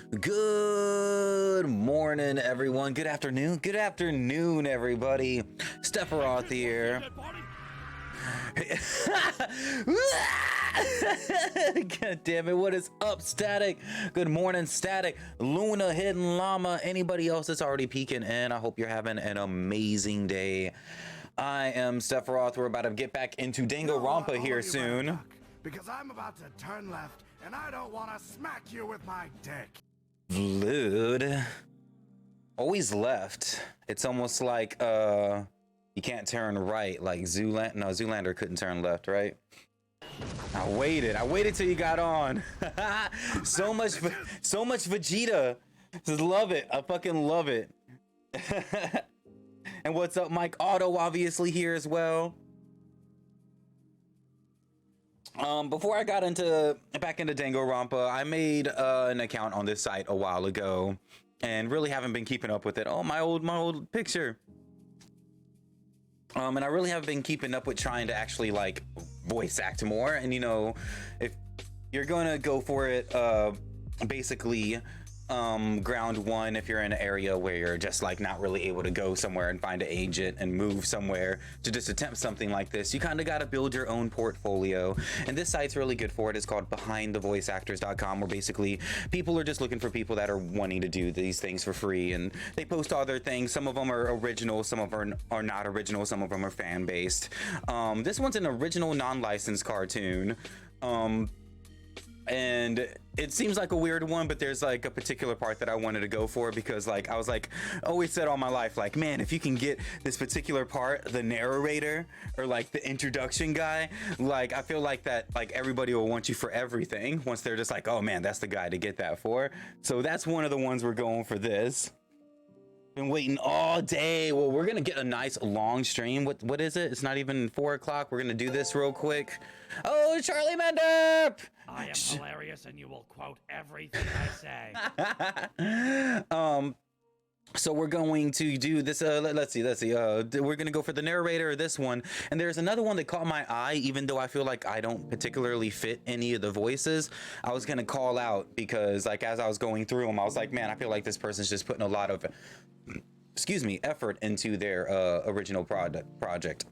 Good morning, everyone. Good afternoon. Good afternoon, everybody. Stepharoth here. God damn it, what is up, Static? Good morning, Static. Luna, Hidden Llama, anybody else that's already peeking in, I hope you're having an amazing day. I am Stepharoth. We're about to get back into Danganronpa here soon. Because I'm about to turn left, and I don't want to smack you with my dick. Vlood. Always left. It's almost like, you can't turn right, like Zoolander. No, Zoolander couldn't turn left, right? I waited till you got on. so much Vegeta. Just love it. I fucking love it. And what's up, Mike Otto, obviously here as well. Before I got back into Danganronpa, I made an account on this site a while ago, and really haven't been keeping up with it. Oh, my old picture. And I really haven't been keeping up with trying to actually like voice act more. And you know, if you're gonna go for it, basically, ground one, if you're in an area where you're just like not really able to go somewhere and find an agent and move somewhere to just attempt something like this, you kind of got to build your own portfolio. And this site's really good for it. It's called BehindTheVoiceActors.com, where basically people are just looking for people that are wanting to do these things for free, and they post all their things. Some of them are original, some of them are not original, some of them are fan based. This one's an original non-licensed cartoon. And it seems like a weird one, but there's like a particular part that I wanted to go for, because like I was like always said all my life, like, man, if you can get this particular part, the narrator or like the introduction guy, like I feel like that like everybody will want you for everything once they're just like, oh man, that's the guy to get that for. So that's one of the ones we're going for this. Been waiting all day. Well, we're gonna get a nice long stream. What is it? It's not even 4 o'clock. We're gonna do this real quick. Oh, Charlie Mendip! I am hilarious, and you will quote everything I say. So we're going to do this. Let's see. We're gonna go for the narrator, this one, and there's another one that caught my eye. Even though I feel like I don't particularly fit any of the voices, I was gonna call out because, like, as I was going through them, I was like, man, I feel like this person's just putting a lot of, excuse me, effort into their original project.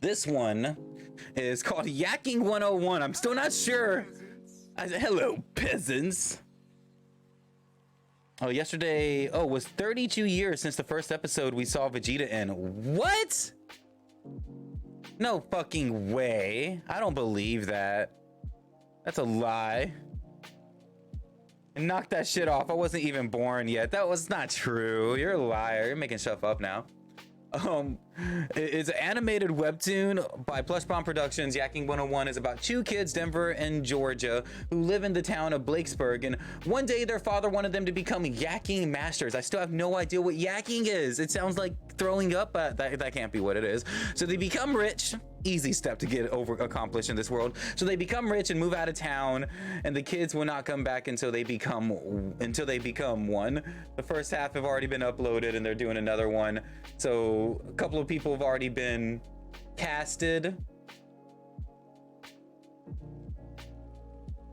This one is called Yakking 101. I'm still not sure. Hello, peasants. Oh, yesterday, was 32 years since the first episode we saw Vegeta in. What? No fucking way. I don't believe that. That's a lie. And knock that shit off. I wasn't even born yet. That was not true. You're a liar. You're making stuff up now. It's an animated webtoon by Plush Bomb Productions. Yakking 101 is about two kids, Denver and Georgia, who live in the town of Blakesburg, and one day their father wanted them to become yakking masters. I still have no idea what yakking is. It sounds like throwing up, but that can't be what it is. So they become rich. Easy step to get accomplished in this world. So they become rich and move out of town, and the kids will not come back until they become one. The first half have already been uploaded, and they're doing another one. So a couple of people have already been casted.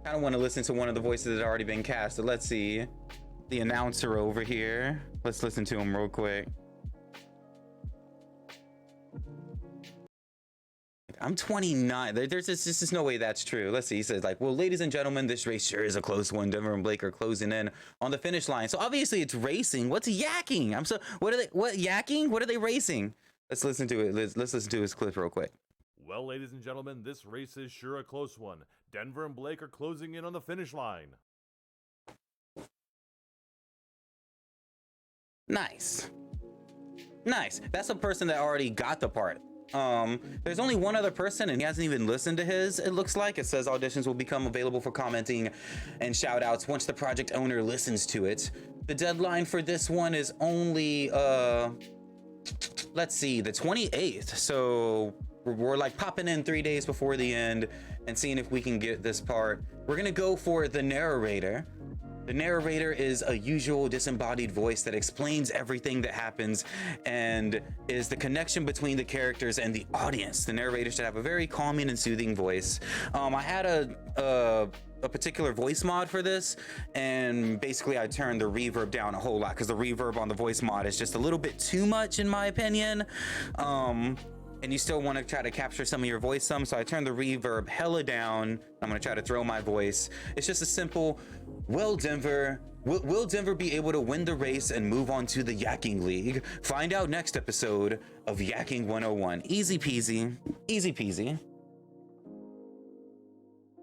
I don't want to listen to one of the voices that have already been casted. Let's see. The announcer over here. Let's listen to him real quick. I'm 29. There's just no way that's true. Let's see. He says, like, well, ladies and gentlemen, this race sure is a close one. Denver and Blake are closing in on the finish line. So obviously it's racing. What's yakking? What yakking? What are they racing? Let's listen to it. Let's listen to his clip real quick. Well, ladies and gentlemen, this race is sure a close one. Denver and Blake are closing in on the finish line. Nice. That's a person that already got the part. There's only one other person, and he hasn't even listened to his. It looks like it says auditions will become available for commenting and shout outs once the project owner listens to it. The deadline for this one is only let's see, the 28th. So we're like popping in 3 days before the end and seeing if we can get this part. We're gonna go for the narrator. The narrator is a usual disembodied voice that explains everything that happens and is the connection between the characters and the audience. The narrator should have a very calming and soothing voice. I had a particular voice mod for this, and basically I turned the reverb down a whole lot because the reverb on the voice mod is just a little bit too much in my opinion. And you still want to try to capture some of your voice some, so I turned the reverb hella down. I'm gonna try to throw my voice. It's just a simple, will Denver be able to win the race and move on to the Yakking League? Find out next episode of Yakking 101. Easy peasy, easy peasy.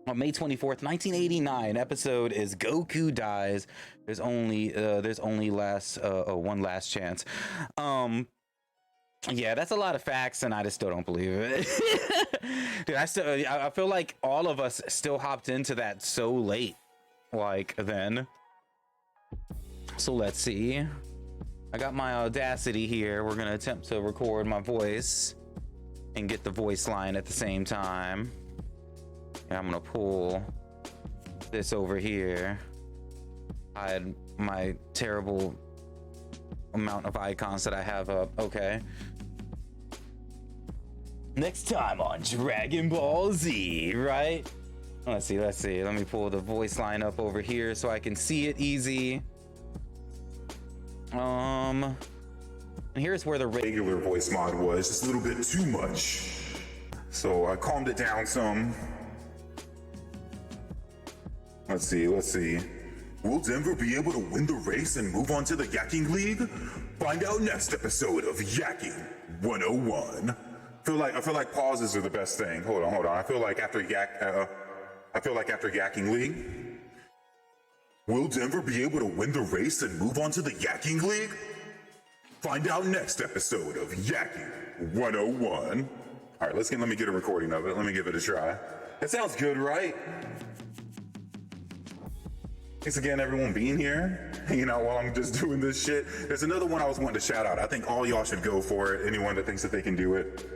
On May 24th, 1989, episode is Goku dies. There's only one last chance. Yeah, that's a lot of facts, and I just still don't believe it. Dude, I feel like all of us still hopped into that so late, like then. So let's see. I got my Audacity here. We're gonna attempt to record my voice and get the voice line at the same time. And I'm gonna pull this over here. Hide my terrible amount of icons that I have up. Okay. Next time on Dragon Ball Z, right? Let's see. Let me pull the voice line up over here so I can see it easy. And here's where the regular voice mod was just a little bit too much. So I calmed it down some. Let's see. Will Denver be able to win the race and move on to the Yakking League? Find out next episode of Yakking 101. I feel like pauses are the best thing. Hold on. I feel like after Yakking League, will Denver be able to win the race and move on to the Yakking League? Find out next episode of Yakking 101. All right, let me get a recording of it. Let me give it a try. It sounds good, right? Thanks again, everyone, being here, hanging out while I'm just doing this shit. There's another one I was wanting to shout out. I think all y'all should go for it. Anyone that thinks that they can do it.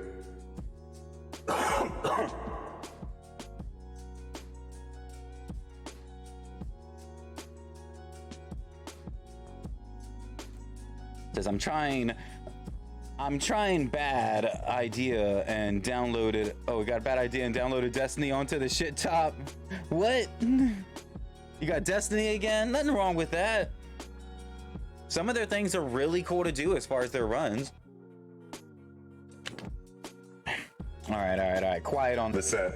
Says I'm trying bad idea and downloaded. Oh, we got a bad idea and downloaded Destiny onto the shit top. What? You got Destiny again? Nothing wrong with that. Some of their things are really cool to do as far as their runs. All right. Quiet on the set.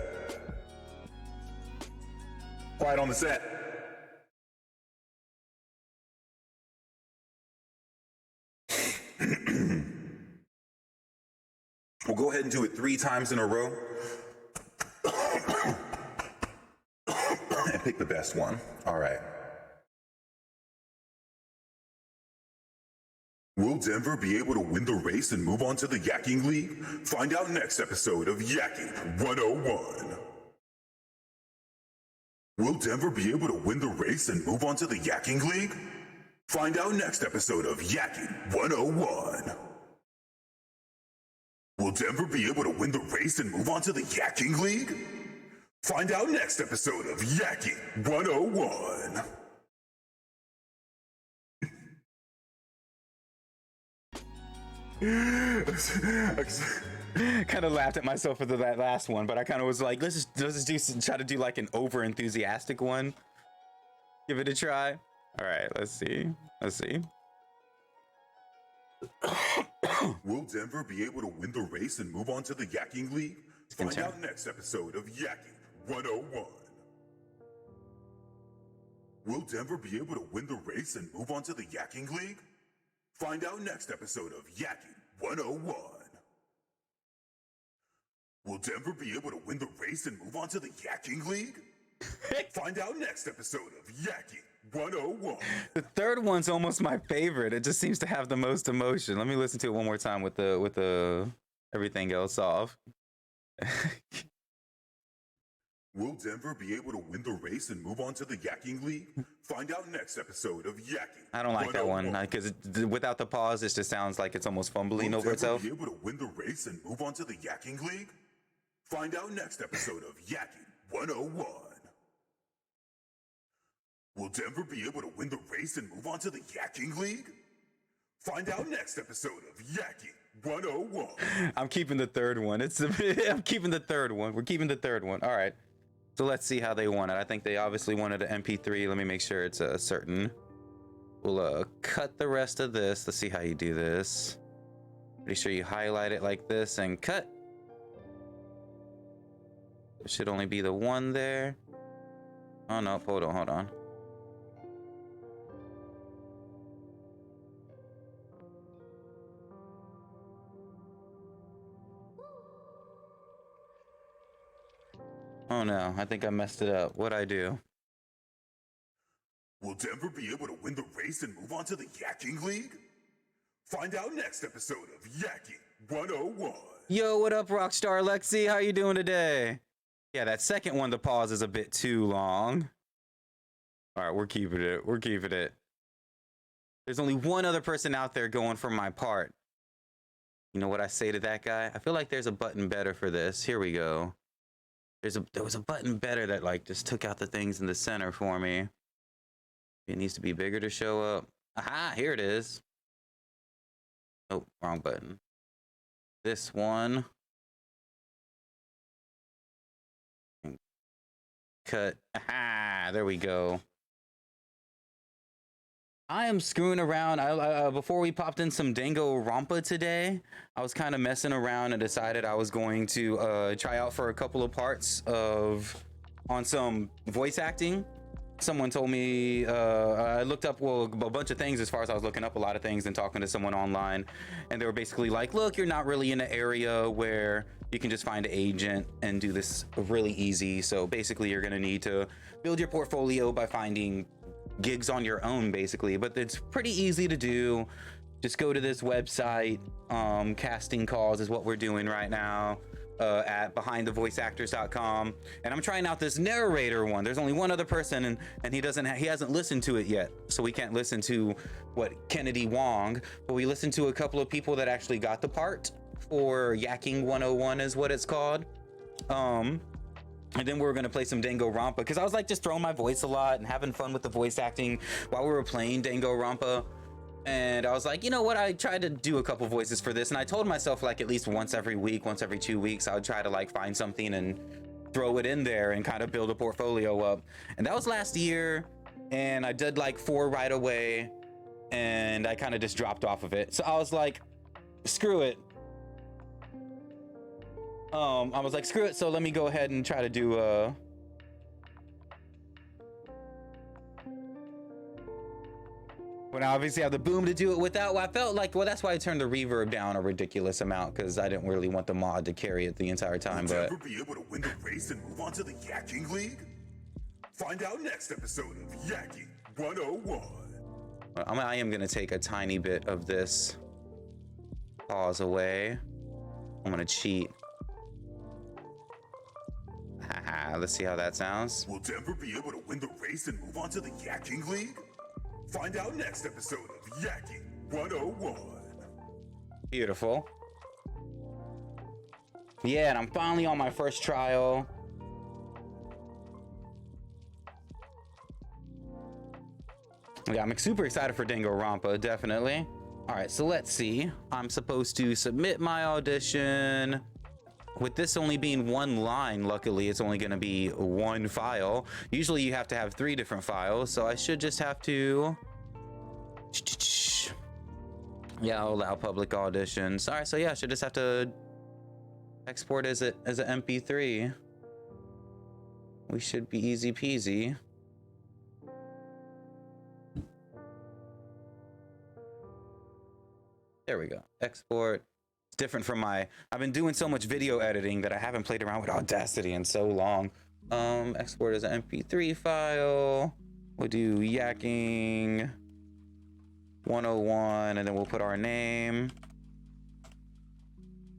Quiet on the set. We'll go ahead and do it 3 times in a row. And pick the best one. All right. Will Denver be able to win the race and move on to the Yakking League? Find out next episode of Yakking 101. Will Denver be able to win the race and move on to the Yakking League? Find out next episode of Yakking 101. Will Denver be able to win the race and move on to the Yakking League? Find out next episode of Yakking 101. Kind of laughed at myself for that last one, but I kind of was like, let's just try to do like an over enthusiastic one. Give it a try. All right, let's see. Will Denver be able to win the race and move on to the Yakking League? Find out next episode of Yakking 101. Will Denver be able to win the race and move on to the Yakking League? Find out next episode of Yakking 101. Will Denver be able to win the race and move on to the Yakking League? Find out next episode of Yakking 101. The third one's almost my favorite. It just seems to have the most emotion. Let me listen to it one more time with the everything else off. Will Denver be able to win the race and move on to the Yakking League? Find out next episode of Yakking. I don't like that one because without the pause, it just sounds like it's almost fumbling over itself. Will Denver be able to win the race and move on to the Yakking League? Find out next episode of Yakking 101. Will Denver be able to win the race and move on to the Yakking League? Find out next episode of Yakking 101. I'm keeping the third one. I'm keeping the third one. We're keeping the third one. All right. So let's see how they want it. I think they obviously wanted an MP3. Let me make sure it's a certain. We'll cut the rest of this. Let's see how you do this. Pretty sure you highlight it like this and cut. There should only be the one there. Oh no, hold on. Oh no, I think I messed it up. What'd I do? Will Denver be able to win the race and move on to the Yakking League? Find out next episode of Yakking 101. Yo, what up, Rockstar Lexi? How you doing today? Yeah, that second one, the pause is a bit too long. All right, we're keeping it. We're keeping it. There's only one other person out there going for my part. You know what I say to that guy? I feel like there's a button better for this. Here we go. There was a button better that like just took out the things in the center for me. It needs to be bigger to show up. Aha, here it is. Oh, wrong button. This one. Cut. Aha, there we go. I am screwing around. Before we popped in some Dango Rampa today, I was kind of messing around and decided I was going to try out for a couple of parts on some voice acting. Someone told me, I looked up a bunch of things as far as I was looking up a lot of things and talking to someone online, and they were basically like, look, you're not really in an area where you can just find an agent and do this really easy. So basically you're going to need to build your portfolio by finding gigs on your own, basically, but it's pretty easy to do. Just go to this website. Casting calls is what we're doing right now at behindthevoiceactors.com, and I'm trying out this narrator one. There's only one other person, and he hasn't listened to it yet, so we can't listen to what Kennedy Wong, but we listened to a couple of people that actually got the part for Yakking 101 is what it's called. And then we were gonna play some Dango Rampa because I was like just throwing my voice a lot and having fun with the voice acting while we were playing Dango Rampa. And I was like, you know what? I tried to do a couple voices for this, and I told myself like at least once every week, once every 2 weeks, I would try to like find something and throw it in there and kind of build a portfolio up. And that was last year, and I did like 4 right away, and I kind of just dropped off of it. So I was like, screw it. I was like, screw it. So let me go ahead and try to do when I obviously have the boom to do it without. I felt like, well, that's why I turned the reverb down a ridiculous amount because I didn't really want the mod to carry it the entire time. Will But Denver be able to win the race and move on to the Yakking League? Find out next episode of Yakking 101. I am gonna take a tiny bit of this pause away. I'm gonna cheat. Haha, let's see how that sounds. Will Denver be able to win the race and move on to the Yakking League? Find out next episode of Yakking 101. Beautiful. Yeah, and I'm finally on my first trial. Yeah, I'm super excited for Dango Rampa, definitely. All right, so let's see. I'm supposed to submit my audition. With this only being one line, luckily, it's only going to be one file. Usually you have to have 3 different files, so I should just have to... Yeah, I'll allow public auditions. All right, so yeah, I should just have to export as an MP3. We should be easy peasy. There we go. Export. It's different from I've been doing so much video editing that I haven't played around with Audacity in so long. Export as an MP3 file. We'll do Yakking 101, and then we'll put our name.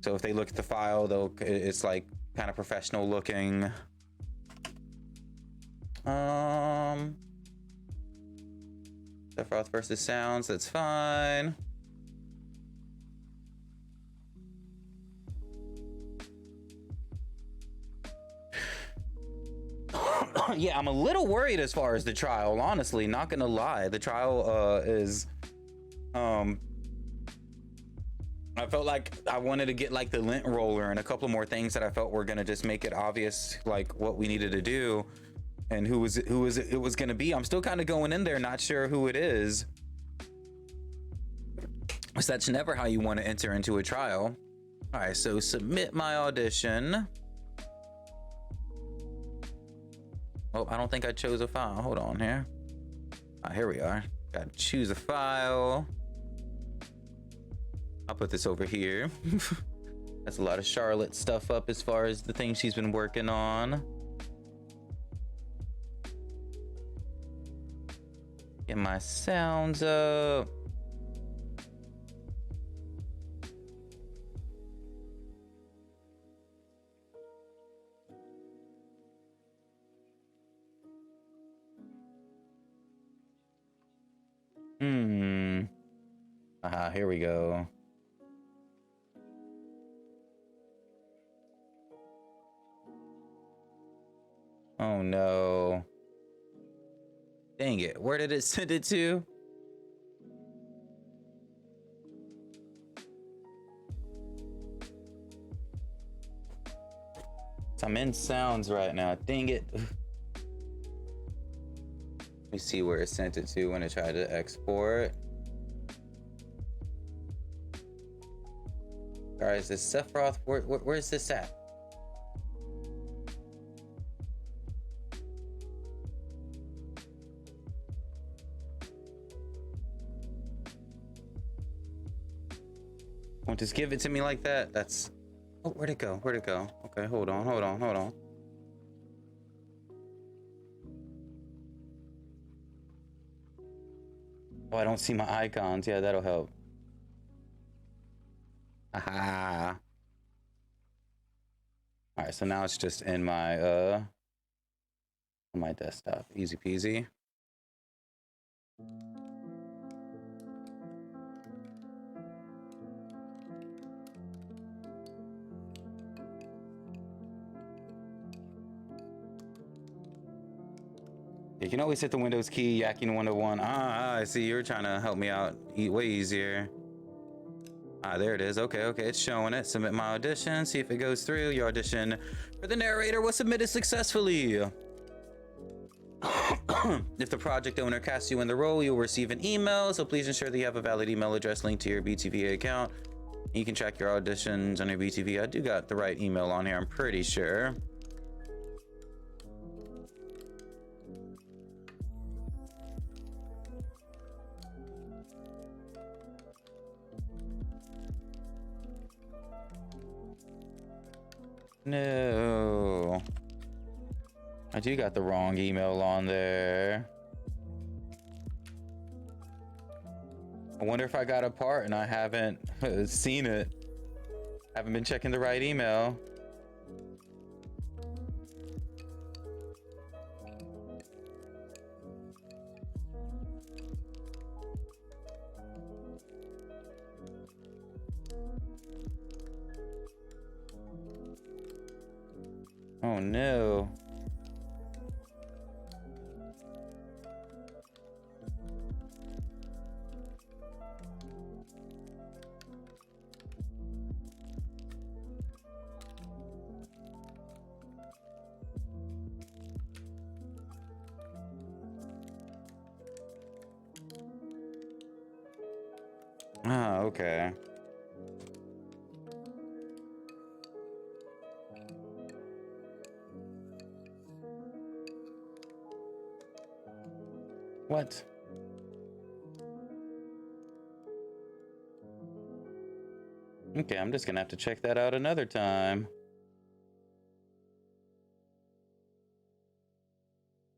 So if they look at the file, it's like kind of professional looking. Sephiroth versus sounds, that's fine. Yeah, I'm a little worried as far as the trial, honestly, not gonna lie. The trial is I felt like I wanted to get like the lint roller and a couple more things that I felt were gonna just make it obvious like what we needed to do and who it was gonna be. I'm still kind of going in there not sure who it is. So that's never how you want to enter into a trial. All right, so submit my audition. Oh, I don't think I chose a file. Hold on here. Here we are. Gotta choose a file. I'll put this over here. That's a lot of Charlotte stuff up as far as the things she's been working on. Get my sounds up. Here we go. Oh no. Dang it. Where did it send it to? So I'm in sounds right now. Dang it. Let me see where it sent it to when I tried to export. All right, is this Sephiroth? Where's this at? Won't just give it to me like that? That's... Oh, where'd it go? Where'd it go? Okay, hold on. Oh, I don't see my icons. Yeah, that'll help. Aha. All right, so now it's just in my on my desktop. Easy peasy. You can always hit the Windows key, Yakking 101. I see. You're trying to help me out way easier. There it is. Okay, it's showing it. Submit my audition, see if it goes through. Your audition for the narrator was submitted successfully. If the project owner casts you in the role, you'll receive an email, so please ensure that you have a valid email address linked to your BTV account. You can track your auditions on your BTV. I do got the right email on here, I'm pretty sure. No, I do got the wrong email on there. I wonder if I got a part and I haven't seen it. Haven't been checking the right email. Oh no. Okay. What? Okay, I'm just gonna have to check that out another time.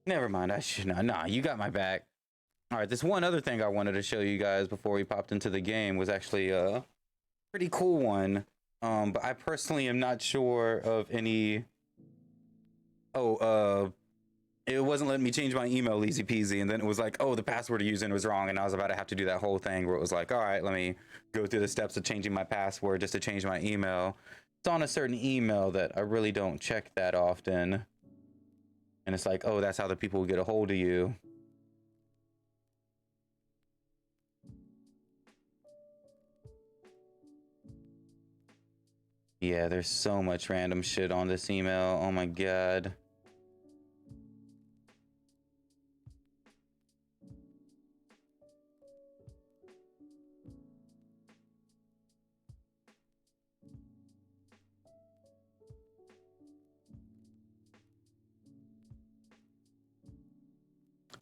Never mind, I should not. Nah, you got my back. All right, this one other thing I wanted to show you guys before we popped into the game was actually a pretty cool one. But I personally am not sure of any... it wasn't letting me change my email easy peasy, and then it was like, oh, the password you're using was wrong, and I was about to have to do that whole thing where it was like, all right, let me go through the steps of changing my password just to change my email. It's on a certain email that I really don't check that often. And it's like, oh, that's how the people get a hold of you. Yeah, there's so much random shit on this email. Oh my god.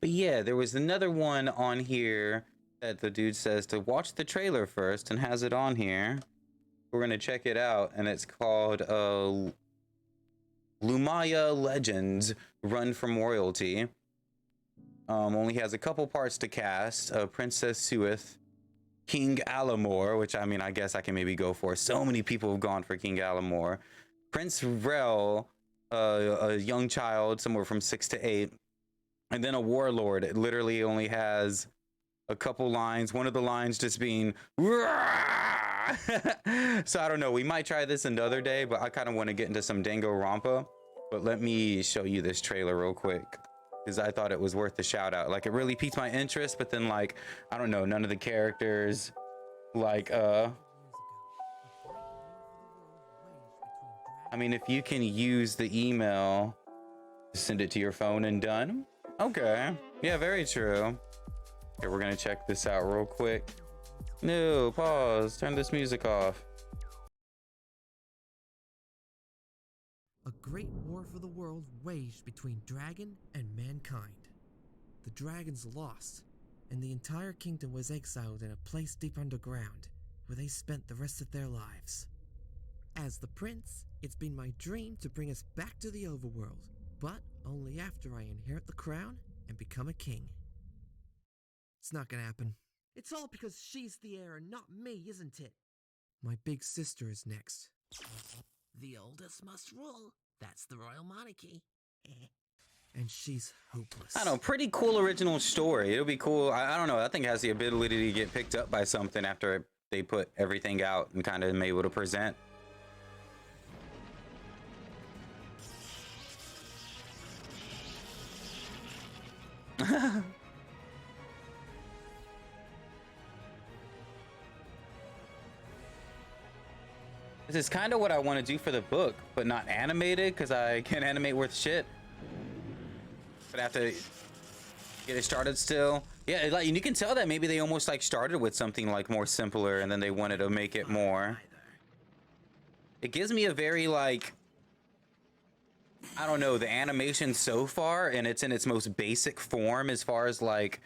But yeah, there was another one on here that the dude says to watch the trailer first and has it on here. We're gonna check it out, and it's called Lumaya Legends Run from Royalty. Only has a couple parts to cast. Princess Suith, King Alamor, which I mean, I guess I can maybe go for. So many people have gone for King Alamor. Prince Rel, a young child, somewhere from 6 to 8. And then a warlord. It literally only has a couple lines. One of the lines just being so I don't know. We might try this another day, but I kind of want to get into some Danganronpa. But let me show you this trailer real quick, because I thought it was worth the shout out. Like, it really piqued my interest, but then, like, I don't know, none of the characters, like, I mean, if you can use the email, send it to your phone and done. Okay. Yeah, very true. Okay, we're gonna check this out real quick. No, pause. Turn this music off. A great war for the world waged between dragon and mankind. The dragons lost, and the entire kingdom was exiled in a place deep underground, where they spent the rest of their lives. As the prince, it's been my dream to bring us back to the overworld, but only after I inherit the crown and become a king. It's not gonna happen. It's all because she's the heir and not me, isn't it? My big sister is next. The oldest must rule. That's the royal monarchy. And she's hopeless. I don't know, pretty cool original story. It'll be cool. I don't know. I think it has the ability to get picked up by something after they put everything out and kind of able to present. This is kind of what I want to do for the book, but not animated, because I can't animate worth shit. But I have to get it started still. Yeah, like, you can tell that maybe they almost like started with something like more simpler, and then they wanted to make it more. It gives me a very, like, I don't know, the animation so far, and it's in its most basic form as far as like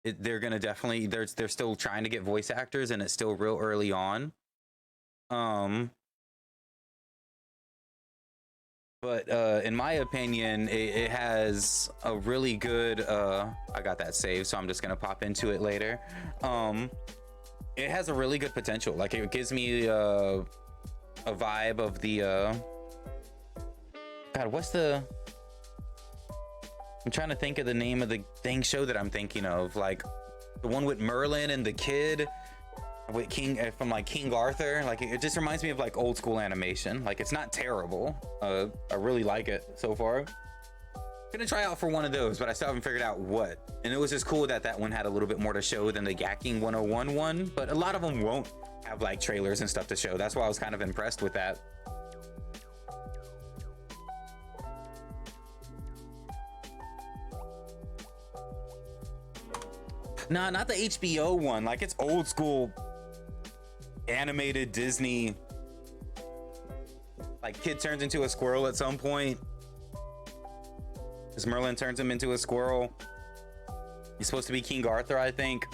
they're gonna definitely they're still trying to get voice actors, and it's still real early on. But in my opinion, it has a really good I got that saved, so I'm just gonna pop into it later. It has a really good potential. Like, it gives me a vibe of the God, what's the, I'm trying to think of the name of the dang show that I'm thinking of, like the one with Merlin and the kid with King, from like King Arthur. Like, it just reminds me of like old school animation. Like, it's not terrible. I really like it so far. Gonna try out for one of those, but I still haven't figured out what. And it was just cool that that one had a little bit more to show than the Yakking 101 one, but a lot of them won't have like trailers and stuff to show. That's why I was kind of impressed with that. Nah, not the HBO one. Like, it's old school animated Disney. Like, kid turns into a squirrel at some point. Because Merlin turns him into a squirrel. He's supposed to be King Arthur, I think.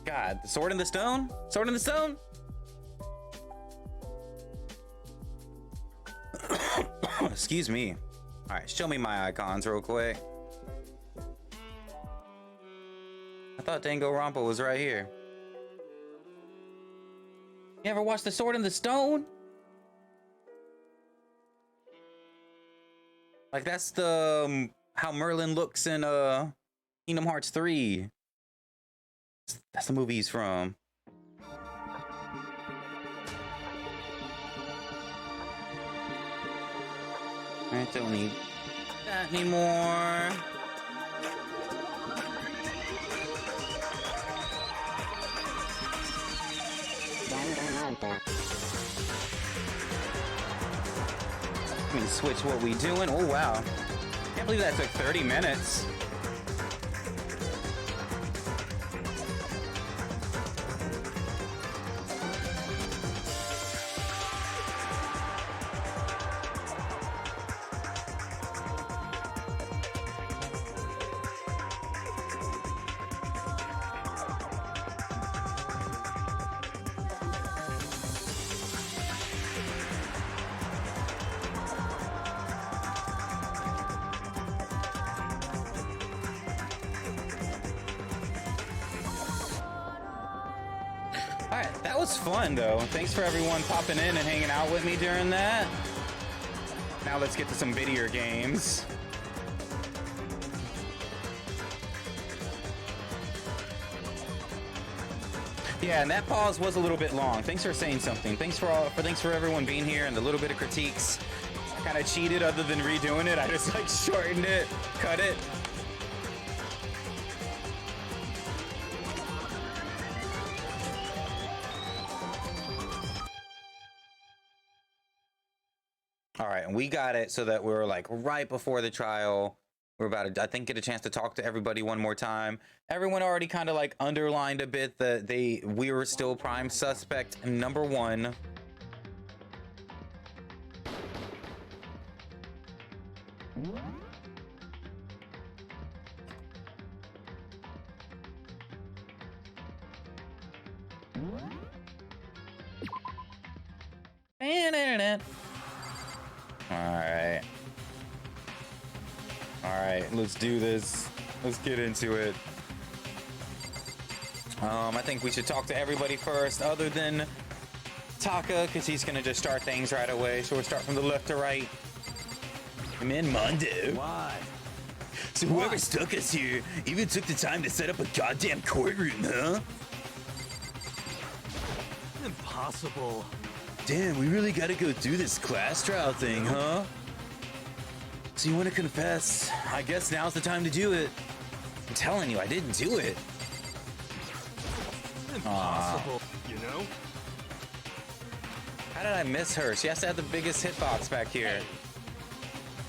God, the Sword in the Stone? Sword in the Stone? Excuse me. All right, show me my icons real quick. I thought Danganronpa was right here. You ever watched The Sword in the Stone? Like, that's the how Merlin looks in Kingdom Hearts 3. That's the movie he's from. I don't need Not anymore. Let me switch what we doing. Oh wow. Can't believe that took 30 minutes. Alright, that was fun though. Thanks for everyone popping in and hanging out with me during that. Now let's get to some video games. Yeah, and that pause was a little bit long. Thanks for saying something. Thanks for everyone being here and the little bit of critiques. I kind of cheated other than redoing it. I just like shortened it, cut it. All right, and we got it so that we're like right before the trial. We're about to, I think, get a chance to talk to everybody one more time. Everyone already kind of like underlined a bit that we were still prime suspect number one. All right, let's do this. Let's get into it. I think we should talk to everybody first, other than Taka, because he's gonna just start things right away. So we'll start from the left to right. I'm in Mondo. Why? So whoever stuck us here even took the time to set up a goddamn courtroom, huh? Impossible. Damn, we really gotta go through this class trial thing, huh? So you want to confess? I guess now's the time to do it. I'm telling you, I didn't do it. Impossible, you know? How did I miss her? She has to have the biggest hitbox back here.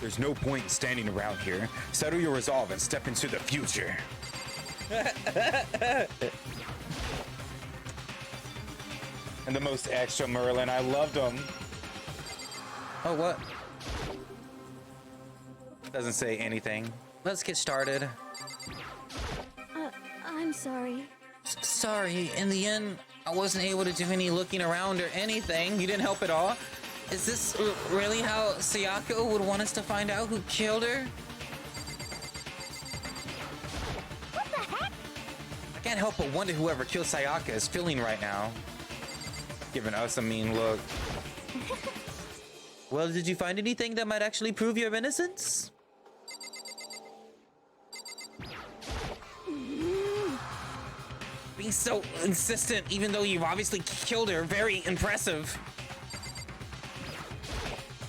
There's no point in standing around here. Settle your resolve and step into the future. And the most extra Merlin. I loved him. Oh, what? Doesn't say anything. Let's get started. I'm sorry. Sorry, in the end, I wasn't able to do any looking around or anything. You didn't help at all. Is this really how Sayaka would want us to find out who killed her? What the heck? I can't help but wonder whoever killed Sayaka is feeling right now. Giving us a mean look. Well, did you find anything that might actually prove your innocence? Being so insistent, even though you've obviously killed her, very impressive.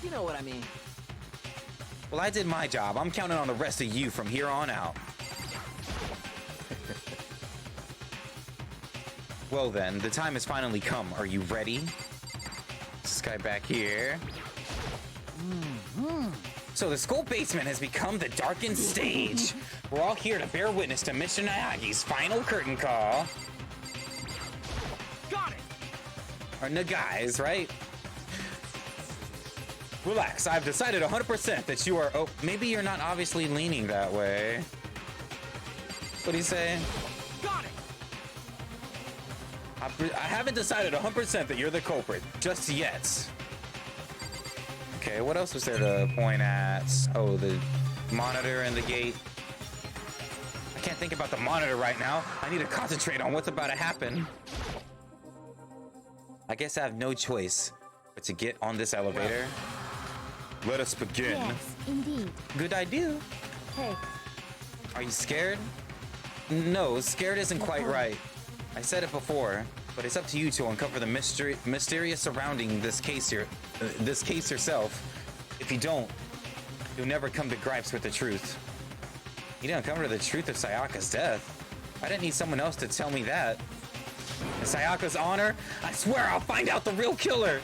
You know what I mean. Well, I did my job. I'm counting on the rest of you from here on out. Well then, the time has finally come. Are you ready? This guy back here. So the school basement has become the darkened stage. We're all here to bear witness to Mr. Nagi's final curtain call. Got it! Or Nagai's, right? Relax, I've decided 100% that you are... Oh, maybe you're not obviously leaning that way. What do you say? Got it! I haven't decided 100% that you're the culprit, just yet. Okay, what else was there to point at? Oh, the monitor and the gate. I can't think about the monitor right now. I need to concentrate on what's about to happen. I guess I have no choice but to get on this elevator. Let us begin. Yes, indeed. Good idea. Hey, Are you scared? No, scared isn't quite right. I said it before, but it's up to you to uncover the mysterious surrounding this case here, this case yourself. If you don't, You'll never come to gripes with the truth. You didn't come to the truth of Sayaka's death. I didn't need someone else to tell me that. In Sayaka's honor, I swear I'll find out the real killer.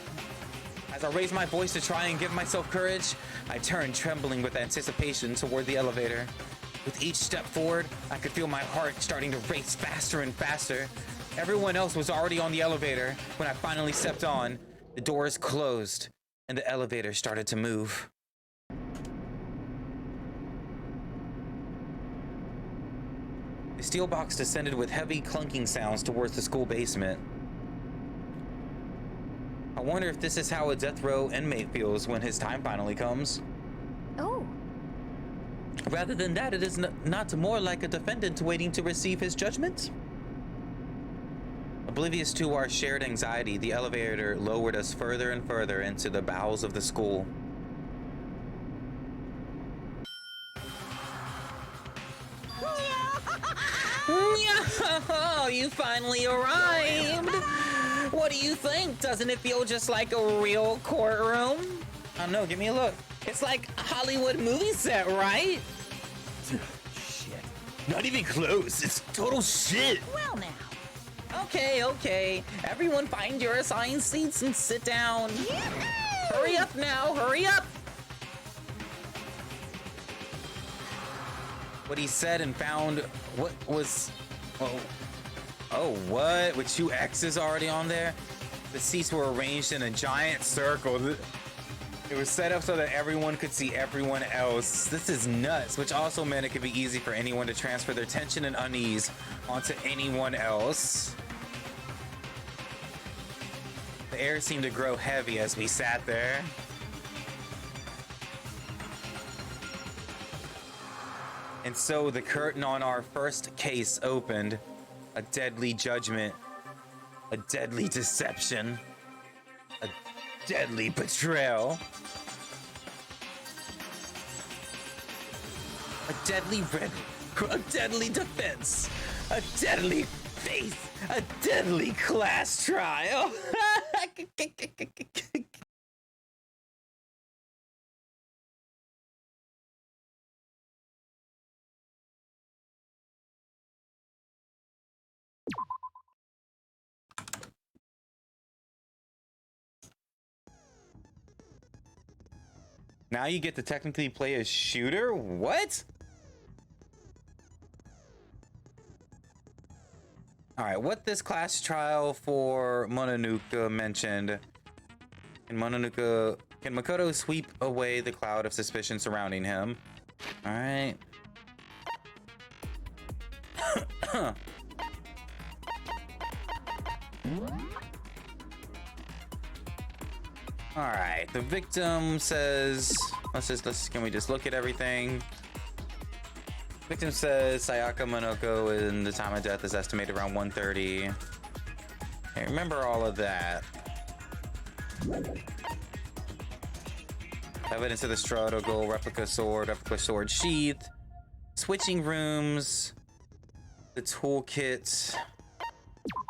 As I raise my voice to try and give myself courage, I turn trembling with anticipation toward the elevator. With each step forward, I could feel my heart starting to race faster and faster. Everyone else was already on the elevator when I finally stepped on. The doors closed, and the elevator started to move. The steel box descended with heavy clunking sounds towards the school basement. I wonder if this is how a death row inmate feels when his time finally comes. Oh, Rather than that, it is not more like a defendant waiting to receive his judgment. Oblivious to our shared anxiety, the elevator lowered us further and further into the bowels of the school. Oh, you finally arrived! What do you think? Doesn't it feel just like a real courtroom? I don't know, give me a look. It's like a Hollywood movie set, right? Shit. Not even close, it's total shit! Well now. Okay. Everyone find your assigned seats and sit down. Hurry up now, hurry up! What he said and found what was... Oh, what? With 2 X's already on there? The seats were arranged in a giant circle. It was set up so that everyone could see everyone else. This is nuts, which also meant it could be easy for anyone to transfer their tension and unease onto anyone else. The air seemed to grow heavy as we sat there. And so the curtain on our first case opened. A deadly judgment. A deadly deception. A deadly betrayal. A deadly a deadly defense. A deadly faith. A deadly class trial. Now you get to technically play a shooter? What? Alright, what this class trial for Mononoke mentioned. Can Makoto sweep away the cloud of suspicion surrounding him? Alright. Alright, the victim says, can we just look at everything? Victim says Sayaka Monoko in the time of death is estimated around 1:30. Okay, remember all of that. Evidence of the struggle, replica sword sheath, switching rooms, the toolkit.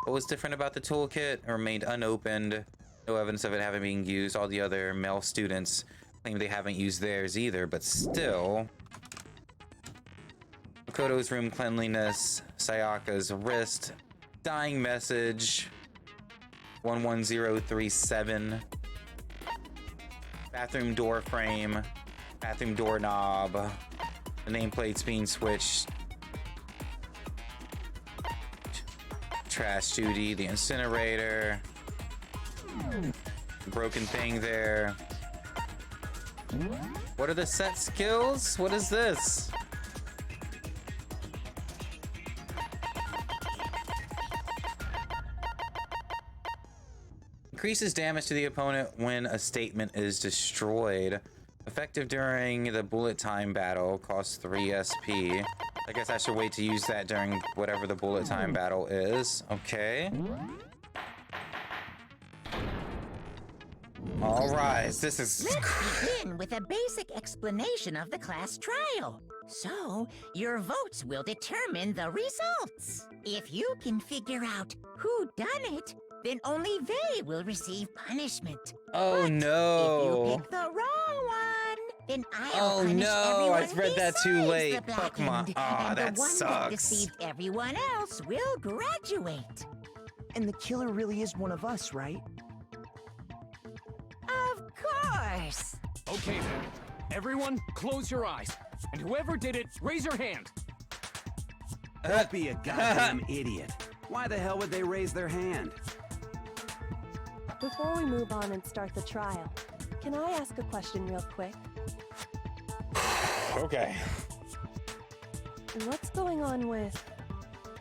What was different about the toolkit? It remained unopened. No evidence of it having been used. All the other male students claim they haven't used theirs either, but still. Makoto's room cleanliness, Sayaka's wrist, dying message, 11037, bathroom door frame, bathroom doorknob, the nameplate's being switched, trash duty, the incinerator, broken thing there. What are the set skills? What is this? Increases damage to the opponent when a statement is destroyed. Effective during the bullet time battle, costs 3 SP. I guess I should wait to use that during whatever the bullet time battle is. Okay. All right, this is... Let's begin with a basic explanation of the class trial. So, your votes will determine the results. If you can figure out who done it, then only they will receive punishment. Oh But no. if you pick the wrong one, Then I'll Oh punish no, everyone I read that too besides late. the Fuck my. blackened, Aw, and that the one that sucks. deceived everyone else will graduate. And the killer really is one of us, right? Of course. Okay then. Everyone, close your eyes. And whoever did it, raise your hand. Don't be a goddamn idiot. Why the hell would they raise their hand? Before we move on and start the trial, can I ask a question real quick? Okay. What's going on with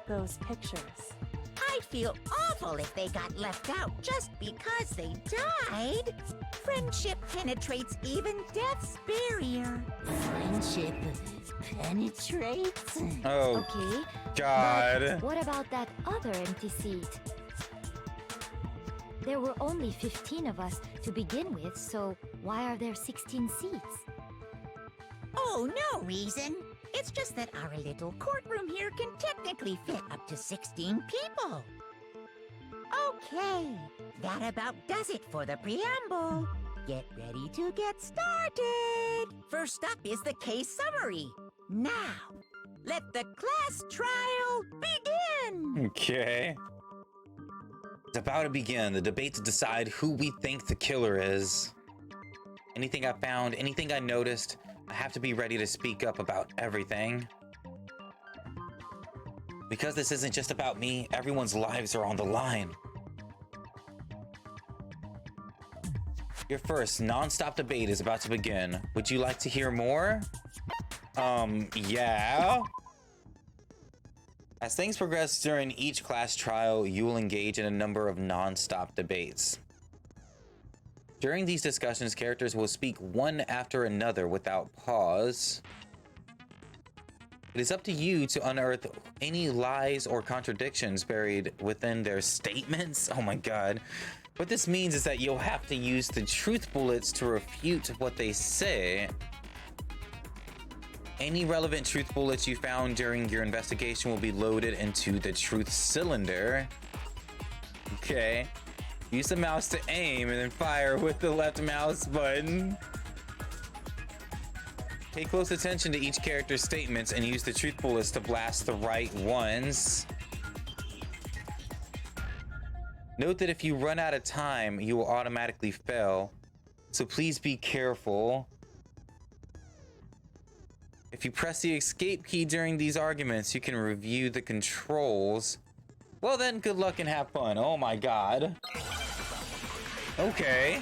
those pictures? I'd feel awful if they got left out just because they died. Friendship penetrates even death's barrier. Friendship penetrates? Oh, Okay. God. But what about that other empty seat? There were only 15 of us to begin with, so why are there 16 seats? Oh, no reason. It's just that our little courtroom here can technically fit up to 16 people. Okay, that about does it for the preamble. Get ready to get started. First up is the case summary. Now, let the class trial begin. Okay. It's about to begin the debate to decide who we think the killer is. Anything I found, anything I noticed, I have to be ready to speak up about everything. Because this isn't just about me, everyone's lives are on the line. Your first non-stop debate is about to begin. Would you like to hear more? Yeah. As things progress during each class trial, you will engage in a number of non-stop debates. During these discussions, characters will speak one after another without pause. It is up to you to unearth any lies or contradictions buried within their statements. Oh my God. What this means is that you'll have to use the truth bullets to refute what they say. Any relevant truth bullets you found during your investigation will be loaded into the truth cylinder. Okay. Use the mouse to aim and then fire with the left mouse button. Pay close attention to each character's statements and use the truth bullets to blast the right ones. Note that if you run out of time, you will automatically fail, so please be careful. If you press the escape key during these arguments, you can review the controls. Well then, good luck and have fun. Oh my God. Okay.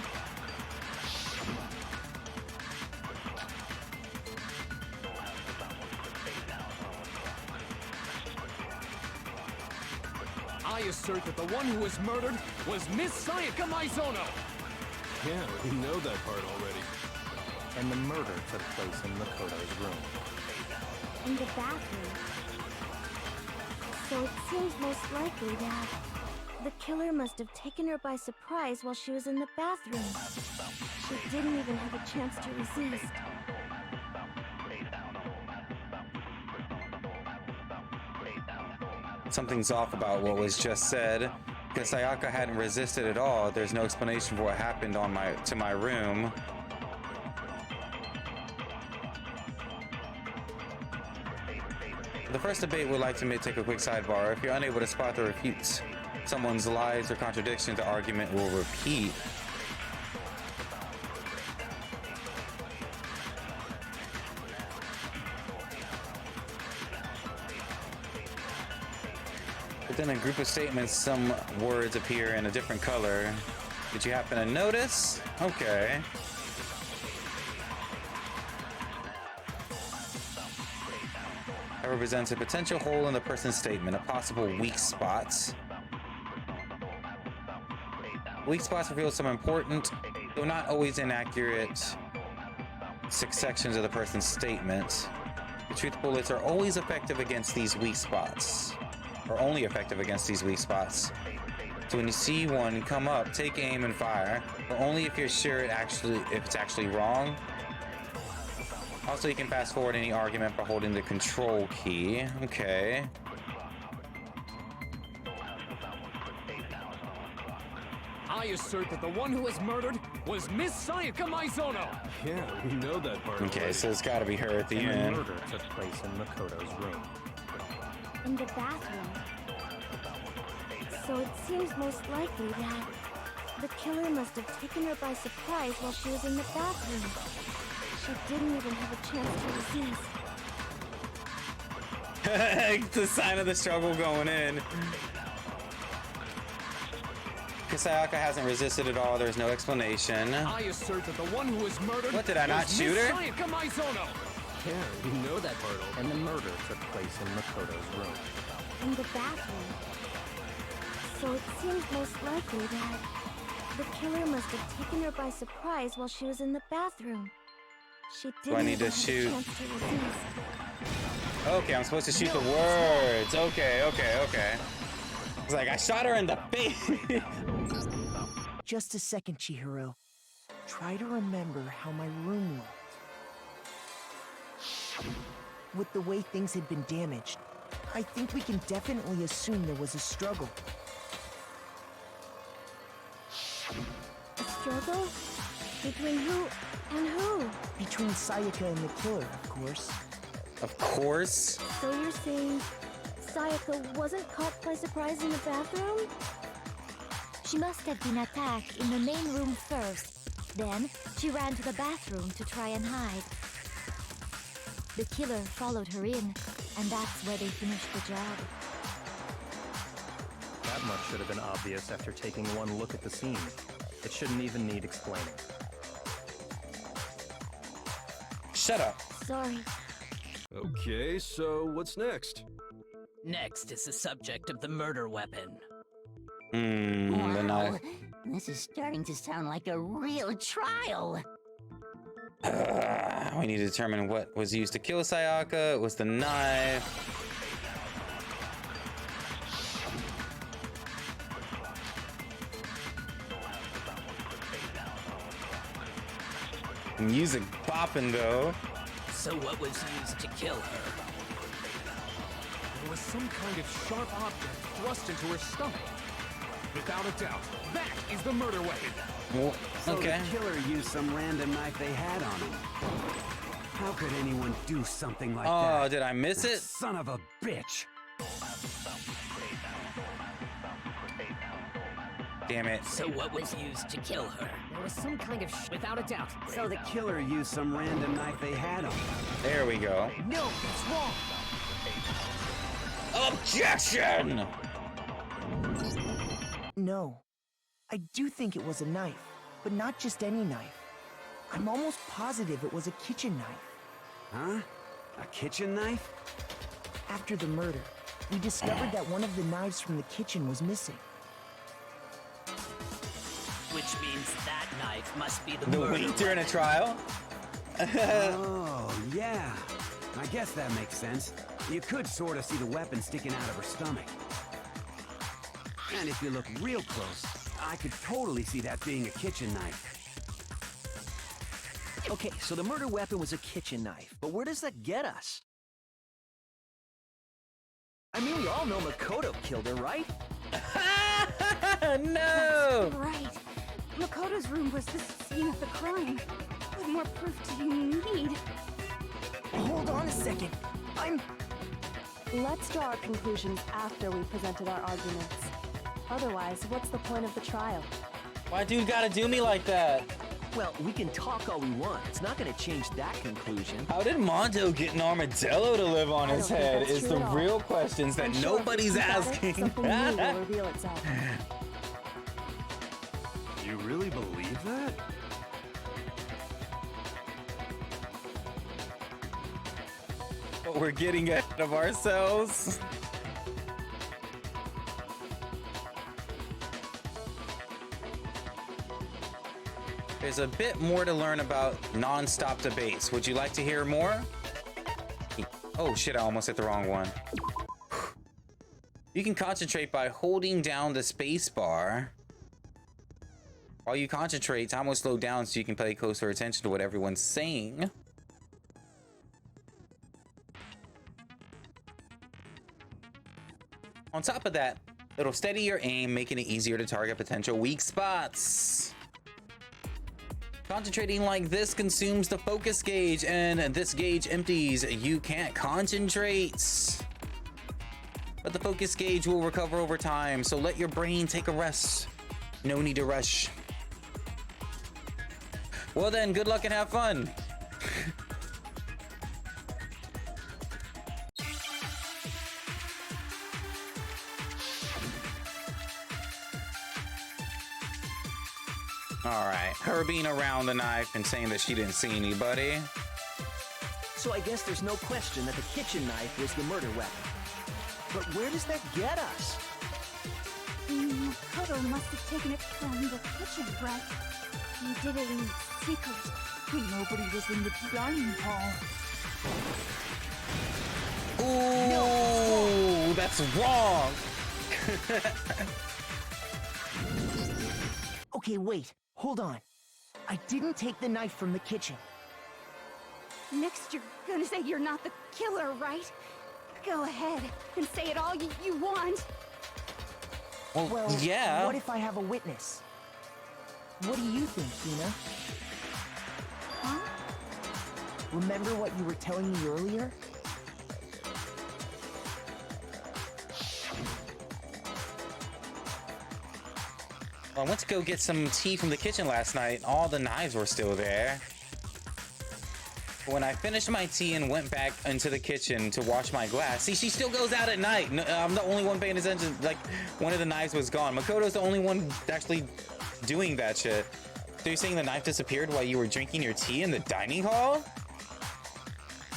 I assert that the one who was murdered was Miss Sayaka Maizono. Yeah, we know that part already. And the murder took place in Makoto's room. In the bathroom. So it seems most likely that The killer must have taken her by surprise while she was in the bathroom. She didn't even have a chance to resist. Something's off about what was just said. Because Sayaka hadn't resisted at all, there's no explanation for what happened to my room. The first debate would like to take a quick sidebar. If you're unable to spot or refute someone's lies or contradictions, the argument will repeat. Within a group of statements, some words appear in a different color. Did you happen to notice? Okay. That represents a potential hole in the person's statement, a possible weak spot. Weak spots reveal some important, though not always inaccurate, sections of the person's statement. The truth bullets are always effective against these weak spots. Or only effective against these weak spots. So when you see one come up, take aim and fire, but only if you're sure if it's actually wrong. Also, you can fast forward any argument by holding the control key. Okay. I assert that the one who was murdered was Miss Sayaka Maizono. Yeah, we know that part. Okay, so it's gotta be her at the And the end. murder took place in Makoto's room. In the bathroom. So it seems most likely that the killer must have taken her by surprise while she was in the bathroom. She didn't even have a chance to resist. It's the sign of the struggle going in. Because Sayaka hasn't resisted at all. There's no explanation. I assert that the one who was murdered. What, did I not was shoot Miss her? Sayaka Maizono. Yeah, we know that part. And the murder took place in Makoto's room. In the bathroom. So it seems most likely that the killer must have taken her by surprise while she was in the bathroom. She didn't I need to even have a shoot? chance to resist. Okay, I'm supposed to shoot the words. Okay. It's like I shot her in the face. Just a second, Chihiro. Try to remember how my room looked. With the way things had been damaged, I think we can definitely assume there was a struggle. A struggle? Between who and who? Between Sayaka and the killer, of course. Of course. So you're saying Sayaka wasn't caught by surprise in the bathroom? She must have been attacked in the main room first. Then, she ran to the bathroom to try and hide. The killer followed her in, and that's where they finished the job. That much should have been obvious after taking one look at the scene. It shouldn't even need explaining. Shut up. Sorry. Okay, so what's next? Next is the subject of the murder weapon. The knife. This is starting to sound like a real trial. We need to determine what was used to kill Sayaka. It was the knife. Music bopping though. So what was used to kill her? There was some kind of sharp object thrust into her stomach. Without a doubt, that is the murder weapon. Well, So okay. the killer used some random knife they had on him. How could anyone do something like that? Oh, did I miss That it? Son of a bitch. Damn it. So what was used to kill her? There was some kind of without a doubt. So the killer used some random knife they had on him. There we go. No, that's wrong. Objection! No. I do think it was a knife, but not just any knife. I'm almost positive it was a kitchen knife. Huh? A kitchen knife? After the murder, we discovered that one of the knives from the kitchen was missing. Which means that knife must be the The murder weight during a weapon. trial? Oh, yeah. I guess that makes sense. You could sort of see the weapon sticking out of her stomach. And if you look real close, I could totally see that being a kitchen knife. Okay, so the murder weapon was a kitchen knife, but where does that get us? I mean, we all know Makoto killed her, right? No! Right. Makoto's room was the scene of the crime. What more proof do you need? Hold on a second. Let's draw our conclusions after we've presented our arguments. Otherwise, what's the point of the trial? Why dude gotta do me like that? Well, we can talk all we want. It's not going to change that conclusion. How did Monto get an armadillo to live on his head is the real questions that nobody's asking. Something new will reveal itself. You really believe that? But we're getting ahead of ourselves. There's a bit more to learn about non-stop debates. Would you like to hear more? Oh shit, I almost hit the wrong one. You can concentrate by holding down the space bar. While you concentrate, time will slow down so you can pay closer attention to what everyone's saying. On top of that, It'll steady your aim, making it easier to target potential weak spots. Concentrating like this consumes the focus gauge, and this gauge empties. You can't concentrate. But the focus gauge will recover over time, so let your brain take a rest. No need to rush. Well then, good luck and have fun. All right, her being around the knife and saying that she didn't see anybody. So I guess there's no question that the kitchen knife was the murder weapon. But where does that get us? Makoto must have taken it from the kitchen, right? He did it in secret. Nobody was in the dining hall. Ooh, that's wrong. Okay, wait. Hold on. I didn't take the knife from the kitchen. Next, you're gonna say you're not the killer, right? Go ahead and say it all you want. Well, yeah. What if I have a witness? What do you think, Tina? Huh? Remember what you were telling me earlier? I went to go get some tea from the kitchen last night. All the knives were still there. When I finished my tea and went back into the kitchen to wash my glass, see, she still goes out at night. No, I'm the only one paying attention. Like, one of the knives was gone. Makoto's the only one actually doing that shit. So you're saying the knife disappeared while you were drinking your tea in the dining hall?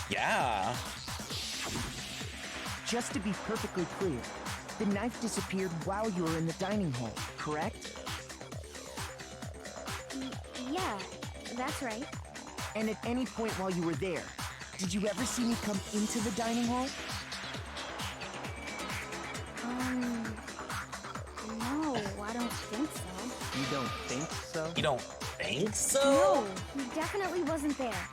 Yeah. Just to be perfectly clear, the knife disappeared while you were in the dining hall, correct? Yeah, that's right. And at any point while you were there, did you ever see me come into the dining hall? No, I don't think so. You don't think so? You don't think so? No, he definitely wasn't there.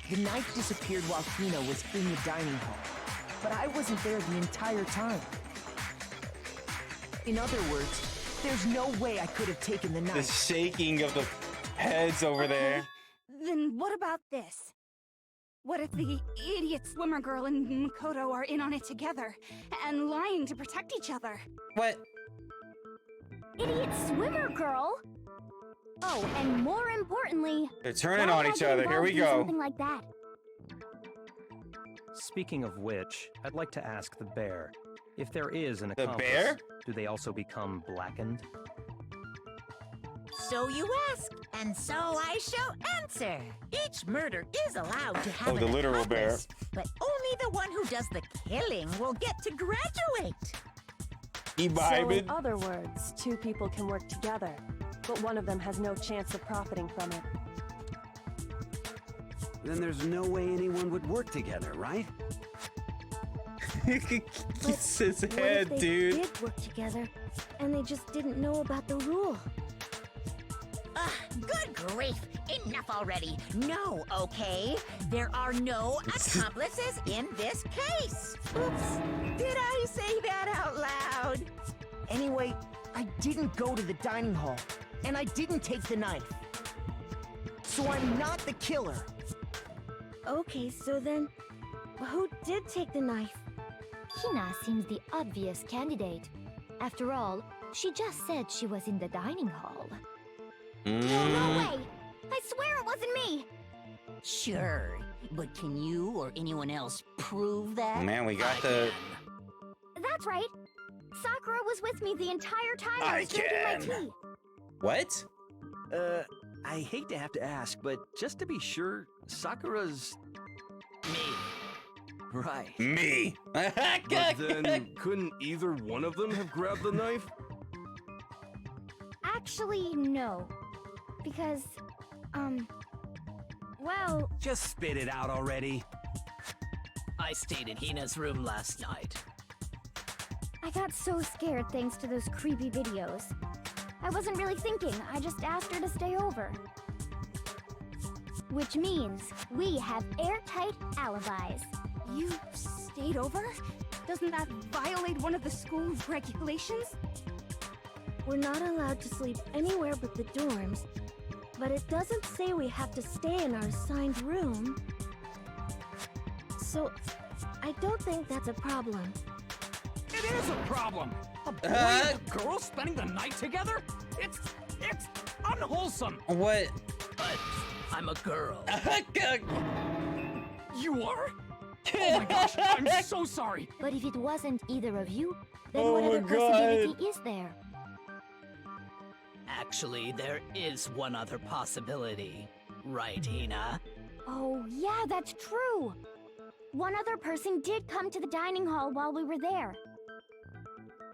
The knife disappeared while Tina was in the dining hall, but I wasn't there the entire time. In other words, there's no way I could have taken the The knife. shaking of the heads over there. Then what about this? What if the idiot swimmer girl and Makoto are in on it together and lying to protect each other? What? Idiot swimmer girl? Oh, and more importantly, They're turning why on not each get other. Here we involved in go. Something like that. Speaking of which, I'd like to ask the bear, if there is an The accomplice, bear? do they also become blackened? So you ask, and so I shall answer. Each murder is allowed to have Oh, the an literal bear. accomplice, but only the one who does the killing will get to graduate. So in other words, two people can work together, but one of them has no chance of profiting from it. Then there's no way anyone would work together, right? It's his What head, if they dude. did work together, and they just didn't know about the rule? Good grief! Enough already! No, okay? There are no accomplices in this case! Oops! Did I say that out loud? Anyway, I didn't go to the dining hall, and I didn't take the knife. So I'm not the killer. Okay, so then, who did take the knife? Hina seems the obvious candidate. After all, she just said she was in the dining hall. No way! I swear it wasn't me! Sure, but can you or anyone else prove that? Man, we got the... That's right! Sakura was with me the entire time I I was drinking my can. tea! What? I hate to have to ask, but just to be sure, Sakura's... Me. Right. Me. But then, couldn't either one of them have grabbed the knife? Actually, no. Because, well... Just spit it out already. I stayed in Hina's room last night. I got so scared thanks to those creepy videos. I wasn't really thinking, I just asked her to stay over. Which means we have airtight alibis. You stayed over? Doesn't that violate one of the school's regulations? We're not allowed to sleep anywhere but the dorms, but it doesn't say we have to stay in our assigned room. So, I don't think that's a problem. It is a problem! A boy and a girl spending the night together? It's unwholesome! What? But I'm a girl. You are? Oh my gosh, I'm so sorry! But if it wasn't either of you, then Oh what my other God. possibility is there? Actually, there is one other possibility. Right, Hina? Oh, yeah, that's true. One other person did come to the dining hall while we were there.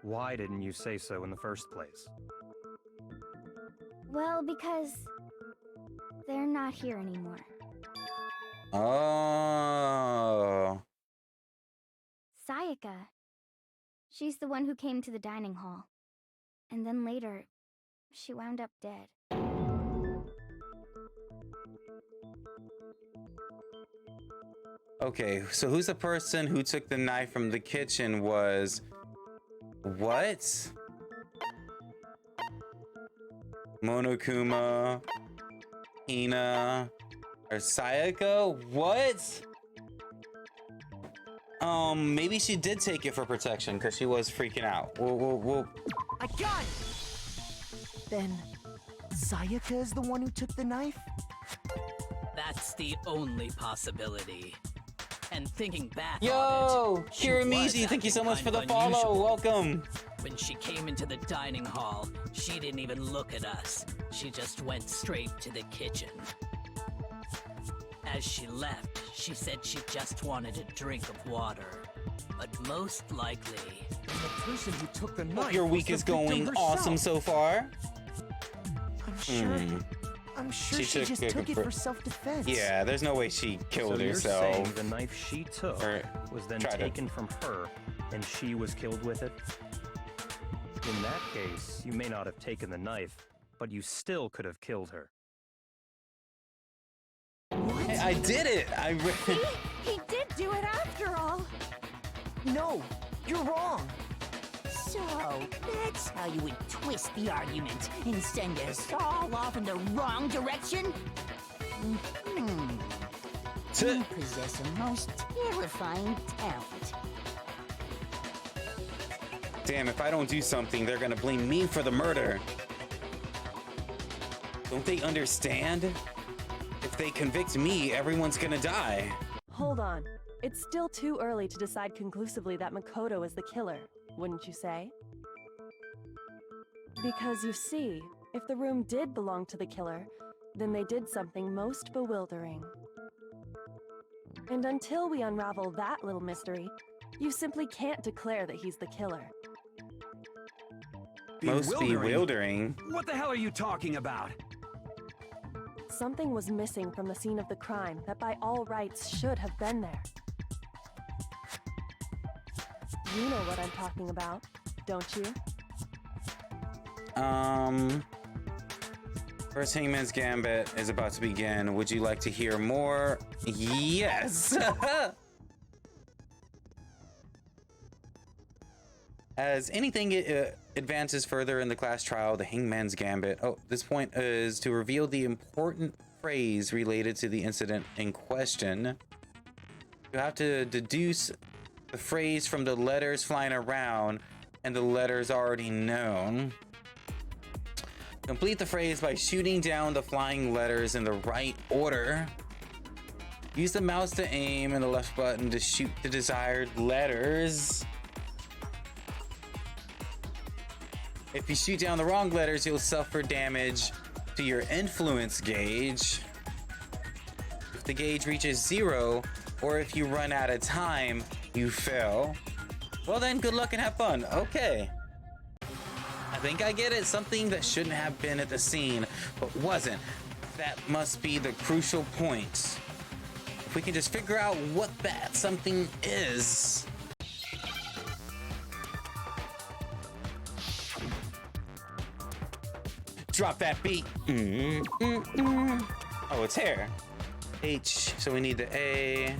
Why didn't you say so in the first place? Well, because they're not here anymore. Oh. Sayaka. She's the one who came to the dining hall. And then later, she wound up dead. Okay, so who's the person who took the knife from the kitchen was... What? Monokuma, Hina, or Sayaka? What? Maybe she did take it for protection because she was freaking out. We'll... I got it! Then, Sayaka is the one who took the knife? That's the only possibility. And thinking back Yo, on it, she Kirimichi, was thank you so acting much for the kind of follow. unusual. Welcome. When she came into the dining hall, she didn't even look at us. She just went straight to the kitchen. As she left, she said she just wanted a drink of water. But most likely... The person who took the Hope knife your was week the is victim going herself. awesome so far. I'm sure she just took it for self-defense. Yeah, there's no way she killed So you're herself. saying the knife she took Or was then tried to- taken from her, and she was killed with it? In that case, you may not have taken the knife, but you still could have killed her. Hey, I did it! He did do it after all. No, you're wrong. So, that's how you would twist the argument and send us all off in the wrong direction? You possess a most terrifying talent. Damn, if I don't do something, they're gonna blame me for the murder. Don't they understand? If they convict me, everyone's gonna die. Hold on. It's still too early to decide conclusively that Makoto is the killer, wouldn't you say? Because you see, if the room did belong to the killer, then they did something most bewildering. And until we unravel that little mystery, you simply can't declare that he's the killer. Most bewildering? What the hell are you talking about? Something was missing from the scene of the crime that by all rights should have been there. You know what I'm talking about, don't you? First Hangman's Gambit is about to begin. Would you like to hear more? Yes! As anything advances further in the class trial, the Hangman's Gambit. Oh, this point is to reveal the important phrase related to the incident in question. You have to deduce the phrase from the letters flying around and the letters already known. Complete the phrase by shooting down the flying letters in the right order. Use the mouse to aim and the left button to shoot the desired letters. If you shoot down the wrong letters, you'll suffer damage to your influence gauge. If the gauge reaches 0, or if you run out of time, you fail. Well then, good luck and have fun. Okay. I think I get it. Something that shouldn't have been at the scene, but wasn't. That must be the crucial point. If we can just figure out what that something is. Drop that beat. Oh, it's hair. H, so we need the A.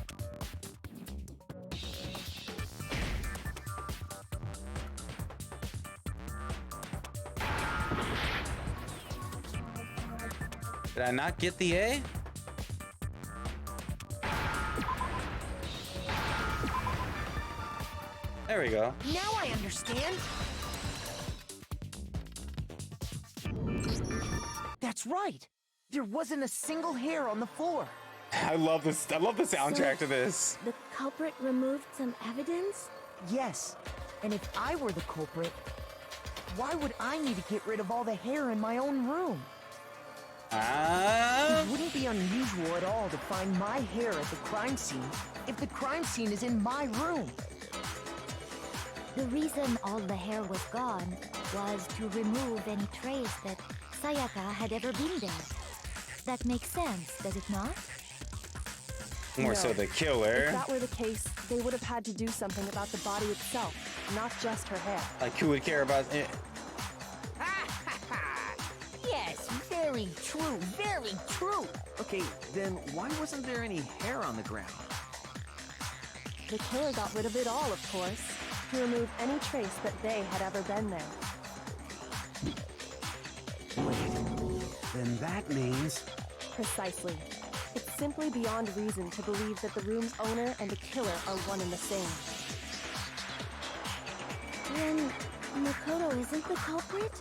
Did I not get the A? There we go. Now I understand. That's right. There wasn't a single hair on the floor. I love this. I love the soundtrack to this. The culprit removed some evidence? Yes. And if I were the culprit, why would I need to get rid of all the hair in my own room? It wouldn't be unusual at all to find my hair at the crime scene if the crime scene is in my room. The reason all the hair was gone was to remove any trace that Sayaka had ever been there. That makes sense, does it not? More so the killer. If that were the case, they would have had to do something about the body itself, not just her hair. Like, who would care about it? Yes, very true, very true. Okay, then why wasn't there any hair on the ground? The killer got rid of it all, of course, to remove any trace that they had ever been there. Wait, then that means... Precisely. It's simply beyond reason to believe that the room's owner and the killer are one and the same. Then Makoto isn't the culprit?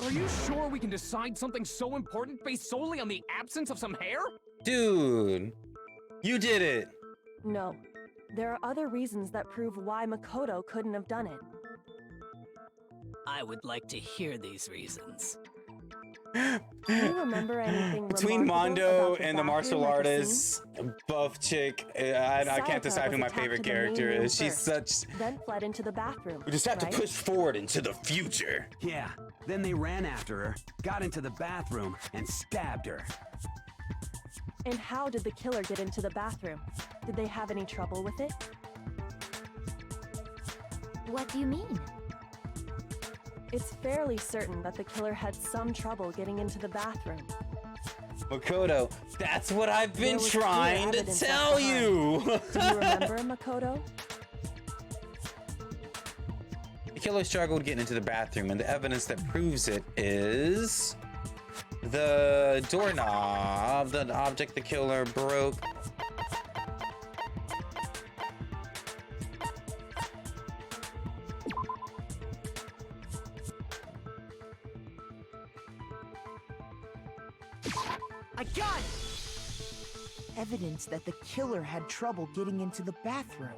Are you sure we can decide something so important based solely on the absence of some hair? Dude, you did it. No. There are other reasons that prove why Makoto couldn't have done it. I would like to hear these reasons. Do you remember anything Between remarkable Mondo about the and the martial bathroom at the artist, buff chick, I can't decide who my favorite character is. She's such... Then fled into the bathroom. We just have right? to push forward into the future. Yeah, then they ran after her, got into the bathroom, and stabbed her. And how did the killer get into the bathroom? Did they have any trouble with it? What do you mean? It's fairly certain that the killer had some trouble getting into the bathroom. Makoto, that's what I've been There was clear trying to evidence tell left you. behind. Do you remember, Makoto? The killer struggled getting into the bathroom, and the evidence that proves it is the doorknob, the object the killer broke. I got it! Evidence that the killer had trouble getting into the bathroom.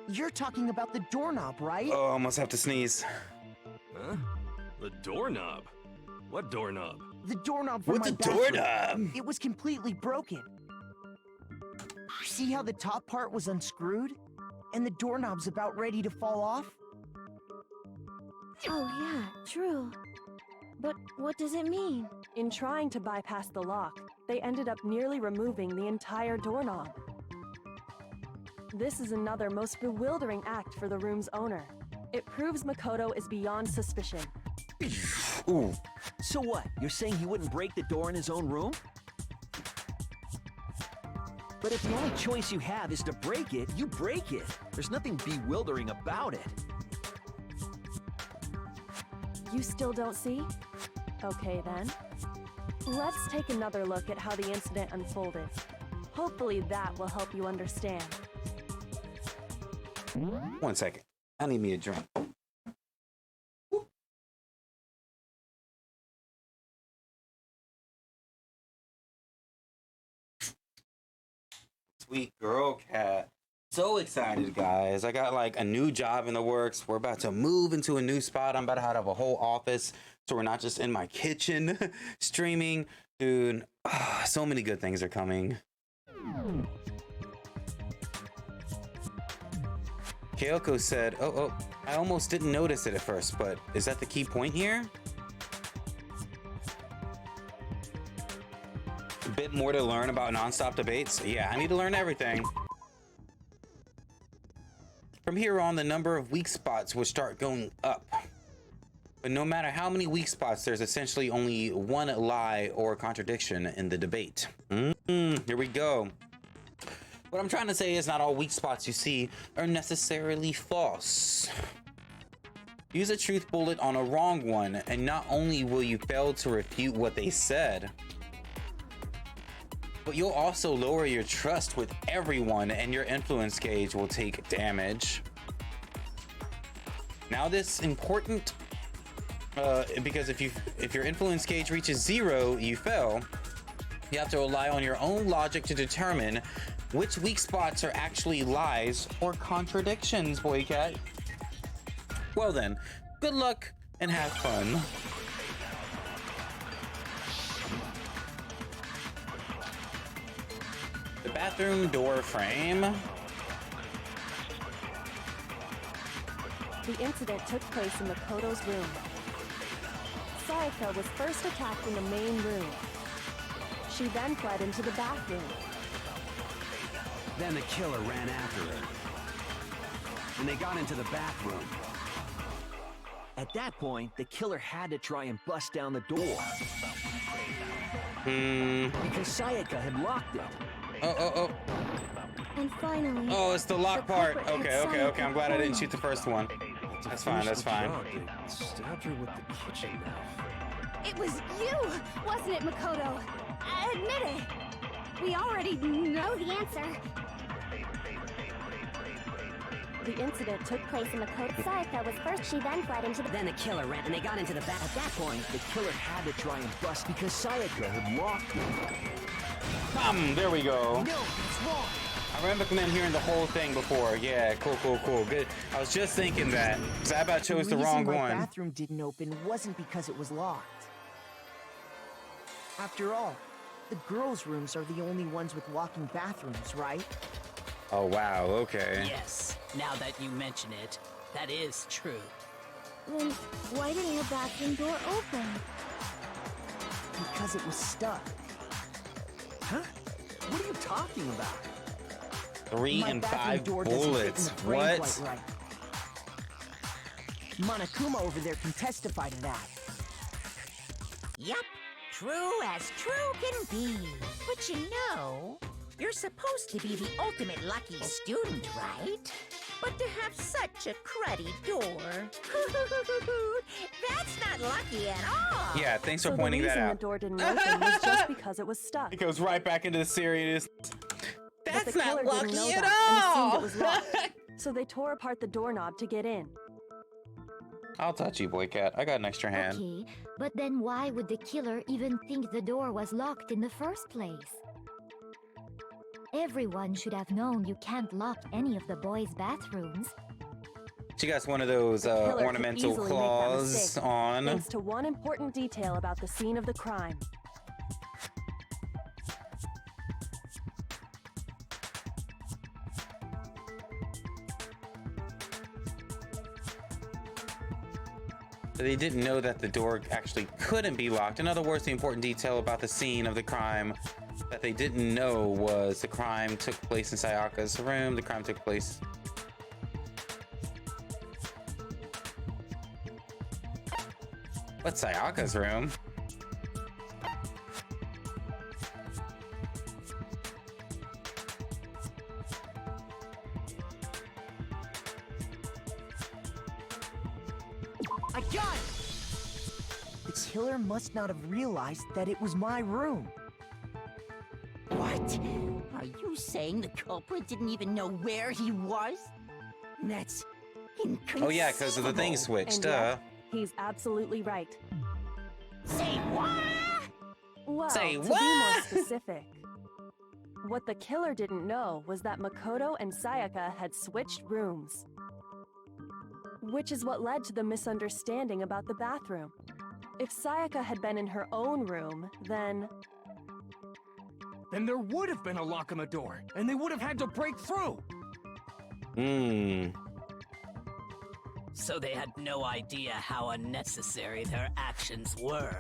You're talking about the doorknob, right? Oh, I almost have to sneeze. Huh? The doorknob? What doorknob? The doorknob for What's my a bathroom. doorknob? It was completely broken. See how the top part was unscrewed? And the doorknob's about ready to fall off? Oh yeah, true. But what does it mean? In trying to bypass the lock, they ended up nearly removing the entire doorknob. This is another most bewildering act for the room's owner. It proves Makoto is beyond suspicion. Ooh. So what? You're saying he wouldn't break the door in his own room? But if the only choice you have is to break it, you break it. There's nothing bewildering about it. You still don't see? Okay then. Let's take another look at how the incident unfolded. Hopefully that will help you understand. 1 second. I need me a drink. Sweet girl cat. So excited, guys. I got like a new job in the works. We're about to move into a new spot. I'm about to have a whole office, so we're not just in my kitchen streaming. Dude, so many good things are coming. Kyoko said, oh, I almost didn't notice it at first, but is that the key point here? A bit more to learn about nonstop debates? Yeah, I need to learn everything. From here on, the number of weak spots will start going up. But no matter how many weak spots, there's essentially only one lie or contradiction in the debate. Here we go. What I'm trying to say is not all weak spots you see are necessarily false. Use a truth bullet on a wrong one, and not only will you fail to refute what they said, but you'll also lower your trust with everyone and your influence gauge will take damage. Now this important, because if your influence gauge reaches 0, you fail. You have to rely on your own logic to determine which weak spots are actually lies or contradictions, boy cat. Well then, good luck and have fun. The bathroom door frame. The incident took place in Makoto's room. Sayaka was first attacked in the main room. She then fled into the bathroom. Then the killer ran after her. And they got into the bathroom. At that point, the killer had to try and bust down the door. Because Sayaka had locked it. Oh. And finally... Oh, it's the lock part. Okay. I'm glad I didn't shoot the first one. That's fine. They stabbed her with the kitchen knife. It was you, wasn't it, Makoto? Admit it. We already know the answer. The incident took place in Makoto. Sayaka was first, she then fled into the... Then the killer ran, and they got into the bath. At that point, the killer had to try and bust because Sayaka had locked it. There we go. No, it's wrong. I remember hearing the whole thing before. Yeah, cool. Good. I was just thinking that, because I about chose the wrong The reason one. my bathroom didn't open wasn't because it was locked. After all, the girls' rooms are the only ones with walking bathrooms, right? Oh, wow, okay. Yes, now that you mention it, that is true. Then why didn't the bathroom door open? Because it was stuck. Huh? What are you talking about? 3 My and bathroom 5 door doesn't fit in bullets. the frame What? quite right. Monokuma over there can testify to that. Yup, true as true can be. But you know, you're supposed to be the ultimate lucky student, right? But to have such a cruddy door, that's not lucky at all. Yeah, thanks for So pointing the that reason out. the door didn't open was just because it was stuck. It goes right back into the serious. But That's the not killer didn't lucky know at that all. and assumed it was locked. So they tore apart the doorknob to get in. I'll touch you, boy cat. I got an extra hand. Okay, but then why would the killer even think the door was locked in the first place? Everyone should have known you can't lock any of the boys' bathrooms. She got one of those The killer could ornamental easily make that claws mistake, on. Thanks to one important detail about the scene of the crime. They didn't know that the door actually couldn't be locked. In other words, the important detail about the scene of the crime that they didn't know was the crime took place in Sayaka's room. The crime took place... What's Sayaka's room? I got it! The killer must not have realized that it was my room. What? Are you saying the culprit didn't even know where he was? That's inconceivable. Oh yeah, because of the thing switched. And yet, he's absolutely right. Say what? Well, Say to what? be more specific, what the killer didn't know was that Makoto and Sayaka had switched rooms. Which is what led to the misunderstanding about the bathroom. If Sayaka had been in her own room, then there would have been a lock on the door, and they would have had to break through. So they had no idea how unnecessary their actions were.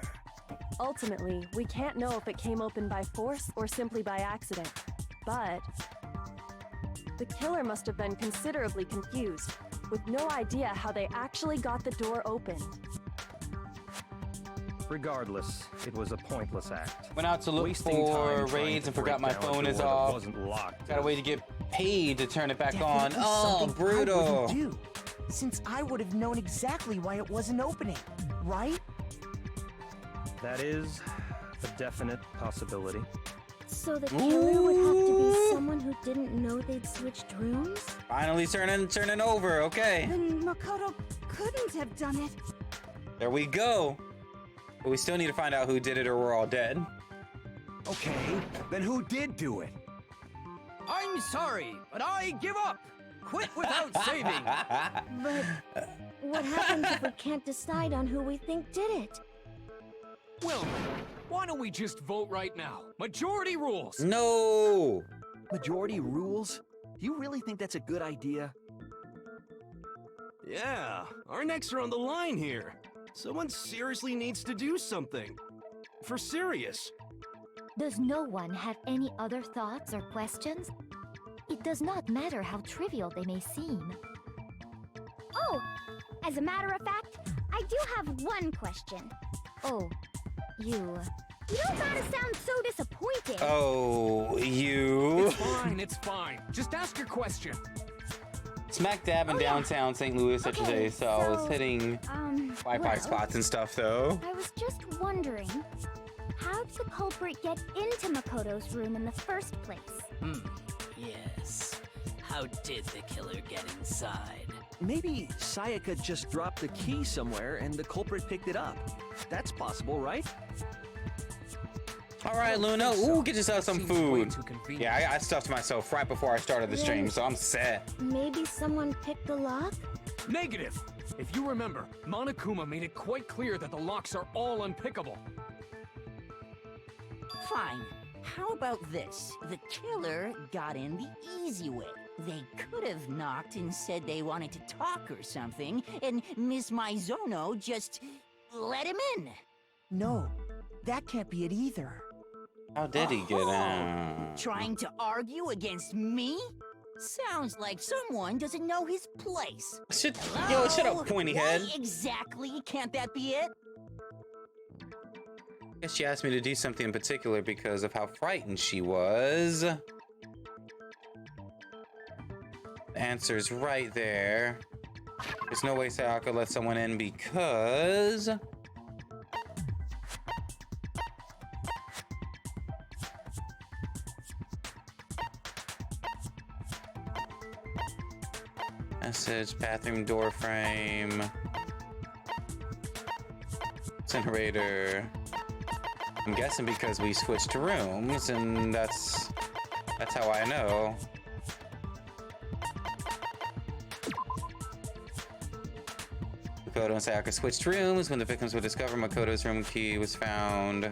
ultimately, we can't know if it came open by force or simply by accident. But the killer must have been considerably confused, with no idea how they actually got the door open. Regardless, it was a pointless act. Went out to look Wasting for time trying raids to and forgot break my down a phone is door that off. wasn't locked. Got a way to get paid to turn it back on. Definitely Oh, something I brutal. wouldn't do, since I would have known exactly why it wasn't opening, right? That is a definite possibility. So the killer would have to be someone who didn't know they'd switched rooms? Finally turning over, okay. Then Makoto couldn't have done it. There we go. But we still need to find out who did it or we're all dead. Okay, then who did do it? I'm sorry, but I give up. Quit without saving. But what happens if we can't decide on who we think did it? Well, why don't we just vote right now? Majority rules. No. Majority rules? Do you really think that's a good idea? Yeah, our necks are on the line here. Someone seriously needs to do something. For serious. Does no one have any other thoughts or questions? It does not matter how trivial they may seem. Oh, as a matter of fact, I do have one question. Oh, you don't gotta sound so disappointed. Oh, you. It's fine. Just ask your question. Smack dab in downtown St. Louis today, so I was hitting Wi-Fi well, spots and stuff, though. I was just wondering, how did the culprit get into Makoto's room in the first place? Yes. How did the killer get inside? Maybe Sayaka just dropped the key somewhere and the culprit picked it up. That's possible, right? All right, Luna. Ooh, get yourself some food. Yeah, I stuffed myself right before I started the stream, so I'm set. Maybe someone picked the lock? Negative. If you remember, Monokuma made it quite clear that the locks are all unpickable. Fine. How about this? The killer got in the easy way. They could have knocked and said they wanted to talk or something, and Miss Maizono just let him in. No, that can't be it either. How did he get in? Trying to argue against me? Sounds like someone doesn't know his place. Shut up, pointy head. Why exactly can't that be it? I guess she asked me to do something in particular because of how frightened she was. The answer's right there. There's no way Sayaka let someone in because... Message, bathroom door frame, incinerator. I'm guessing because we switched rooms, and that's how I know. Makoto and Sayaka switched rooms. When the victims were discovered, Makoto's room key was found.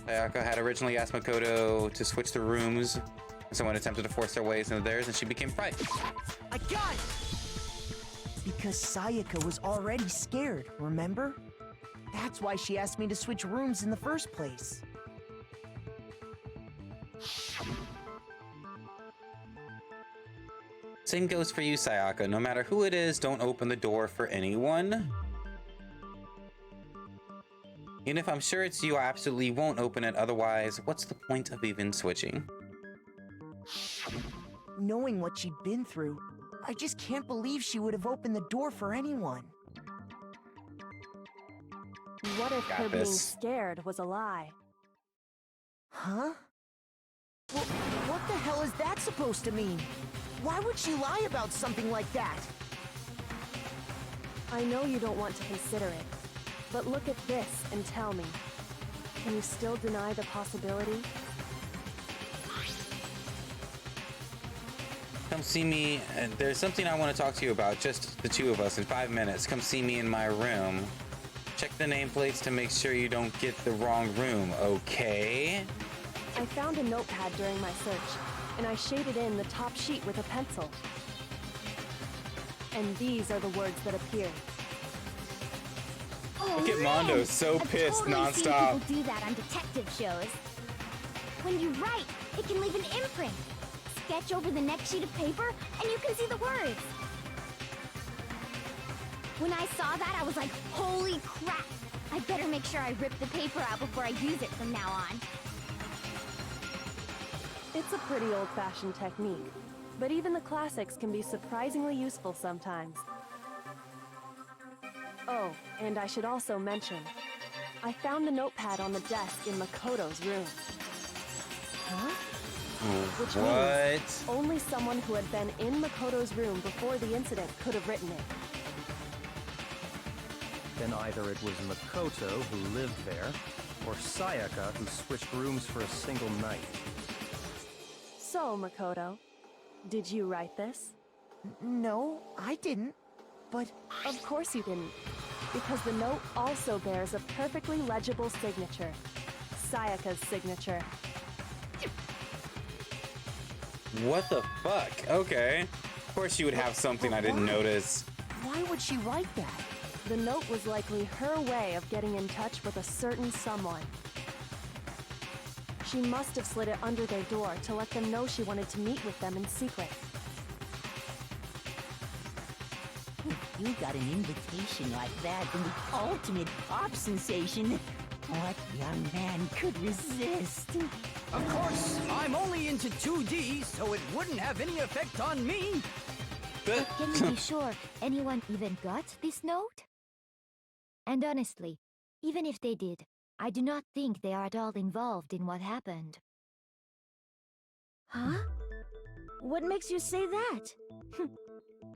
Sayaka had originally asked Makoto to switch the rooms. Someone attempted to force their ways into theirs, and she became frightened. I got it! Because Sayaka was already scared, remember? That's why she asked me to switch rooms in the first place. Same goes for you, Sayaka. No matter who it is, don't open the door for anyone. Even if I'm sure it's you, I absolutely won't open it. Otherwise, what's the point of even switching? Knowing what she'd been through, I just can't believe she would have opened the door for anyone. What if her being scared was a lie? Huh? Well, what the hell is that supposed to mean? Why would she lie about something like that? I know you don't want to consider it, but look at this and tell me. Can you still deny the possibility? Come see me. There's something I want to talk to you about, just the two of us, in 5 minutes. Come see me in my room. Check the nameplates to make sure you don't get the wrong room, okay? I found a notepad during my search, and I shaded in the top sheet with a pencil. And these are the words that appeared. Oh, Look at Mondo, so pissed nonstop. People do that on detective shows. When you write, it can leave an imprint. Sketch over the next sheet of paper, and you can see the words. When I saw that, I was like, holy crap! I better make sure I rip the paper out before I use it from now on. It's a pretty old-fashioned technique, but even the classics can be surprisingly useful sometimes. Oh, and I should also mention, I found the notepad on the desk in Makoto's room. Huh? Which means only someone who had been in Makoto's room before the incident could have written it. Then either it was Makoto who lived there, or Sayaka who switched rooms for a single night. So, Makoto, did you write this? No, I didn't. But of course you didn't. Because the note also bears a perfectly legible signature. Sayaka's signature. What the fuck? Okay. Of course you would have something I didn't notice. Why would she write that? The note was likely her way of getting in touch with a certain someone. She must have slid it under their door to let them know she wanted to meet with them in secret. If you got an invitation like that from the ultimate pop sensation, what young man could resist? Of course, I'm only into 2D, so it wouldn't have any effect on me. But can you be sure anyone even got this note? And honestly, even if they did, I do not think they are at all involved in what happened. Huh? What makes you say that?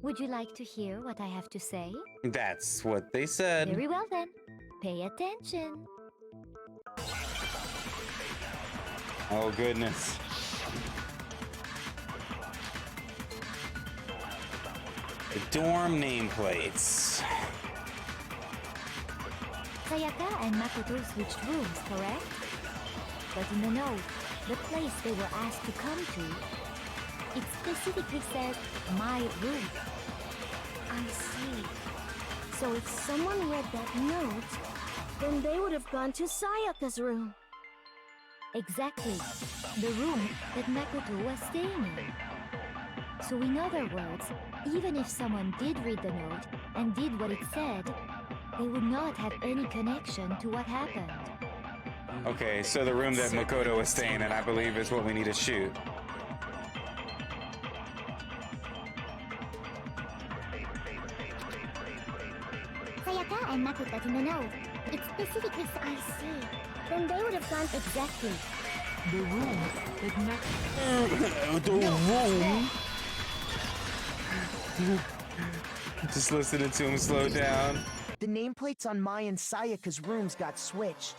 Would you like to hear what I have to say? That's what they said. Very well then. Pay attention. Oh goodness. The dorm nameplates. Sayaka and Makoto switched rooms, correct? But in the note, the place they were asked to come to, it specifically said, my room. I see. So if someone read that note, then they would have gone to Sayaka's room. Exactly. The room that Makoto was staying in. So in other words, even if someone did read the note and did what it said, they would not have any connection to what happened. Okay, so the room that Makoto was staying in, I believe, is what we need to shoot. Sayaka and Makoto in the note. It specifically said, I see. Then they would have gone exactly. The room that The room? Just listening to him slow down. The nameplates on Mai and Sayaka's rooms got switched.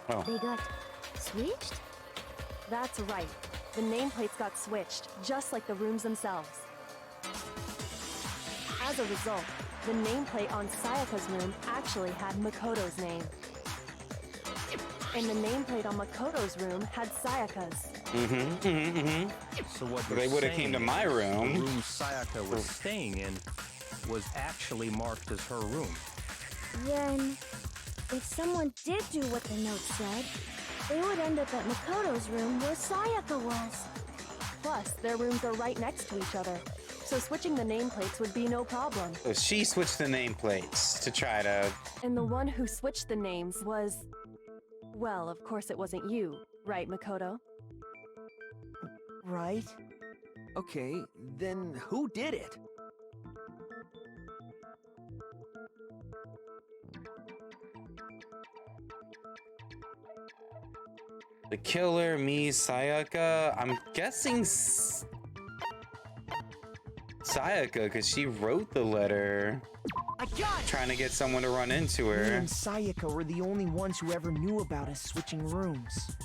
Oh. They got switched? That's right. The nameplates got switched, just like the rooms themselves. As a result, the nameplate on Sayaka's room actually had Makoto's name. And the nameplate on Makoto's room had Sayaka's. So what they would have came to my room. The room Sayaka was staying in was actually marked as her room. Then, if someone did do what the note said, they would end up at Makoto's room where Sayaka was. Plus, their rooms are right next to each other, so switching the nameplates would be no problem. So she switched the nameplates to try to... And the one who switched the names was... Well, of course it wasn't you, right, Makoto? Right. Okay, then who did it? The killer, me, Sayaka. I'm guessing Sayaka, because she wrote the letter. I got it! Trying to get someone to run into Me her. and Sayaka were the only ones who ever knew about us switching rooms.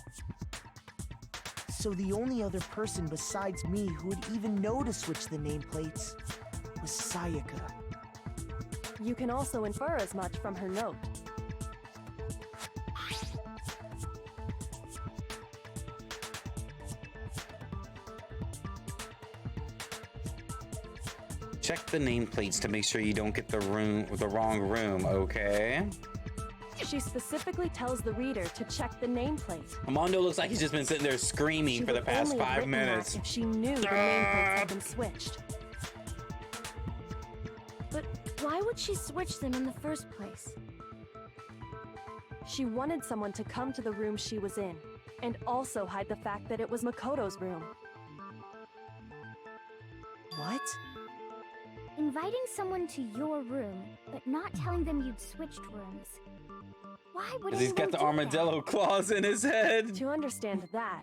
So the only other person besides me who would even know to switch the nameplates was Sayaka. You can also infer as much from her note. Check the nameplates to make sure you don't get the wrong room, okay? She specifically tells the reader to check the nameplate. Armando looks like he's just been sitting there screaming She for the would past only have 5 written that minutes. if she knew the nameplates had been switched. But why would she switch them in the first place? She wanted someone to come to the room she was in, and also hide the fact that it was Makoto's room. What? Inviting someone to your room, but not telling them you'd switched rooms. Why would Because he's got the anyone do armadillo claws in his head. To understand that,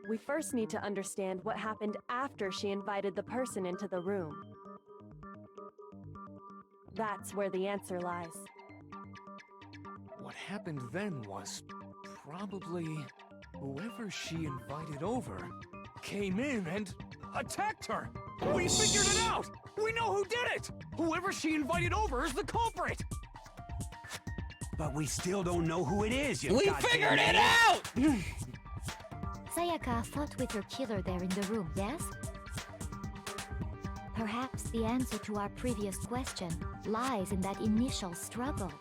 we first need to understand what happened after she invited the person into the room. That's where the answer lies. What happened then was probably whoever she invited over came in and attacked her. We figured it out! We know who did it! Whoever she invited over is the culprit! But we still don't know who it is, you We goddamn figured it idiot. out! Sayaka fought with her killer there in the room, yes? Perhaps the answer to our previous question lies in that initial struggle.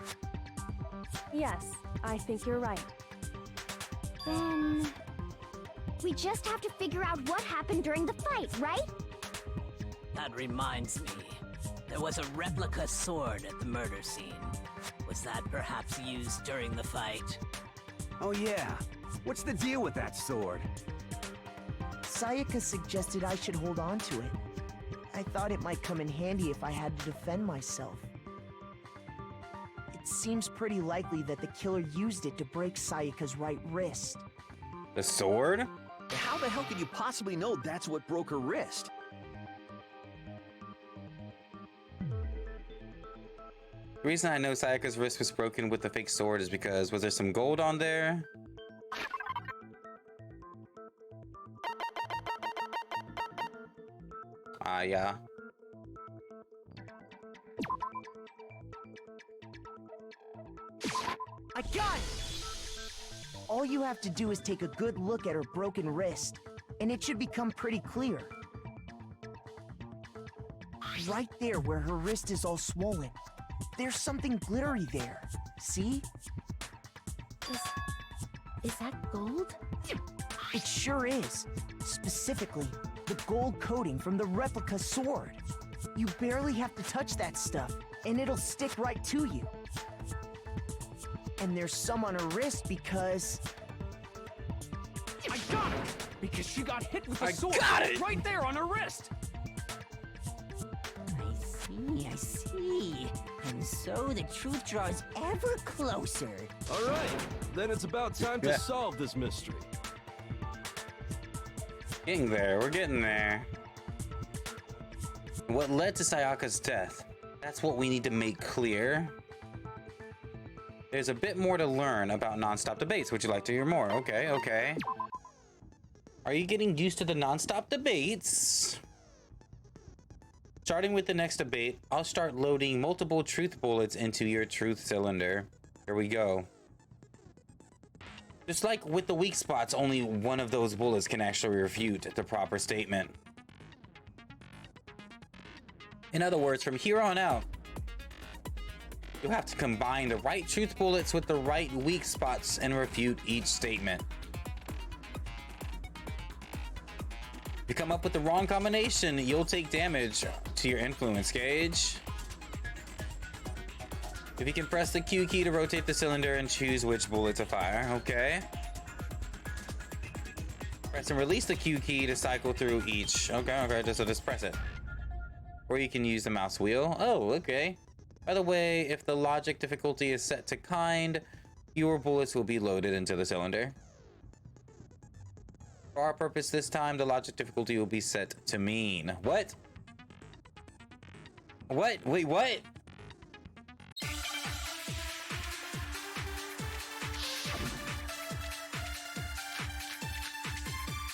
Yes, I think you're right. Then... we just have to figure out what happened during the fight, right? That reminds me. There was a replica sword at the murder scene. Was that perhaps used during the fight? Oh yeah. What's the deal with that sword? Sayaka suggested I should hold on to it. I thought it might come in handy if I had to defend myself. It seems pretty likely that the killer used it to break Sayaka's right wrist. The sword? How the hell could you possibly know that's what broke her wrist? The reason I know Sayaka's wrist was broken with the fake sword is because, was there some gold on there? Ah, yeah. I got it! All you have to do is take a good look at her broken wrist, and it should become pretty clear. Right there where her wrist is all swollen, there's something glittery there. See? Is that gold? It sure is. Specifically, the gold coating from the replica sword. You barely have to touch that stuff, and it'll stick right to you. And there's some on her wrist because... I got it! Because she got hit with the I sword got it! right there on her wrist! I see. And so the truth draws ever closer. All right, then it's about time to Yeah. solve this mystery. Getting there, we're getting there. What led to Sayaka's death? That's what we need to make clear. There's a bit more to learn about non-stop debates. Would you like to hear more? Okay, okay. Are you getting used to the non-stop debates? Starting with the next debate, I'll start loading multiple truth bullets into your truth cylinder. Here we go. Just like with the weak spots, only one of those bullets can actually refute the proper statement. In other words, from here on out, you'll have to combine the right truth bullets with the right weak spots and refute each statement. If you come up with the wrong combination, you'll take damage to your influence gauge. If you can press the Q key to rotate the cylinder and choose which bullet to fire, okay. Press and release the Q key to cycle through each. Okay, so just press it. Or you can use the mouse wheel. Oh, okay. By the way, if the logic difficulty is set to kind, your bullets will be loaded into the cylinder. For our purpose this time, the logic difficulty will be set to mean. What? What? Wait, what?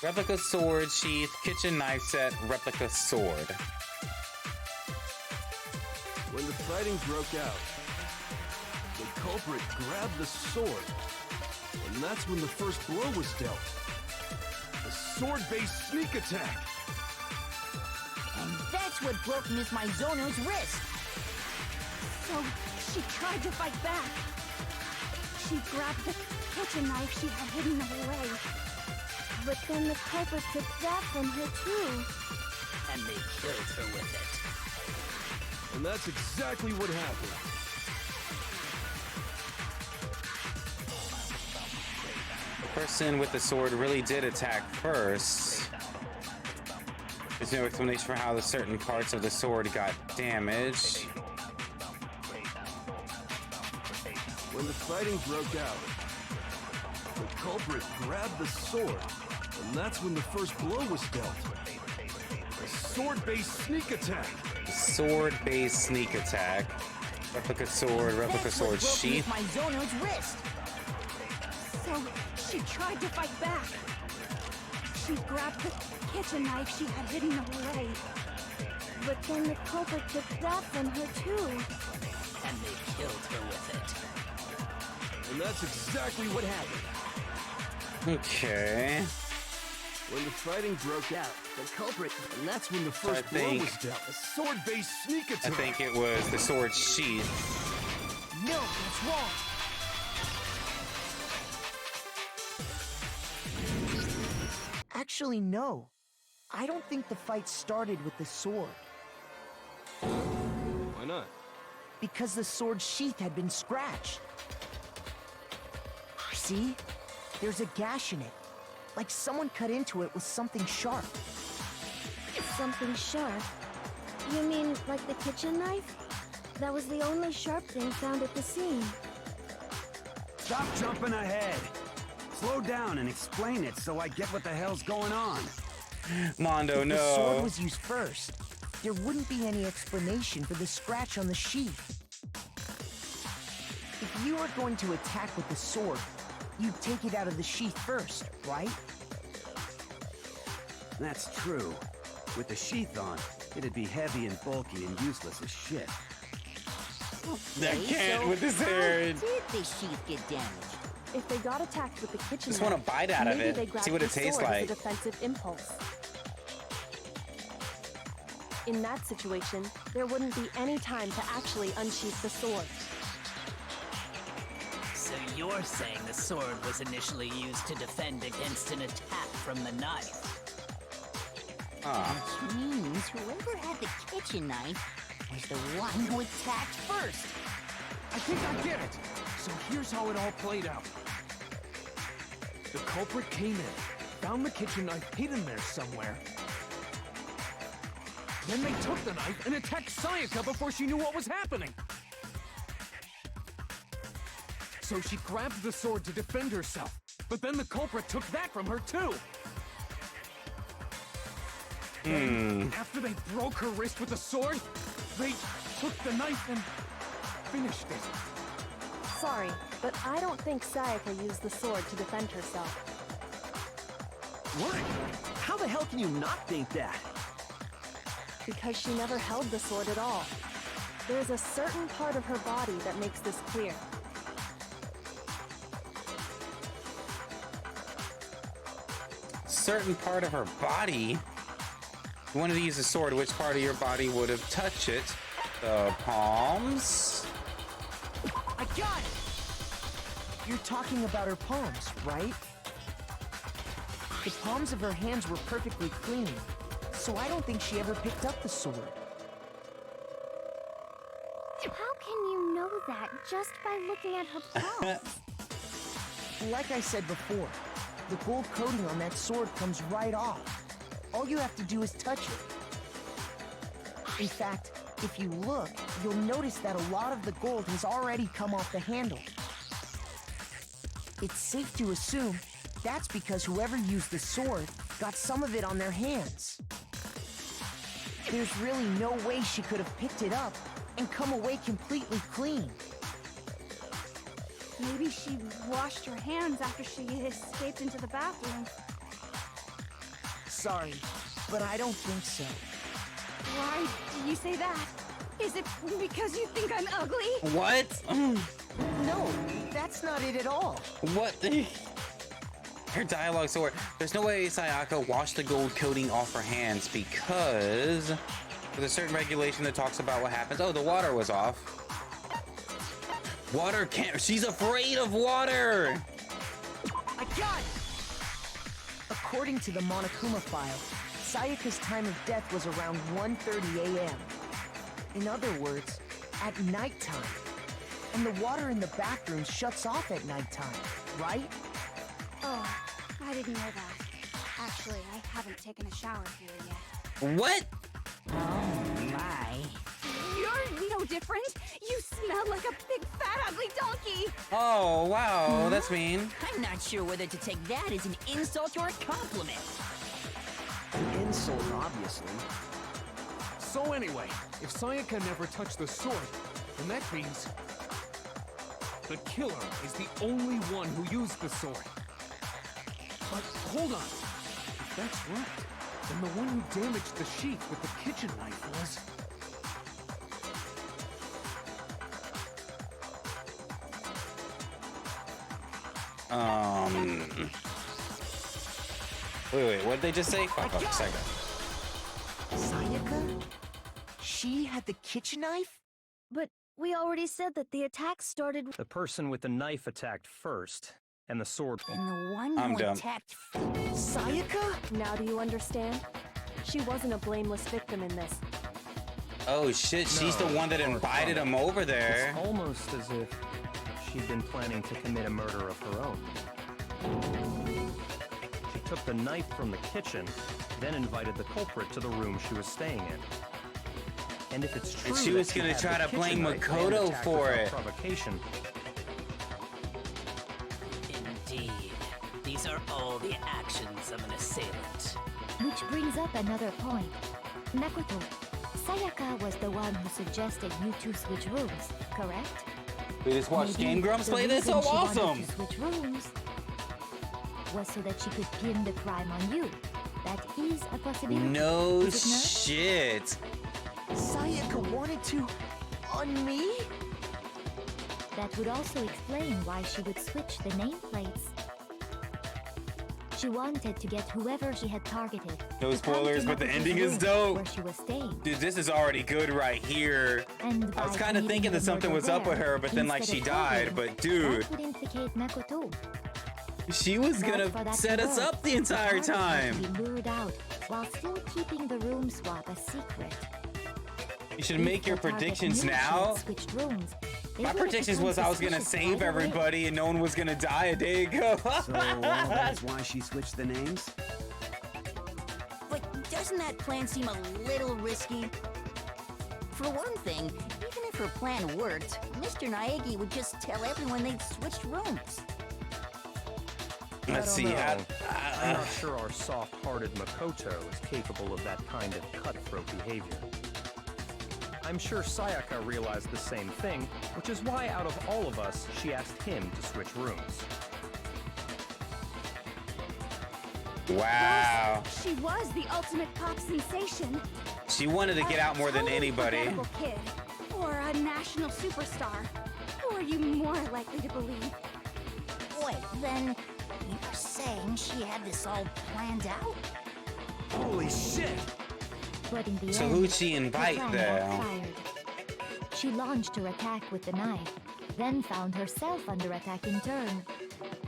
Replica sword sheath, kitchen knife set, replica sword. When the fighting broke out, the culprit grabbed the sword, and that's when the first blow was dealt. A sword-based sneak attack. And that's what broke Miss Mizono's wrist. So, she tried to fight back. She grabbed the kitchen knife she had hidden away. But then the culprit took that from her too. And they killed her with it. And that's exactly what happened. The person with the sword really did attack first. There's no explanation for how the certain parts of the sword got damaged. When the fighting broke out, the culprit grabbed the sword, and that's when the first blow was dealt. A sword-based sneak attack. Sword-based sneak attack. Replica sword sheath. My Zono's wrist. So she tried to fight back. She grabbed the kitchen knife she had hidden away. But then the culprit took that from her too. And they killed her with it. And that's exactly what happened. Okay. When the fighting broke out, the culprit, and that's when the first blow was dealt. A sword-based sneak attack. I think it was the sword sheath. No, that's wrong. Actually, no. I don't think the fight started with the sword. Why not? Because the sword sheath had been scratched. See? There's a gash in it. Like someone cut into it with something sharp. Something sharp? You mean like the kitchen knife? That was the only sharp thing found at the scene. Stop jumping ahead. Slow down and explain it so I get what the hell's going on. Mondo, no. If the sword was used first, there wouldn't be any explanation for the scratch on the sheath. If you were going to attack with the sword, you'd take it out of the sheath first, right? That's true. With the sheath on, it'd be heavy and bulky and useless as shit. I can't with this hair. How did the sheath get damaged? If they got attacked with the kitchen Just knife, want to bite out of maybe it, they grabbed see what the it tastes sword like. as a defensive impulse. In that situation, there wouldn't be any time to actually unsheath the sword. So you're saying the sword was initially used to defend against an attack from the knife? Which means whoever had the kitchen knife was the one who attacked first. I think I get it. So here's how it all played out. The culprit came in, found the kitchen knife hidden there somewhere. Then they took the knife and attacked Sayaka before she knew what was happening. So she grabbed the sword to defend herself, but then the culprit took that from her too. Then, after they broke her wrist with the sword, they took the knife and finished it. Sorry, but I don't think Sayaka used the sword to defend herself. What? How the hell can you not think that? Because she never held the sword at all. There's a certain part of her body that makes this clear. Certain part of her body? You wanted to use a sword, which part of your body would have touched it? The palms? I got it! You're talking about her palms, right? The palms of her hands were perfectly clean, so I don't think she ever picked up the sword. How can you know that just by looking at her palms? Like I said before, the gold coating on that sword comes right off. All you have to do is touch it. In fact, if you look, you'll notice that a lot of the gold has already come off the handle. It's safe to assume that's because whoever used the sword got some of it on their hands. There's really no way she could have picked it up and come away completely clean. Maybe she washed her hands after she escaped into the bathroom. Sorry, but I don't think so. Why do you say that? Is it because you think I'm ugly? What? No, that's not it at all. What the? Her dialogue sword. There's no way Sayaka washed the gold coating off her hands because there's a certain regulation that talks about what happens. Oh, the water was off. Water can't. She's afraid of water. I got it! According to the Monokuma file, Sayaka's time of death was around 1:30 a.m. In other words, at nighttime. And the water in the bathroom shuts off at nighttime, right? Oh, I didn't know that. Actually, I haven't taken a shower here yet. What? Oh my. You're no different. You smell like a big, fat, ugly donkey. Oh, wow, that's mean. I'm not sure whether to take that as an insult or a compliment. An insult, obviously. So anyway, if Sayaka never touched the sword, then that means the killer is the only one who used the sword. But hold on. If that's right, then the one who damaged the sheath with the kitchen knife was... Wait, what did they just say? Fuck, Sayaka. Sayaka? She had the kitchen knife? But we already said that the attack started. The person with the knife attacked first, and the sword. And the one I'm who dumb. attacked... Sayaka? Now do you understand? She wasn't a blameless victim in this. Oh shit, she's the one that invited him over there. It's almost as if she'd been planning to commit a murder of her own. She took the knife from the kitchen, then invited the culprit to the room she was staying in. And if it's true And she that was gonna had try the to blame kitchen knife and Makoto attacked for without it. provocation, Indeed. These are all the actions of an assailant. Which brings up another point. Makoto, Sayaka was the one who suggested you two switch rooms, correct? We just watched Maybe Game Grumps the play this? reason So she wanted awesome! to switch rooms was so that she could pin the crime on you. That is a possibility. No is it not? shit. Sayaka wanted to... on me? That would also explain why she would switch the nameplates. She wanted to get whoever she had targeted. No to come spoilers, to but the Makoto's ending is room dope. Where she was staying. Dude, this is already good right here. And I was by kind of committing thinking the that something murder was up with there, her, but then like instead she of died. hiding, But dude, that would implicate Makoto. she was But gonna for that set to us work, up the entire target had to time. be lured out while still keeping the room swap a secret. You should If make your the target predictions knew she had now. switched rooms, they My would have predictions become was I was gonna suspicious save right away. everybody and no one was gonna die a day ago. So that's why she switched the names? But doesn't that plan seem a little risky? For one thing, even if her plan worked, Mr. Naegi would just tell everyone they'd switched rooms. Let's see. I'm not sure our soft-hearted Makoto is capable of that kind of cutthroat behavior. I'm sure Sayaka realized the same thing, which is why out of all of us, she asked him to switch rooms. Wow. She was the ultimate pop sensation. She wanted to get out more than Totally anybody. forgettable kid, or a national superstar. Who are you more likely to believe? Wait, then you're saying she had this all planned out? Holy shit! But in the So end, who'd she her invite plan there? backfired. She launched her attack with the knife, then found herself under attack in turn.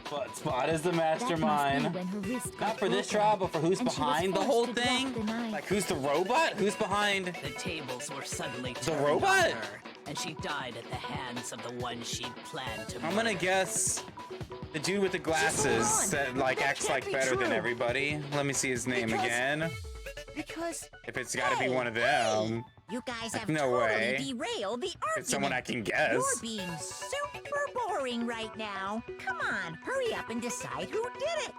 But Spot is the That must be mastermind. when her wrist Not got for this broken, trial, but for who's and she was behind the forced whole to drop thing. the knife. Like who's the robot? Who's behind? The tables were suddenly The turned robot? on her, and she died at the hands of the one she'd planned to I'm gonna murder. guess the dude with the glasses that like acts like better than everybody. Let me see his name again. Because If it's gotta be one of them. you guys have No totally way. derailed the argument. It's someone I can guess. You're being super boring right now. Come on, hurry up and decide who did it.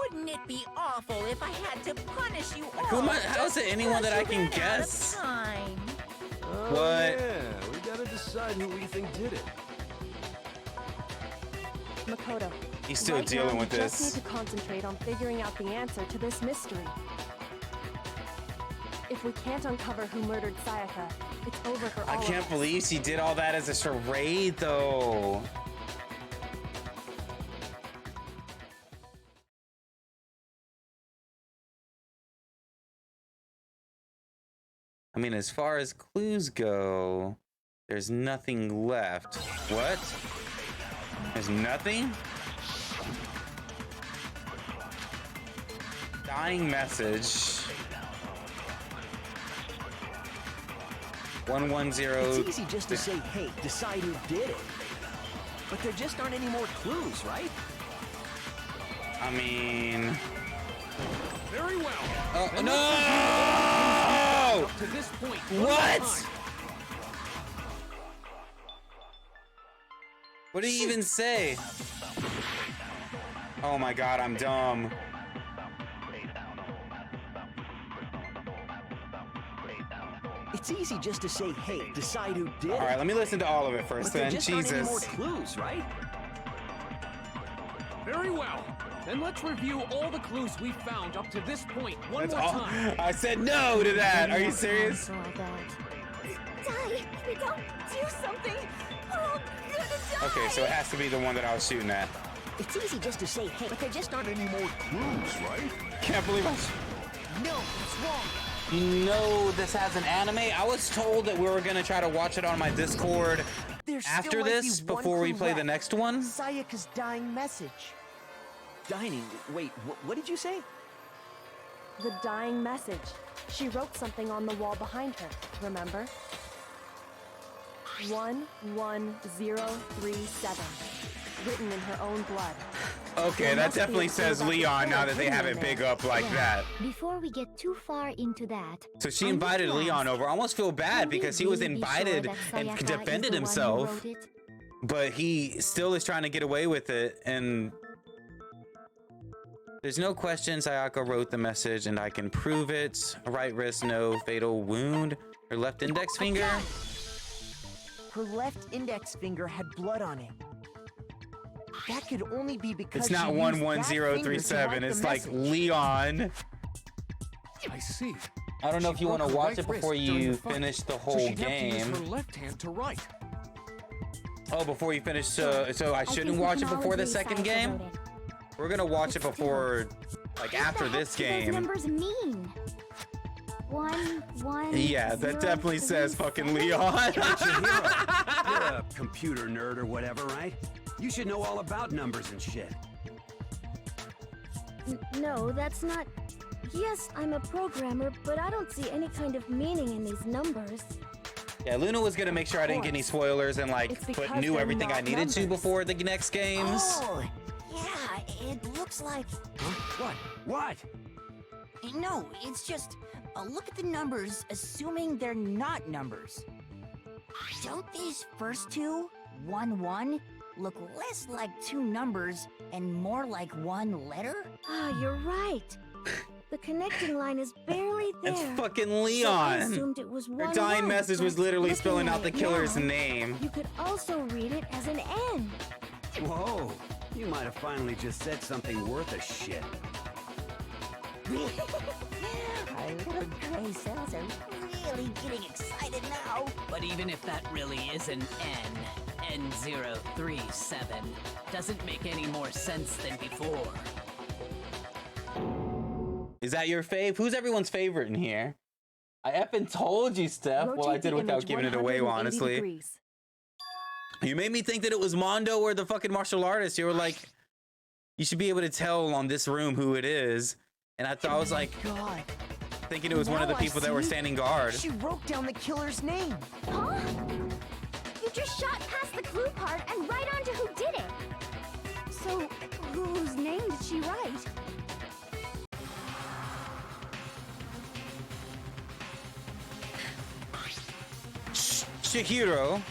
Wouldn't it be awful if I had to punish you all? Who am I- how is just it anyone that I because can you ran out of guess? time? Oh, What? Yeah, we gotta decide who we think did it. Makoto. He's still right dealing now, with we this. just need to concentrate on figuring out the answer to this mystery. If we can't uncover who murdered Sayaka, it's over for I all can't of us. believe she did all that as a charade though. I mean, as far as clues go, there's nothing left. What? There's nothing? Dying message. 110. It's easy just to say, hey, decide who did it. But there just aren't any more clues, right? I mean, Very well. No! Up to this point, What? What did he even say? Oh my god, I'm dumb. It's easy just to say, hey, decide who did it. All right, let me listen to all of it first But there then. just aren't any more Jesus. clues, right? Very well. Then let's review all the clues we found up to this point one That's more all. time. I said no to that. Are you serious? For all that. Die! If we don't do something, we're all gonna die! Okay, so it has to be the one that I was shooting at. It's easy just to say, hey, But there just aren't any more clues, right? Can't believe I. no, it's wrong. You know this has an anime? I was told that we were gonna try to watch it on my Discord There's after still might this be one before we clue play the left. next one. Sayaka's dying message. Dining. Wait, what did you say? The dying message. She wrote something on the wall behind her, remember? 11037. Written in her own blood. Okay, that definitely says Leon now that they have it big up like that. Before we get too far into that, So she I need invited to Leon ask, over. I almost feel bad can we because he was really be sure invited that and Sayaka is defended the one who himself, wrote it? but he still is trying to get away with it. And there's no question Sayaka wrote the message, and I can prove it. Right wrist, no fatal wound. Her left index finger. Her left index finger had blood on it. That could only be because It's not she used that finger to 11037. write the It's like message. Leon. I see. I don't know if you want to broke her watch right it before wrist during you the fight, finish the so whole she'd have to use game. her left hand to write. Oh, before you finish. So I think shouldn't we watch can it all before the agree second Sayaka game. wrote it. We're gonna watch it before, like after What the this heck do those game. numbers mean? 1, 1. Yeah, that 0, definitely 3, says fucking 7? Leon. Chihiro, you're a computer nerd or whatever, right? You should know all about numbers and shit. No, that's not. Yes, I'm a programmer, but I don't see any kind of meaning in these numbers. Yeah, Luna was gonna make sure I didn't get any spoilers and like It's but because knew they're everything I not needed to numbers. before the next games. Oh, yeah, it looks like... What? What? No, it's just... look at the numbers, assuming they're not numbers. Don't these first two, 1, 1, look less like two numbers and more like one letter? Ah, you're right. The connecting line is barely there. It's fucking So I Leon. assumed it was Her 1, dying 1, message was but literally looking spelling at out the it killer's now, name. You could also read it as an N. Whoa, you might have finally just said something worth a shit. Our little gray cells are really getting excited now. But even if that really is an N037, doesn't make any more sense than before. Is that your fave? Who's everyone's favorite in here? I effing told you, Steph. Well, I Rotate did the without image giving it away, 180 honestly. degrees. You made me think that it was Mondo or the fucking martial artist. You were like, you should be able to tell on this room who it is. And I thought I was like, God. thinking it was one of the Now I people that were see. standing guard. She wrote down the killer's name. Huh? You just shot past the clue part and right onto who did it. So, whose name did she write? Chihiro.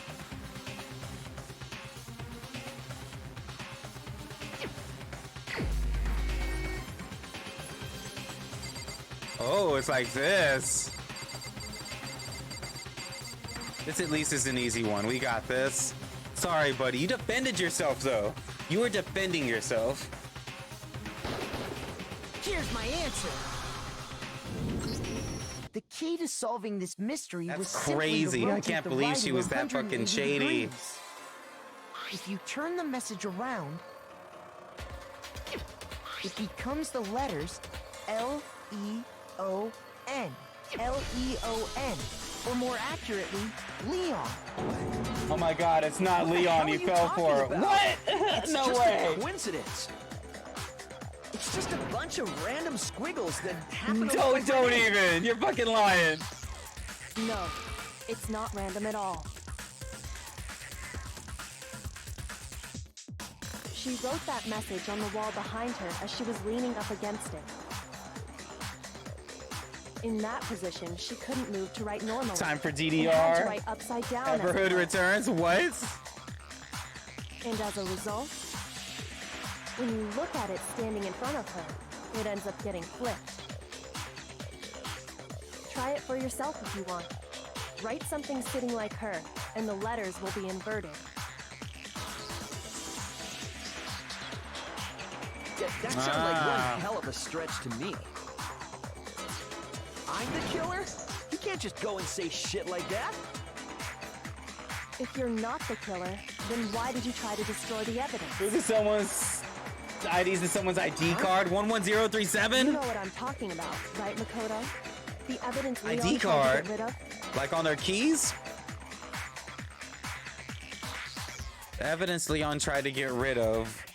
Oh, it's like this. This at least is an easy one. We got this. Sorry, buddy. You defended yourself, though. You were defending yourself. Here's my answer. The key to solving this mystery was simply to crazy. I rotate can't the believe she writing was that fucking 180 shady. degrees. If you turn the message around, it becomes the letters L-E-O-N. L-E-O-N. Or more accurately, Leon. Oh my god, it's not What the Leon hell you are you fell talking for. about? What? It's No just way. a coincidence. It's just a bunch of random squiggles that happen to look like my Don't name. even. You're fucking lying. No, it's not random at all. She wrote that message on the wall behind her as she was leaning up against it. In that position, she couldn't move to write normally. Time for and had to DDR. write upside down. Everhood returns. What? And as a result, when you look at it standing in front of her, it ends up getting flipped. Try it for yourself if you want. Write something sitting like her, and the letters will be inverted. That sounds like one hell of a stretch to me. I'm the killer? You can't just go and say shit like that. If you're not the killer, then why did you try to destroy the evidence? This is someone's IDs is someone's ID card. 11037. You know what I'm talking about, right, Makoto? The evidence Leon ID tried to card. get rid of? Like on their keys? The evidence Leon tried to get rid of.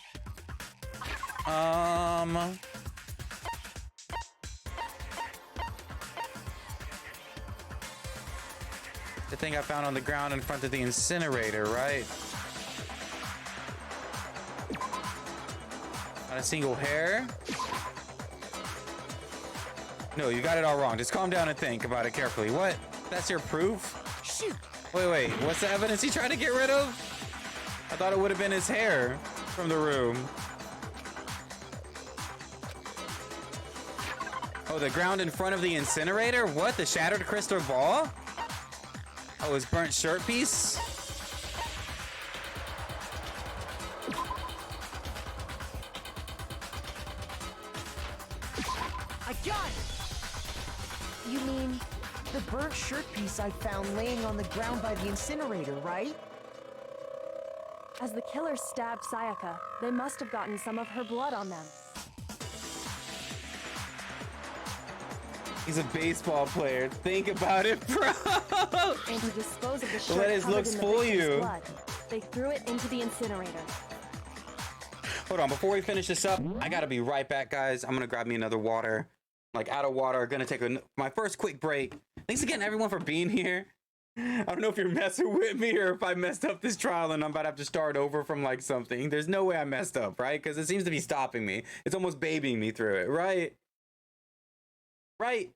The thing I found on the ground in front of the incinerator, right? Not a single hair. No, you got it all wrong. Just calm down and think about it carefully. What? That's your proof? Shoot. Wait. What's the evidence he tried to get rid of? I thought it would have been his hair from the room. Oh, the ground in front of the incinerator? What? The shattered crystal ball? Oh, his burnt shirt piece? I got it! You mean the burnt shirt piece I found laying on the ground by the incinerator, right? As the killer stabbed Sayaka, they must have gotten some of her blood on them. He's a baseball player. Think about it, bro. And to dispose of the shirt Let his covered looks in the fool victim's you. blood, they threw it into the incinerator. Hold on, before we finish this up, I gotta be right back, guys. I'm gonna grab me another water. Like, out of water. Gonna take my first quick break. Thanks again, everyone, for being here. I don't know if you're messing with me or if I messed up this trial and I'm about to have to start over from, like, something. There's no way I messed up, right? Because it seems to be stopping me. It's almost babying me through it, right? Right?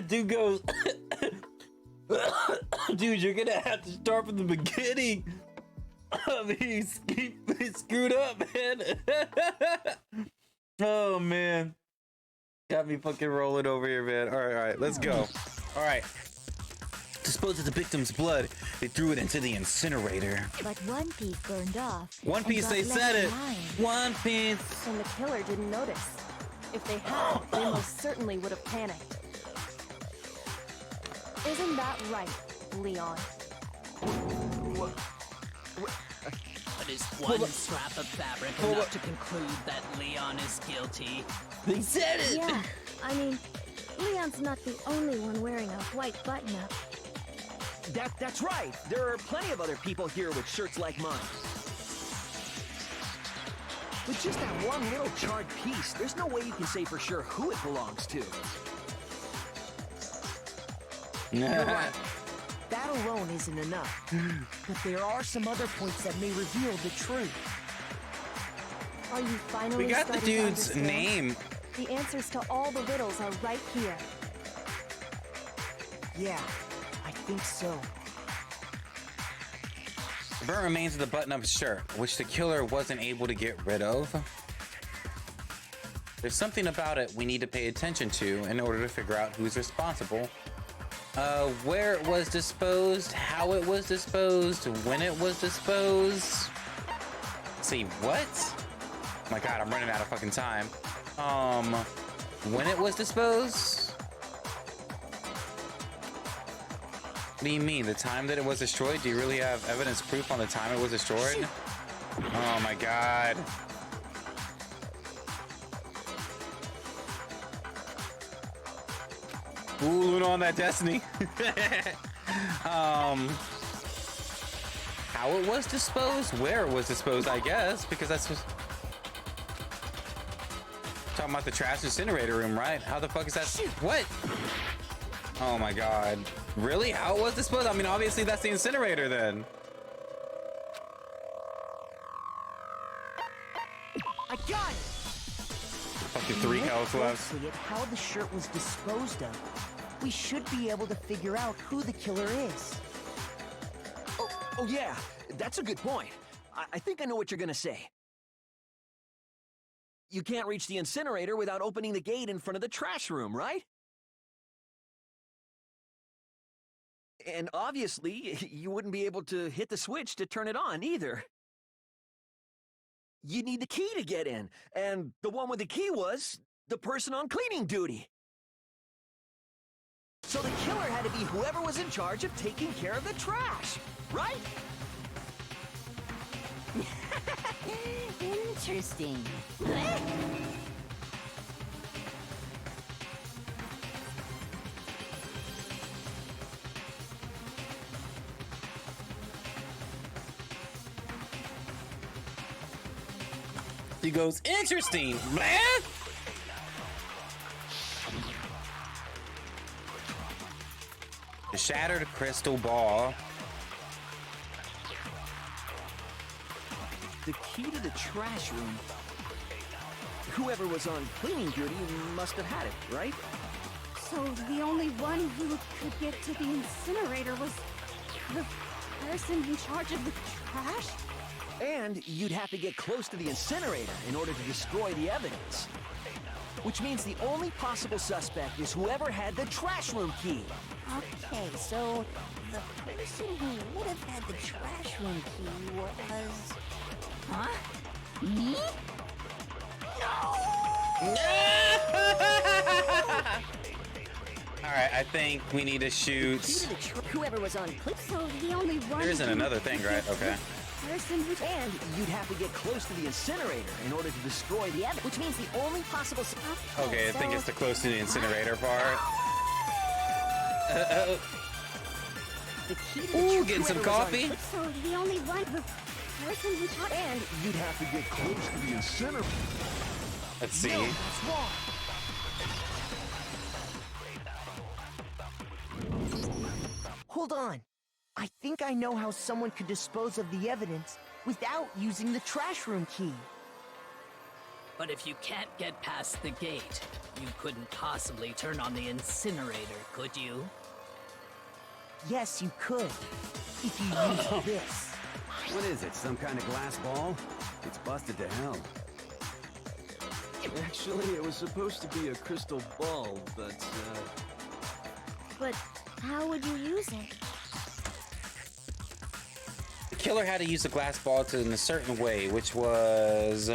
Dude goes, dude, you're gonna have to start from the beginning. He screwed up, man. Oh man, got me fucking rolling over here, man. All right, let's go. All right, dispose of the victim's blood. They threw it into the incinerator. But one piece burned off. One and Piece, got they left said it. behind. One Piece. And the killer didn't notice. If they had, they most certainly would have panicked. Isn't that right, Leon? But is one scrap of fabric enough to conclude that Leon is guilty? They said it! Yeah, I mean, Leon's not the only one wearing a white button-up. That's right. There are plenty of other people here with shirts like mine. With just that one little charred piece, there's no way you can say for sure who it belongs to. You're right. That alone isn't enough. But there are some other points that may reveal the truth. Are you finally We got the starting to dude's understand? name. The answers to all the riddles are right here. Yeah, I think so. The burnt remains of the button-up shirt, which the killer wasn't able to get rid of. There's something about it we need to pay attention to in order to figure out who's responsible. Where it was disposed, how it was disposed, when it was disposed. Let's see, what? Oh my god, I'm running out of fucking time. When it was disposed? What do you mean? The time that it was destroyed? Do you really have evidence proof on the time it was destroyed? Oh my god. Ooh, Luna on that Destiny. How it was disposed? Where it was disposed, I guess, because that's just... Talking about the trash incinerator room, right? How the fuck is that? What? Oh my god. Really? How it was disposed? I mean, obviously that's the incinerator then. I got it! Fucking 3 health left. Closely at how the shirt was disposed of, we should be able to figure out who the killer is. Oh yeah, that's a good point. I think I know what you're gonna say. You can't reach the incinerator without opening the gate in front of the trash room, right? And obviously, you wouldn't be able to hit the switch to turn it on either. You need the key to get in, and the one with the key was the person on cleaning duty. So the killer had to be whoever was in charge of taking care of the trash, right? Interesting. He goes, interesting, man. The shattered crystal ball. The key to the trash room. Whoever was on cleaning duty must have had it, right? So the only one who could get to the incinerator was the person in charge of the trash? And you'd have to get close to the incinerator in order to destroy the evidence. Which means the only possible suspect is whoever had the trash room key. Okay, so the person who would have had the trash room key was... Huh? Me? Alright, I think we need to shoot. Whoever was on... So the only one There isn't another thing, right? Okay. person who... And you'd have to get close to the incinerator in order to destroy the evidence. Which means the only possible... Okay, I think it's the close to the incinerator part. The key to the Ooh, getting some coffee. So the only one who... person who... And you'd have to get close to the incinerator. Let's see. No, that's wrong. Hold on. I think I know how someone could dispose of the evidence without using the trash room key. But if you can't get past the gate, you couldn't possibly turn on the incinerator, could you? Yes, you could. If you used this. What is it, some kind of glass ball? It's busted to hell. Actually, it was supposed to be a crystal ball, but, But how would you use it? The killer had to use the glass ball in a certain way, which was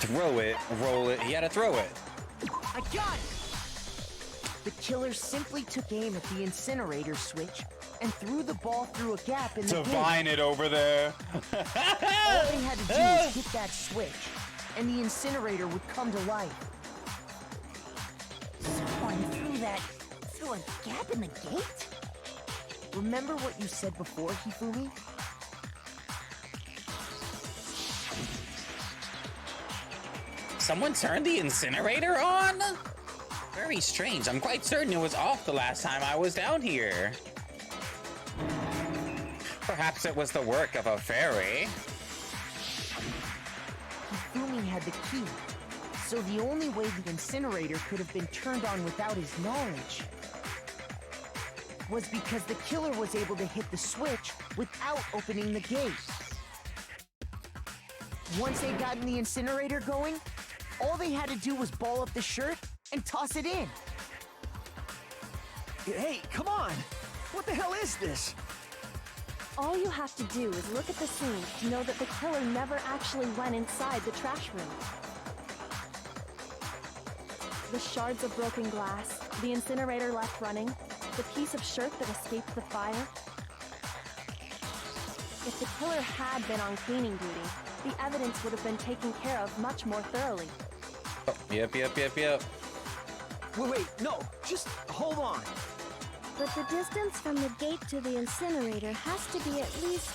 throw it, roll it. He had to throw it. I got it! The killer simply took aim at the incinerator switch and threw the ball through a gap in the gate. Divine it over there. All they had to do was hit that switch, and the incinerator would come to life. Someone threw a gap in the gate? Remember what you said before, Hifumi? Someone turned the incinerator on? Very strange. I'm quite certain it was off the last time I was down here. Perhaps it was the work of a fairy. Hifumi had the key, so the only way the incinerator could have been turned on without his knowledge was because the killer was able to hit the switch without opening the gate. Once they'd gotten the incinerator going, all they had to do was ball up the shirt and toss it in. Hey, come on! What the hell is this? All you have to do is look at the scene to know that the killer never actually went inside the trash room. The shards of broken glass, the incinerator left running, the piece of shirt that escaped the fire. If the killer had been on cleaning duty, the evidence would have been taken care of much more thoroughly. Oh, yep. Wait, no, just hold on. But the distance from the gate to the incinerator has to be at least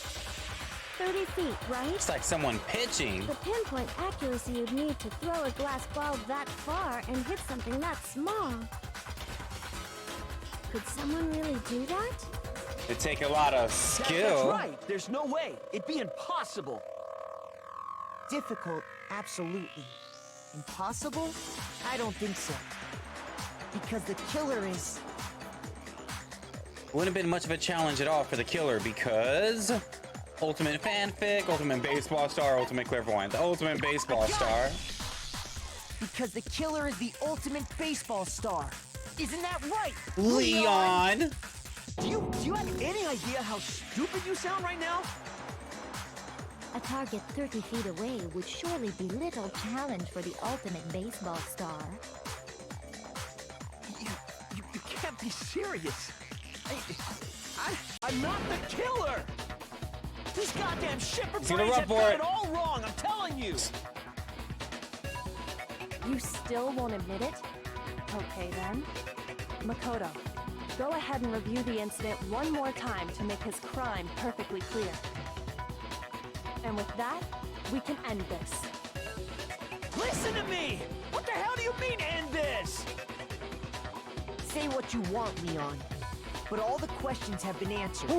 30 feet, right? It's like someone pitching. The pinpoint accuracy you'd need to throw a glass ball that far and hit something that small. Could someone really do that? It'd take a lot of skill. That's right. There's no way. It'd be impossible. Difficult, absolutely. Impossible? I don't think so. Because the killer is... Wouldn't have been much of a challenge at all for the killer because ultimate fanfic, ultimate baseball star, ultimate clairvoyant, the ultimate baseball star. Because the killer is the ultimate baseball star. Isn't that right, Leon? Do you have any idea how stupid you sound right now? A target 30 feet away would surely be little challenge for the ultimate baseball star. You can't be serious. I'm not the killer! These goddamn shipper brains have got it all wrong, I'm telling you! You still won't admit it? Okay then. Makoto, go ahead and review the incident one more time to make his crime perfectly clear. And with that, we can end this. Listen to me! What the hell do you mean, end this? Say what you want, Leon. But all the questions have been answered.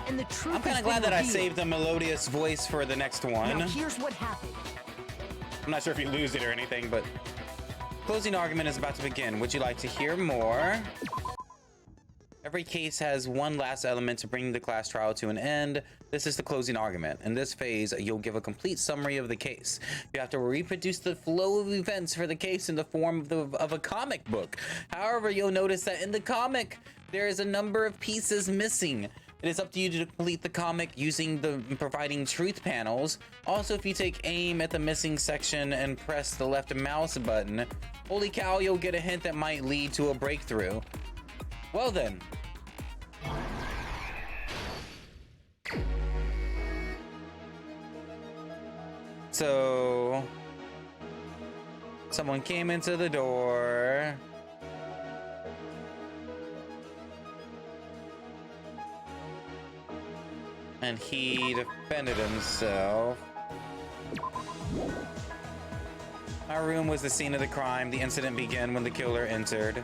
And the truth I'm kind of glad that I saved the melodious voice for the next one. Now here's what happened. I'm not sure if you lose it or anything, but closing argument is about to begin. Would you like to hear more? Every case has one last element to bring the class trial to an end. This is the closing argument. In this phase, you'll give a complete summary of the case. You have to reproduce the flow of events for the case in the form of a comic book. However, you'll notice that in the comic, there is a number of pieces missing. It is up to you to complete the comic using providing truth panels. Also, if you take aim at the missing section and press the left mouse button, holy cow, you'll get a hint that might lead to a breakthrough. Well then. So, someone came into the door. And he defended himself. Our room was the scene of the crime. The incident began when the killer entered.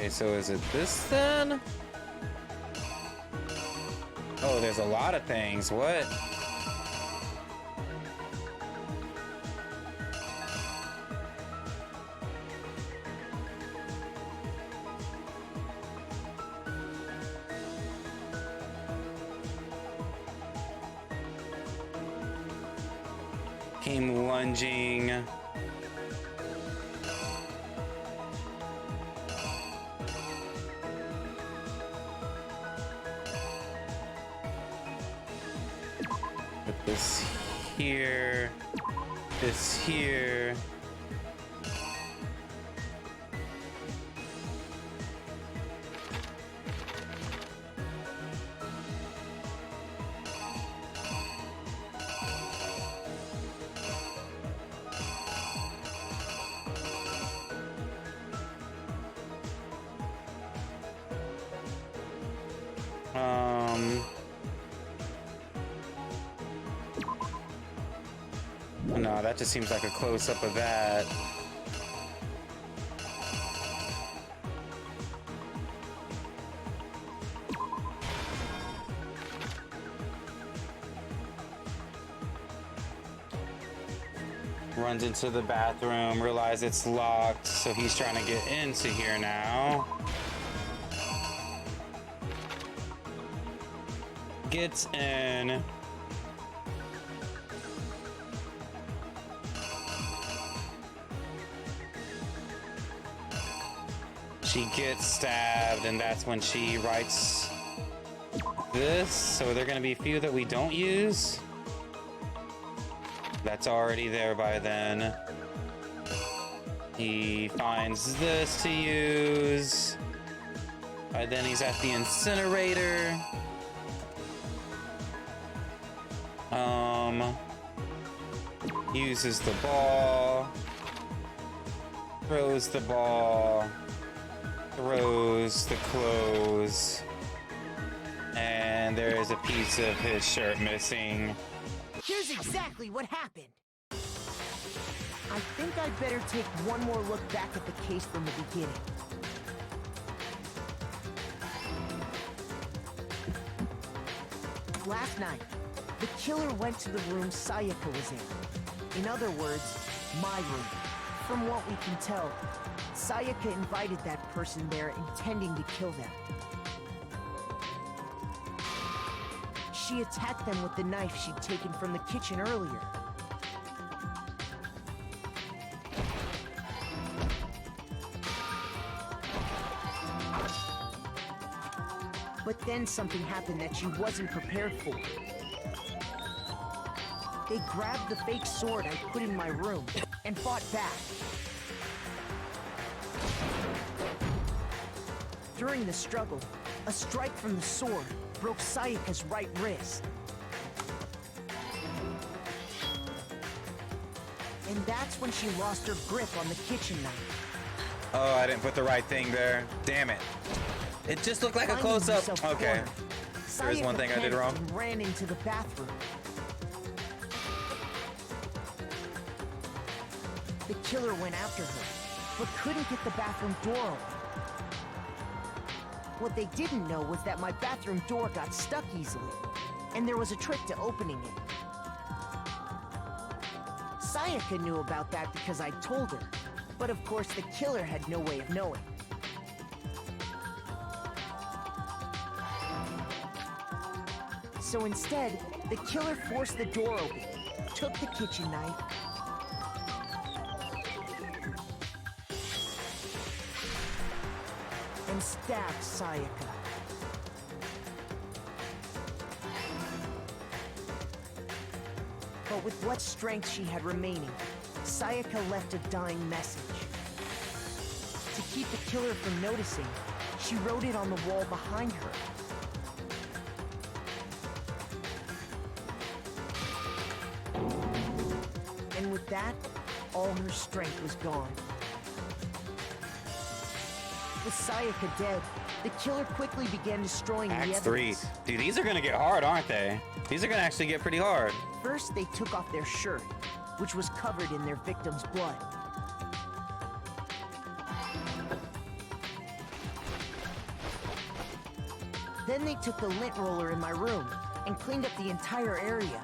Okay, so is it this then? Oh, there's a lot of things. What? Came lunging. Put this here. This here. No, that just seems like a close-up of that. Runs into the bathroom, realizes it's locked, so he's trying to get into here now. Gets in. She gets stabbed, and that's when she writes this. So there are going to be a few that we don't use. That's already there by then. He finds this to use. By then he's at the incinerator. Uses the ball. Throws the ball. Throws the clothes. And there's a piece of his shirt missing. Here's exactly what happened. I think I'd better take one more look back at the case from the beginning. Last night, the killer went to the room Sayaka was in. In other words, my room. From what we can tell, Sayaka invited that person there intending to kill them. She attacked them with the knife she'd taken from the kitchen earlier. But then something happened that she wasn't prepared for. They grabbed the fake sword I put in my room and fought back. During the struggle, a strike from the sword broke Sayaka's right wrist. And that's when she lost her grip on the kitchen knife. Oh, I didn't put the right thing there. Damn it. It just looked like a close-up. Okay. There's one thing I did wrong. And ran into the bathroom. The killer went after her, but couldn't get the bathroom door open. What they didn't know was that my bathroom door got stuck easily, and there was a trick to opening it. Sayaka knew about that because I told her, but of course the killer had no way of knowing. So instead, the killer forced the door open, took the kitchen knife, and stabbed Sayaka. But with what strength she had remaining, Sayaka left a dying message. To keep the killer from noticing, she wrote it on the wall behind her. And with that, all her strength was gone. With Sayaka dead, the killer quickly began destroying the evidence. Act 3. Dude, these are gonna get hard, aren't they? These are gonna actually get pretty hard. First, they took off their shirt, which was covered in their victim's blood. Then they took the lint roller in my room and cleaned up the entire area.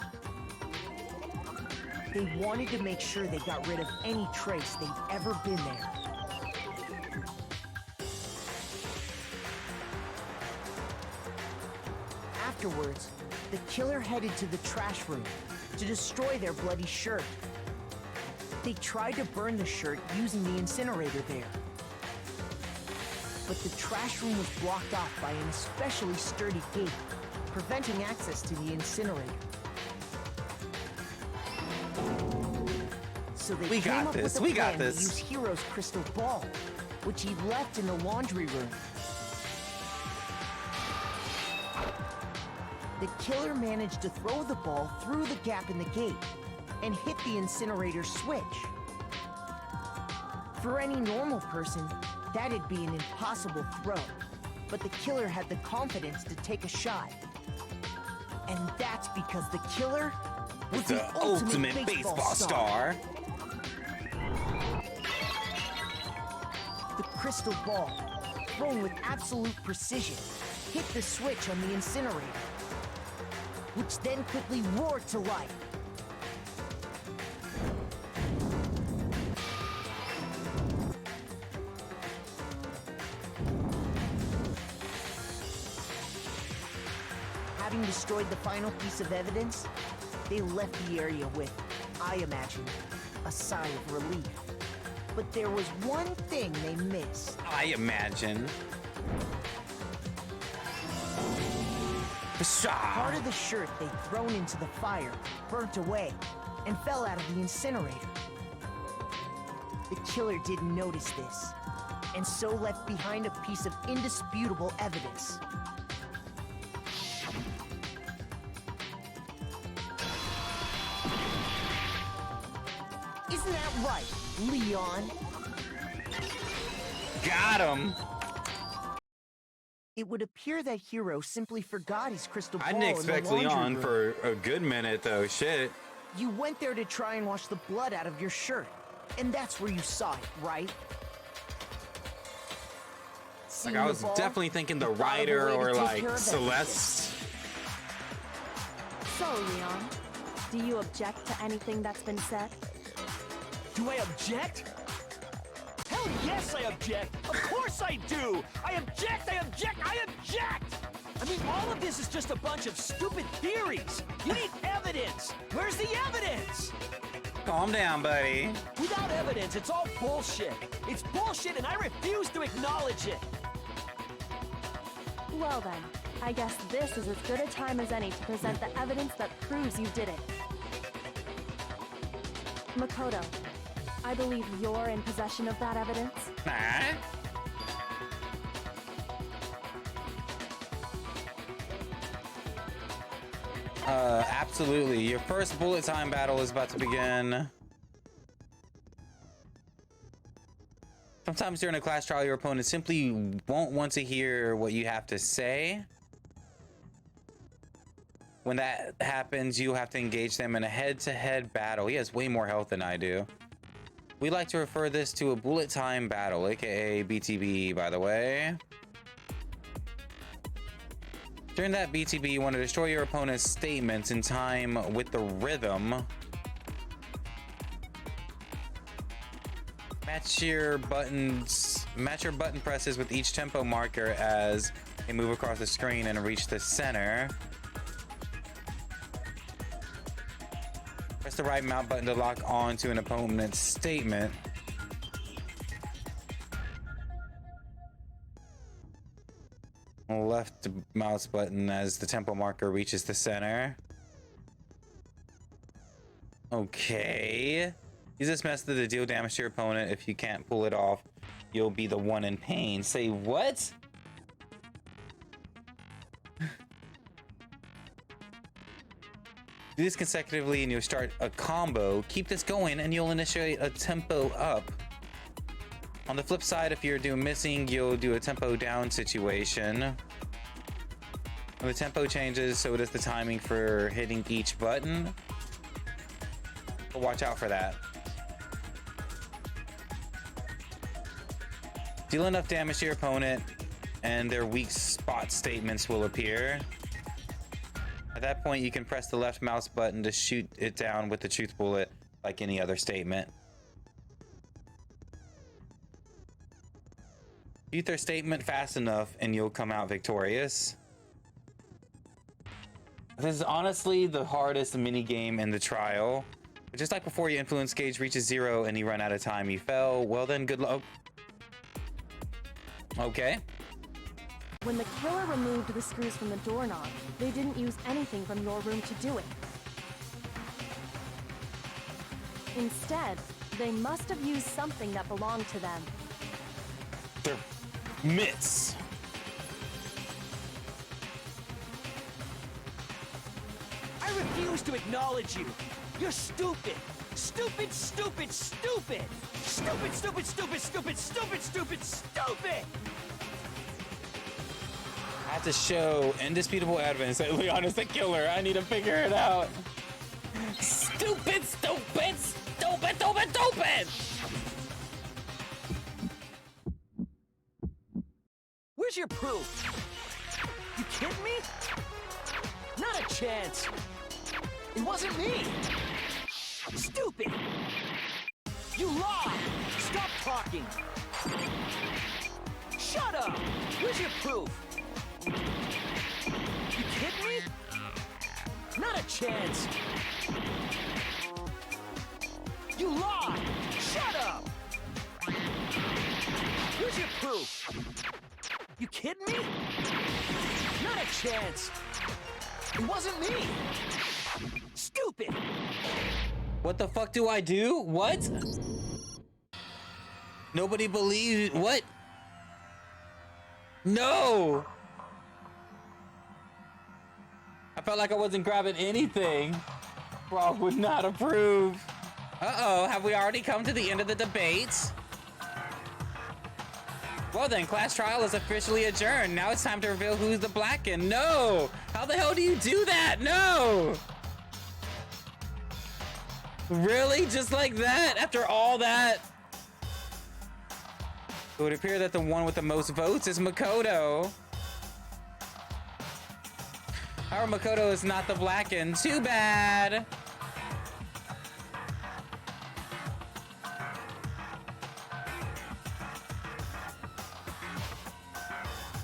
They wanted to make sure they got rid of any trace they'd ever been there. Afterwards, the killer headed to the trash room to destroy their bloody shirt. They tried to burn the shirt using the incinerator there. But the trash room was blocked off by an especially sturdy gate, preventing access to the incinerator. So they came up with a plan to use Hero's crystal ball, which he left in the laundry room. The killer managed to throw the ball through the gap in the gate and hit the incinerator switch. For any normal person, that'd be an impossible throw, but the killer had the confidence to take a shot. And that's because the killer was the ultimate baseball star. The crystal ball, thrown with absolute precision, hit the switch on the incinerator, which then quickly roared to life. Having destroyed the final piece of evidence, they left the area with, I imagine, a sigh of relief. But there was one thing they missed. I imagine. Part of the shirt they'd thrown into the fire burnt away and fell out of the incinerator. The killer didn't notice this, and so left behind a piece of indisputable evidence. Isn't that right, Leon? Got him! It would appear that Hero simply forgot his crystal ball. I didn't expect Leon for a good minute, though. Shit. You went there to try and wash the blood out of your shirt, and that's where you saw it, right? Like, I was definitely thinking the writer or like Celeste. So, Leon, do you object to anything that's been said? Do I object? Hell yes, I object! Of course I do! I object! I object! I object! I mean, all of this is just a bunch of stupid theories! You need evidence! Where's the evidence? Calm down, buddy. Without evidence, it's all bullshit! It's bullshit and I refuse to acknowledge it! Well then, I guess this is as good a time as any to present the evidence that proves you did it. Makoto, I believe you're in possession of that evidence. Absolutely. Your first bullet time battle is about to begin. Sometimes during a class trial, your opponent simply won't want to hear what you have to say. When that happens, you'll have to engage them in a head-to-head battle. He has way more health than I do. We like to refer this to a bullet time battle, aka BTB, by the way. During that BTB, you want to destroy your opponent's statements in time with the rhythm. Match your button presses with each tempo marker as they move across the screen and reach the center. Press the right mouse button to lock on to an opponent's statement. Left mouse button as the tempo marker reaches the center. Okay. Use this method to deal damage to your opponent. If you can't pull it off, you'll be the one in pain. Say what? Do this consecutively and you'll start a combo. Keep this going and you'll initiate a tempo up. On the flip side, if you're doing missing, you'll do a tempo down situation. When the tempo changes, so does the timing for hitting each button. But watch out for that. Deal enough damage to your opponent and their weak spot statements will appear. At that point, you can press the left mouse button to shoot it down with the truth bullet, like any other statement. Shoot their statement fast enough, and you'll come out victorious. This is honestly the hardest mini game in the trial. Just like before, your influence gauge reaches 0 and you run out of time. You fell. Well then, good luck. Okay. When the killer removed the screws from the doorknob, they didn't use anything from your room to do it. Instead, they must have used something that belonged to them. Their mitts. I refuse to acknowledge you. You're stupid. Stupid, stupid, stupid. Stupid, stupid, stupid, stupid, stupid, stupid, stupid. I have to show indisputable evidence that Leon is the killer. I need to figure it out. Stupid, stupid, stupid, stupid, stupid. Where's your proof? You kidding me? Not a chance. It wasn't me. Stupid. You lied. Stop talking. Shut up. Where's your proof? You kidding me? Not a chance. You lied. Shut up. Where's your proof? You kidding me? Not a chance. It wasn't me. Stupid. What the fuck do I do? What? Nobody believes. What? No. I felt like I wasn't grabbing anything. Frog would not approve. Uh-oh, have we already come to the end of the debate? Well then, class trial is officially adjourned. Now it's time to reveal who's the Blacken. No! How the hell do you do that? No! Really? Just like that? After all that? It would appear that the one with the most votes is Makoto. Our Makoto is not the Blacken. Too bad.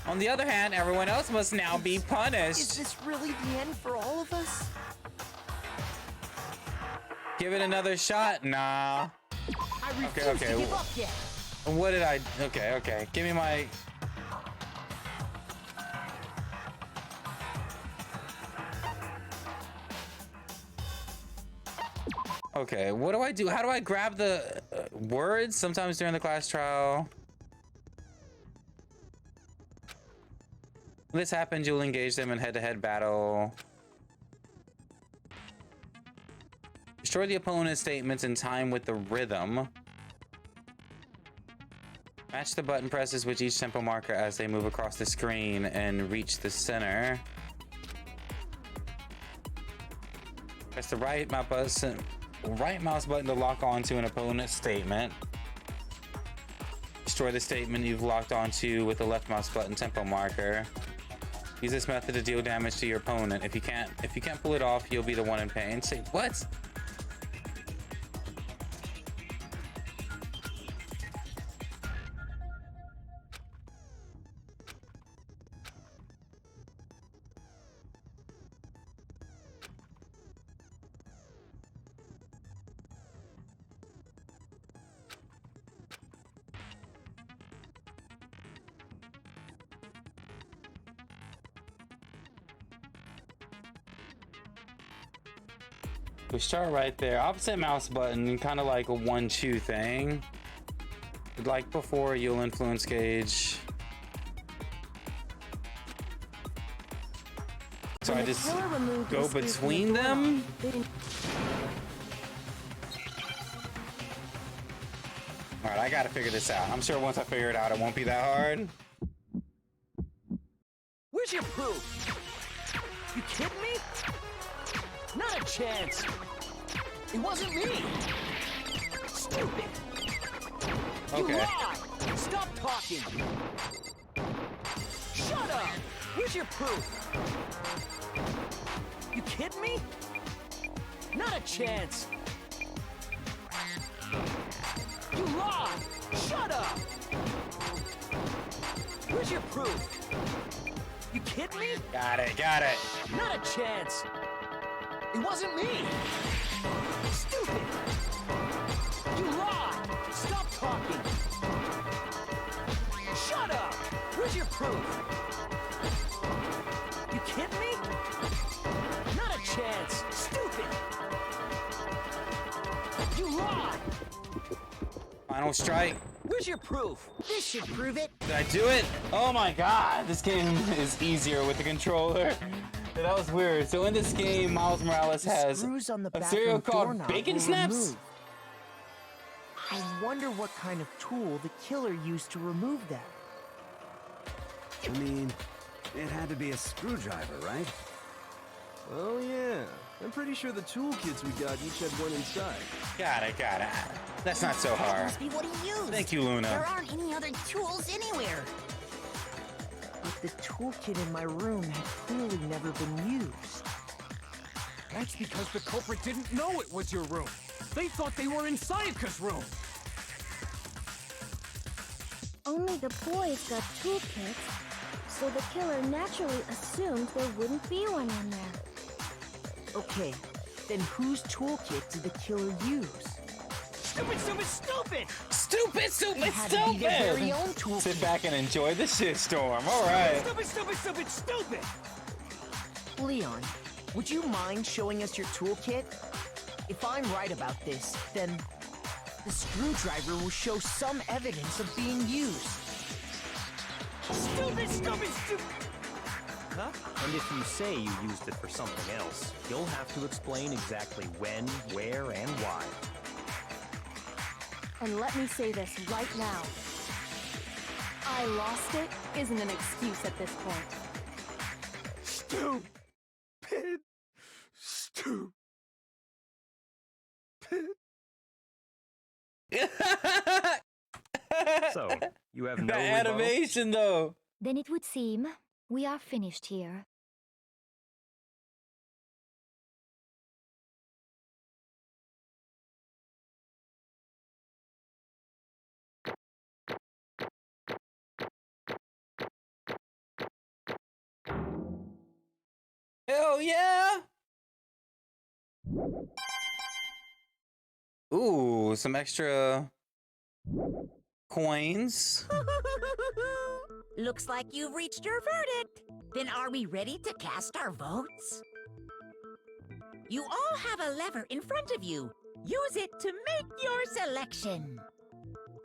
On the other hand, everyone else must now be punished. Is this really the end for all of us? Give it another shot? Nah. I refuse to give up yet. What did I... Okay. Give me my... Okay, what do I do? How do I grab the words? Sometimes during the class trial. When this happens, you'll engage them in head-to-head battle. Destroy the opponent's statements in time with the rhythm. Match the button presses with each tempo marker as they move across the screen and reach the center. Press the right mouse button to lock onto an opponent's statement. Destroy the statement you've locked onto with the left mouse button tempo marker. Use this method to deal damage to your opponent. If you can't pull it off, you'll be the one in pain. Say what? We start right there. Opposite mouse button, kind of like a 1-2 thing. Like before, you'll influence gauge. So I just go between them? Alright, I gotta figure this out. I'm sure once I figure it out, it won't be that hard. Where's your proof? You kidding me? Not a chance. It wasn't me. Stupid. Okay. You lied. Stop talking. Shut up! Where's your proof? You kidding me? Not a chance! You lied! Shut up! Where's your proof? You kidding me? Got it, got it. Not a chance! It wasn't me! Stupid! You lied! Stop talking! Shut up! Where's your proof? You kidding me? Not a chance! Stupid! You lied! Final strike. Where's your proof? This should prove it. Did I do it? Oh my god, this game is easier with the controller. That was weird. So in this game, Miles Morales has Screws on the a cereal bathroom called doorknob Bacon were Snaps. removed. I wonder what kind of tool the killer used to remove that. I mean, it had to be a screwdriver, right? Oh yeah, I'm pretty sure the toolkits we got each had one inside. Got it, got it. That's not so That hard. must be what he used. Thank you, Luna. There aren't any other tools anywhere. But the toolkit in my room had clearly never been used. That's because the culprit didn't know it was your room. They thought they were in Sayaka's room. Only the boys got toolkits, so the killer naturally assumed there wouldn't be one in there. Okay, then whose toolkit did the killer use? Stupid, stupid, stupid! Stupid, stupid, It had to be their very own stupid. toolkit. Sit back and enjoy the shitstorm. All right. Stupid, stupid, stupid, stupid! Leon, would you mind showing us your toolkit? If I'm right about this, then the screwdriver will show some evidence of being used. Stupid, stupid, stupid! Huh? And if you say you used it for something else, you'll have to explain exactly when, where, and why. And let me say this right now. I lost it isn't an excuse at this point. Stupid. Stupid. So, you have The no rebuttal? animation, though. Then it would seem we are finished here. Hell yeah! Ooh, some extra coins. Looks like you've reached your verdict. Then are we ready to cast our votes? You all have a lever in front of you. Use it to make your selection.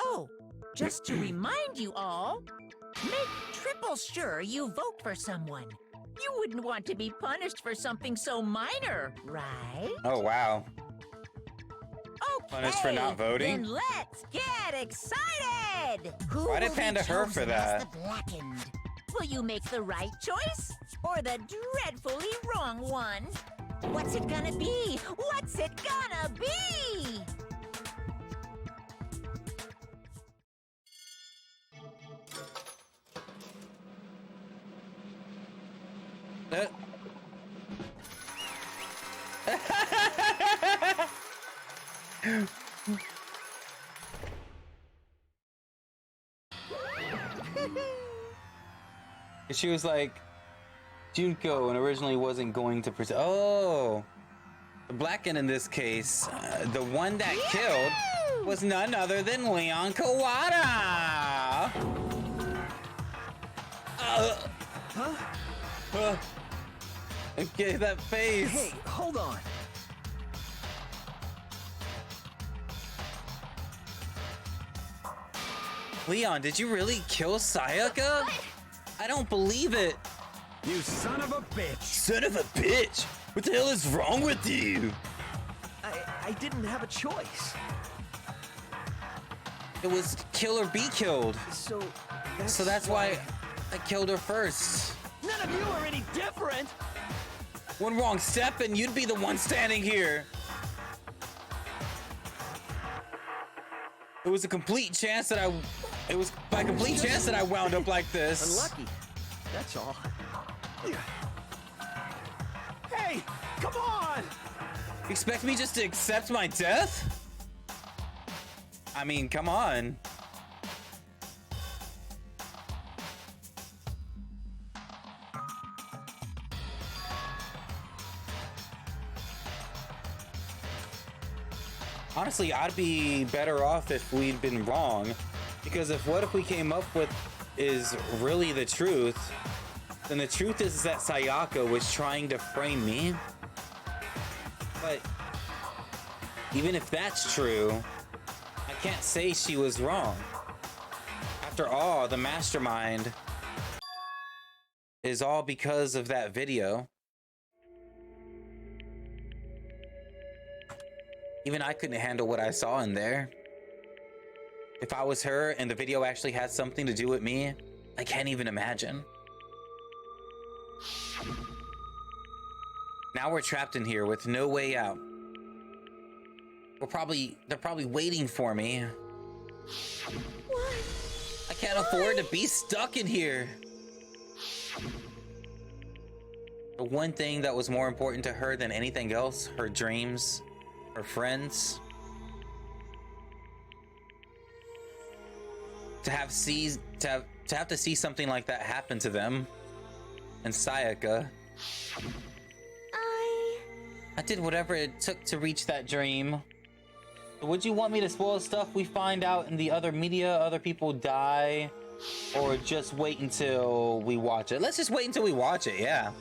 Oh, just to remind you all, make triple sure you vote for someone. You wouldn't want to be punished for something so minor, right? Oh, wow. Okay, Punished for not voting? Then let's get excited! Who Why did will be Panda her for chosen as that? the blackened? Will you make the right choice or the dreadfully wrong one? What's it gonna be? What's it gonna be? She was like, Junko, and originally wasn't going to present. Oh, the Blacken in this case, the one that killed was none other than Leon Kawada. Huh? Okay, that face. Hey, hold on. Leon, did you really kill Sayaka? I don't believe it. You son of a bitch! Son of a bitch! What the hell is wrong with you? I didn't have a choice. It was kill or be killed. So that's why I killed her first. None of you are any different! One wrong step and you'd be the one standing here. It was a complete chance that I wound up like this. Unlucky. That's all. Hey, come on! Expect me just to accept my death? I mean, come on. Honestly, I'd be better off if we'd been wrong, because what if we came up with is really the truth, then the truth is that Sayaka was trying to frame me. But even if that's true, I can't say she was wrong. After all, the mastermind is all because of that video. Even I couldn't handle what I saw in there. If I was her and the video actually had something to do with me, I can't even imagine. Now we're trapped in here with no way out. They're probably waiting for me. What? I can't afford to be stuck in here. The one thing that was more important to her than anything else, her dreams, her friends. To have to see something like that happen to them. And Sayaka. I did whatever it took to reach that dream. Would you want me to spoil stuff we find out in the other media, other people die? Or just wait until we watch it? Let's just wait until we watch it, yeah.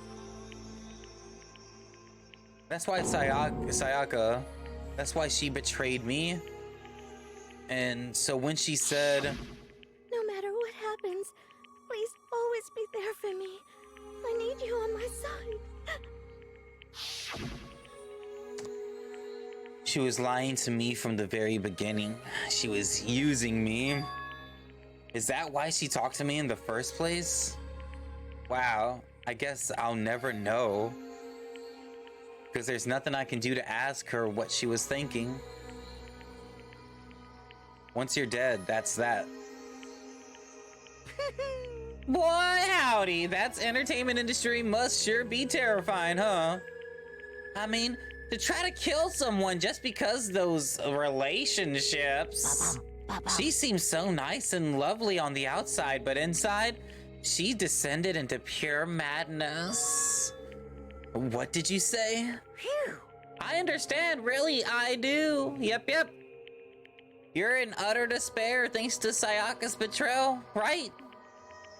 That's why Sayaka, that's why she betrayed me. And so when she said, no matter what happens, please always be there for me. I need you on my side. she was lying to me from the very beginning. She was using me. Is that why she talked to me in the first place? Wow, I guess I'll never know. Because there's nothing I can do to ask her what she was thinking. Once you're dead, that's that. Boy, howdy, that's entertainment industry must sure be terrifying, huh? I mean, to try to kill someone just because those relationships. She seems so nice and lovely on the outside, but inside, she descended into pure madness. What did you say? Phew. I understand, really, I do. Yep. You're in utter despair thanks to Sayaka's betrayal, right?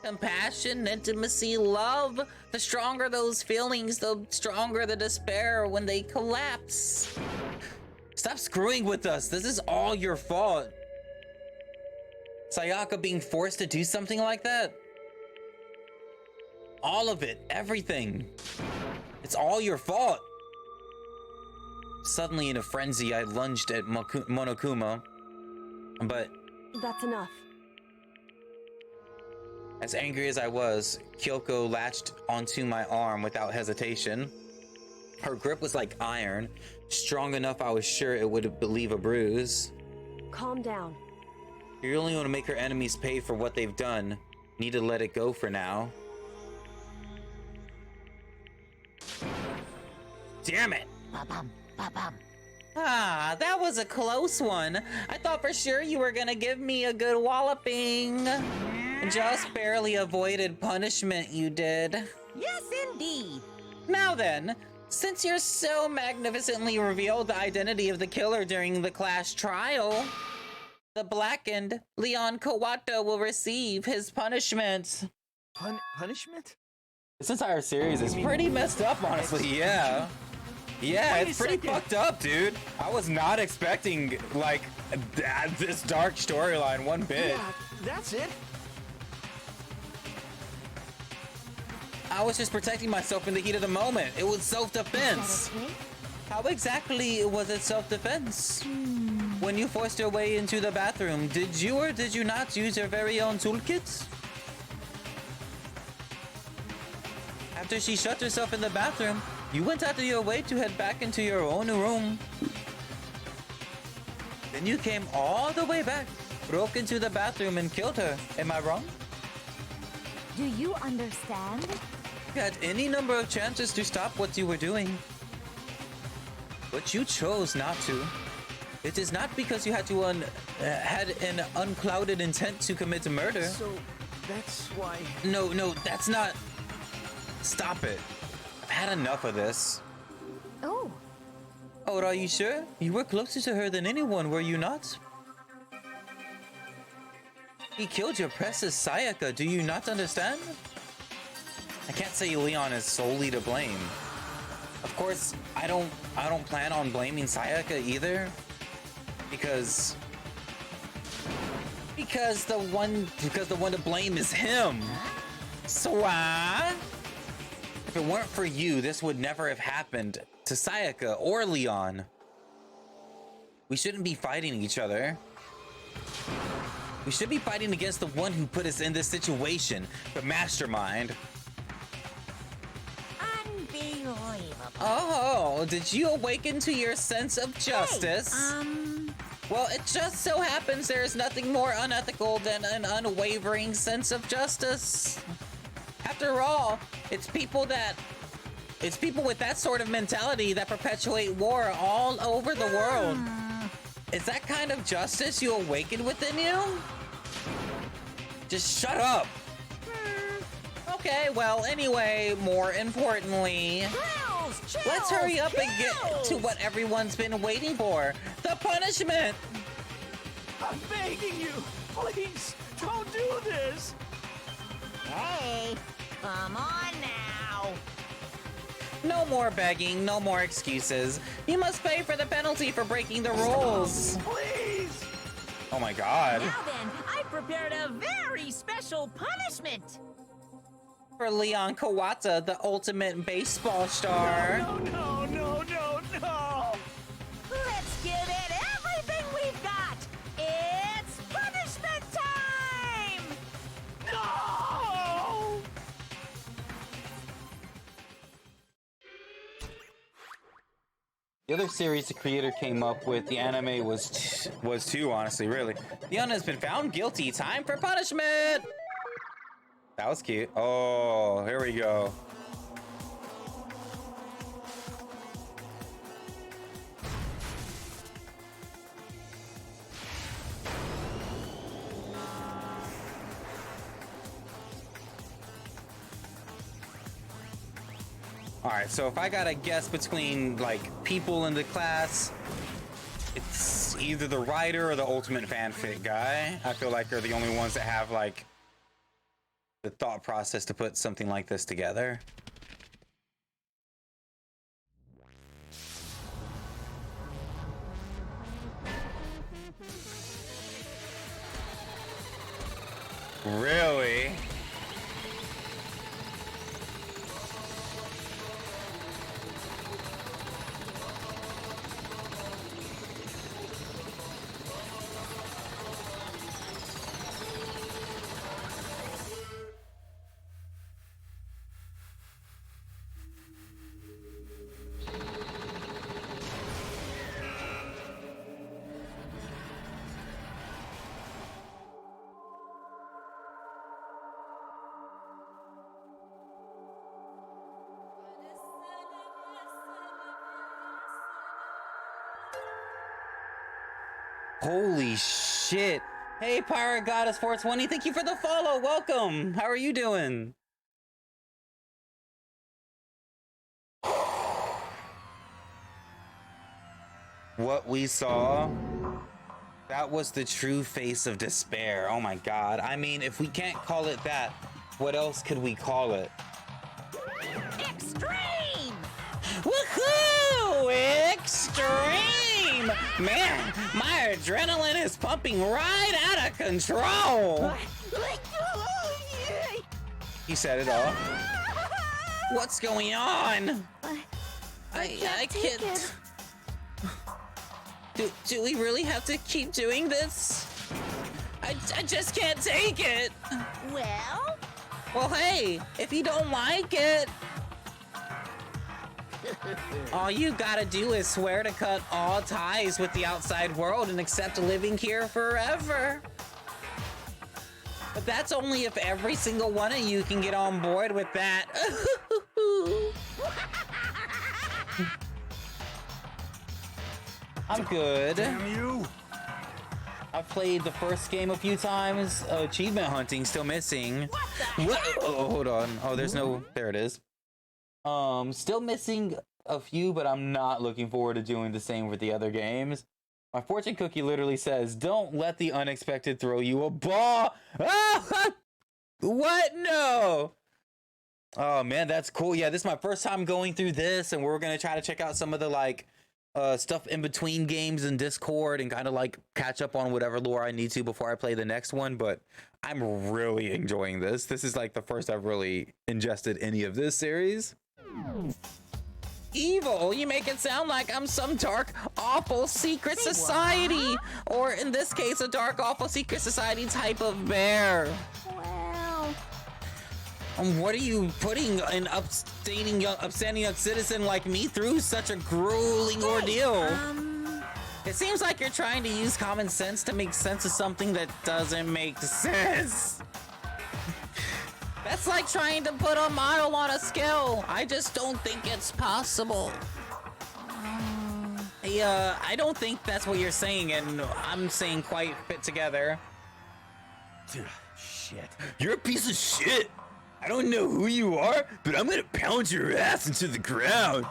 Compassion, intimacy, love. The stronger those feelings, the stronger the despair when they collapse. Stop screwing with us. This is all your fault. Sayaka being forced to do something like that? All of it, everything. It's all your fault. Suddenly in a frenzy, I lunged at Monokuma, but... That's enough. As angry as I was, Kyoko latched onto my arm without hesitation. Her grip was like iron, strong enough I was sure it would leave a bruise. Calm down. You only want to make her enemies pay for what they've done. Need to let it go for now. Damn it! Ah, that was a close one. I thought for sure you were gonna give me a good walloping. Just barely avoided punishment, you did. Yes, indeed. Now then, since you're so magnificently revealed the identity of the killer during the class trial, the blackened Leon Kawato will receive his punishment. Punishment? This entire series is pretty messed up, honestly, yeah. Yeah, it's pretty fucked up, dude. I was not expecting, like, this dark storyline one bit. Yeah, that's it. I was just protecting myself in the heat of the moment. It was self-defense. How exactly was it self-defense? When you forced your way into the bathroom, did you or did you not use your very own toolkit? After she shut herself in the bathroom, you went out of your way to head back into your own room. Then you came all the way back, broke into the bathroom and killed her. Am I wrong? Do you understand? You had any number of chances to stop what you were doing, but you chose not to. It is not because you had an unclouded intent to commit murder. So that's why. No, that's not. Stop it. I've had enough of this. Oh. Oh, are you sure? You were closer to her than anyone, were you not? He killed your precious Sayaka. Do you not understand? I can't say Leon is solely to blame. Of course, I don't plan on blaming Sayaka either, because the one to blame is him. So if it weren't for you, this would never have happened to Sayaka or Leon. We shouldn't be fighting each other. We should be fighting against the one who put us in this situation, the mastermind. Unbelievable. Oh, did you awaken to your sense of justice? Well, it just so happens there is nothing more unethical than an unwavering sense of justice. After all, it's people with that sort of mentality that perpetuate war all over the world. Is that kind of justice you awakened within you? Just shut up. Okay, well, anyway, more importantly, let's hurry up and get to what everyone's been waiting for. The punishment! I'm begging you, please, don't do this! Hey, come on now. No more begging, no more excuses. You must pay for the penalty for breaking the rules. Please! Oh my god. Now then, I prepared a very special punishment. For Leon Kawata, the ultimate baseball star. No. Let's give it everything we've got. It's punishment time! No! The other series the creator came up with, the anime was two, honestly, really. Leon has been found guilty. Time for punishment! That was cute. Oh, here we go. Alright, so if I gotta guess between, like, people in the class, it's either the writer or the ultimate fanfic guy. I feel like they're the only ones that have, like, the thought process to put something like this together. Really? Holy shit. Hey, Pirate Goddess 420, thank you for the follow. Welcome. How are you doing? What we saw, that was the true face of despair. Oh my god. I mean, if we can't call it that, what else could we call it? Extreme! Woohoo! Extreme! Man, my adrenaline is pumping right out of control! He said it all. What's going on? I can't. Do we really have to keep doing this? I just can't take it. Well, hey, if you don't like it, all you gotta do is swear to cut all ties with the outside world and accept living here forever. But that's only if every single one of you can get on board with that. I'm good. Damn you! I've played the first game a few times. Achievement hunting still missing. What? Oh, hold on. Oh, there's no. There it is. Still missing a few, but I'm not looking forward to doing the same with the other games. My fortune cookie literally says, "Don't let the unexpected throw you a ball." Ah! What? No. Oh man, that's cool. Yeah, this is my first time going through this, and we're gonna try to check out some of the like stuff in between games in Discord and kind of like catch up on whatever lore I need to before I play the next one. But I'm really enjoying this. This is like the first I've really ingested any of this series. Evil, you make it sound like I'm some dark, awful secret society, or in this case, a dark, awful secret society type of bear. Well, What are you putting an upstanding young citizen like me through such a grueling ordeal? It seems like you're trying to use common sense to make sense of something that doesn't make sense. That's like trying to put a mile on a scale. I just don't think it's possible. I don't think that's what you're saying, and I'm saying quite fit together. Shit. You're a piece of shit. I don't know who you are, but I'm gonna pound your ass into the ground.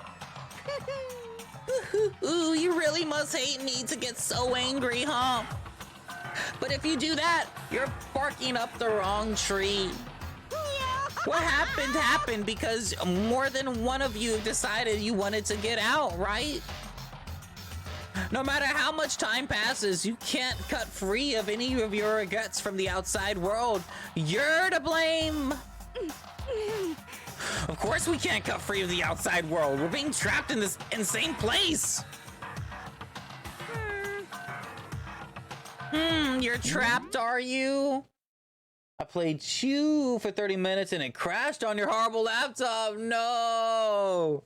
Ooh, you really must hate me to get so angry, huh? But if you do that, you're barking up the wrong tree. What happened because more than one of you decided you wanted to get out, right? No matter how much time passes, you can't cut free of any of your regrets from the outside world. You're to blame. Of course we can't cut free of the outside world. We're being trapped in this insane place. You're trapped, are you? I played Chew for 30 minutes and it crashed on your horrible laptop. No.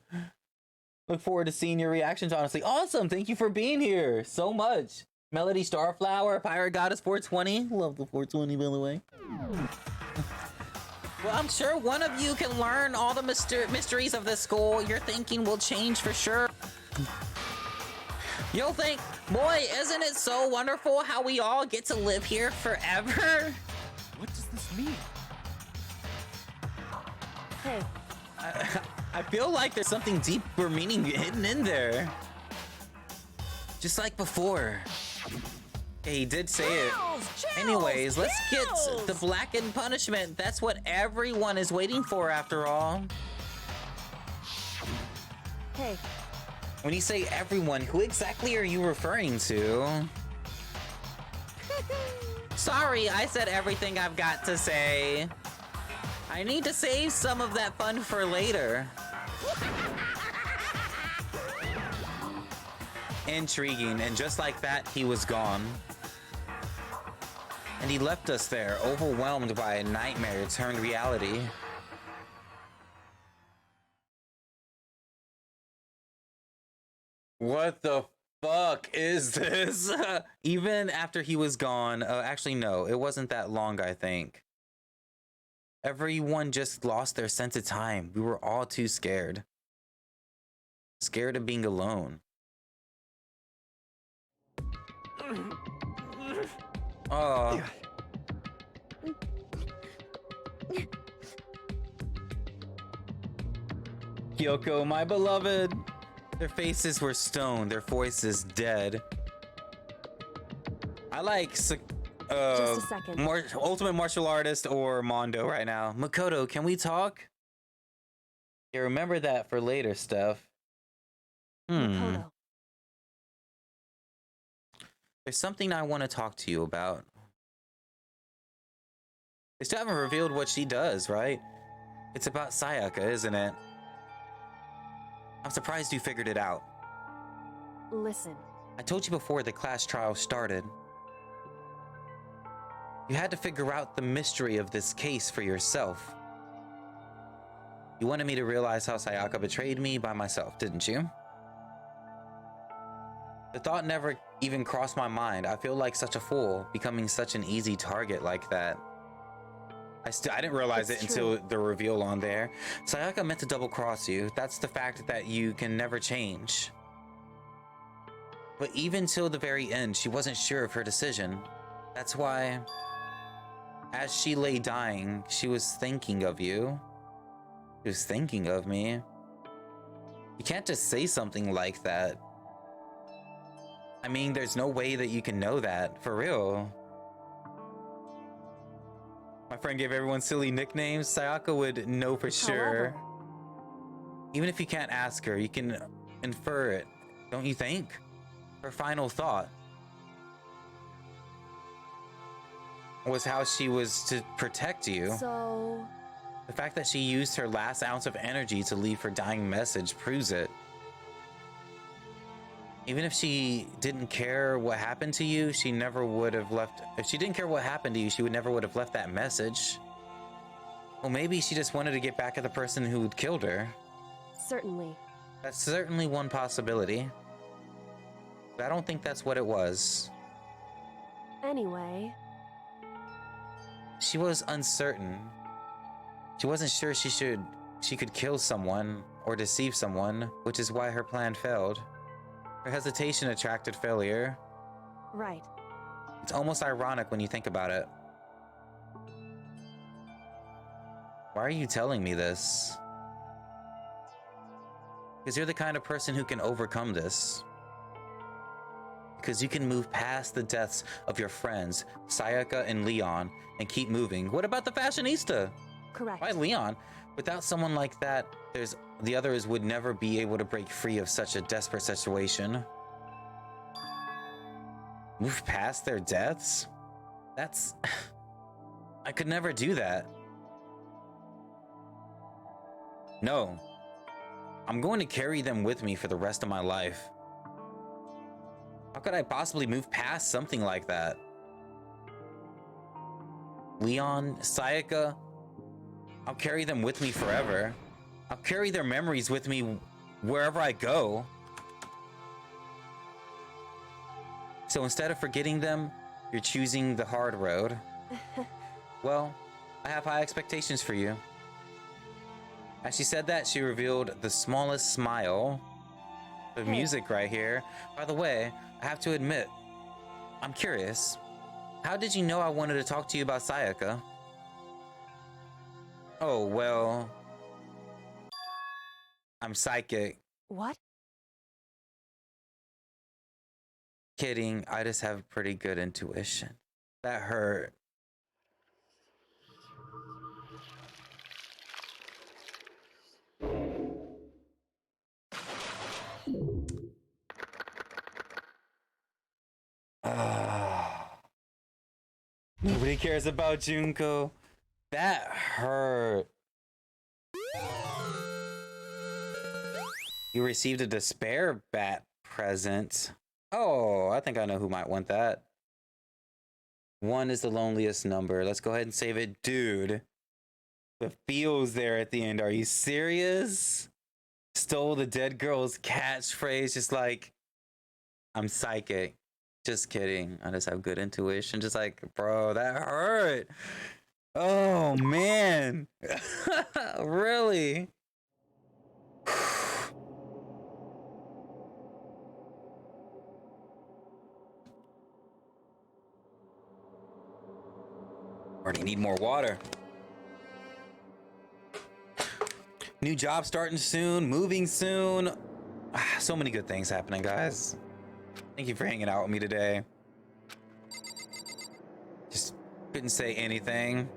Look forward to seeing your reactions, honestly. Awesome. Thank you for being here so much. Melody Starflower, Pirate Goddess 420. Love the 420, by the way. Well, I'm sure one of you can learn all the mysteries of this school. Your thinking will change for sure. You'll think, boy, isn't it so wonderful how we all get to live here forever? What does this mean? Hey. I feel like there's something deeper meaning hidden in there. Just like before. Yeah, he did say it. Anyways, let's get the blackened punishment. That's what everyone is waiting for after all. Hey. When you say everyone, who exactly are you referring to? Sorry, I said everything I've got to say. I need to save some of that fun for later. Intriguing, and just like that, he was gone. And he left us there, overwhelmed by a nightmare turned reality. What the fuck is this? Even after he was gone, actually no, it wasn't that long, I think. Everyone just lost their sense of time. We were all too scared. Scared of being alone. Oh. Kyoko, my beloved. Their faces were stone, their voices dead. I like Just a second. Ultimate Martial Artist or Mondo right now. Makoto, can we talk? Yeah, remember that for later stuff. Makoto. There's something I want to talk to you about. They still haven't revealed what she does, right? It's about Sayaka, isn't it? I'm surprised you figured it out. Listen. I told you before the class trial started. You had to figure out the mystery of this case for yourself. You wanted me to realize how Sayaka betrayed me by myself, didn't you? The thought never even crossed my mind. I feel like such a fool, becoming such an easy target like that. I didn't realize It's it until the reveal on there. Sayaka meant to double cross you. That's the fact that you can never change. But even till the very end, she wasn't sure of her decision. That's why, as she lay dying, she was thinking of you. She was thinking of me. You can't just say something like that. I mean, there's no way that you can know that, for real. My friend gave everyone silly nicknames. Sayaka would know for sure. Even if you can't ask her, you can infer it, don't you think? Her final thought was how she was to protect you. So... The fact that she used her last ounce of energy to leave her dying message proves it. Even if she didn't care what happened to you, she never would have left. If she didn't care what happened to you, she would never would have left that message. Well, maybe she just wanted to get back at the person who killed her. Certainly. That's certainly one possibility. But I don't think that's what it was. Anyway... She was uncertain. She wasn't sure she could kill someone or deceive someone, which is why her plan failed. Her hesitation attracted failure. Right. It's almost ironic when you think about it. Why are you telling me this? Because you're the kind of person who can overcome this. Because you can move past the deaths of your friends, Sayaka and Leon, and keep moving. What about the fashionista? Correct. Why Leon? Without someone like that, the others would never be able to break free of such a desperate situation. Move past their deaths? That's... I could never do that. No. I'm going to carry them with me for the rest of my life. How could I possibly move past something like that? Leon, Sayaka, I'll carry them with me forever. I'll carry their memories with me wherever I go. So instead of forgetting them, you're choosing the hard road. Well, I have high expectations for you. As she said that, she revealed the smallest smile. The music right here. By the way, I have to admit, I'm curious. How did you know I wanted to talk to you about Sayaka? Oh, well... I'm psychic. What? Kidding, I just have pretty good intuition. That hurt. Nobody cares about Junko. That hurt. You received a despair bat present. Oh, I think I know who might want that. 1 is the loneliest number. Let's go ahead and save it. Dude, the feels there at the end. Are you serious? Stole the dead girl's catchphrase. Just like, I'm psychic. Just kidding. I just have good intuition. Just like, bro, that hurt. Oh, man. Really? Already need more water. New job starting soon, moving soon. So many good things happening, guys. Thank you for hanging out with me today. Just couldn't say anything.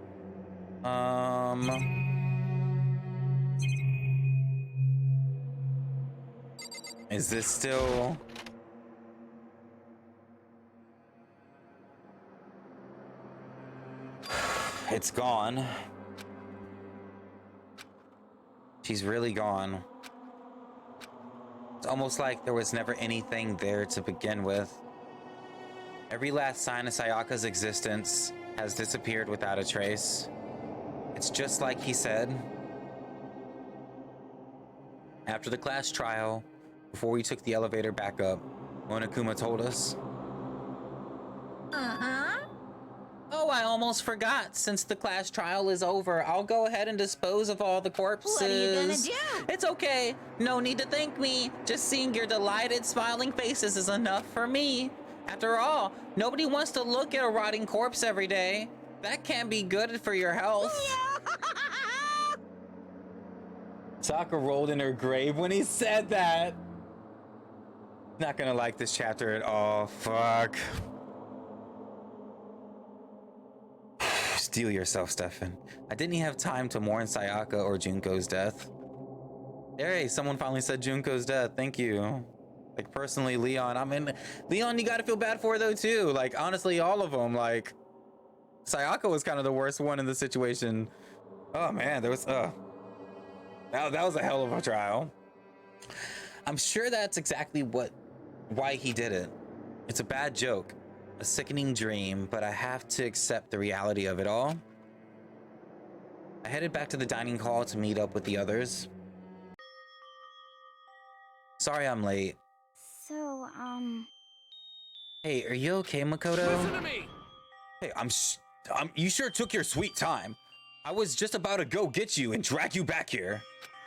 Is this still... It's gone. She's really gone. It's almost like there was never anything there to begin with. Every last sign of Sayaka's existence has disappeared without a trace. It's just like he said. After the class trial, before we took the elevator back up, Monokuma told us. Uh-huh. Oh, I almost forgot. Since the class trial is over, I'll go ahead and dispose of all the corpses. What are you gonna do? It's okay. No need to thank me. Just seeing your delighted, smiling faces is enough for me. After all, nobody wants to look at a rotting corpse every day. That can't be good for your health. Sayaka rolled in her grave when he said that. Not gonna like this chapter at all. Fuck. Steel yourself, Stefan. I didn't even have time to mourn Sayaka or Junko's death. Hey, someone finally said Junko's death. Thank you. Like, personally, Leon, Leon, you gotta feel bad for her though too. Like, honestly, all of them. Like, Sayaka was kind of the worst one in the situation. Oh man, there was that was a hell of a trial. I'm sure that's exactly why he did it. It's a bad joke, a sickening dream, but I have to accept the reality of it all. I headed back to the dining hall to meet up with the others. Sorry I'm late. So, Hey, are you okay, Makoto? Listen to me! Hey, you sure took your sweet time. I was just about to go get you and drag you back here.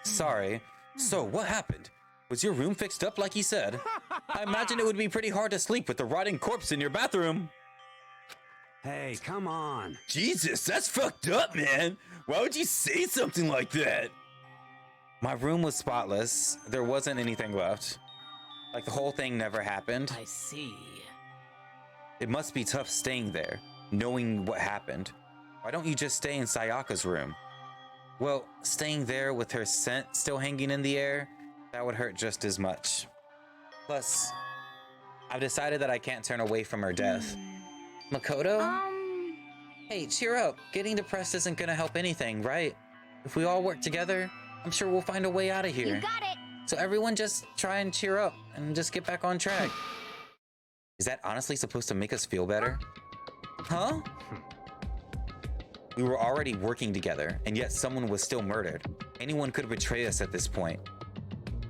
Sorry. So, what happened? Was your room fixed up like he said? I imagine it would be pretty hard to sleep with the rotting corpse in your bathroom. Hey, come on. Jesus, that's fucked up, man. Why would you say something like that? My room was spotless. There wasn't anything left. Like the whole thing never happened. I see. It must be tough staying there, knowing what happened. Why don't you just stay in Sayaka's room? Well, staying there with her scent still hanging in the air, that would hurt just as much. Plus, I've decided that I can't turn away from her death. Makoto? Hey, cheer up. Getting depressed isn't gonna help anything, right? If we all work together, I'm sure we'll find a way out of here. You got it! So everyone just try and cheer up and just get back on track. Is that honestly supposed to make us feel better? Huh? We were already working together, and yet someone was still murdered. Anyone could betray us at this point.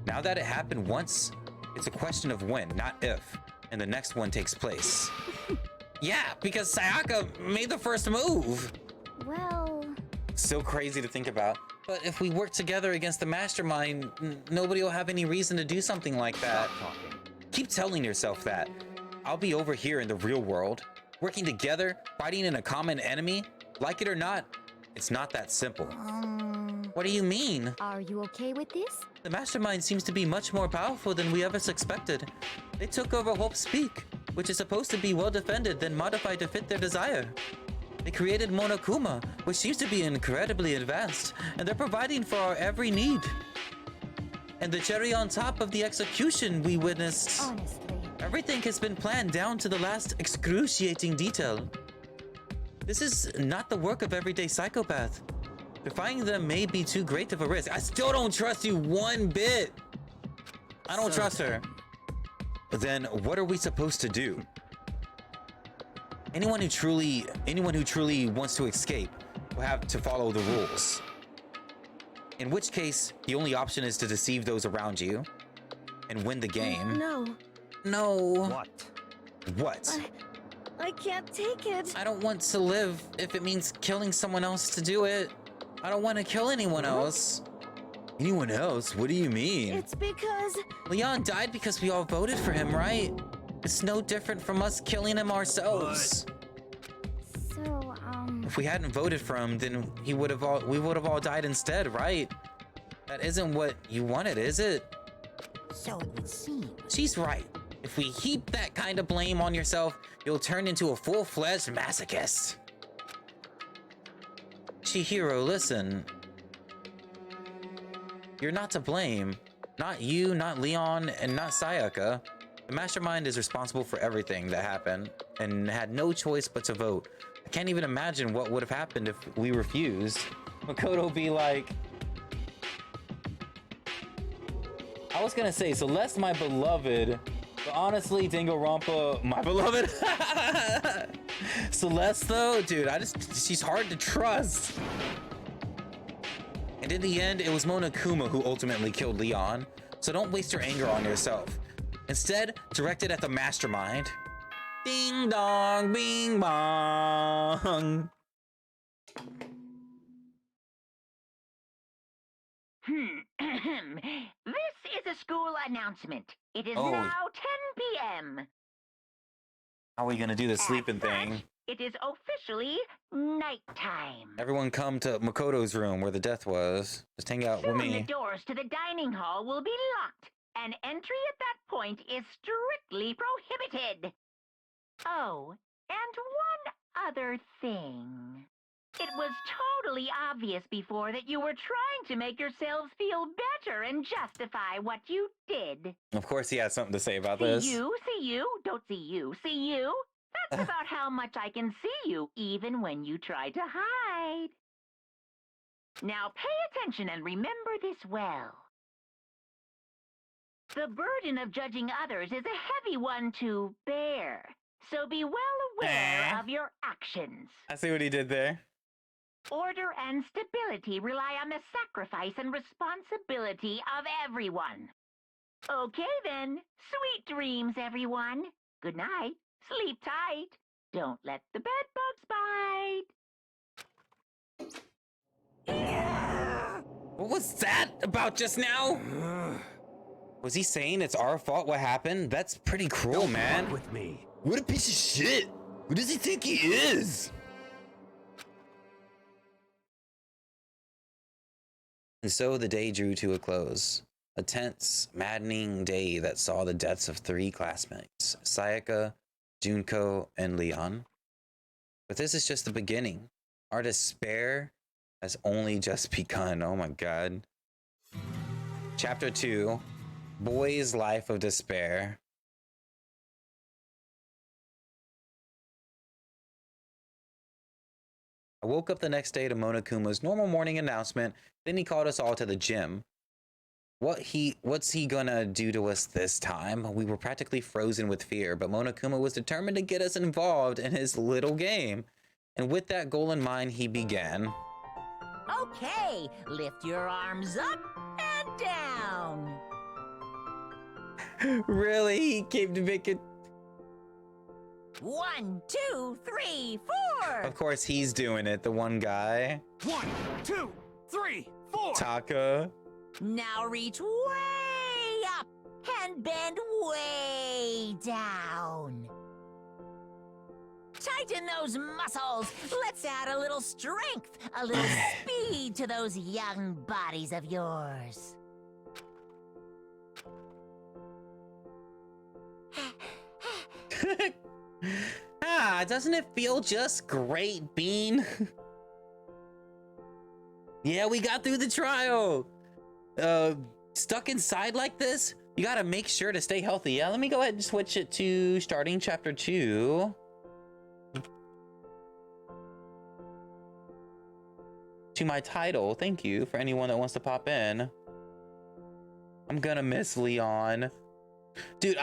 Now that it happened once, it's a question of when, not if, and the next one takes place. Yeah, because Sayaka made the first move. Well... Still crazy to think about. But if we work together against the mastermind, nobody will have any reason to do something like that. Keep telling yourself that. I'll be over here in the real world, working together, fighting in a common enemy. Like it or not, it's not that simple. What do you mean? Are you okay with this? The mastermind seems to be much more powerful than we ever suspected. They took over Hope's Peak, which is supposed to be well defended, then modified to fit their desire. They created Monokuma, which seems to be incredibly advanced, and they're providing for our every need. And the cherry on top of the execution we witnessed. Honestly. Everything has been planned down to the last excruciating detail. This is not the work of everyday psychopath. Defying them may be too great of a risk. I still don't trust you one bit. I don't trust her. But then what are we supposed to do? Anyone who truly wants to escape will have to follow the rules. In which case, the only option is to deceive those around you and win the game. No. What? I can't take it. I don't want to live if it means killing someone else to do it. I don't want to kill anyone else. Anyone else? What do you mean? It's because... Leon died because we all voted for him, right? It's no different from us killing him ourselves. So, If we hadn't voted for him, then we would have all died instead, right? That isn't what you wanted, is it? So it would seem. She's right. If we heap that kind of blame on yourself, you'll turn into a full-fledged masochist. Chihiro, listen. You're not to blame. Not you, not Leon, and not Sayaka. The mastermind is responsible for everything that happened, and had no choice but to vote. I can't even imagine what would have happened if we refused. Makoto be like... I was gonna say, Celeste, my beloved, but honestly, Danganronpa, my beloved. Celeste, though, dude, she's hard to trust. And in the end, it was Monokuma who ultimately killed Leon, so don't waste your anger on yourself. Instead, direct it at the mastermind. Ding dong, bing bong. This is a school announcement. It is Oh. now 10 p.m. How are we gonna do this sleeping As such, thing? it is officially nighttime. Everyone come to Makoto's room where the death was. Just hang out with Soon the me. doors to the dining hall will be locked, and entry at that point is strictly prohibited. Oh, and one other thing. It was totally obvious before that you were trying to make yourselves feel better and justify what you did. Of course he has something to say about this. See you, don't see you, see you. That's about how much I can see you, even when you try to hide. Now pay attention and remember this well. The burden of judging others is a heavy one to bear, so be well aware of your actions. I see what he did there. Order and stability rely on the sacrifice and responsibility of everyone. Okay then, sweet dreams, everyone. Good night. Sleep tight. Don't let the bed bugs bite. What was that about just now? Was he saying it's our fault what happened? That's pretty cruel, man. With me. What a piece of shit. Who does he think he is? And so the day drew to a close. A tense, maddening day that saw the deaths of 3 classmates, Sayaka, Junko, and Leon. But this is just the beginning. Our despair has only just begun. Oh my god. Chapter 2, Boy's Life of Despair. I woke up the next day to Monokuma's normal morning announcement. Then he called us all to the gym. What's he gonna do to us this time? We were practically frozen with fear, but Monokuma was determined to get us involved in his little game. And with that goal in mind, he began. Okay, lift your arms up and down. Really? He came to make it. 1, 2, 3, 4. Of course, he's doing it, the one guy. 1, 2, 3, 4. Taka. Now reach way up and bend way down. Tighten those muscles. Let's add a little strength, a little speed to those young bodies of yours. Doesn't it feel just great, Bean? Yeah, we got through the trial. Stuck inside like this, you gotta make sure to stay healthy. Yeah, let me go ahead and switch it to starting chapter 2. To my title. Thank you for anyone that wants to pop in. I'm gonna miss Leon. Dude,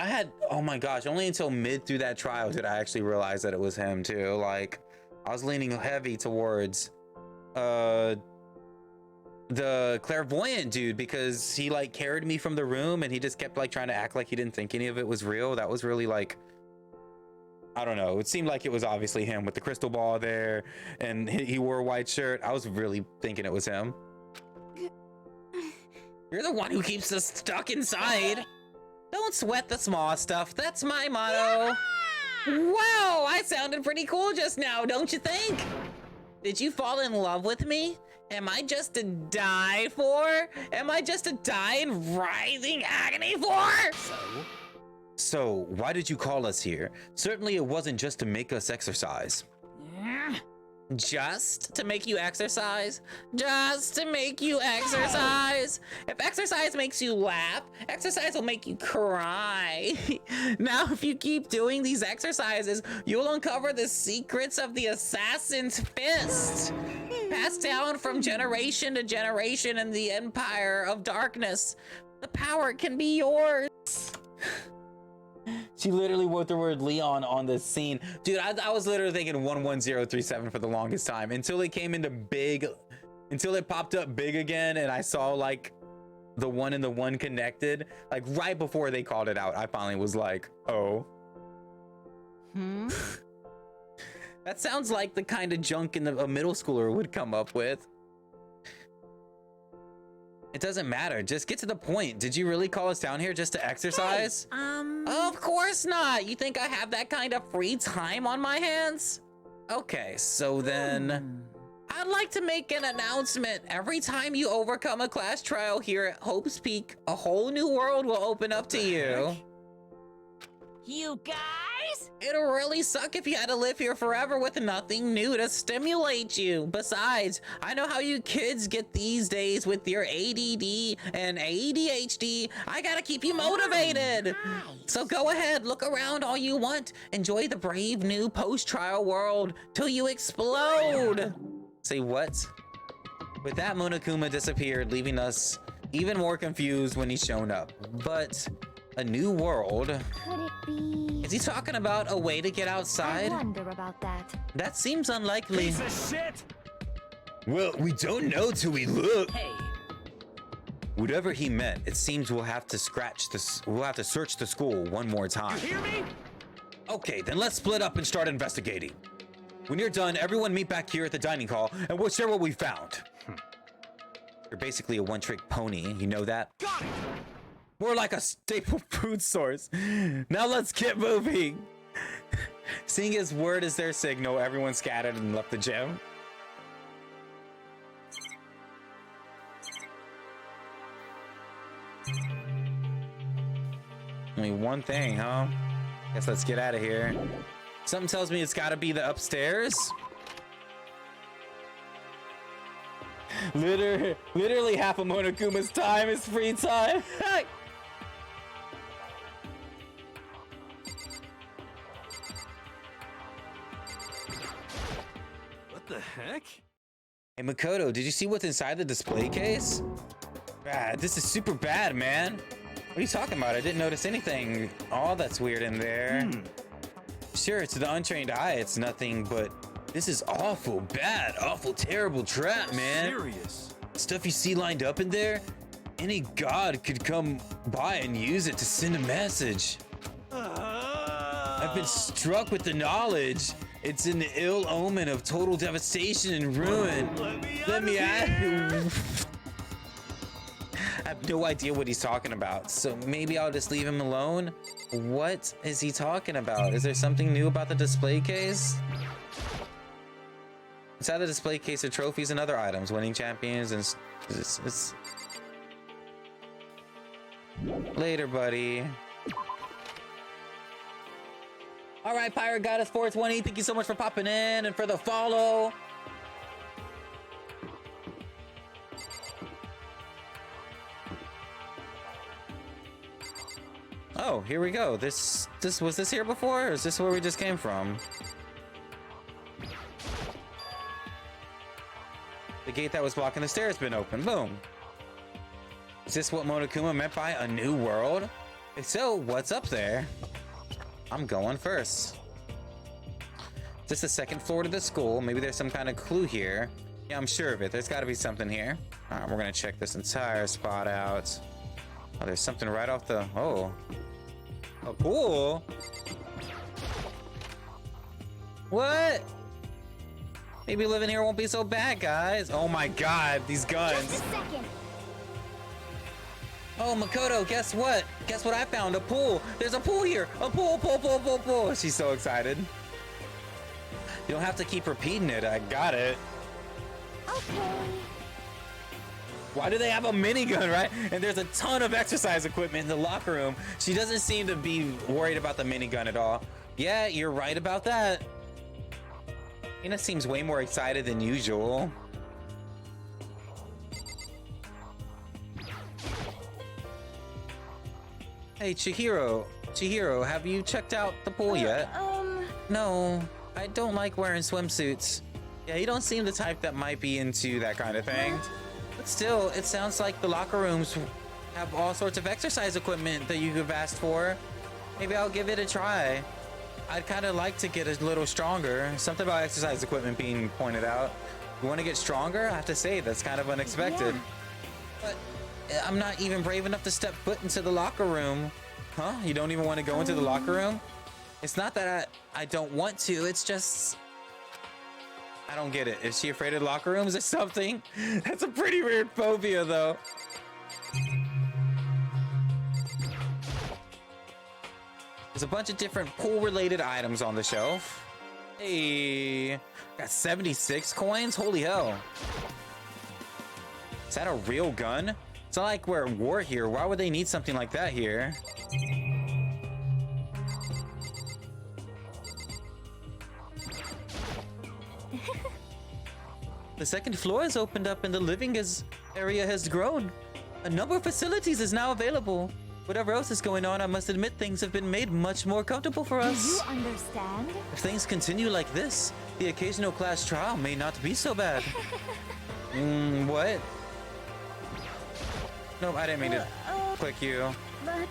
oh my gosh, only until mid through that trial did I actually realize that it was him too. Like, I was leaning heavy towards the clairvoyant dude because he like carried me from the room and he just kept like trying to act like he didn't think any of it was real. That was really like, I don't know. It seemed like it was obviously him with the crystal ball there and he wore a white shirt. I was really thinking it was him. You're the one who keeps us stuck inside. Don't sweat the small stuff. That's my motto. Wow, I sounded pretty cool just now, don't you think? Did you fall in love with me? Am I just to die for? Am I just to die in writhing agony for? So, why did you call us here? Certainly it wasn't just to make us exercise. Just to make you exercise? Just to make you exercise? If exercise makes you laugh, exercise will make you cry. Now, if you keep doing these exercises, you'll uncover the secrets of the assassin's fist. Passed down from generation to generation in the Empire of Darkness. The power can be yours. She literally wrote the word Leon on this scene. Dude, I was literally thinking 11037 for the longest time until it came into big, until it popped up big again and I saw like the 1 and the 1 connected. Like right before they called it out, I finally was like, oh. That sounds like the kind of junk a middle schooler would come up with. It doesn't matter. Just get to the point. Did you really call us down here just to exercise? Of course not. You think I have that kind of free time on my hands? Okay, so then I'd like to make an announcement. Every time you overcome a class trial here at Hope's Peak, a whole new world will open up to you. You guys? It'll really suck if you had to live here forever with nothing new to stimulate you. Besides, I know how you kids get these days with your ADD and ADHD. I gotta keep you motivated. So go ahead, look around all you want. Enjoy the brave new post-trial world till you explode. Say what? With that, Monokuma disappeared, leaving us even more confused when he's shown up. But a new world? Could it be? Is he talking about a way to get outside? I wonder about that. That seems unlikely. Piece of shit! Well, we don't know till we look. Hey, Whatever he meant, it seems we'll have to search the school one more time. You hear me? Okay, then let's split up and start investigating. When you're done, everyone meet back here at the dining hall and we'll share what we found. You're basically a one-trick pony, you know that? Got it! We're like a staple food source. Now let's get moving. Seeing his word as their signal, everyone scattered and left the gym. Only one thing, huh? Guess let's get out of here. Something tells me it's gotta be the upstairs. Literally half of Monokuma's time is free time. What the heck? Hey Makoto, did you see what's inside the display case? This is super bad, man. What are you talking about? I didn't notice anything. Oh, that's weird in there. Sure, to the untrained eye, it's nothing, but this is awful, bad, awful, terrible trap, man. Serious? Stuff you see lined up in there? Any god could come by and use it to send a message. I've been struck with the knowledge. It's an ill omen of total devastation and ruin. Let me out. I have no idea what he's talking about, so maybe I'll just leave him alone. What is he talking about? Is there something new about the display case? Inside the display case are trophies and other items, winning champions, and it's... Later, buddy. All right, Pirate Goddess 420, thank you so much for popping in and for the follow. Oh, here we go. Was this here before, or is this where we just came from? The gate that was blocking the stairs has been open. Boom. Is this what Monokuma meant by a new world? If so, what's up there? I'm going first. Is this the second floor to the school? Maybe there's some kind of clue here. Yeah, I'm sure of it. There's got to be something here. All right, we're gonna check this entire spot out. Oh, there's something right off the... Oh. A pool? What? Maybe living here won't be so bad, guys. Oh my god, these guns. Just a second. Oh, Makoto, guess what? Guess what I found? A pool. There's a pool here. A pool, pool, pool, pool, pool. She's so excited. You don't have to keep repeating it. I got it. Okay. Why do they have a minigun, right? And there's a ton of exercise equipment in the locker room. She doesn't seem to be worried about the minigun at all. Yeah, you're right about that. Ina seems way more excited than usual. Hey, Chihiro, have you checked out the pool yet? No, I don't like wearing swimsuits. Yeah, you don't seem the type that might be into that kind of thing. But still, it sounds like the locker rooms have all sorts of exercise equipment that you could have asked for. Maybe I'll give it a try. I'd kind of like to get a little stronger. Something about exercise equipment being pointed out. You want to get stronger? I have to say, that's kind of unexpected. Yeah. But I'm not even brave enough to step foot into the locker room. Huh? You don't even want to go into the locker room? It's not that I don't want to, it's just... I don't get it. Is she afraid of locker rooms or something? That's a pretty weird phobia, though. There's a bunch of different pool-related items on the shelf. Hey, got 76 coins? Holy hell. Is that a real gun? It's not like we're at war here. Why would they need something like that here? The second floor has opened up and the living area has grown. A number of facilities is now available. Whatever else is going on, I must admit things have been made much more comfortable for us. Do you understand? If things continue like this, the occasional class trial may not be so bad. What? Nope, I didn't mean to click you. But...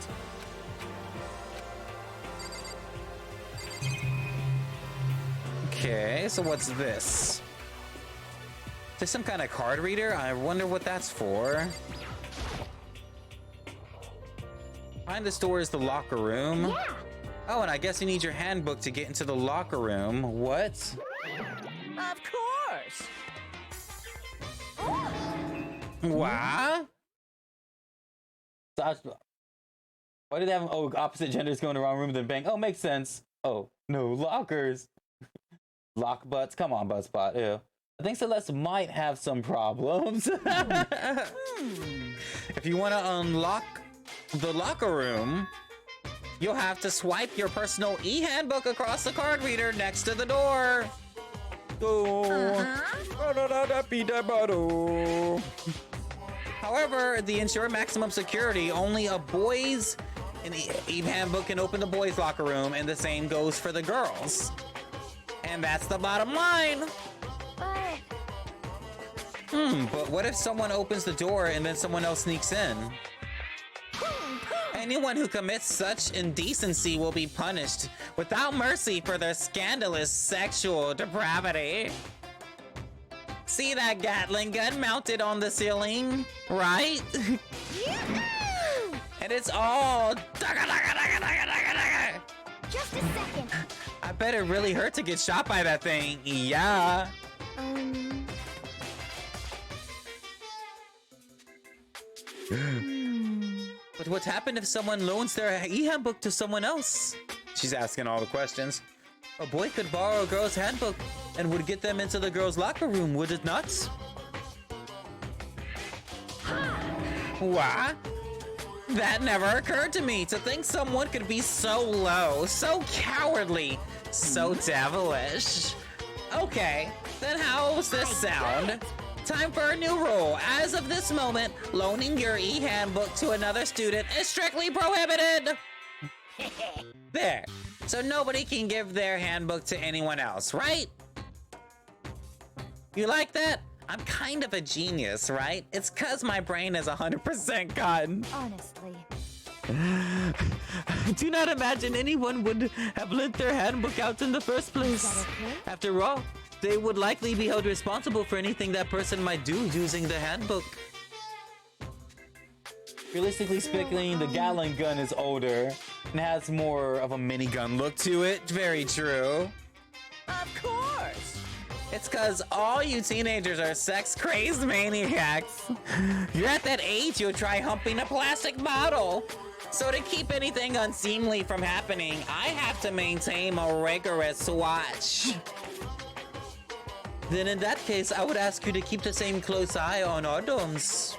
Okay, so what's this? Is this some kind of card reader? I wonder what that's for. Behind this door is the locker room. Yeah. Oh, and I guess you need your handbook to get into the locker room. What? Of course. What? Why did they have opposite genders go in the wrong room then bang? Oh, makes sense. Oh, no, lockers. Lock butts. Come on, Buzzspot. Ew. I think Celeste might have some problems. If you want to unlock the locker room, you'll have to swipe your personal e-handbook across the card reader next to the door. However, to ensure maximum security, only a boys' e-handbook can open the boys' locker room, and the same goes for the girls. And that's the bottom line. But what if someone opens the door and then someone else sneaks in? Anyone who commits such indecency will be punished without mercy for their scandalous sexual depravity. See that Gatling gun mounted on the ceiling, right? And it's all... Just a second. I bet it really hurt to get shot by that thing. Yeah. But what happened if someone loans their e-handbook to someone else? She's asking all the questions. A boy could borrow a girl's handbook and would get them into the girl's locker room, would it not? What? That never occurred to me, to think someone could be so low, so cowardly, so devilish. Okay, then how's this sound? Time for a new rule. As of this moment, loaning your e-handbook to another student is strictly prohibited. There. So nobody can give their handbook to anyone else, right? You like that? I'm kind of a genius, right? It's 'cause my brain is 100% cotton. Honestly. I do not imagine anyone would have lent their handbook out in the first place. After all, they would likely be held responsible for anything that person might do using the handbook. Realistically speaking, the Gatling gun is older and has more of a minigun look to it. Very true. Of course. It's 'cause all you teenagers are sex-crazed maniacs. You're at that age you'll try humping a plastic bottle. So to keep anything unseemly from happening, I have to maintain a rigorous watch. Then in that case, I would ask you to keep the same close eye on our dorms.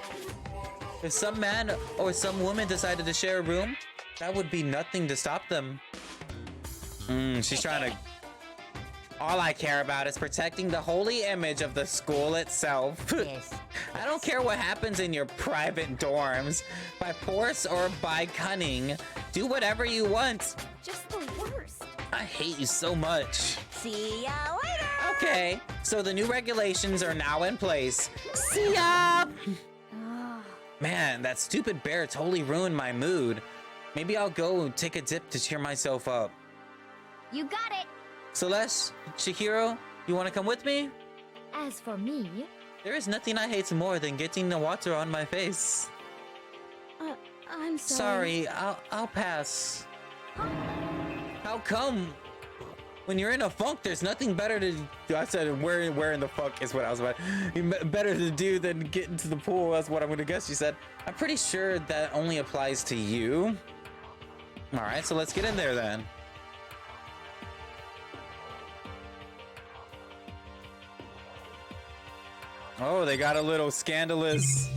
If some man or some woman decided to share a room, that would be nothing to stop them. She's trying to... All I care about is protecting the holy image of the school itself. Yes. I don't care what happens in your private dorms. By force or by cunning, do whatever you want. Just the worst. I hate you so much. See ya later. Okay, so the new regulations are now in place. See ya! Man, that stupid bear totally ruined my mood. Maybe I'll go take a dip to cheer myself up. You got it. Celeste, Chihiro, you want to come with me? As for me... There is nothing I hate more than getting the water on my face. I'm sorry. Sorry, I'll pass. How How come when you're in a funk, there's nothing better to do? I said where in the funk is what I was about. Better to do than get into the pool. That's what I'm gonna guess. You said. I'm pretty sure that only applies to you. All right, so let's get in there then. Oh, they got a little scandalous.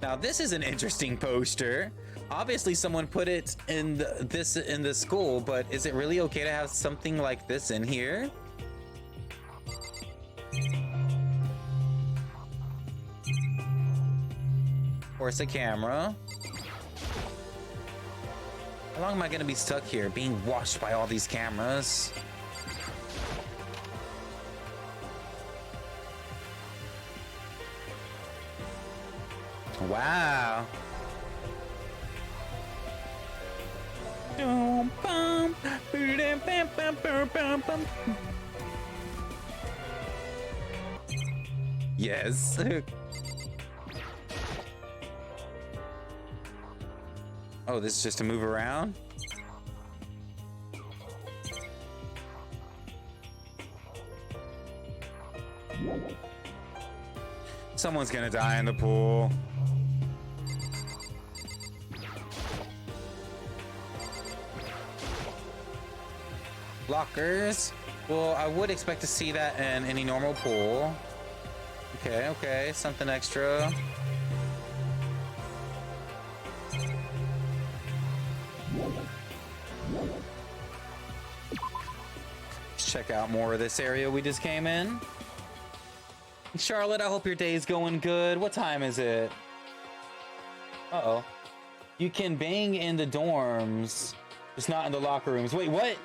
Now this is an interesting poster. Obviously someone put it in the school, but is it really okay to have something like this in here? Of course, a camera. How long am I gonna be stuck here, being watched by all these cameras? Wow. Yes. Oh, this is just to move around? Someone's gonna die in the pool. Lockers. Well, I would expect to see that in any normal pool. Okay, okay, something extra. Let's check out more of this area we just came in. Charlotte, I hope your day's going good. What time is it? Uh-oh. You can bang in the dorms, just not in the locker rooms. Wait, what?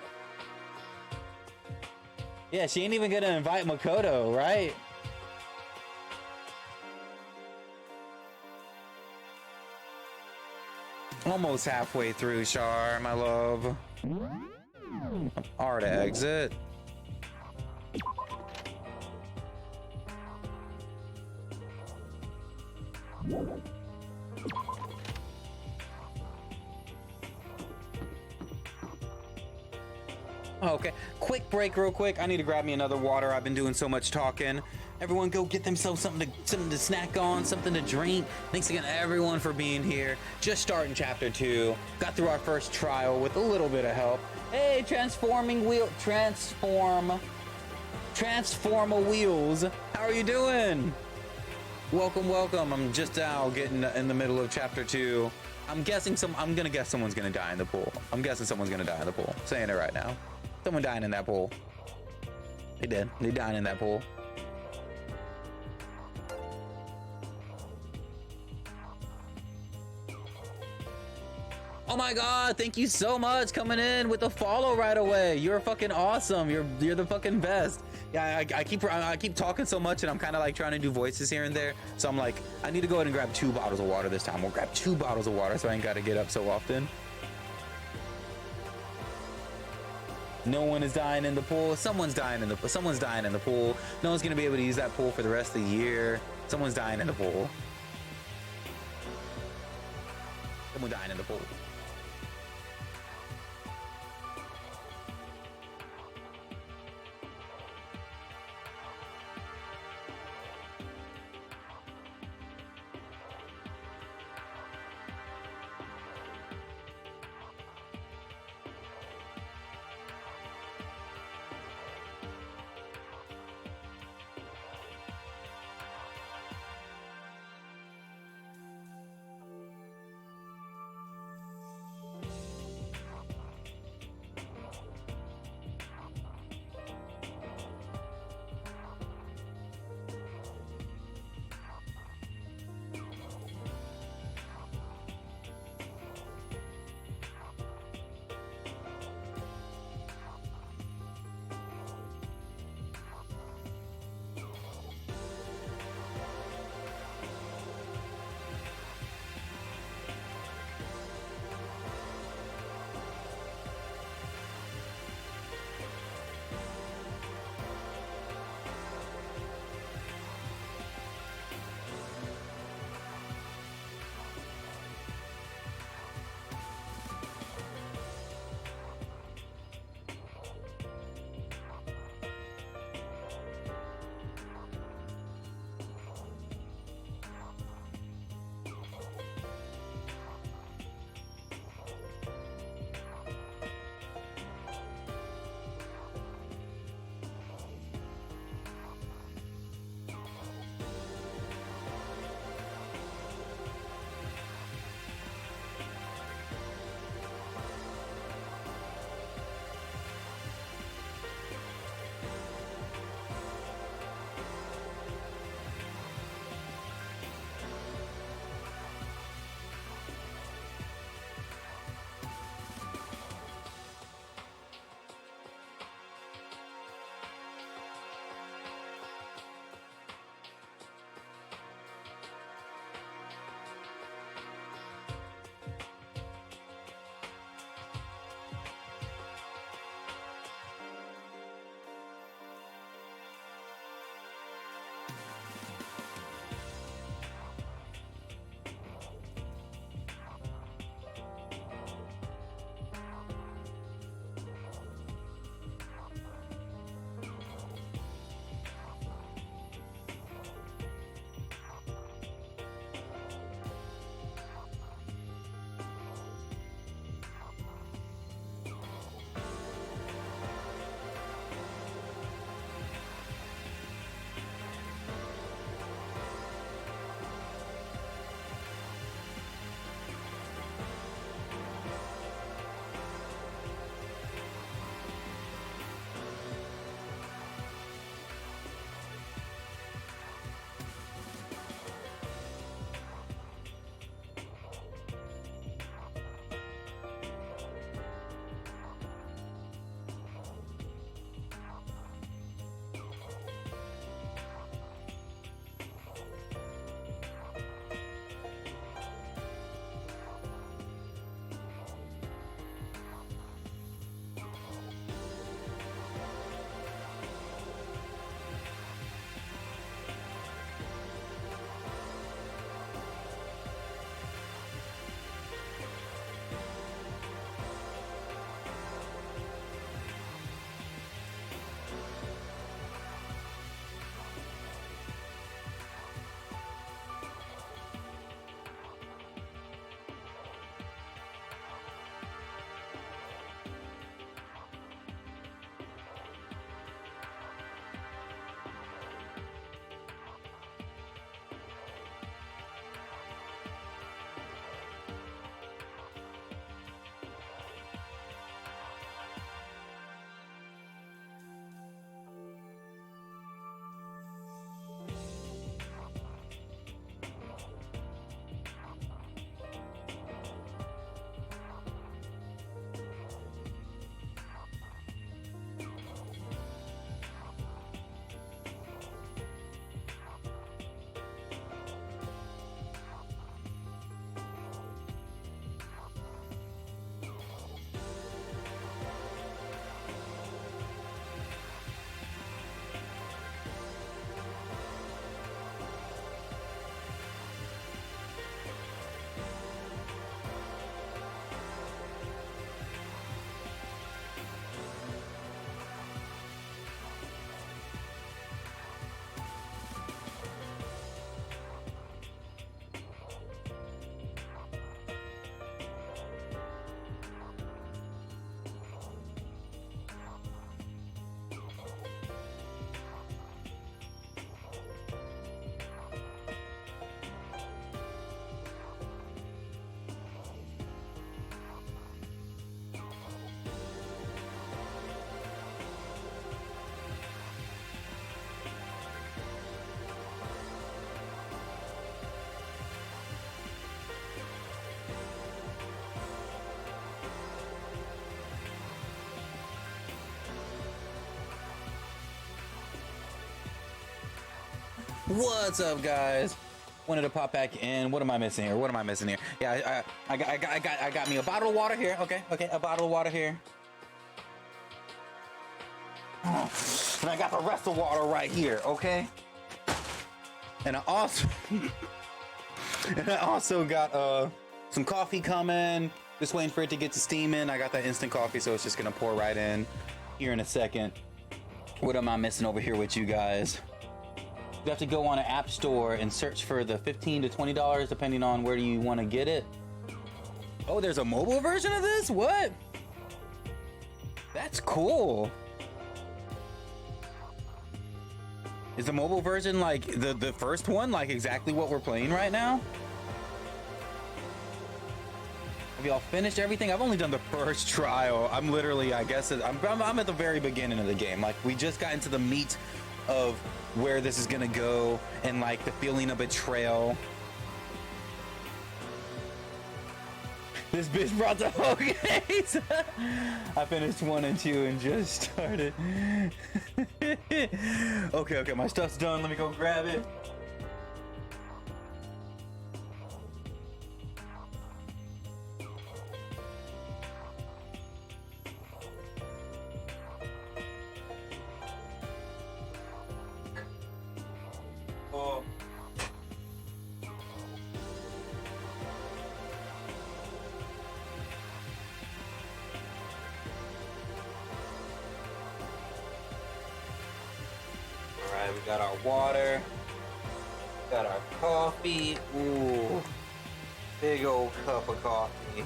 Yeah, she ain't even gonna invite Makoto, right? Almost halfway through, Char, my love. R to exit. Okay, quick break real quick. I need to grab me another water. I've been doing so much talking. Everyone go get themselves something to snack on, something to drink. Thanks again everyone for being here. Just starting chapter 2. Got through our first trial with a little bit of help. Hey, transforming wheel, transforma wheels. How are you doing? Welcome, welcome. I'm just now getting in the middle of chapter 2. I'm gonna guess someone's gonna die in the pool. I'm guessing someone's gonna die in the pool. Saying it right now. Someone dying in that pool. They did. They dying in that pool. Oh my god, thank you so much coming in with a follow right away. You're fucking awesome. You're the fucking best. Yeah, I keep talking so much and I'm kind of like trying to do voices here and there. So I'm like, I need to go ahead and grab 2 bottles of water this time. We'll grab 2 bottles of water so I ain't got to get up so often. No one is dying in the pool. Someone's dying in the pool. No one's gonna be able to use that pool for the rest of the year. Someone's dying in the pool. Someone dying in the pool. What's up, guys? Wanted to pop back in. What am I missing here? What am I missing here? Yeah, I got me a bottle of water here. Okay, a bottle of water here. And I got the rest of the water right here. Okay. And I also got some coffee coming. Just waiting for it to get to steaming. I got that instant coffee, so it's just gonna pour right in here in a second. What am I missing over here with you guys? You have to go on an app store and search for the $15 to $20 depending on where you want to get it. Oh, there's a mobile version of this? What? That's cool. Is the mobile version like the first one, like exactly what we're playing right now? Have y'all finished everything? I've only done the first trial. I'm literally, I guess, I'm at the very beginning of the game. Like, we just got into the meat of where this is gonna go and like the feeling of betrayal. This bitch brought the whole case. I finished 1 and 2 and just started. Okay, my stuff's done. Let me go grab it. We got our water, got our coffee. Ooh, big old cup of coffee.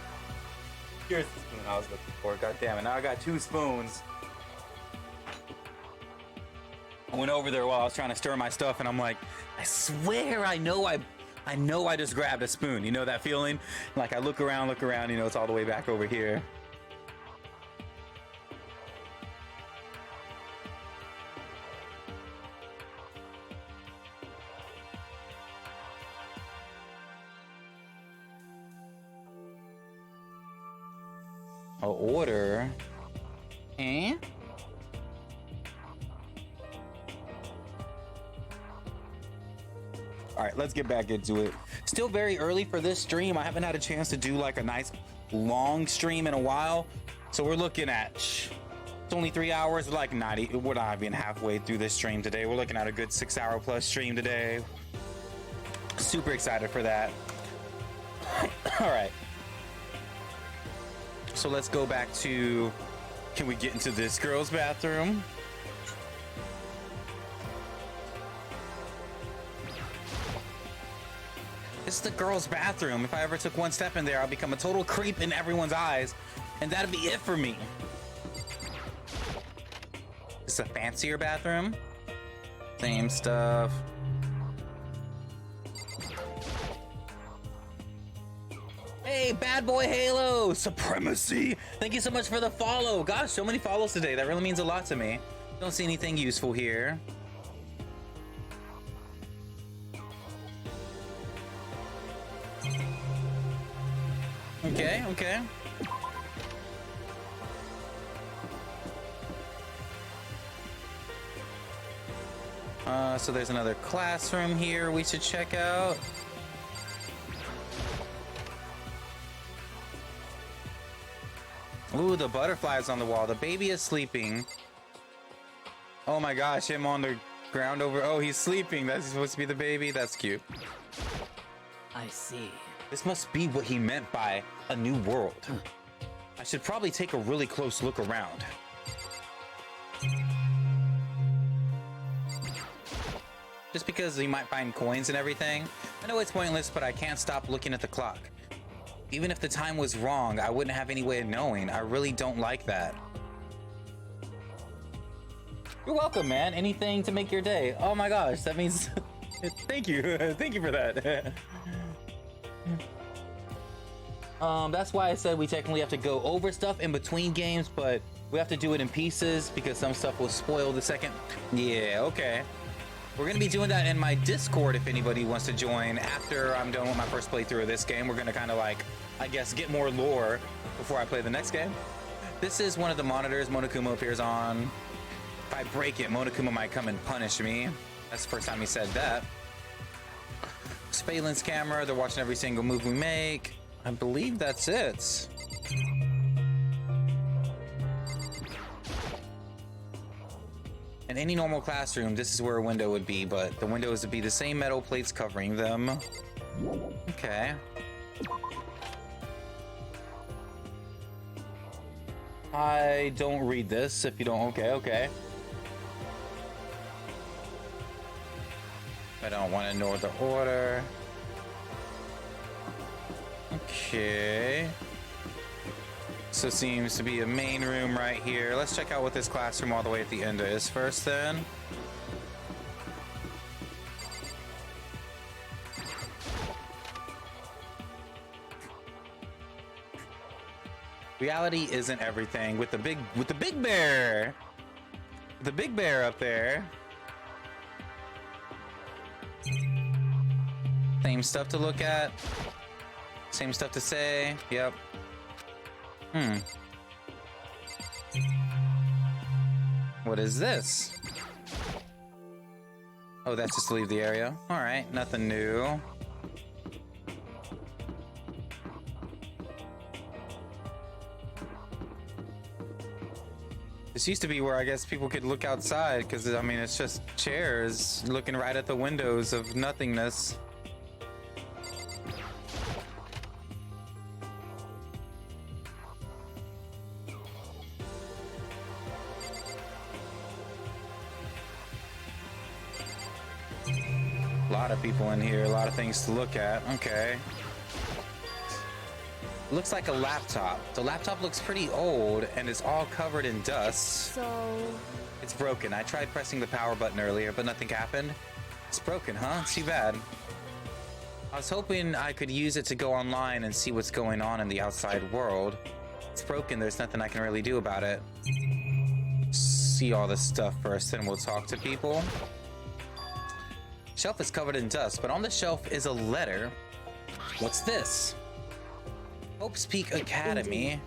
Here's the spoon I was looking for. God damn it! Now I got 2 spoons. I went over there while I was trying to stir my stuff, and I'm like, I swear I know I just grabbed a spoon. You know that feeling? Like I look around, you know, it's all the way back over here. I'll order. Eh? All right, let's get back into it. Still very early for this stream. I haven't had a chance to do like a nice long stream in a while. So we're looking at, it's only 3 hours, like we're not even halfway through this stream today. We're looking at a good 6-hour plus stream today. Super excited for that. All right. So let's go back to, can we get into this girl's bathroom? This is the girl's bathroom. If I ever took one step in there, I'll become a total creep in everyone's eyes, and that'd be it for me. This is a fancier bathroom. Same stuff. Hey, bad boy Halo Supremacy. Thank you so much for the follow. Gosh, so many follows today. That really means a lot to me. Don't see anything useful here. Okay. So there's another classroom here we should check out. Ooh, the butterflies on the wall. The baby is sleeping. Oh my gosh, him on the ground over. Oh, he's sleeping. That's supposed to be the baby. That's cute. I see. This must be what he meant by a new world. I should probably take a really close look around. Just because you might find coins and everything. I know it's pointless, but I can't stop looking at the clock. Even if the time was wrong, I wouldn't have any way of knowing. I really don't like that. You're welcome, man. Anything to make your day. Oh my gosh, that means... Thank you. Thank you for that. That's why I said we technically have to go over stuff in between games, but we have to do it in pieces because some stuff will spoil the second. Yeah, okay. We're gonna be doing that in my Discord if anybody wants to join after I'm done with my first playthrough of this game. We're gonna kind of like, I guess, get more lore before I play the next game. This is one of the monitors Monokuma appears on. If I break it, Monokuma might come and punish me. That's the first time he said that. Spalin's camera, they're watching every single move we make. I believe that's it. In any normal classroom, this is where a window would be, but the windows would be the same metal plates covering them. Okay. I don't read this if you don't. Okay. I don't want to know the order. Okay. So seems to be a main room right here. Let's check out what this classroom all the way at the end is first then. Reality isn't everything with the big bear. The big bear up there. Same stuff to look at. Same stuff to say. Yep. What is this? Oh, that's just to leave the area. All right, nothing new. This used to be where I guess people could look outside because, I mean, it's just chairs looking right at the windows of nothingness. A lot of people in here, a lot of things to look at. Okay. Looks like a laptop. The laptop looks pretty old and is all covered in dust. So... It's broken. I tried pressing the power button earlier, but nothing happened. It's broken, huh? It's too bad. I was hoping I could use it to go online and see what's going on in the outside world. It's broken. There's nothing I can really do about it. See all this stuff first, then we'll talk to people. Shelf is covered in dust, but on the shelf is a letter. What's this? Hope's Peak Academy. It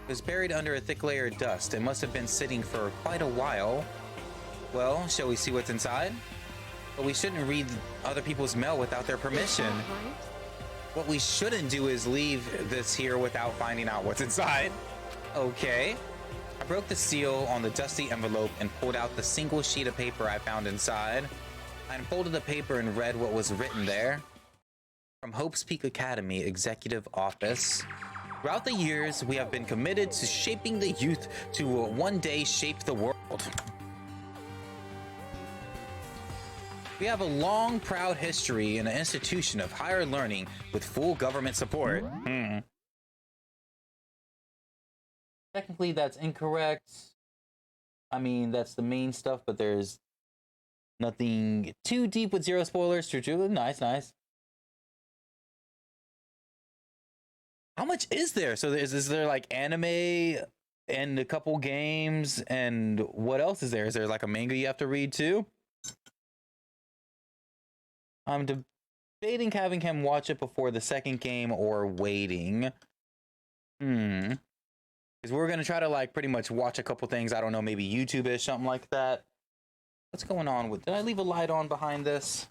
was buried under a thick layer of dust. It must have been sitting for quite a while. Well, shall we see what's inside? But we shouldn't read other people's mail without their permission. What we shouldn't do is leave this here without finding out what's inside. Okay. I broke the seal on the dusty envelope and pulled out the single sheet of paper I found inside. I unfolded the paper and read what was written there. From Hope's Peak Academy Executive Office. Throughout the years, we have been committed to shaping the youth to one day shape the world. We have a long, proud history in an institution of higher learning with full government support. Technically, that's incorrect. I mean, that's the main stuff, but there's nothing too deep with zero spoilers. True. Nice. How much is there? So is there like anime and a couple games, and what else is there? Is there like a manga you have to read too? I'm debating having him watch it before the second game or waiting. Because we're gonna try to like pretty much watch a couple things. I don't know, maybe YouTube-ish, something like that. What's going on with? Did I leave a light on behind this?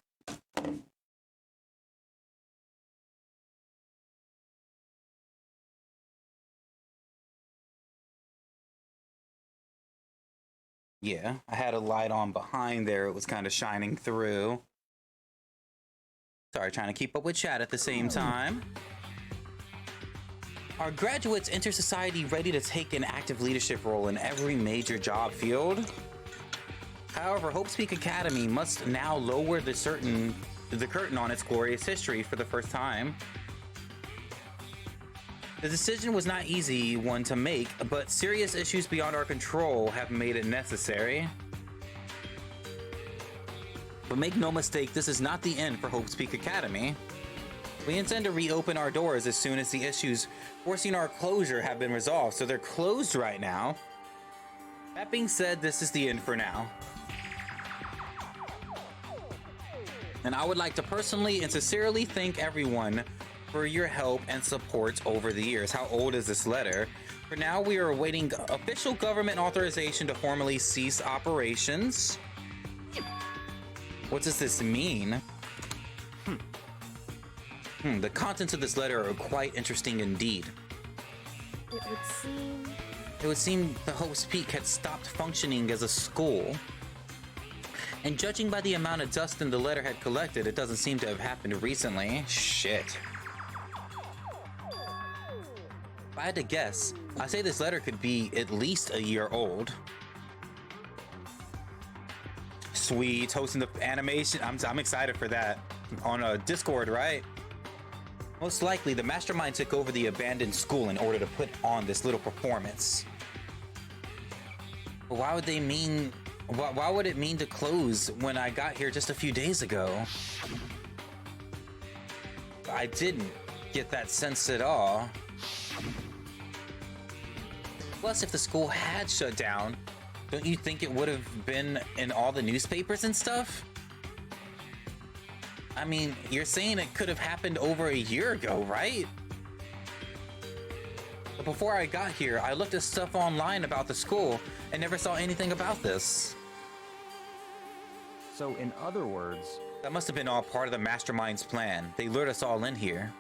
Yeah, I had a light on behind there. It was kind of shining through. Sorry, trying to keep up with chat at the same time. Are graduates enter society ready to take an active leadership role in every major job field? However, Hope's Peak Academy must now lower the curtain on its glorious history for the first time. The decision was not easy one to make, but serious issues beyond our control have made it necessary. But make no mistake, this is not the end for Hope's Peak Academy. We intend to reopen our doors as soon as the issues forcing our closure have been resolved, so they're closed right now. That being said, this is the end for now. And I would like to personally and sincerely thank everyone for your help and support over the years. How old is this letter? For now, we are awaiting official government authorization to formally cease operations. What does this mean? The contents of this letter are quite interesting indeed. It would seem the Hope's Peak had stopped functioning as a school. And judging by the amount of dust in the letter had collected, it doesn't seem to have happened recently. Shit. If I had to guess, I'd say this letter could be at least a year old. Sweet, hosting the animation. I'm excited for that. On a Discord, right? Most likely, the mastermind took over the abandoned school in order to put on this little performance. But why would they mean... Why would it mean to close when I got here just a few days ago? I didn't get that sense at all. Plus, if the school had shut down, don't you think it would have been in all the newspapers and stuff? I mean, you're saying it could have happened over a year ago, right? But before I got here, I looked at stuff online about the school and never saw anything about this. So, in other words... That must have been all part of the mastermind's plan. They lured us all in here.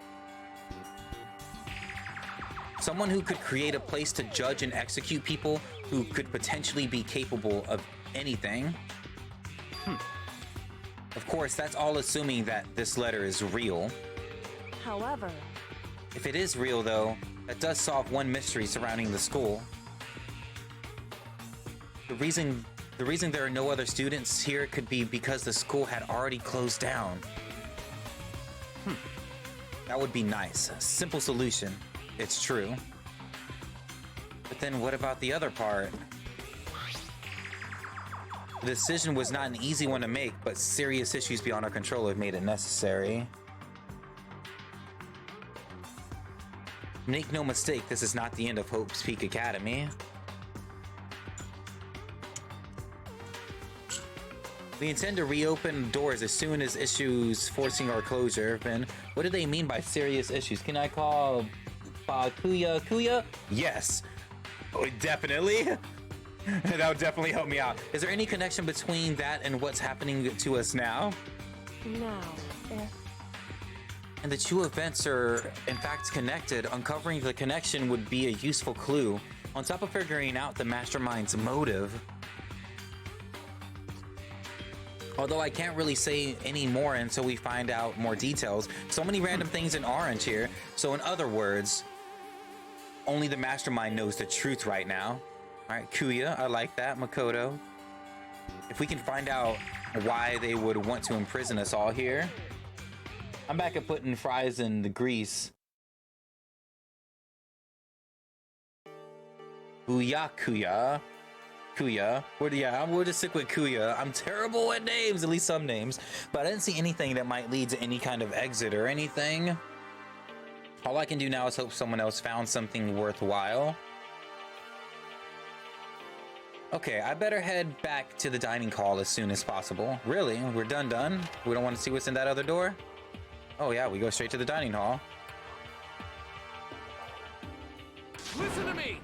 Someone who could create a place to judge and execute people who could potentially be capable of anything. Of course, that's all assuming that this letter is real. However... If it is real, though, that does solve one mystery surrounding the school. The reason there are no other students here could be because the school had already closed down. That would be nice. A simple solution. It's true. But then what about the other part? The decision was not an easy one to make, but serious issues beyond our control have made it necessary. Make no mistake, this is not the end of Hope's Peak Academy. We intend to reopen doors as soon as issues forcing our closure. Ben, what do they mean by serious issues? Can I call Kuya? Yes. Oh, definitely. That would definitely help me out. Is there any connection between that and what's happening to us now? No. And the two events are, in fact, connected. Uncovering the connection would be a useful clue, on top of figuring out the mastermind's motive. Although I can't really say any more until we find out more details. So many random things in orange here. So in other words, only the mastermind knows the truth right now. All right, Kuya, I like that. Makoto. If we can find out why they would want to imprison us all here. I'm back at putting fries in the grease. Kuya. We'll just stick with Kuya. I'm terrible at names, at least some names. But I didn't see anything that might lead to any kind of exit or anything. All I can do now is hope someone else found something worthwhile. Okay, I better head back to the dining hall as soon as possible. Really? We're done? We don't want to see what's in that other door? Oh yeah, we go straight to the dining hall. Listen to me!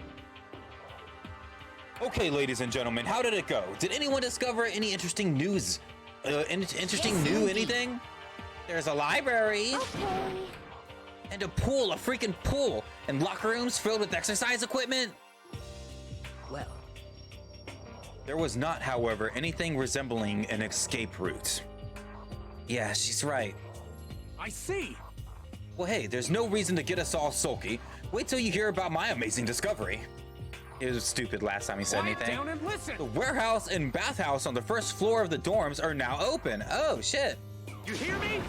Okay, ladies and gentlemen, how did it go? Did anyone discover any interesting news? Anything? There's a library. Okay. And a pool, a freaking pool. And locker rooms filled with exercise equipment. Well. There was not, however, anything resembling an escape route. Yeah, she's right. I see. Well, hey, there's no reason to get us all sulky. Wait till you hear about my amazing discovery. It was stupid last time he said anything. Down and listen. The warehouse and bathhouse on the first floor of the dorms are now open. Oh, shit. You hear me?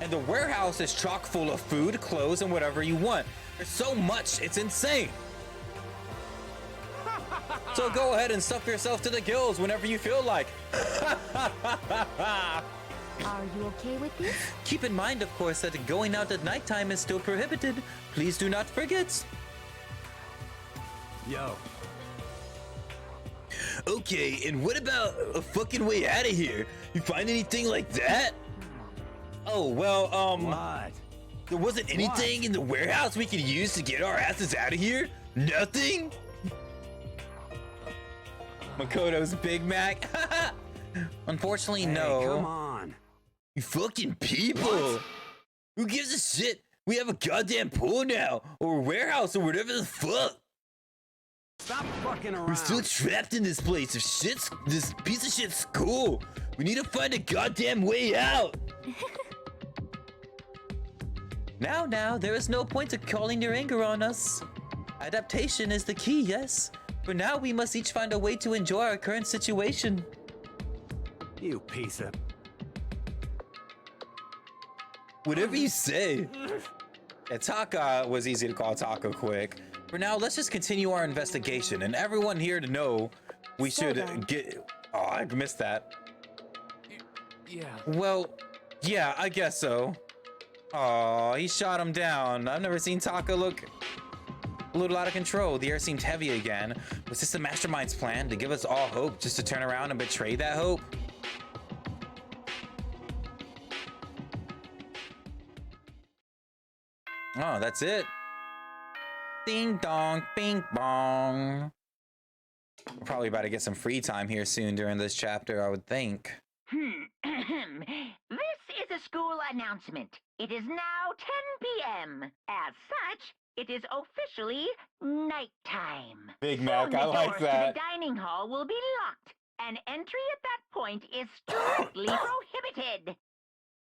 And the warehouse is chock full of food, clothes, and whatever you want. There's so much, it's insane. So go ahead and stuff yourself to the gills whenever you feel like. Are you okay with this? Keep in mind, of course, that going out at nighttime is still prohibited. Please do not forget. Yo. Okay, and what about a fucking way out of here? You find anything like that? Oh, well, What? There wasn't anything in the warehouse we could use to get our asses out of here? Nothing? Makoto's Big Mac? Unfortunately, Hey, no. come on. You fucking people! What? Who gives a shit? We have a goddamn pool now, or a warehouse, or whatever the fuck. Stop fucking around. We're still trapped in this place. This piece of shit's cool. We need to find a goddamn way out. Now, there is no point to calling your anger on us. Adaptation is the key, yes. For now, we must each find a way to enjoy our current situation. You piece of... Whatever you say. Yeah, Taka was easy to call Taka quick. For now, let's just continue our investigation, and everyone here to know we should get... Oh, I missed that. Yeah. Well, yeah, I guess so. Oh, he shot him down. I've never seen Taka look a little out of control. The air seemed heavy again. Was this the mastermind's plan to give us all hope, just to turn around and betray that hope? Oh, that's it. Ding dong, bing bong. We're probably about to get some free time here soon during this chapter, I would think. This is a school announcement. It is now 10 p.m. As such, it is officially nighttime. Big Mac, I like The that. dining hall will be locked, and entry at that point is strictly prohibited.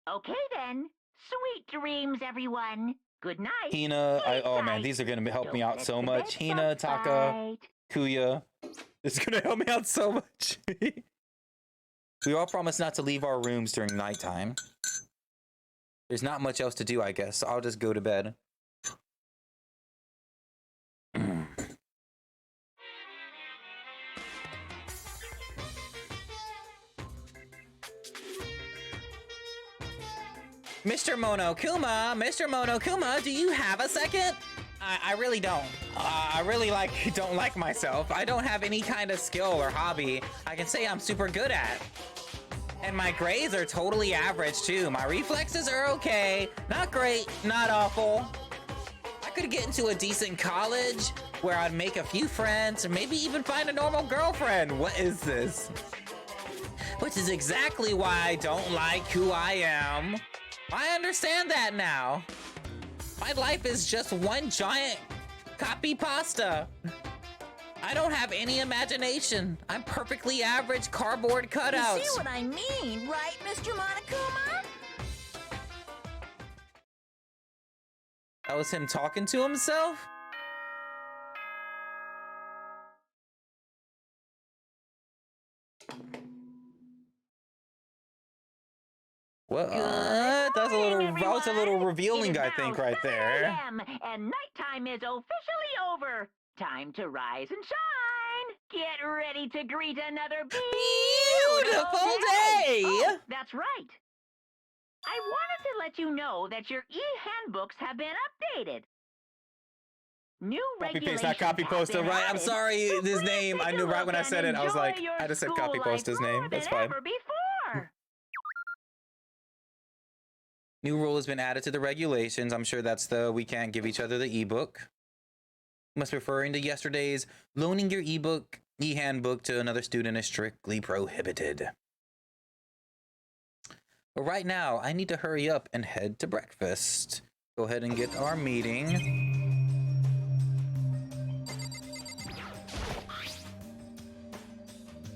Okay then. Sweet dreams, everyone. Good night. Hina, oh man, these are gonna help me out so much. Hina, Taka, Kuya. This is gonna help me out so much. We all promise not to leave our rooms during nighttime. There's not much else to do, I guess, so I'll just go to bed. Mr. Monokuma, do you have a second? I really don't. I really don't like myself. I don't have any kind of skill or hobby I can say I'm super good at. And my grades are totally average too. My reflexes are okay. Not great, not awful. I could get into a decent college where I'd make a few friends or maybe even find a normal girlfriend. What is this? Which is exactly why I don't like who I am. I understand that now. My life is just one giant copy pasta. I don't have any imagination. I'm perfectly average cardboard cutouts. You see what I mean, right, Mr. Monokuma? That was him talking to himself? What? That was a little revealing, I think, right there. And nighttime is officially over. Time to rise and shine. Get ready to greet another beautiful day. Oh, that's right. I wanted to let you know that your e-handbooks have been updated. New regulations not copy post, right? I'm sorry, his name. I knew right when I said it. I was like, I just said copy post his name. That's fine. Before. New rule has been added to the regulations. I'm sure that's the we can't give each other the ebook. Must referring to yesterday's loaning your e-handbook to another student is strictly prohibited. But right now, I need to hurry up and head to breakfast. Go ahead and get our meeting.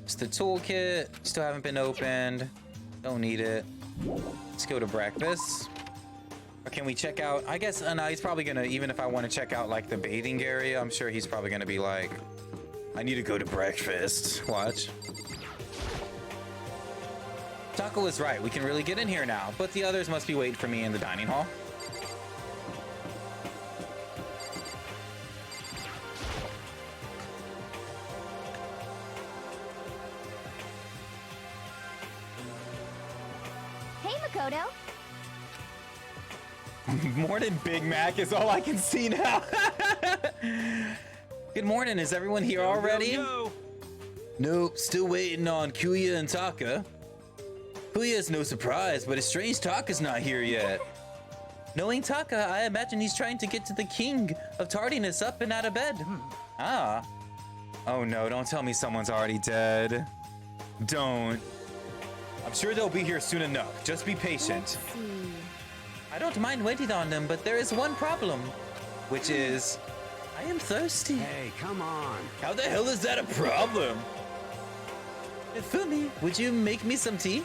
It's the toolkit. Still haven't been opened. Don't need it. Let's go to breakfast. Or can we check out? I guess, no, he's probably gonna, even if I want to check out like the bathing area, I'm sure he's probably gonna be like, I need to go to breakfast. Watch. Taco was right. We can really get in here now, but the others must be waiting for me in the dining hall. Hey, Makoto. Morning, Big Mac is all I can see now. Good morning. Is everyone here already? Nope, still waiting on Kuya and Taka. Kuya is no surprise, but it's strange Taka's not here yet. Knowing Taka, I imagine he's trying to get to the king of tardiness up and out of bed. Ah. Oh no, don't tell me someone's already dead. Don't. I'm sure they'll be here soon enough. Just be patient. I don't mind waiting on them, but there is one problem, which is I am thirsty. Hey, come on. How the hell is that a problem? Fumi, would you make me some tea?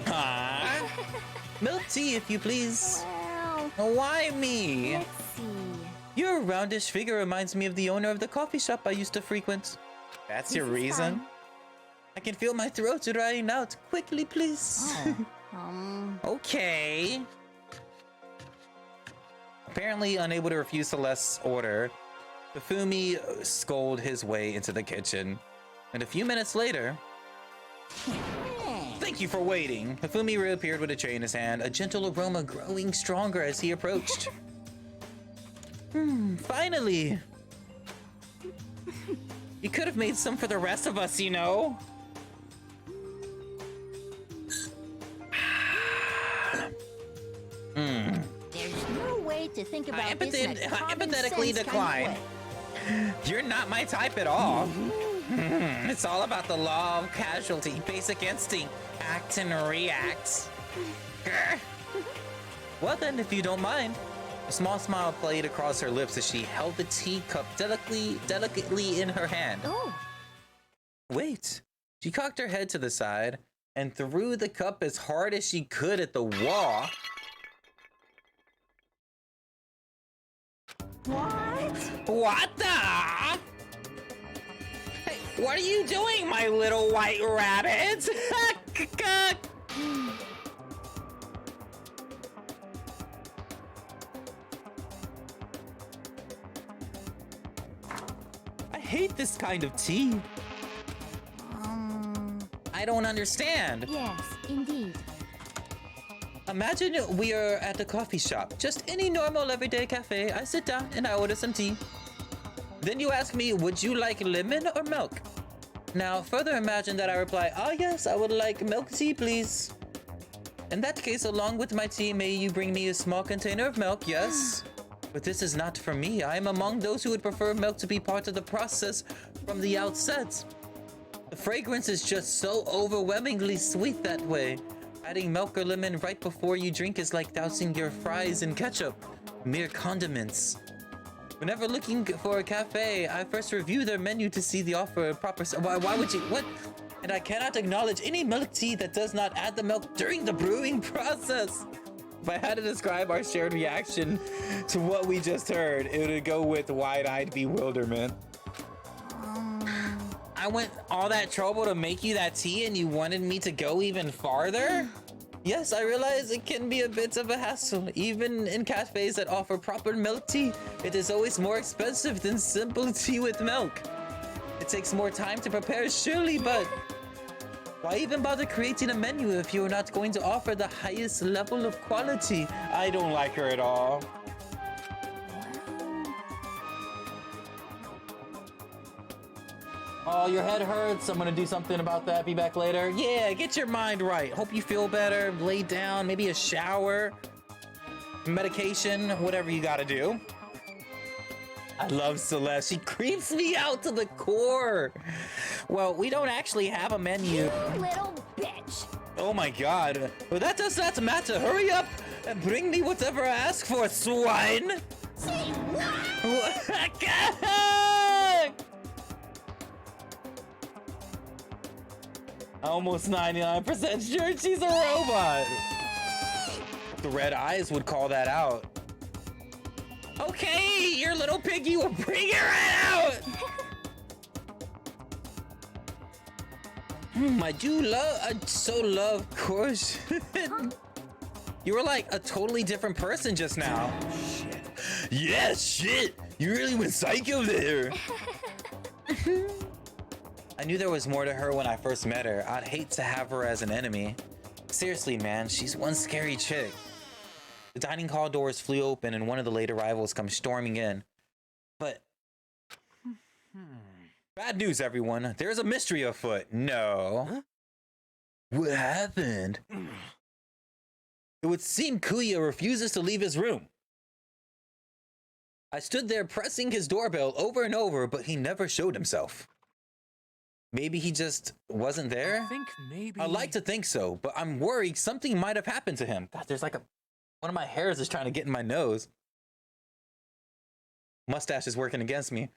Huh? Milk tea, if you please. Why me? Let's see. Your roundish figure reminds me of the owner of the coffee shop I used to frequent. That's your reason? I can feel my throat drying out. Quickly, please. Okay. Apparently unable to refuse Celeste's order, Fumi sculled his way into the kitchen. And a few minutes later... Thank you for waiting. Fumi reappeared with a tray in his hand, a gentle aroma growing stronger as he approached. Finally! You could have made some for the rest of us, you know? There's no way to think about this in a common empathetically sense decline. kind of way. You're not my type at all. It's all about the law of casualty, basic instinct, act and react. Well then, if you don't mind. A small smile played across her lips as she held the teacup delicately in her hand. Oh. Wait. She cocked her head to the side and threw the cup as hard as she could at the wall. What? What the? Hey, what are you doing, my little white rabbit? I hate this kind of tea. I don't understand. Yes, indeed. Imagine we are at a coffee shop, just any normal everyday cafe. I sit down and I order some tea. Then you ask me, would you like lemon or milk? Now, further imagine that I reply, yes, I would like milk tea, please. In that case, along with my tea, may you bring me a small container of milk, yes? But this is not for me. I am among those who would prefer milk to be part of the process from the outset. The fragrance is just so overwhelmingly sweet that way. Adding milk or lemon right before you drink is like dousing your fries in ketchup. Mere condiments. Whenever looking for a cafe, I first review their menu to see the offer proper. Why would you? What? And I cannot acknowledge any milk tea that does not add the milk during the brewing process. If I had to describe our shared reaction to what we just heard, it would go with wide-eyed bewilderment. I went all that trouble to make you that tea and you wanted me to go even farther? Yes, I realize it can be a bit of a hassle. Even in cafes that offer proper milk tea, it is always more expensive than simple tea with milk. It takes more time to prepare, surely, but why even bother creating a menu if you're not going to offer the highest level of quality? I don't like her at all. Oh, your head hurts. I'm gonna do something about that. Be back later. Yeah, get your mind right. Hope you feel better. Lay down, maybe a shower, medication, whatever you gotta do. I love Celeste. She creeps me out to the core. Well, we don't actually have a menu. You little bitch. Oh my god. Well, that does not matter. Hurry up and bring me whatever I ask for, swine. Say what? Almost 99% sure she's a robot. The red eyes would call that out. Okay, your little piggy will bring it right out. I so love course. You were like a totally different person just now. Shit. Yeah, shit. You really went psycho there. I knew there was more to her when I first met her. I'd hate to have her as an enemy. Seriously, man, she's one scary chick. The dining hall doors flew open and one of the late arrivals comes storming in. But... Bad news, everyone. There's a mystery afoot. No. Huh? What happened? It would seem Kuya refuses to leave his room. I stood there pressing his doorbell over and over, but he never showed himself. Maybe he just wasn't there? I think maybe... I'd like to think so, but I'm worried something might have happened to him. God, there's like one of my hairs is trying to get in my nose. Mustache is working against me.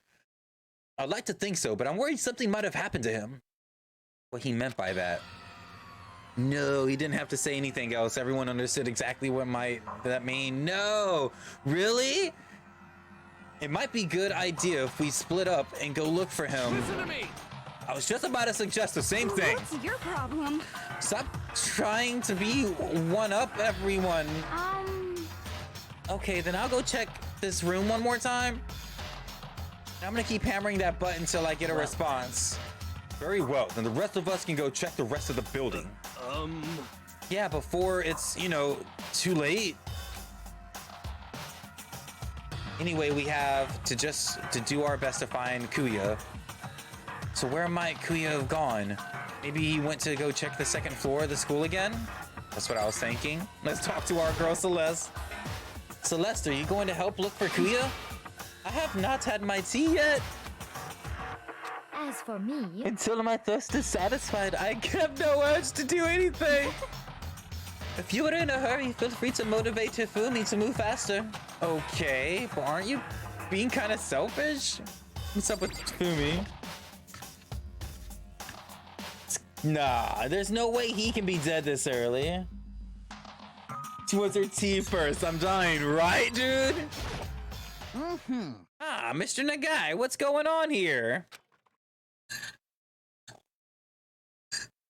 I'd like to think so, but I'm worried something might have happened to him. What he meant by that. No, he didn't have to say anything else. Everyone understood exactly what that mean. No, really? It might be a good idea if we split up and go look for him. Listen to me! I was just about to suggest the same thing. What's your problem? Stop trying to be one-up everyone. Okay, then I'll go check this room one more time. I'm gonna keep hammering that button until I get a response. Very well, then the rest of us can go check the rest of the building. Yeah, before it's, you know, too late. Anyway, we have to do our best to find Kuya. So where might Kuya have gone? Maybe he went to go check the second floor of the school again? That's what I was thinking. Let's talk to our girl Celeste. Celeste, are you going to help look for Kuya? I have not had my tea yet. As for me... Until my thirst is satisfied, I have no urge to do anything. If you are in a hurry, feel free to motivate Hifumi to move faster. Okay, but aren't you being kind of selfish? What's up with Hifumi? Nah, there's no way he can be dead this early. She wants her tea first. I'm dying, right, dude? Ah, Mr. Nagai, what's going on here?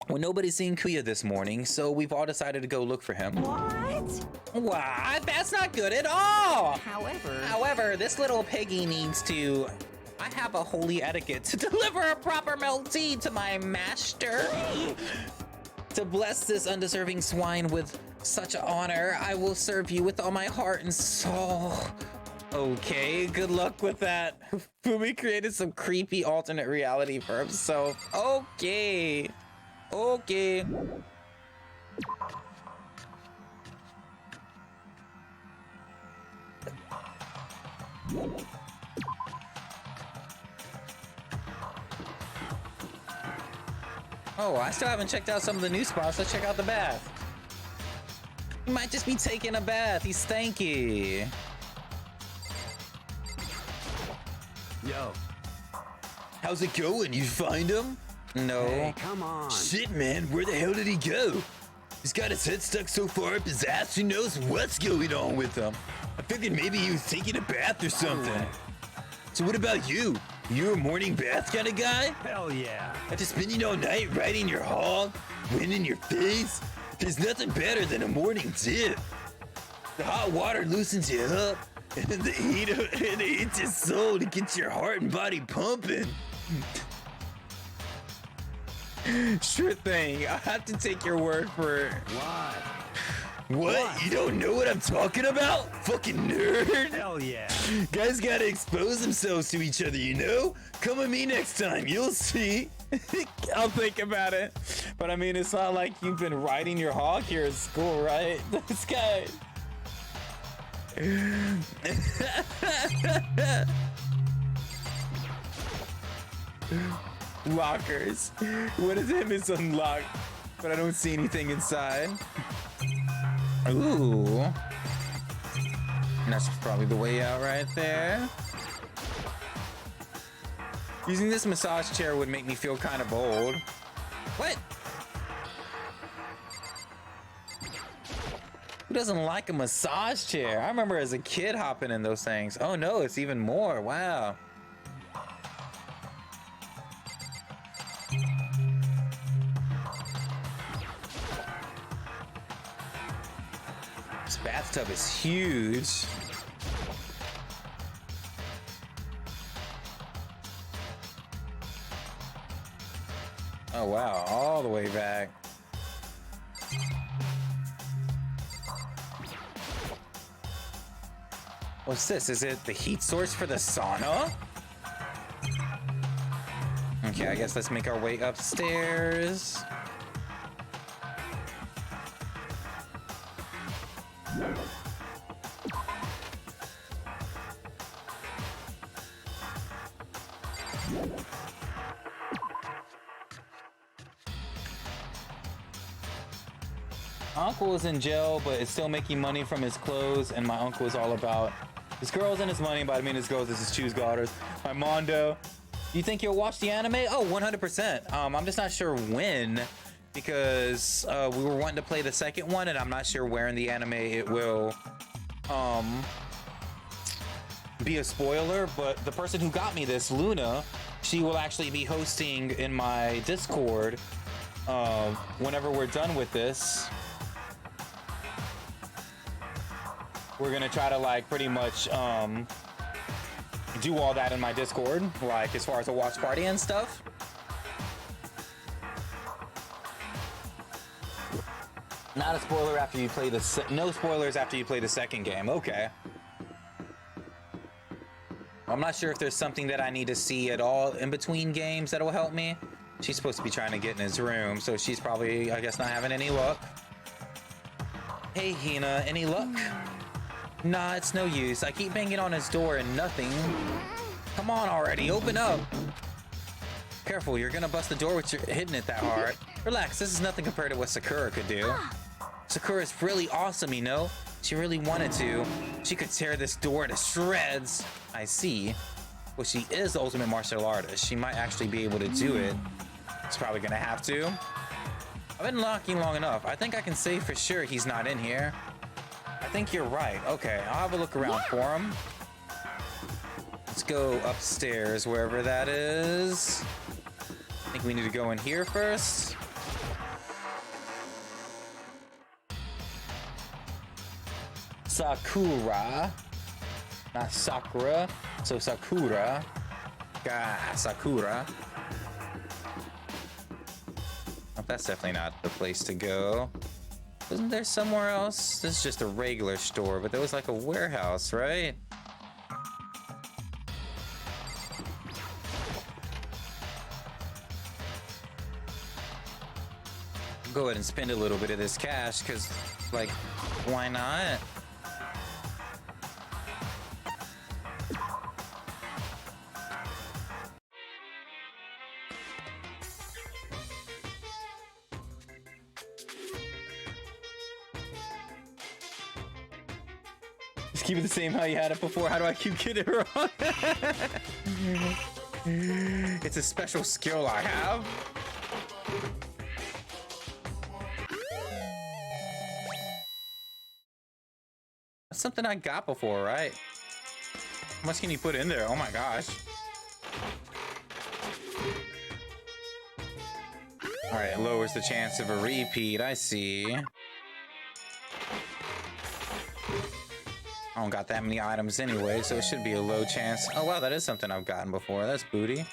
Well, nobody's seen Kuya this morning, so we've all decided to go look for him. What? That's not good at all! However, this little piggy needs to... I have a holy etiquette to deliver a proper milk tea to my master. To bless this undeserving swine with such honor, I will serve you with all my heart and soul. Okay, good luck with that. Fumi created some creepy alternate reality for himself. Okay. Okay. Oh, I still haven't checked out some of the new spots. Let's check out the bath. He might just be taking a bath. He's stanky. Yo. How's it going? You find him? No. Hey, come on. Shit, man. Where the hell did he go? He's got his head stuck so far up his ass, who knows what's going on with him. I figured maybe he was taking a bath or something. So what about you? You a morning bath kind of guy? Hell yeah. After spending all night riding your hog, wind in your face, there's nothing better than a morning dip. The hot water loosens you up, and the heat hits your soul to get your heart and body pumping. Sure thing. I have to take your word for it. Why? What? You don't know what I'm talking about? Fucking nerd. Hell yeah. Guys gotta expose themselves to each other, you know? Come with me next time, you'll see. I'll think about it. But I mean, it's not like you've been riding your hog here at school, right? This guy. Lockers. One of them is unlocked, but I don't see anything inside. Ooh. And that's probably the way out right there. Using this massage chair would make me feel kind of bold. What? Who doesn't like a massage chair? I remember as a kid hopping in those things. Oh no, it's even more. Wow. This bathtub is huge. Oh wow, all the way back. What's this? Is it the heat source for the sauna? Okay, I guess let's make our way upstairs. My uncle is in jail, but is still making money from his clothes, and my uncle is all about his girls and his money, but I mean his girls is his choose daughters. My Mondo. You think you'll watch the anime? Oh, 100%. I'm just not sure when, because we were wanting to play the second one, and I'm not sure where in the anime it will be a spoiler, but the person who got me this, Luna, she will actually be hosting in my Discord whenever we're done with this. We're gonna try to like pretty much do all that in my Discord, like as far as a watch party and stuff. Not a spoiler after you play the no spoilers after you play the second game. Okay. I'm not sure if there's something that I need to see at all in between games that will help me. She's supposed to be trying to get in his room, so she's probably, I guess, not having any luck. Hey, Hina, any luck? Nah, it's no use. I keep banging on his door and nothing. Come on already, open up. Careful, you're gonna bust the door with your hitting it that hard. Relax, this is nothing compared to what Sakura could do. Sakura's really awesome, you know? She really wanted to. She could tear this door to shreds. I see. Well, she is the ultimate martial artist. She might actually be able to do it. She's probably gonna have to. I've been locking long enough. I think I can say for sure he's not in here. I think you're right. Okay, I'll have a look around for him. Let's go upstairs, wherever that is. I think we need to go in here first. Sakura. Not Sakura. So Sakura. Sakura. Oh, that's definitely not the place to go. Isn't there somewhere else? This is just a regular store, but there was like a warehouse, right? Go ahead and spend a little bit of this cash, because, like, why not? Just keep it the same how you had it before. How do I keep getting it wrong? It's a special skill I have. That's something I got before, right? How much can you put in there? Oh my gosh. All right, lowers the chance of a repeat. I see. I don't got that many items anyway, so it should be a low chance. Oh wow, that is something I've gotten before. That's booty.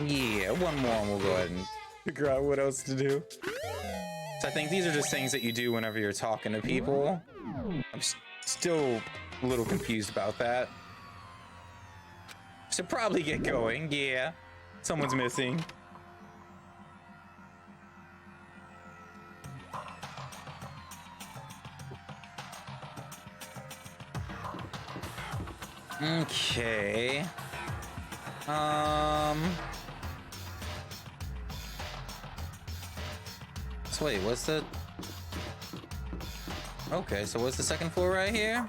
Yeah, one more and we'll go ahead and figure out what else to do. So I think these are just things that you do whenever you're talking to people. I'm still a little confused about that. Should probably get going, yeah. Someone's missing. Okay. So wait, what's the... Okay, so what's the second floor right here?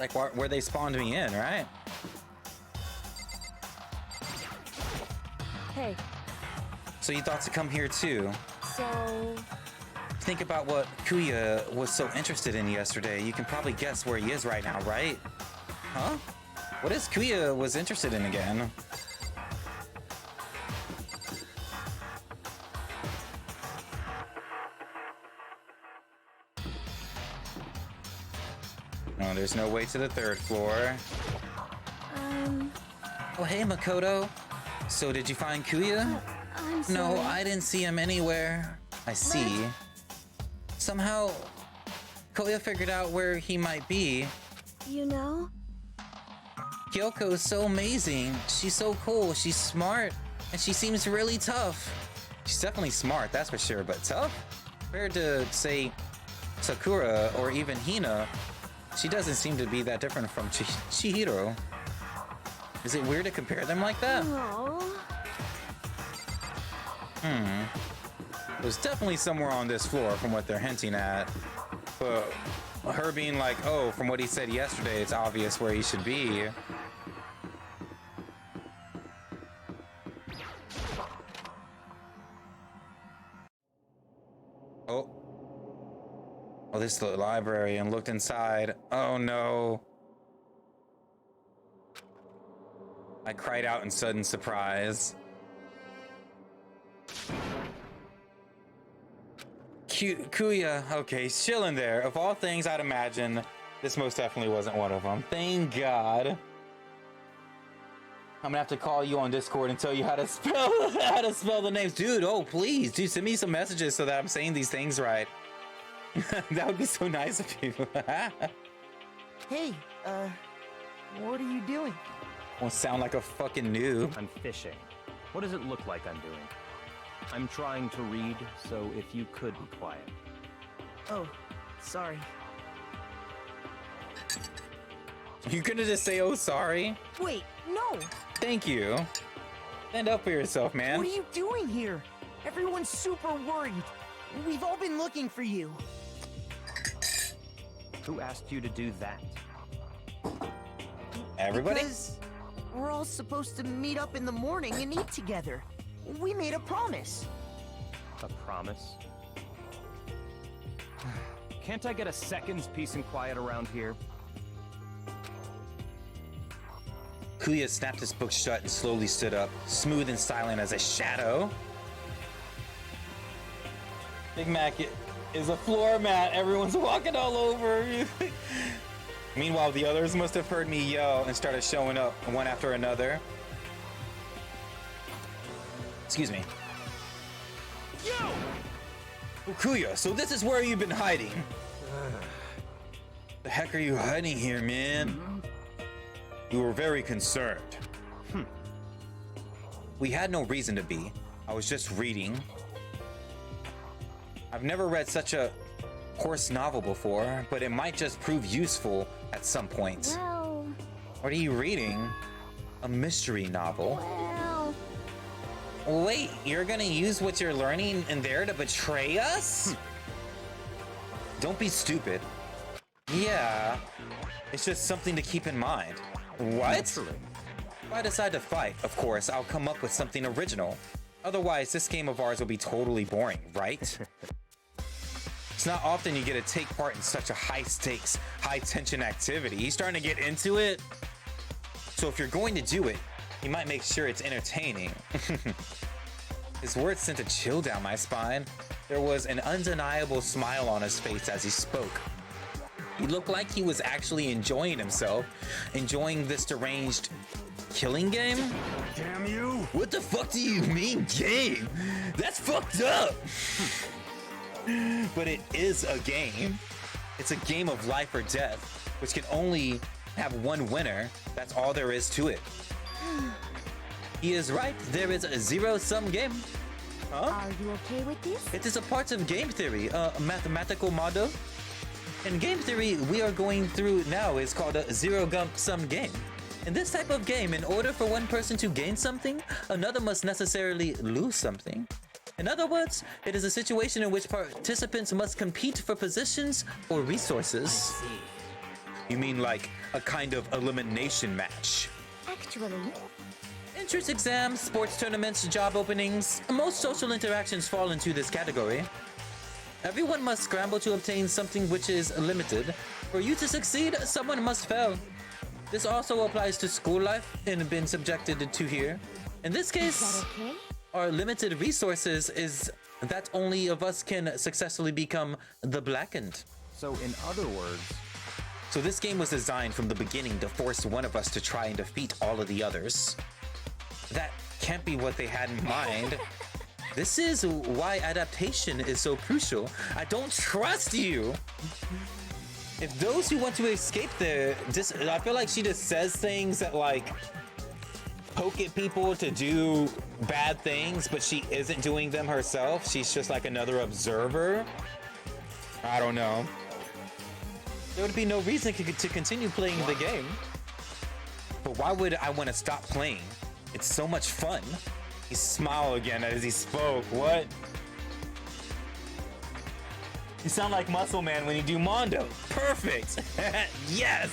Like where they spawned me in, right? Hey. So you thought to come here too? So... Think about what Kuya was so interested in yesterday. You can probably guess where he is right now, right? Huh? What is Kuya was interested in again? No, there's no way to the third floor. Oh, hey, Makoto. So did you find Kuya? I'm sorry. No, I didn't see him anywhere. I see. Somehow, Kuya figured out where he might be. You know? Kyoko is so amazing. She's so cool. She's smart. And she seems really tough. She's definitely smart, that's for sure. But tough? Compared to, say, Sakura or even Hina, She doesn't seem to be that different from Chihiro. Is it weird to compare them like that? There's definitely somewhere on this floor from what they're hinting at. But her being like, oh, from what he said yesterday, it's obvious where he should be. Oh. Oh, this is the library and looked inside. Oh no. I cried out in sudden surprise. Kuya, okay, he's chilling there. Of all things, I'd imagine this most definitely wasn't one of them. Thank God. I'm gonna have to call you on Discord and tell you how to spell the names, dude. Oh, please, dude, send me some messages so that I'm saying these things right. That would be so nice of you. Hey, what are you doing? Won't sound like a fucking noob. I'm fishing. What does it look like I'm doing? I'm trying to read, so if you could be quiet. Oh, sorry. You gonna just say, oh, sorry? Wait, no! Thank you. Stand up for yourself, man. What are you doing here? Everyone's super worried. We've all been looking for you. Who asked you to do that? Everybody? Because we're all supposed to meet up in the morning and eat together. We made a promise. A promise? Can't I get a second's peace and quiet around here? Kuya snapped his book shut and slowly stood up, smooth and silent as a shadow. Big Mac is a floor mat. Everyone's walking all over. Meanwhile, the others must have heard me yell and started showing up one after another. Excuse me. Yo! Oh, Kuya, so this is where you've been hiding. The heck are you hiding here, man? We were very concerned. We had no reason to be. I was just reading. I've never read such a horse novel before, but it might just prove useful at some point. Well... What are you reading? A mystery novel? Wait, you're gonna use what you're learning in there to betray us? Don't be stupid. Yeah, it's just something to keep in mind. What? Naturally. If I decide to fight, of course, I'll come up with something original. Otherwise, this game of ours will be totally boring, right? It's not often you get to take part in such a high-stakes, high-tension activity. He's starting to get into it. So if you're going to do it, you might make sure it's entertaining. His words sent a chill down my spine. There was an undeniable smile on his face as he spoke. He looked like he was actually enjoying himself, enjoying this deranged killing game. Damn you! What the fuck do you mean, game? That's fucked up! But it is a game. It's a game of life or death, which can only have one winner. That's all there is to it. He is right. There is a zero-sum game. Huh? Are you okay with this? It is a part of game theory, a mathematical model. In game theory, we are going through now is called a zero-sum game. In this type of game, in order for one person to gain something, another must necessarily lose something. In other words, it is a situation in which participants must compete for positions or resources. I see. You mean like a kind of elimination match? Actually, Entrance exams, sports tournaments, job openings, most social interactions fall into this category. Everyone must scramble to obtain something which is limited. For you to succeed, someone must fail. This also applies to school life and been subjected to here. In this case, is that okay? our limited resources is that only of us can successfully become the blackened. So in other words... So this game was designed from the beginning to force one of us to try and defeat all of the others. That can't be what they had in mind. This is why adaptation is so crucial. I don't trust you. If those who want to escape I feel like she just says things that like poke at people to do bad things, but she isn't doing them herself. She's just like another observer. I don't know. there would be no reason to continue playing the game. But why would I want to stop playing? It's so much fun. He smiled again as he spoke. What? You sound like Muscle Man when you do Mondo. Perfect. Yes.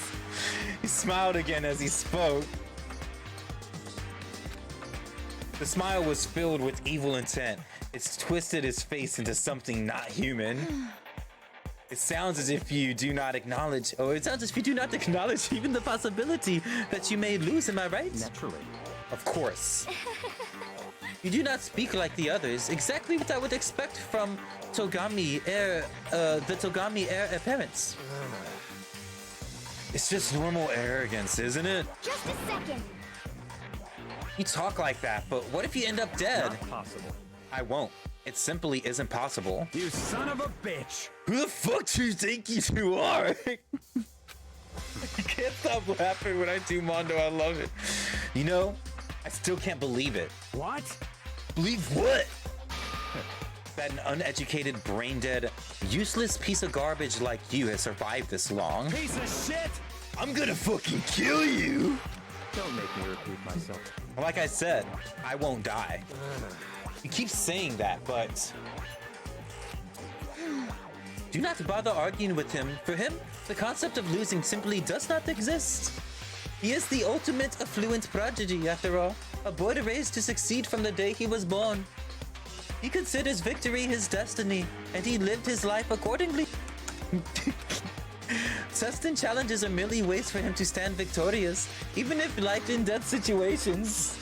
He smiled again as he spoke. The smile was filled with evil intent. It's twisted his face into something not human. It sounds as if you do not acknowledge, even the possibility that you may lose, am I right? Naturally. Of course. You do not speak like the others, exactly what I would expect from Togami heir, the Togami heir appearance. It's just normal arrogance, isn't it? Just a second. You talk like that, but what if you end up dead? Not possible. I won't. It simply isn't possible. You son of a bitch! Who the fuck do you think you are? I can't stop laughing when I do Mondo. I love it. You know, I still can't believe it. What? Believe what? That an uneducated, brain-dead, useless piece of garbage like you has survived this long. Piece of shit! I'm gonna fucking kill you! Don't make me repeat myself. Like I said, I won't die. You keep saying that, but do not bother arguing with him. For him, the concept of losing simply does not exist. He is the ultimate affluent prodigy, after all. A boy raised to succeed from the day he was born. He considers victory his destiny, and he lived his life accordingly. Tests and challenges are merely ways for him to stand victorious, even if life and death situations.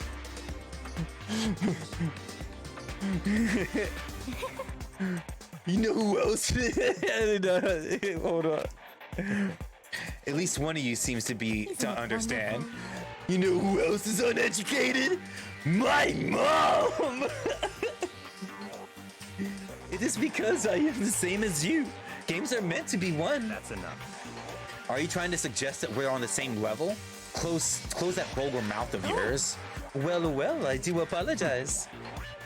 You know who else? Hold on. At least one of you seems to understand. You know who else is uneducated? My mom! It is because I am the same as you. Games are meant to be won. That's enough. Are you trying to suggest that we're on the same level? Close that vulgar mouth of yours. Well, I do apologize.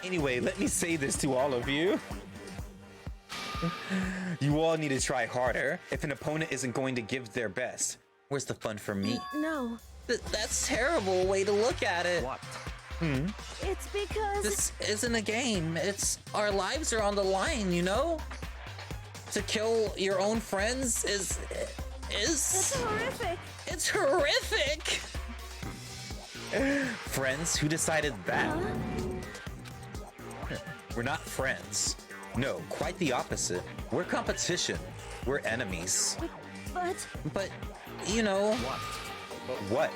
Anyway, let me say this to all of you. You all need to try harder. If an opponent isn't going to give their best, where's the fun for me? No. That's a terrible way to look at it. What? It's because... This isn't a game. Our lives are on the line, you know? To kill your own friends is... It's horrific. It's horrific! Friends? Who decided that? We're not friends. No, quite the opposite. We're competition. We're enemies. But, you know... What?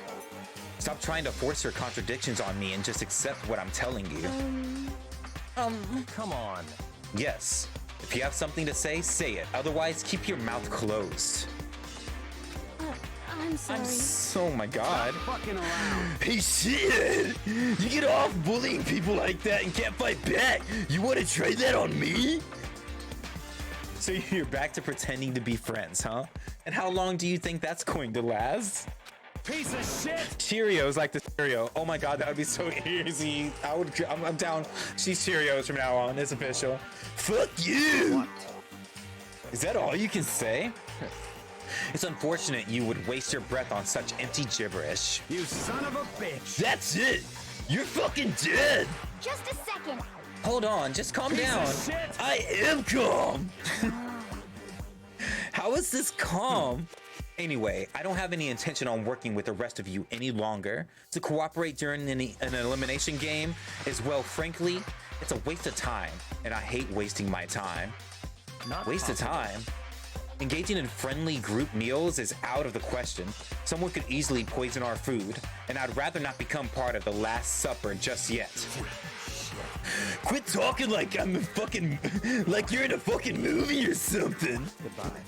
Stop trying to force your contradictions on me and just accept what I'm telling you. Come on. Yes. If you have something to say, say it. Otherwise, keep your mouth closed. I'm sorry. Oh my god. Stop fucking around. Hey shit! You get off bullying people like that and can't fight back. You want to try that on me? So you're back to pretending to be friends, huh? And how long do you think that's going to last? Piece of shit! Cheerios like the Cheerio. Oh my god, that would be so easy. I'm down. She's Cheerios from now on. It's official. Fuck you! What? Is that all you can say? It's unfortunate you would waste your breath on such empty gibberish. You son of a bitch! That's it! You're fucking dead! Just a second. Hold on, just calm Piece down. of shit! I am calm! How is this calm? Anyway, I don't have any intention on working with the rest of you any longer. To cooperate during an elimination game is, well, frankly, it's a waste of time, and I hate wasting my time. Not Waste of possible. time? Engaging in friendly group meals is out of the question. Someone could easily poison our food, and I'd rather not become part of the Last Supper just yet. Quit talking like I'm like you're in a fucking movie or something. Goodbye.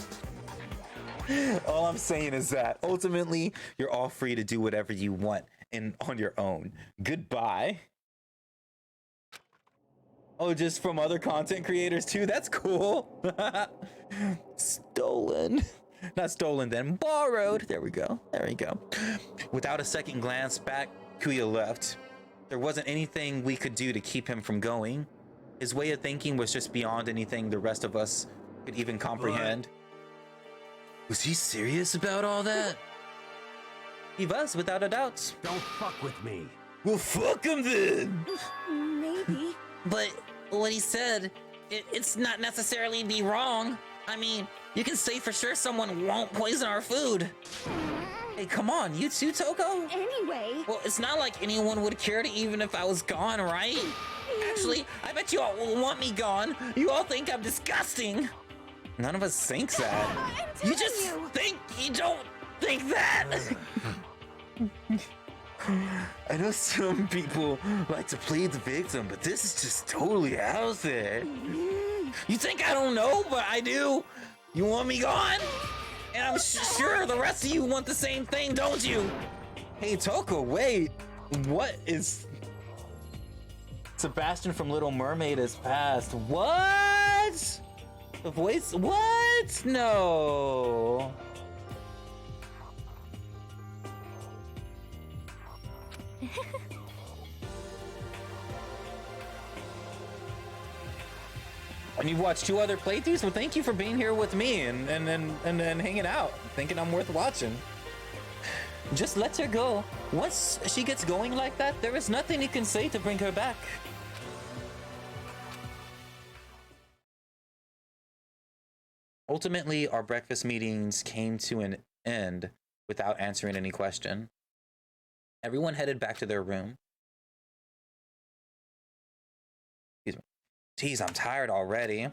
All I'm saying is that ultimately, you're all free to do whatever you want and on your own. Goodbye. Oh, just from other content creators too? That's cool. Stolen. Not stolen then, borrowed. There we go. There we go. Without a second glance back, Kuya left. There wasn't anything we could do to keep him from going. His way of thinking was just beyond anything the rest of us could even comprehend. Was he serious about all that? He was, without a doubt. Don't fuck with me. Well, fuck him then. Maybe. But what he said, it's not necessarily be wrong. I mean, you can say for sure someone won't poison our food. Hey, come on, you too, Toko? Anyway. Well, it's not like anyone would care to even if I was gone, right? Actually, I bet you all want me gone. You all think I'm disgusting. None of us thinks that. You just think you don't think that. I know some people like to play the victim, but this is just totally out there. You think I don't know, but I do. You want me gone? And I'm sure the rest of you want the same thing, don't you? Hey, Toko, wait. What is... Sebastian from Little Mermaid has passed. What? The voice? What? No. And you've watched 2 other playthroughs? Well, thank you for being here with me and hanging out, thinking I'm worth watching. Just let her go. Once she gets going like that, there is nothing you can say to bring her back. Ultimately, our breakfast meetings came to an end without answering any question. Everyone headed back to their room. Excuse me. Geez, I'm tired already.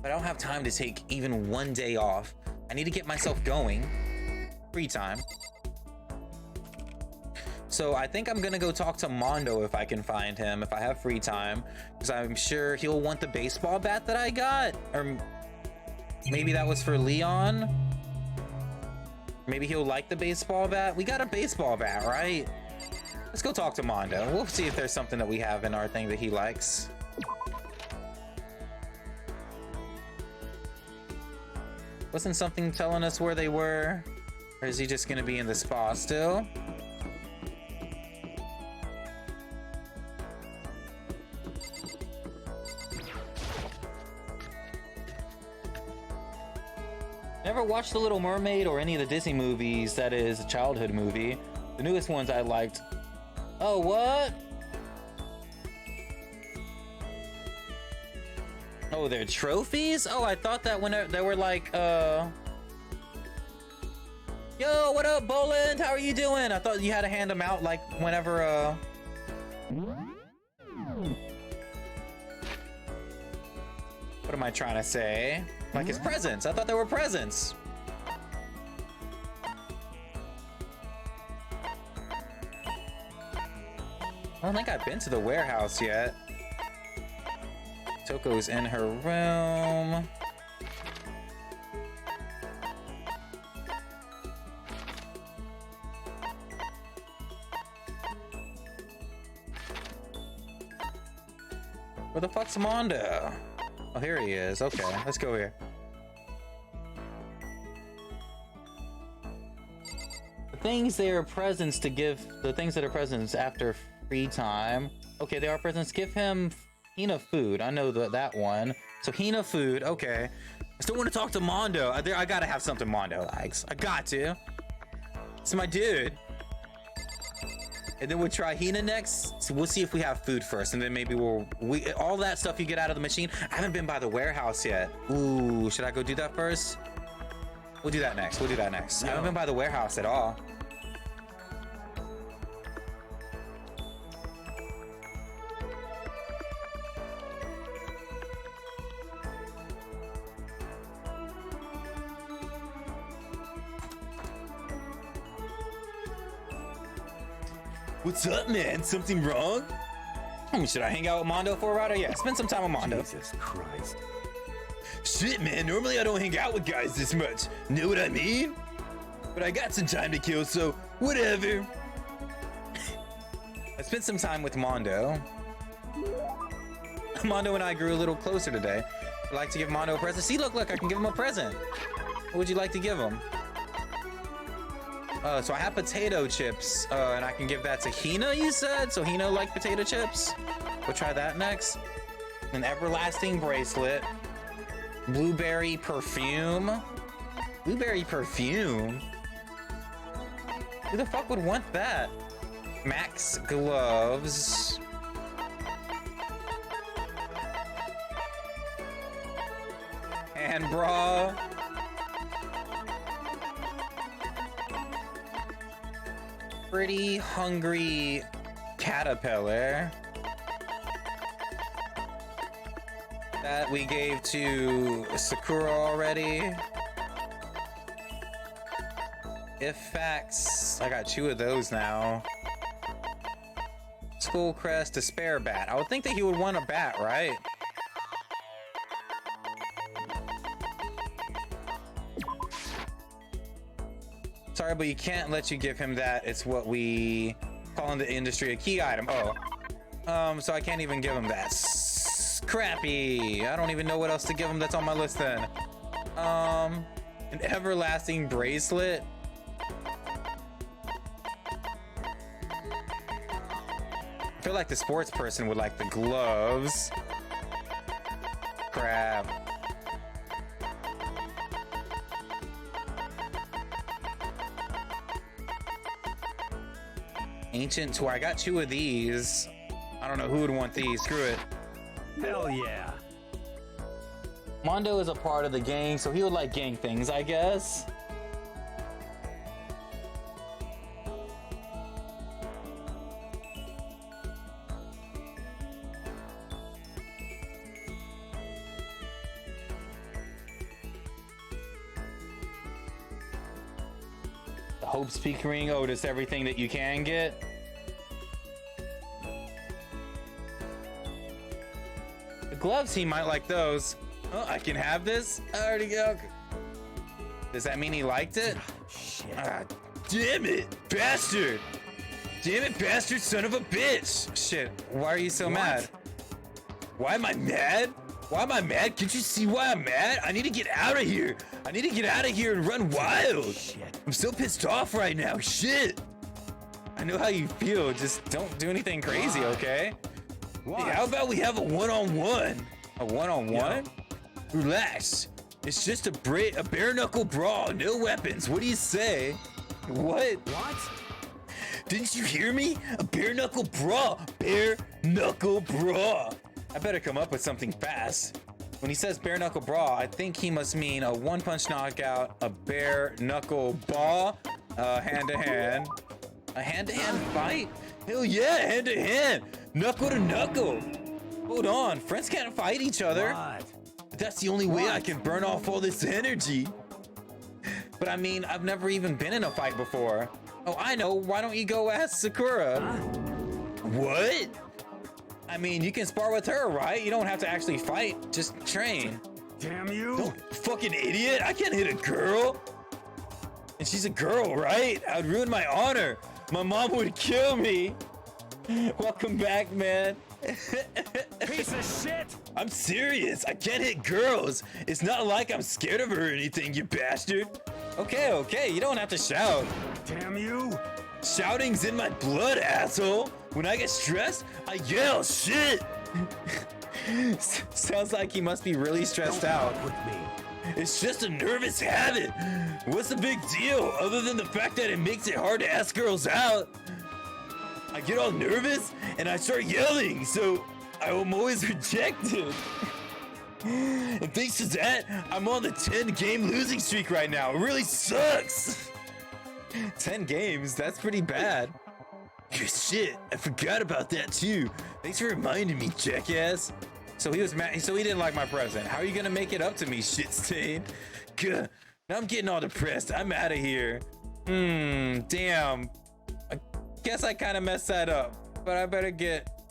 But I don't have time to take even one day off. I need to get myself going. Free time. So I think I'm gonna go talk to Mondo if I can find him, if I have free time. Because I'm sure he'll want the baseball bat that I got. Or maybe that was for Leon. Maybe he'll like the baseball bat. We got a baseball bat, right? Let's go talk to Mondo. We'll see if there's something that we have in our thing that he likes. Wasn't something telling us where they were? Or is he just gonna be in the spa still? Never watched The Little Mermaid or any of the Disney movies that is a childhood movie. The newest ones I liked. Oh, what? Oh, they're trophies? Oh, I thought that when they were like, Yo, what up, Boland? How are you doing? I thought you had to hand them out like whenever, What am I trying to say? Like it's presents. I thought they were presents. I don't think I've been to the warehouse yet. Toko's in her room. Where the fuck's Mondo? Oh, here he is. Okay, let's go here. The things they are presents to give, the things that are presents after free time. Okay, they are presents. Give him Hina food. I know that one. So Hina food. Okay. I still want to talk to Mondo. I gotta have something Mondo likes. I got to. It's my dude. And then we'll try Hina next. So we'll see if we have food first, and then maybe all that stuff you get out of the machine. I haven't been by the warehouse yet. Ooh, should I go do that first? We'll do that next. We'll do that next. I haven't been by the warehouse at all. What's up, man? Something wrong? Should I hang out with Mondo for a while? Yeah, spend some time with Mondo. Jesus Christ. Shit, man. Normally I don't hang out with guys this much. Know what I mean? But I got some time to kill, so whatever. I spent some time with Mondo. Mondo and I grew a little closer today. I'd like to give Mondo a present. See, look, I can give him a present. What would you like to give him? So I have potato chips, and I can give that to Hina, you said? So Hina like potato chips? We'll try that next. An everlasting bracelet. Blueberry perfume. Blueberry perfume? Who the fuck would want that? Max gloves. Hand bra. Pretty hungry caterpillar. That we gave to Sakura already. If facts, I got 2 of those now. School crest, a spare bat. I would think that he would want a bat, right? Sorry, but you can't let you give him that. It's what we call in the industry a key item. Oh, so I can't even give him that. Crappy. I don't even know what else to give him that's on my list then. An everlasting bracelet. I feel like the sports person would like the gloves. Crap. Ancient tour. I got 2 of these. I don't know who would want these. Screw it. Hell yeah. Mondo is a part of the gang, so he would like gang things, I guess. The Hope Speak ring. Oh, just everything that you can get. The gloves, he might like those. Oh, I can have this? I already go. Does that mean he liked it? Shit. Ah, damn it, bastard! Damn it, bastard, son of a bitch! Shit, why are you so mad? Why am I mad? Why am I mad? Can't you see why I'm mad? I need to get out of here. I need to get out of here and run wild. Shit. I'm so pissed off right now. Shit. I know how you feel. Just don't do anything crazy, okay? Hey, how about we have a one-on-one? A one-on-one? Relax. It's just a bare knuckle brawl, no weapons. What do you say? What? What? Didn't you hear me? A bare knuckle brawl. Bare knuckle brawl. I better come up with something fast. When he says bare knuckle brawl, I think he must mean a one-punch knockout, a bare knuckle ball, hand-to-hand. A hand-to-hand fight? Hell yeah, hand-to-hand. Knuckle to knuckle. Hold on, friends can't fight each other. What? But that's the only way I can burn off all this energy. But I mean, I've never even been in a fight before. Oh, I know. Why don't you go ask Sakura? What? I mean, you can spar with her, right? You don't have to actually fight. Just train. Damn you. No, fucking idiot. I can't hit a girl. And she's a girl, right? I'd ruin my honor. My mom would kill me. Welcome back, man. Piece of shit. I'm serious. I can't hit girls. It's not like I'm scared of her or anything, you bastard. Okay, okay. You don't have to shout. Damn you. Shouting's in my blood, asshole. When I get stressed, I yell shit. Sounds like he must be really stressed out. With me. It's just a nervous habit. What's the big deal other than the fact that it makes it hard to ask girls out? I get all nervous and I start yelling, so I'm always rejected. And thanks to that, I'm on the 10-game losing streak right now. It really sucks. 10 games, that's pretty bad. Shit, I forgot about that too. Thanks for reminding me, jackass. So he was mad, so he didn't like my present. How are you gonna make it up to me, shit stain? Gah, now I'm getting all depressed. I'm out of here. Damn. I guess I kind of messed that up, but I better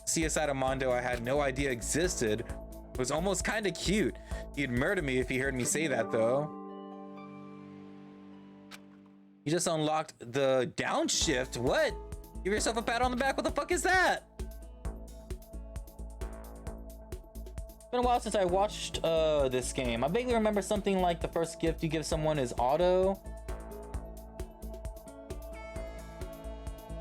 see a side of Mondo I had no idea existed. It was almost kind of cute. He'd murder me if he heard me say that though. You just unlocked the downshift. What? Give yourself a pat on the back. What the fuck is that? It's been a while since I watched this game. I vaguely remember something like the first gift you give someone is auto.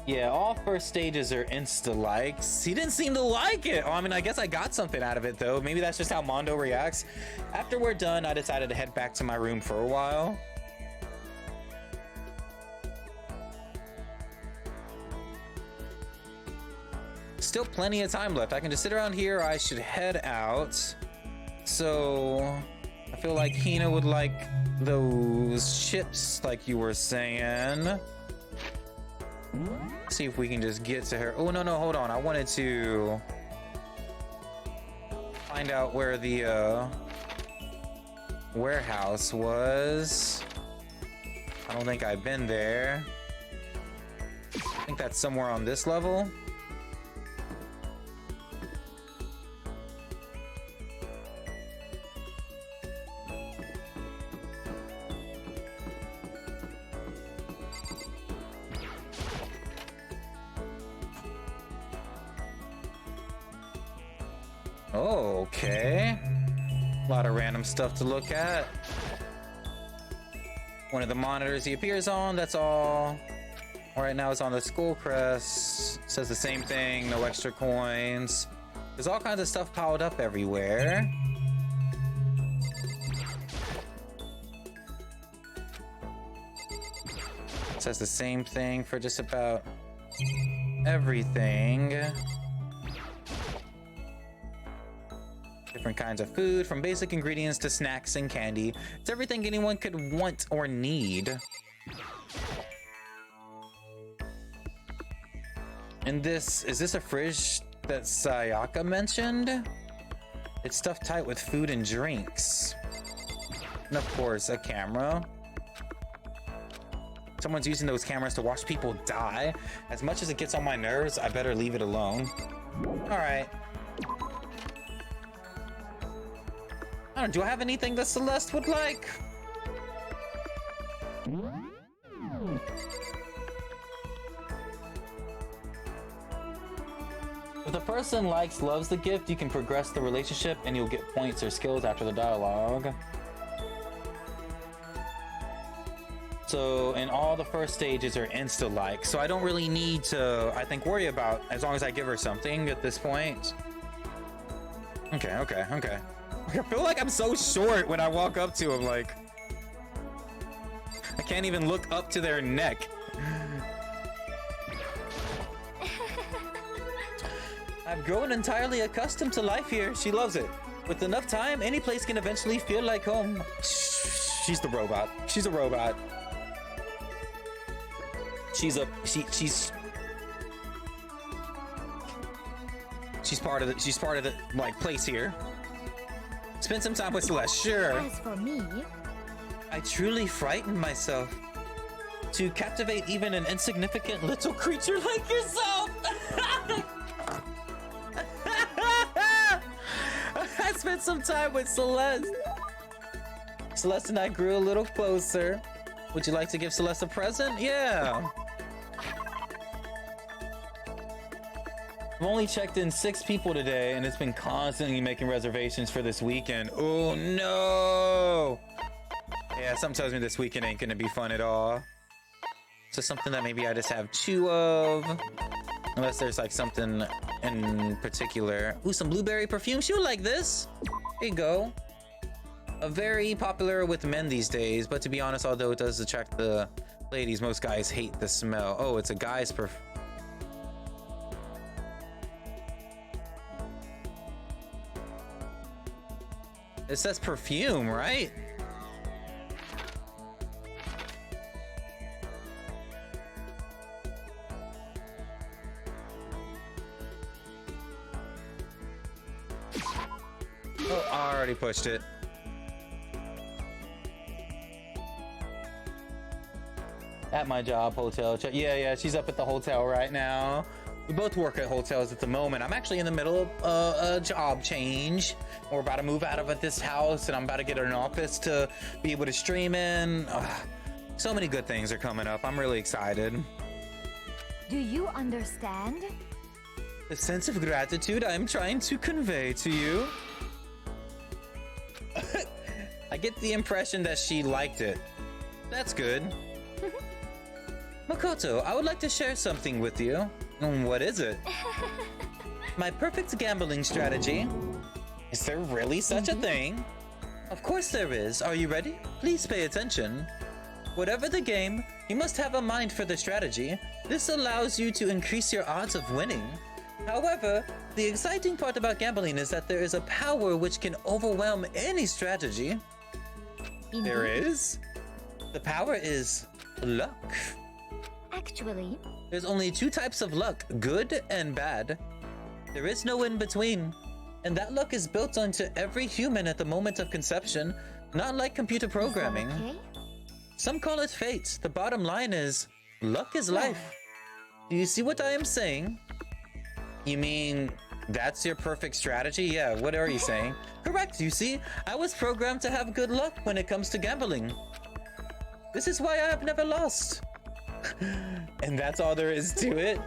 Yeah, all first stages are insta-likes. He didn't seem to like it. Oh, I mean, I guess I got something out of it though. Maybe that's just how Mondo reacts. After we're done, I decided to head back to my room for a while. still plenty of time left. I can just sit around here, or I should head out. So I feel like Hina would like those chips, like you were saying. See if we can just get to her. Oh, no, hold on. I wanted to find out where the warehouse was. I don't think I've been there. I think that's somewhere on this level. Okay. A lot of random stuff to look at. One of the monitors he appears on, that's all. Right now it's on the skull crest. Says the same thing, no extra coins. There's all kinds of stuff piled up everywhere. Says the same thing for just about everything. Different kinds of food, from basic ingredients to snacks and candy. It's everything anyone could want or need. And this, is this a fridge that Sayaka mentioned? It's stuffed tight with food and drinks. And of course, a camera. Someone's using those cameras to watch people die. As much as it gets on my nerves, I better leave it alone. All right. I don't know, do I have anything that Celeste would like? If the person loves the gift, you can progress the relationship and you'll get points or skills after the dialogue. So, and all the first stages are insta-like, so I don't really need to, I think, worry about, as long as I give her something at this point. Okay. I feel like I'm so short when I walk up to them, like, I can't even look up to their neck. I've grown entirely accustomed to life here. She loves it. With enough time, any place can eventually feel like home. She's the robot. She's a robot. She's part of the like place here. Spend some time with Celeste, sure. As for me, I truly frightened myself to captivate even an insignificant little creature like yourself. I spent some time with Celeste. Celeste and I grew a little closer. Would you like to give Celeste a present? Yeah. I've only checked in 6 people today, and it's been constantly making reservations for this weekend. Oh no! Yeah, something tells me this weekend ain't gonna be fun at all. So something that maybe I just have 2 of. Unless there's like something in particular. Ooh, some blueberry perfume. She would like this. There you go. Very popular with men these days, but to be honest, although it does attract the ladies, most guys hate the smell. Oh, it's a guy's perfume. It says perfume, right? Oh, I already pushed it. At my job, hotel. Yeah, she's up at the hotel right now. We both work at hotels at the moment. I'm actually in the middle of a job change. We're about to move out of this house, and I'm about to get an office to be able to stream in. So many good things are coming up. I'm really excited. do you understand? The sense of gratitude I'm trying to convey to you. I get the impression that she liked it. That's good. Makoto, I would like to share something with you. What is it? My perfect gambling strategy. Is there really such a thing? Of course there is. Are you ready? Please pay attention. Whatever the game, you must have a mind for the strategy. This allows you to increase your odds of winning. However, the exciting part about gambling is that there is a power which can overwhelm any strategy. There is? The power is luck. Actually, There's only two types of luck, good and bad. There is no in between. And that luck is built onto every human at the moment of conception, not like computer programming. okay? Some call it fate. The bottom line is, luck is life. Do you see what I am saying? You mean, that's your perfect strategy? Yeah, what are you saying? Correct, you see? I was programmed to have good luck when it comes to gambling. This is why I have never lost. And that's all there is to it.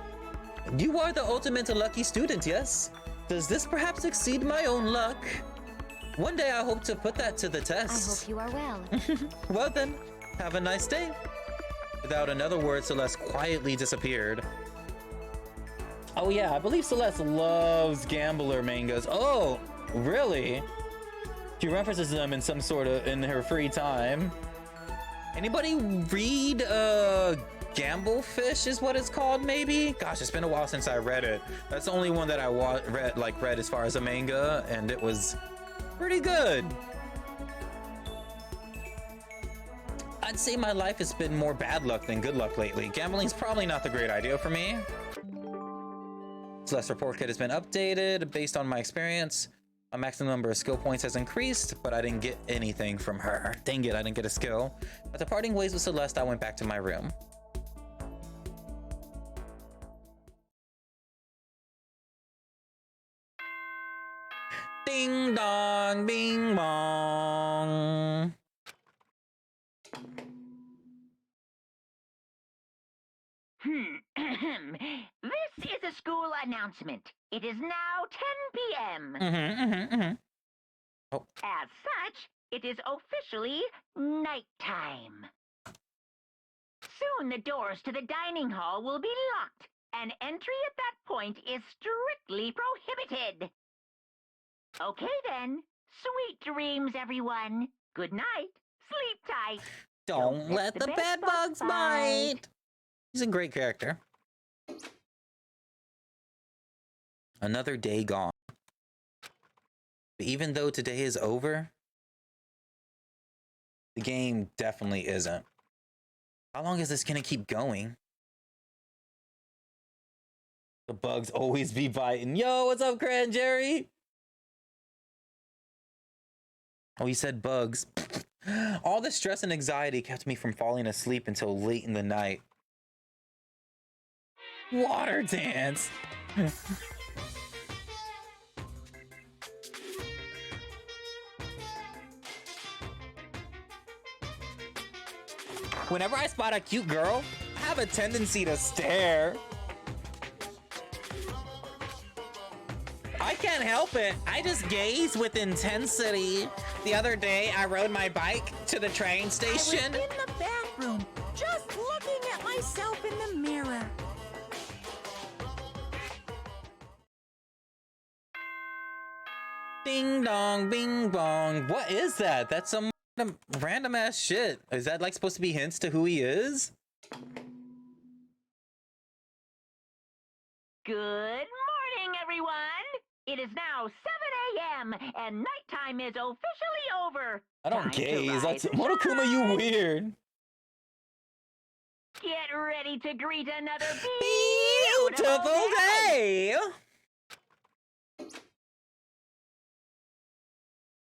You are the ultimate lucky student, yes? Does this perhaps exceed my own luck? One day I hope to put that to the I test. hope you are well. Well then, have a nice day. Without another word, Celeste quietly disappeared. Oh yeah, I believe Celeste loves gambler mangas. Oh, really? She references them in some sort of, in her free time. Anybody read, Gamble Fish is what it's called, maybe? Gosh, it's been a while since I read it. That's the only one that I read as far as a manga, and it was pretty good. I'd say my life has been more bad luck than good luck lately. Gambling's probably not the great idea for me. Celeste report kit has been updated based on my experience. My maximum number of skill points has increased, but I didn't get anything from her. Dang it, I didn't get a skill. After parting ways with Celeste, I went back to my room. Ding dong, bing bong. This is a school announcement. It is now 10 p.m. As such, it is officially nighttime. Soon the doors to the dining hall will be locked, and entry at that point is strictly prohibited. Okay then. Sweet dreams, everyone. Good night. Sleep tight. Don't let the bed bugs bite. He's a great character. Another day gone. But even though today is over, the game definitely isn't. How long is this gonna keep going? The bugs always be biting. Yo, what's up, Cran Jerry? Oh, he said bugs. All the stress and anxiety kept me from falling asleep until late in the night. Water dance. Whenever I spot a cute girl, I have a tendency to stare. I can't help it. I just gaze with intensity. The other day, I rode my bike to the train station. I was in the bathroom, just looking at myself in the mirror. Ding dong, bing bong. What is that? That's some random ass shit. Is that like supposed to be hints to who he is? Good morning, everyone. It is now 7 a.m. and nighttime is officially over. I don't Time to gaze. rise That's and Monokuma, you weird. Get ready to greet another Beautiful day.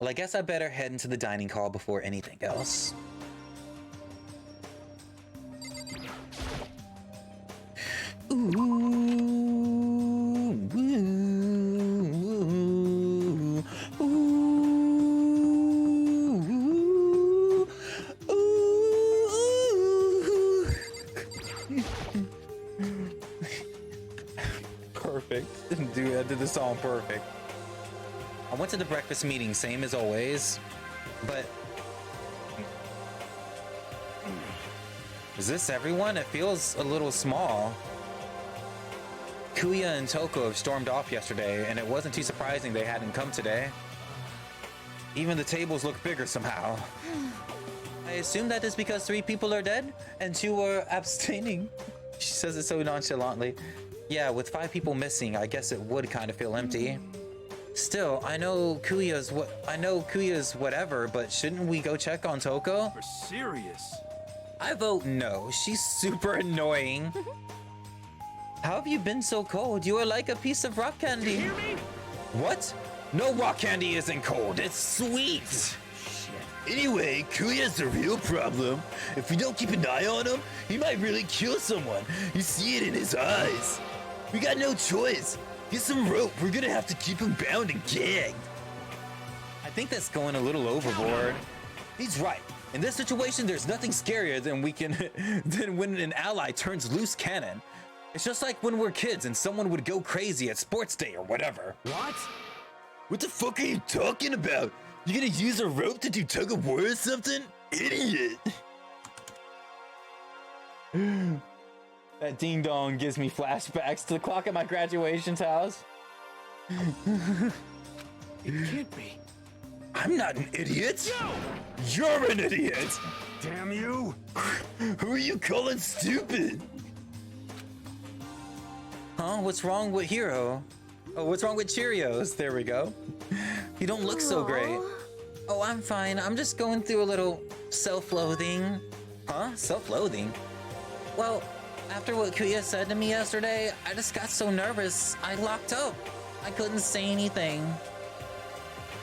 Well, I guess I better head into the dining hall before anything else. Perfect. Dude, I did the song perfect. I went to the breakfast meeting, same as always, but is this everyone? It feels a little small. Kuya and Toko have stormed off yesterday, and it wasn't too surprising they hadn't come today. Even the tables look bigger somehow. I assume that is because 3 people are dead and 2 are abstaining. She says it so nonchalantly. Yeah, with 5 people missing, I guess it would kind of feel empty. Still, I know Kuya's whatever, but shouldn't we go check on Toko? For serious? I vote no. She's super annoying. How have you been so cold? You are like a piece of rock candy. You hear me? What? No, rock candy isn't cold. It's sweet. Anyway, Kuya's a real problem. If we don't keep an eye on him, he might really kill someone. You see it in his eyes. We got no choice. Get some rope. We're gonna have to keep him bound and gagged. I think that's going a little overboard. He's right. In this situation, there's nothing scarier than than when an ally turns loose cannon. It's just like when we're kids and someone would go crazy at sports day or whatever. What? What the fuck are you talking about? You gonna use a rope to do tug of war or something? Idiot! That ding dong gives me flashbacks to the clock at my graduation's house. It can't be. I'm not an idiot! No! You're an idiot! Damn you! Who are you calling stupid? Huh? What's wrong with Hero? Oh, what's wrong with Cheerios? There we go. You don't look so great. Oh, I'm fine. I'm just going through a little self-loathing. Huh? Self-loathing? Well, after what Kuya said to me yesterday, I just got so nervous. I locked up. I couldn't say anything.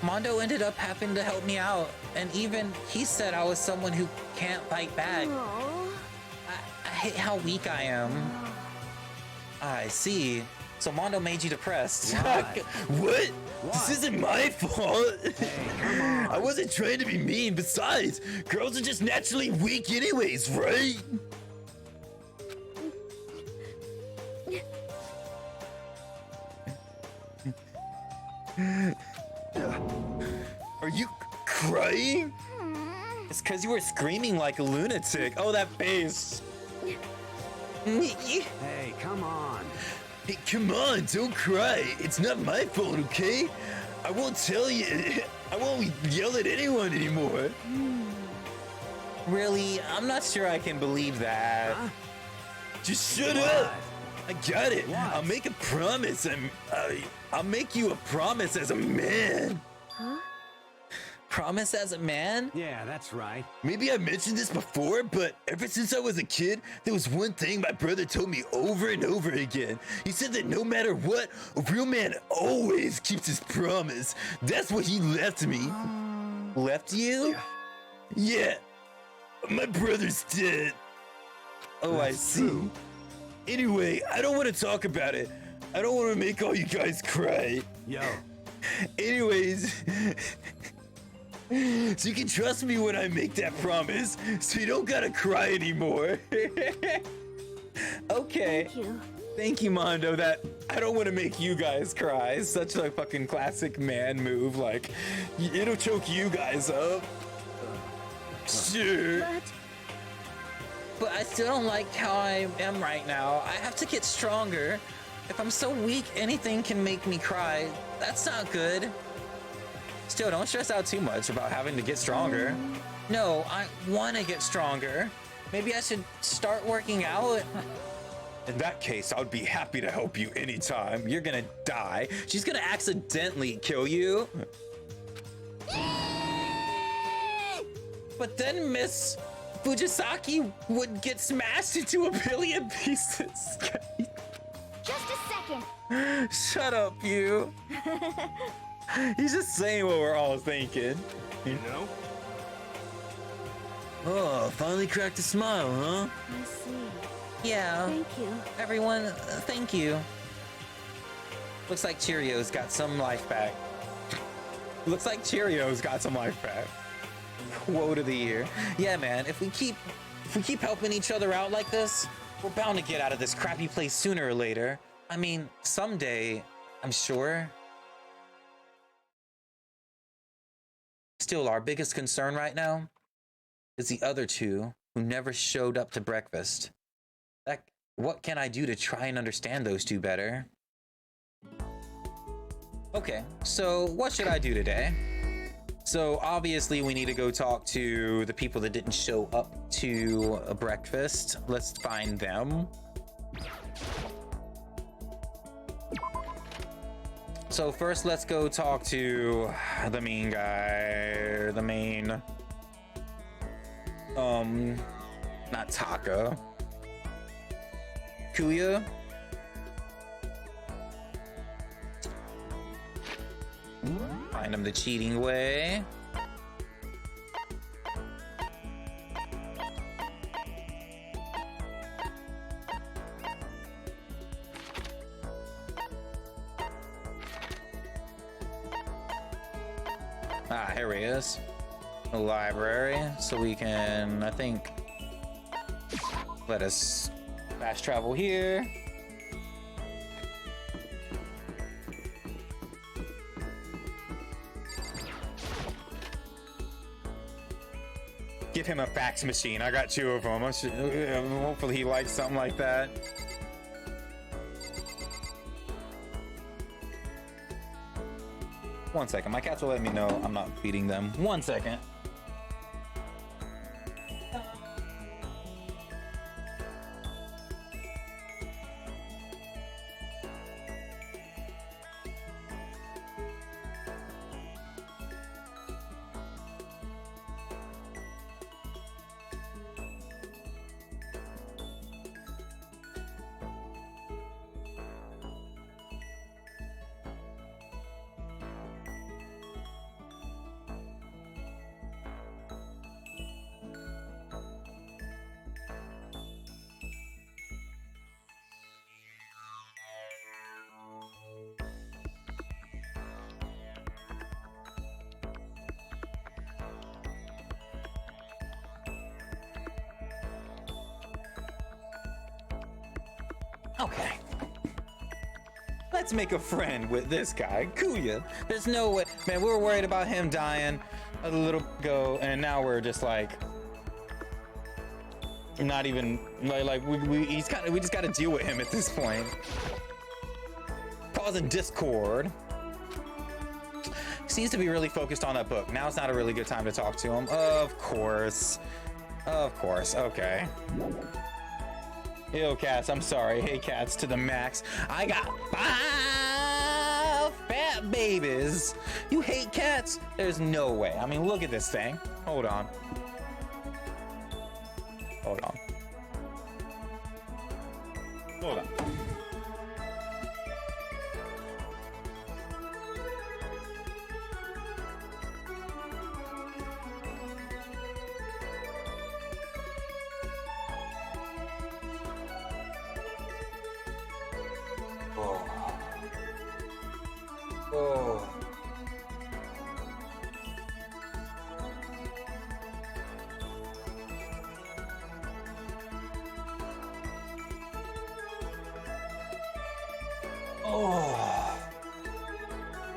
Mondo ended up having to help me out, and even he said I was someone who can't fight back. I hate how weak I am. I see. So Mondo made you depressed. What? This isn't my fault. Hey, come on. I wasn't trying to be mean. Besides, girls are just naturally weak anyways, right? Are you crying? It's because you were screaming like a lunatic. Oh, that face. Hey, come on. Hey, come on, don't cry. It's not my fault, okay? I won't tell you. I won't yell at anyone anymore. Really? I'm not sure I can believe that. Huh? Just shut up. I got it. I'll make a promise. I'll make you a promise as a man. Huh? Promise as a man? Yeah, that's right. Maybe I mentioned this before, but ever since I was a kid, there was one thing my brother told me over and over again. He said that no matter what, a real man always keeps his promise. That's what he left me. Left you? Yeah. My brother's dead. Oh, I see. True. Anyway, I don't want to talk about it. I don't want to make all you guys cry. Yo. Anyways, so you can trust me when I make that promise, so you don't gotta cry anymore. Okay. Thank you. Thank you, Mondo. That I don't want to make you guys cry. Such a fucking classic man move. Like, it'll choke you guys up. Sure. But I still don't like how I am right now. I have to get stronger. If I'm so weak, anything can make me cry. That's not good. Still, don't stress out too much about having to get stronger. No, I want to get stronger. Maybe I should start working out. In that case, I would be happy to help you anytime. You're gonna die. She's gonna accidentally kill you. But then Miss Fujisaki would get smashed into a billion pieces. Just a second. Shut up, you. He's just saying what we're all thinking. You know? Oh, finally cracked a smile, huh? I see. Yeah. Thank you. Everyone, thank you. Looks like Cheerios got some life back. Looks like Cheerios got some life back. Quote of the year. Yeah, man, if we keep helping each other out like this, we're bound to get out of this crappy place sooner or later. I mean, someday, I'm sure. Still, our biggest concern right now is the other two who never showed up to breakfast. What can I do to try and understand those two better? Okay, so what should I do today? So obviously we need to go talk to the people that didn't show up to a breakfast. Let's find them. So first, let's go talk to the main guy. The main, not Taka. Kuya. Find him the cheating way. Ah, here he is. The library, so we can, I think, let us fast travel here. Give him a fax machine. I got 2 of them. Hopefully he likes something like that. One second. My cats will let me know I'm not feeding them. 1 second. Okay. Let's make a friend with this guy, Kuya. There's no way. Man, we were worried about him dying a little ago, and now we're just like, not even we just gotta deal with him at this point. Causing discord. Seems to be really focused on that book. Now it's not a really good time to talk to him. Of course. Of course. Okay. Ew, cats, I'm sorry. Hey, cats, to the max. I got 5 fat babies. You hate cats? There's no way. I mean, look at this thing. Hold on. Hold on. Hold on. Oh.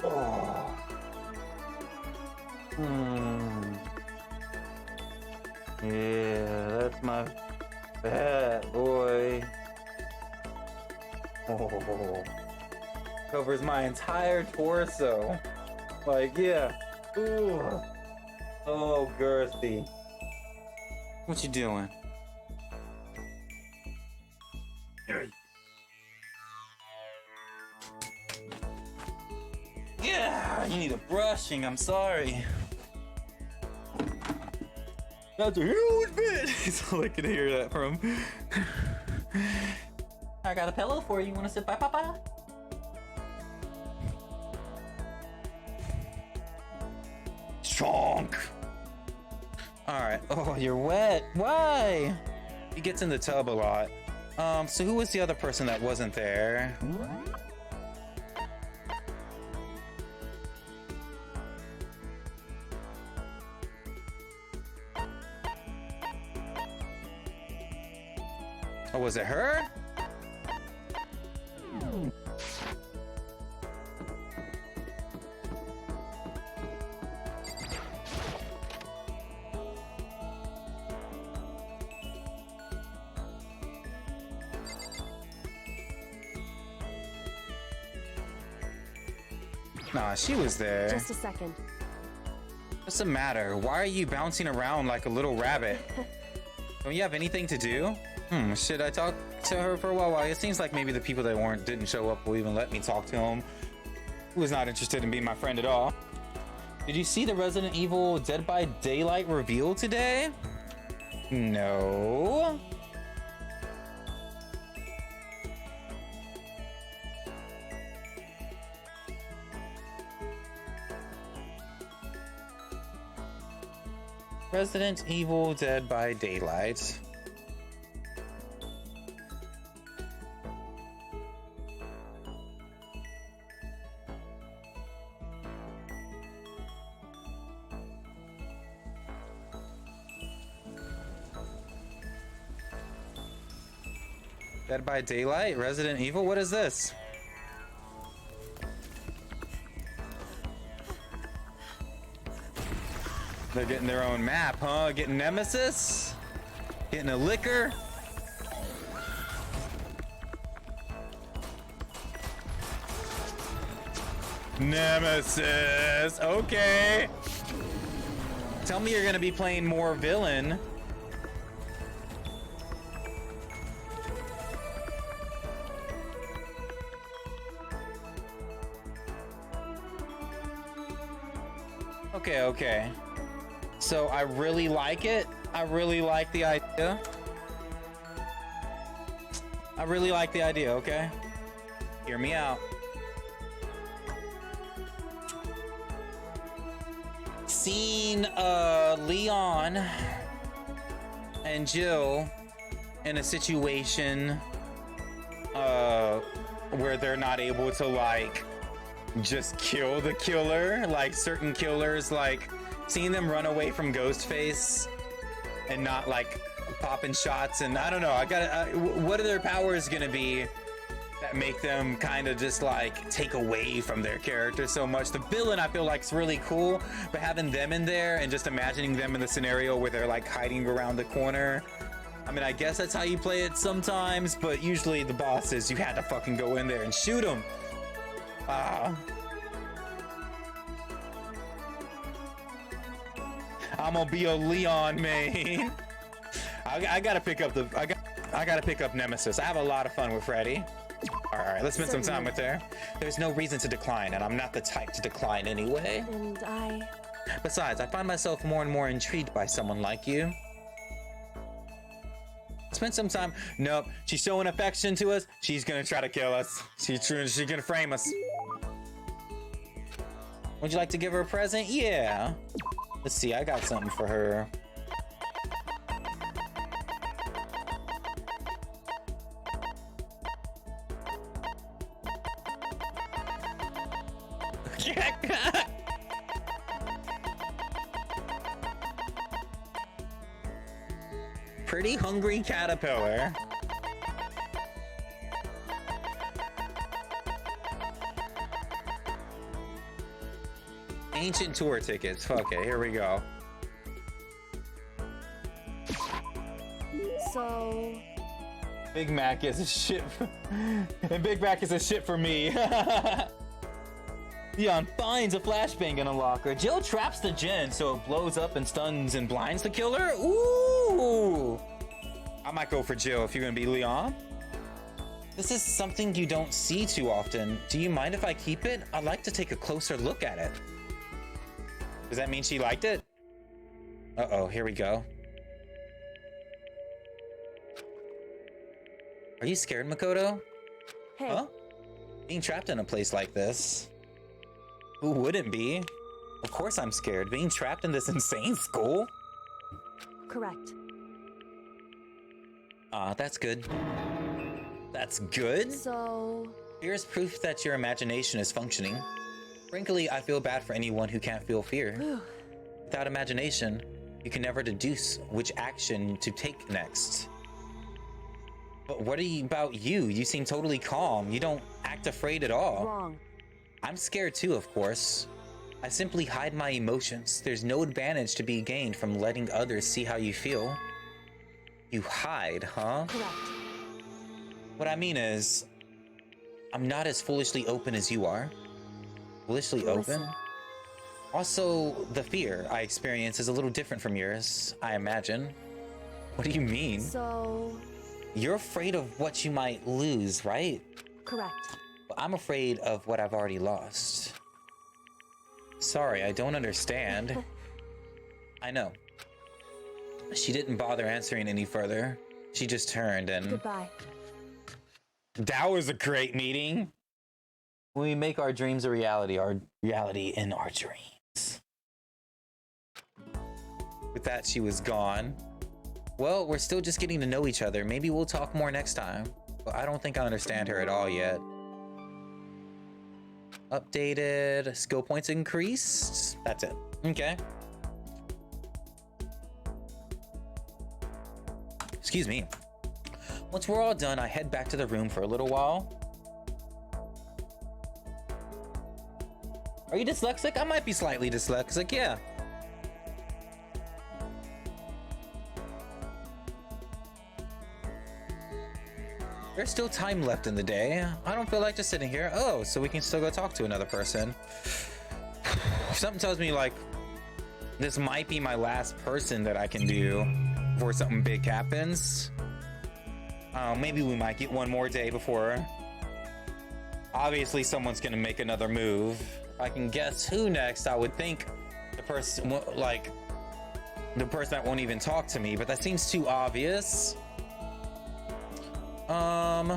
Oh. Oh. Yeah, that's my fat boy. Oh. Covers my entire torso. Like, yeah. Ooh. Oh, girthy. What you doing? Yeah, you need a brushing. I'm sorry. That's a huge bit. That's all I can hear that from. I got a pillow for you. You want to sit by Papa? Chonk. All right. Oh, you're wet. Why? He gets in the tub a lot. So who was the other person that wasn't there? Oh, was it her? Nah, she was there. Just a second. What's the matter? Why are you bouncing around like a little rabbit? Don't you have anything to do? Should I talk to her for a while? Well, it seems like maybe the people that didn't show up will even let me talk to them. Who is not interested in being my friend at all. Did you see the Resident Evil Dead by Daylight reveal today? No. Resident Evil Dead by Daylight. Dead by Daylight? Resident Evil? What is this? They're getting their own map, huh? Getting Nemesis? Getting a liquor? Nemesis! Okay! Tell me you're gonna be playing more villain. Okay, okay. So I really like it. I really like the idea. I really like the idea, okay? Hear me out. Seeing Leon and Jill in a situation where they're not able to like just kill the killer, like certain killers, like seeing them run away from Ghostface and not like popping shots, and I don't know, what are their powers gonna be that make them kind of just like take away from their character so much? The villain I feel like is really cool, but having them in there and just imagining them in the scenario where they're like hiding around the corner, I mean, I guess that's how you play it sometimes, but usually the boss is you had to fucking go in there and shoot them. I'm gonna be a Leon main. I gotta pick up I gotta pick up Nemesis. I have a lot of fun with Freddy. All right, let's spend some time with her. There's no reason to decline, and I'm not the type to decline anyway. And Besides, I find myself more and more intrigued by someone like you. Spend some time. Nope, she's showing affection to us. She's gonna try to kill us. She's gonna frame us. Would you like to give her a present? Yeah. Let's see, I got something for her. Pretty hungry caterpillar. Ancient tour tickets. Fuck it, here we go. So... Big Mac is a shit and Big Mac is a shit for me. Leon finds a flashbang in a locker. Jill traps the gen so it blows up and stuns and blinds the killer. Ooh! I might go for Jill if you're gonna be Leon. This is something you don't see too often. Do you mind if I keep it? I'd like to take a closer look at it. Does that mean she liked it? Uh-oh, here we go. Are you scared, Makoto? Hey. Huh? Being trapped in a place like this. Who wouldn't be? Of course I'm scared. Being trapped in this insane school? Correct. That's good. That's good? So... Here's proof that your imagination is functioning. Frankly, I feel bad for anyone who can't feel fear. Without imagination, you can never deduce which action to take next. But what about you? You seem totally calm. You don't act afraid at all. Wrong. I'm scared too, of course. I simply hide my emotions. There's no advantage to be gained from letting others see how you feel. You hide, huh? Correct. What I mean is, I'm not as foolishly open as you are. Foolishly open? Also, the fear I experience is a little different from yours, I imagine. What do you mean? So... You're afraid of what you might lose, right? Correct. I'm afraid of what I've already lost. Sorry, I don't understand. I know. She didn't bother answering any further. She just turned and... Goodbye. That was a great meeting. When we make our dreams a reality in our dreams. With that, she was gone. Well, we're still just getting to know each other. Maybe we'll talk more next time. But I don't think I understand her at all yet. Updated. Skill points increased. That's it. Okay. Excuse me. Once we're all done, I head back to the room for a little while. Are you dyslexic? I might be slightly dyslexic, yeah. There's still time left in the day. I don't feel like just sitting here. Oh, so we can still go talk to another person. Something tells me like this might be my last person that I can do before something big happens. Maybe we might get one more day before. Obviously, someone's gonna make another move. I can guess who next. I would think the person, like the person that won't even talk to me, but that seems too obvious.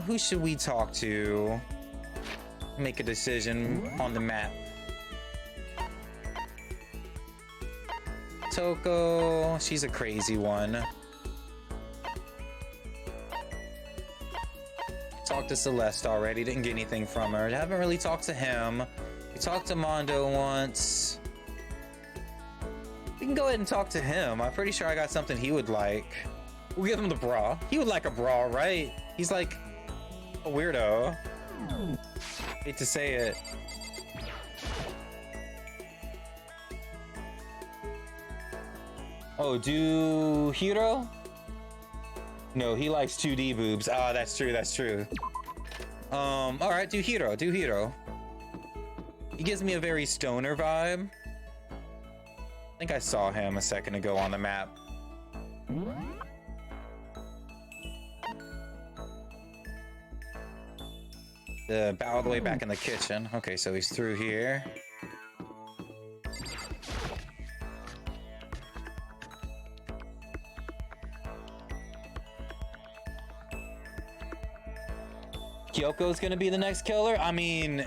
Who should we talk to? Make a decision on the map. Toko, she's a crazy one. Talked to Celeste already, didn't get anything from her. Haven't really talked to him. We talked to Mondo once. We can go ahead and talk to him. I'm pretty sure I got something he would like. We'll give him the bra. He would like a bra, right? He's like a weirdo. Hate to say it. Oh, do Hiro? No, he likes 2D boobs. Ah, that's true, that's true. All right, do Hiro, do Hiro. He gives me a very stoner vibe. I think I saw him a second ago on the map. All the way back in the kitchen. Okay, so he's through here. Kyoko's gonna be the next killer? I mean,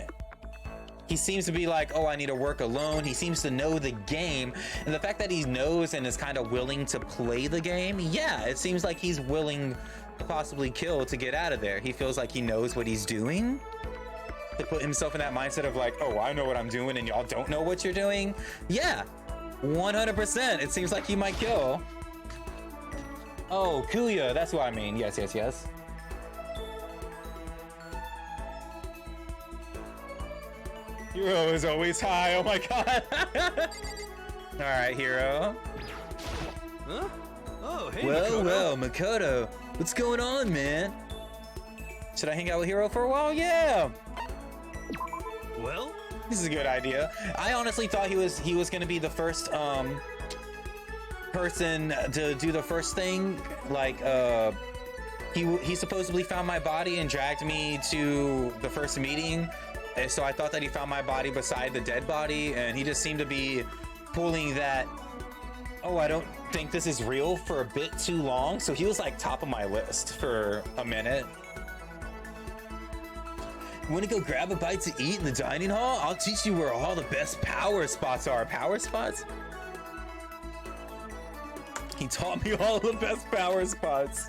he seems to be like, oh, I need to work alone. He seems to know the game. And the fact that he knows and is kind of willing to play the game, yeah, it seems like he's willing to possibly kill to get out of there. He feels like he knows what he's doing. To put himself in that mindset of like, oh, I know what I'm doing and y'all don't know what you're doing. Yeah, 100%. It seems like he might kill. Oh, Kuya, that's what I mean. Yes, yes, yes. Hiro is always high. Oh my god. All right, Hiro. Huh? Oh, hey, well, Makoto. well, Makoto. What's going on, man? Should I hang out with Hiro for a while? Yeah. Well, this is a good idea. I honestly thought he was gonna be the first person to do the first thing. Like he supposedly found my body and dragged me to the first meeting. And so I thought that he found my body beside the dead body, and he just seemed to be pulling that, oh, I don't think this is real for a bit too long. So he was like top of my list for a minute. You want to go grab a bite to eat in the dining hall? I'll teach you where all the best power spots are. Power spots? He taught me all the best power spots.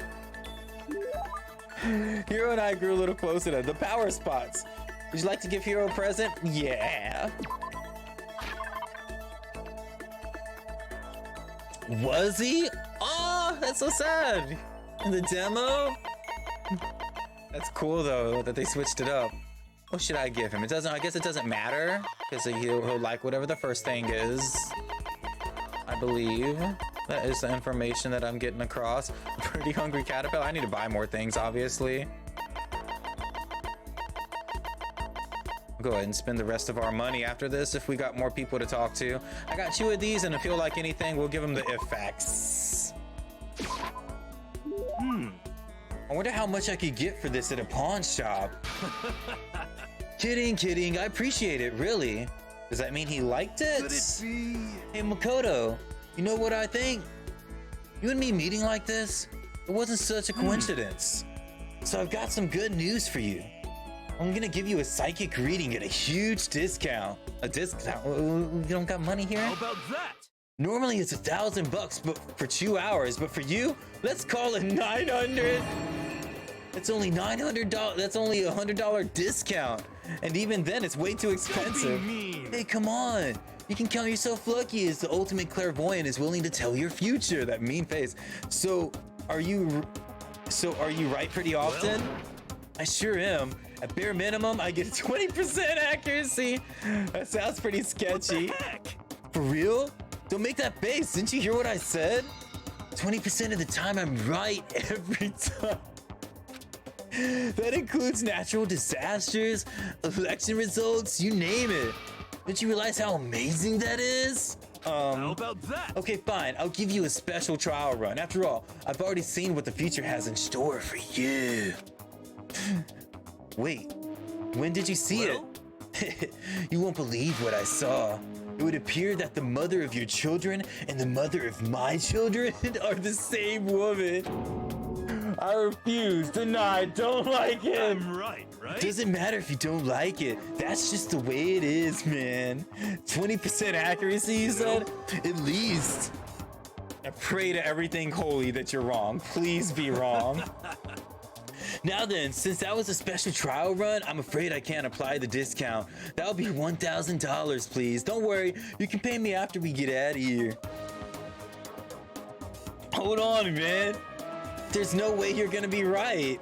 Hiro and I grew a little closer to the power spots. Would you like to give Hiro a present? Yeah. Was he? Oh, that's so sad. In the demo? That's cool though that they switched it up. What should I give him? It doesn't. I guess it doesn't matter because he'll like whatever the first thing is. I believe that is the information that I'm getting across. Pretty hungry caterpillar. I need to buy more things, obviously. Go ahead and spend the rest of our money after this if we got more people to talk to. I got 2 of these, and if you feel like anything, we'll give them the effects. I wonder how much I could get for this at a pawn shop. Kidding. I appreciate it, really. Does that mean he liked it? Could it be? Hey, Makoto, you know what I think? You and me meeting like this, it wasn't such a coincidence. So I've got some good news for you. I'm gonna give you a psychic reading at a huge discount. A discount? We don't got money here? How about that? Normally it's $1,000 but for 2 hours, but for you, let's call it 900. It's only $900. That's only a $100 discount. And even then, it's way too expensive. Don't be mean. Hey, come on. You can count yourself lucky as the ultimate clairvoyant is willing to tell your future. That mean face. So are you right pretty often? Well, I sure am. At bare minimum, I get 20% accuracy. That sounds pretty sketchy. What the heck? For real? Don't make that face. Didn't you hear what I said? 20% of the time, I'm right every time. That includes natural disasters, election results, you name it. Don't you realize how amazing that is? How about that? Okay, fine. I'll give you a special trial run. After all, I've already seen what the future has in store for you. Wait, when did you see it? You won't believe what I saw. It would appear that the mother of your children and the mother of my children are the same woman. I refuse, deny, don't like him. I'm right? Doesn't matter if you don't like it. That's just the way it is, man. 20% accuracy, you said? At least. I pray to everything holy that you're wrong. Please be wrong. Now then, since that was a special trial run, I'm afraid I can't apply the discount. That'll be $1,000, please. Don't worry, you can pay me after we get out of here. Hold on, man. There's no way you're gonna be right.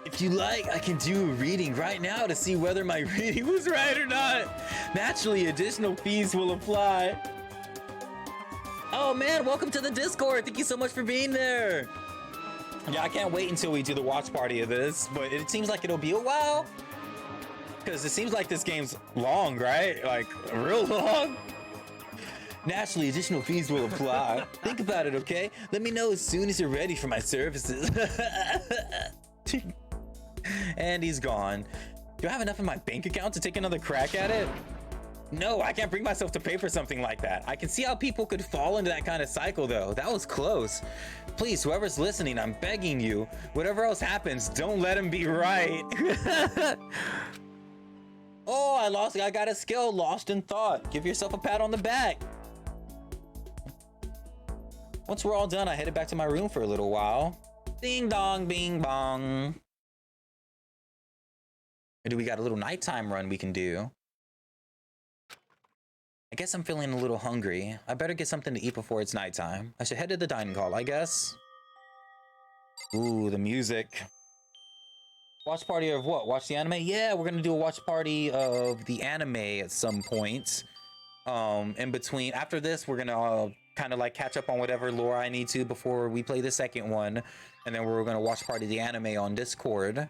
If you like, I can do a reading right now to see whether my reading was right or not. Naturally, additional fees will apply. Oh man, welcome to the Discord. Thank you so much for being there. Yeah, I can't wait until we do the watch party of this, but it seems like it'll be a while. Because it seems like this game's long, right? Like, real long. Naturally, additional fees will apply. Think about it, okay? Let me know as soon as you're ready for my services. And he's gone. Do I have enough in my bank account to take another crack at it? No, I can't bring myself to pay for something like that. I can see how people could fall into that kind of cycle, though. That was close. Please, whoever's listening, I'm begging you. Whatever else happens, don't let him be right. Oh, I got a skill, lost in thought. Give yourself a pat on the back. Once we're all done, I headed back to my room for a little while. Ding dong, bing bong. Or do we got a little nighttime run we can do? I guess I'm feeling a little hungry. I better get something to eat before it's nighttime. I should head to the dining hall, I guess. Ooh, the music. Watch party of what? Watch the anime? Yeah, we're gonna do a watch party of the anime at some point. In between, after this, we're gonna kind of like catch up on whatever lore I need to before we play the second one. And then we're gonna watch party the anime on Discord.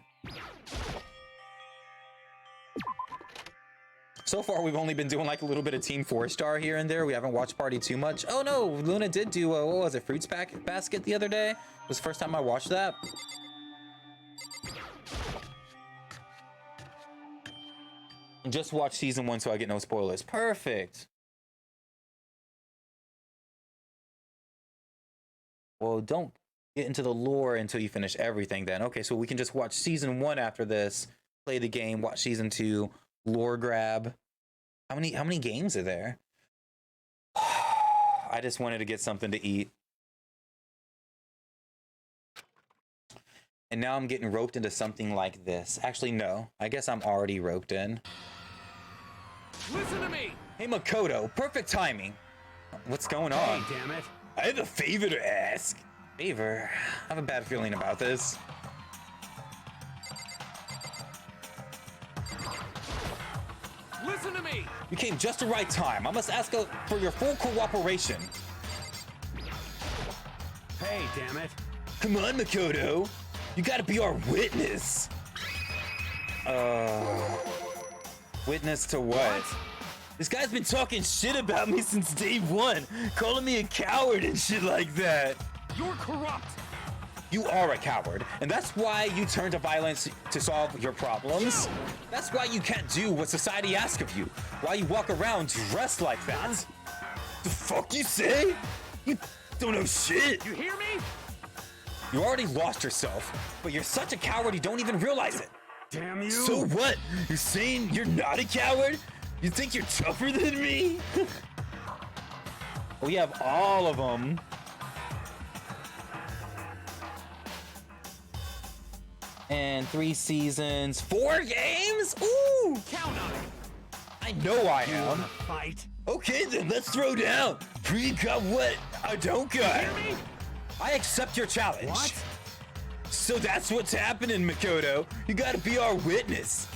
So far, we've only been doing like a little bit of Team 4-Star here and there. We haven't watched party too much. Oh no, Luna did do, what was it, Fruits Basket the other day? It was the first time I watched that. And just watch season 1 so I get no spoilers. Perfect. Well, don't get into the lore until you finish everything then. Okay, so we can just watch season 1 after this, play the game, watch season 2, lore grab. How many games are there? I just wanted to get something to eat. And now I'm getting roped into something like this. Actually, no. I guess I'm already roped in. Listen to me! Hey, Makoto, perfect timing. What's going on? Hey, damn it. I have a favor to ask. Favor? I have a bad feeling about this. Listen to me! You came just the right time. I must ask for your full cooperation. Hey, damn it. Come on, Makoto. You gotta be our witness. Witness to what? This guy's been talking shit about me since day one, calling me a coward and shit like that. You're corrupt! You are a coward, and that's why you turn to violence to solve your problems. That's why you can't do what society asks of you. Why you walk around dressed like that. The fuck you say? You don't know shit. You hear me? You already lost yourself, but you're such a coward you don't even realize it. Damn you. So what? You're saying you're not a coward? You think you're tougher than me? We have all of them. And 3 seasons, 4 games? Ooh! Count on it. I know I am. Fight. Okay, then let's throw down. Pre got what I don't got. Hear me? I accept your challenge. What? So that's what's happening, Makoto. You gotta be our witness.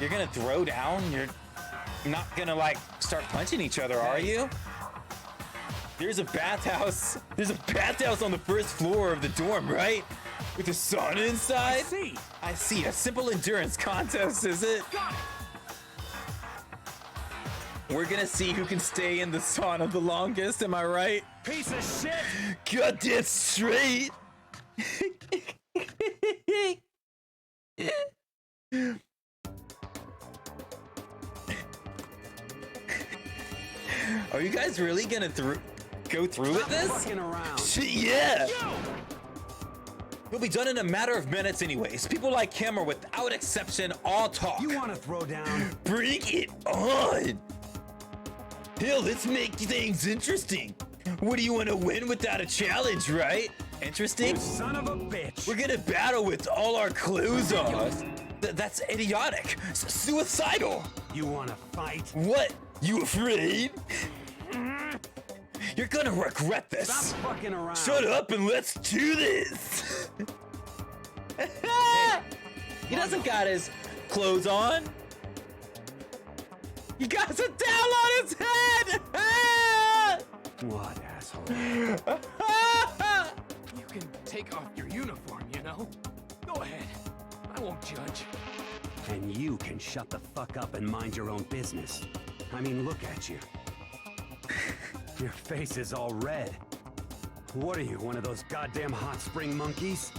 You're gonna throw down? You're not gonna, like, start punching each other, are you? There's a bathhouse. There's a bathhouse on the first floor of the dorm, right? With a sauna inside? I see. A simple endurance contest, is it? Got it. We're gonna see who can stay in the sauna the longest, am I right? Piece of shit. Goddamn straight. Are you guys really gonna go through with this? Fucking around. Shit, yeah. We'll be done in a matter of minutes anyways. People like him are without exception all talk. You want to throw down? Bring it on. Hell, let's make things interesting. What do you want to win without a challenge, right? Interesting? You son of a bitch. We're gonna battle with all our clothes off. That's idiotic. Suicidal. You want to fight? What? You afraid? You're gonna regret this. Stop fucking around. Shut up and let's do this. He doesn't got his clothes on. He got a towel on his head. What, asshole? You can take off your uniform, you know? Go ahead. I won't judge. And you can shut the fuck up and mind your own business. I mean, look at you. Your face is all red. What are you, one of those goddamn hot spring monkeys?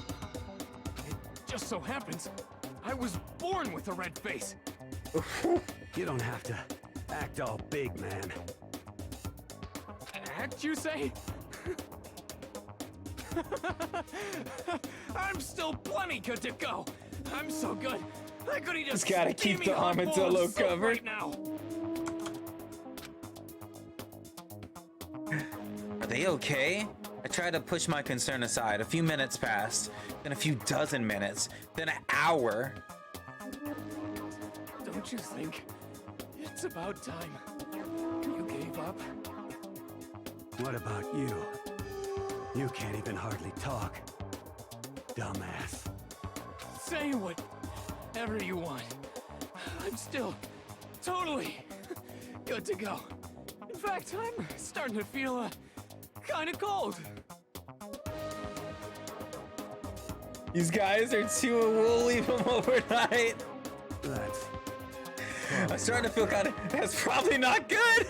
It just so happens I was born with a red face. You don't have to act all big, man. Act, you say? I'm still plenty good to go. I'm so good. I could eat a Just gotta keep the steaming hot bowl of armadillo soup covered. right now. Are they okay? I tried to push my concern aside. A few minutes passed, then a few dozen minutes, then an hour. Don't you think it's about time you gave up? What about you? You can't even hardly talk. Dumbass. Say whatever you want. I'm still totally good to go. In fact, I'm starting to feel kind of cold. These guys are too. We'll leave them overnight. That's I'm starting to feel kind of. That's probably not good.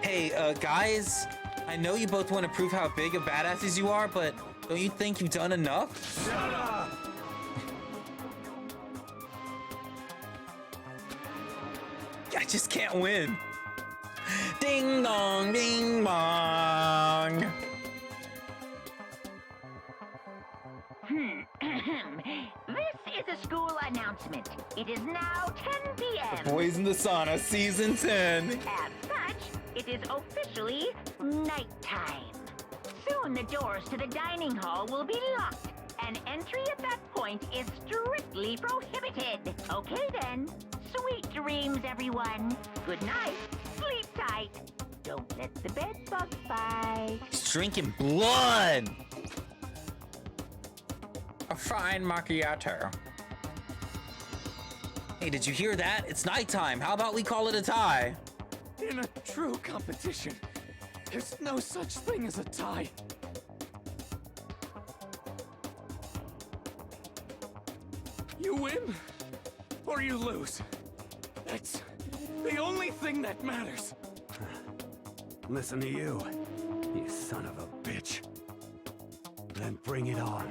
Hey, guys. I know you both want to prove how big of badasses you are, but don't you think you've done enough? Shut up! I just can't win. Ding dong, ding dong. This is a school announcement. It is now 10 p.m. Boys in the Sauna, Season 10. As such, it is officially nighttime. Soon the doors to the dining hall will be locked, and entry at that point is strictly prohibited. Okay then. Sweet dreams, everyone. Good night. Sleep tight. Don't let the bed bugs bite. He's drinking blood. A fine macchiato. Hey, did you hear that? It's nighttime. How about we call it a tie? In a true competition, there's no such thing as a tie. You win, or you lose. That's the only thing that matters. Listen to you, you son of a bitch. bitch. Then bring it on.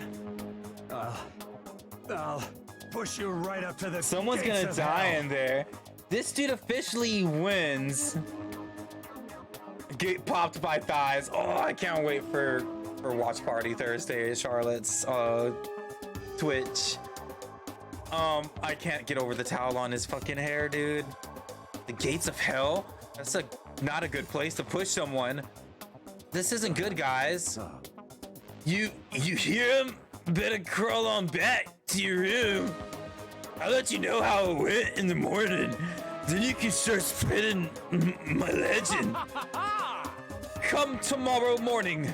I'll push you right up to the Someone's gates gonna of die hell. in there. This dude officially wins. Get popped by thighs. Oh, I can't wait for Watch Party Thursday at Charlotte's Twitch. I can't get over the towel on his fucking hair, dude. The gates of hell? That's not a good place to push someone. This isn't good, guys. You hear him? Better crawl on back to your room. I'll let you know how it went in the morning. Then you can start spreading my legend. Come tomorrow morning.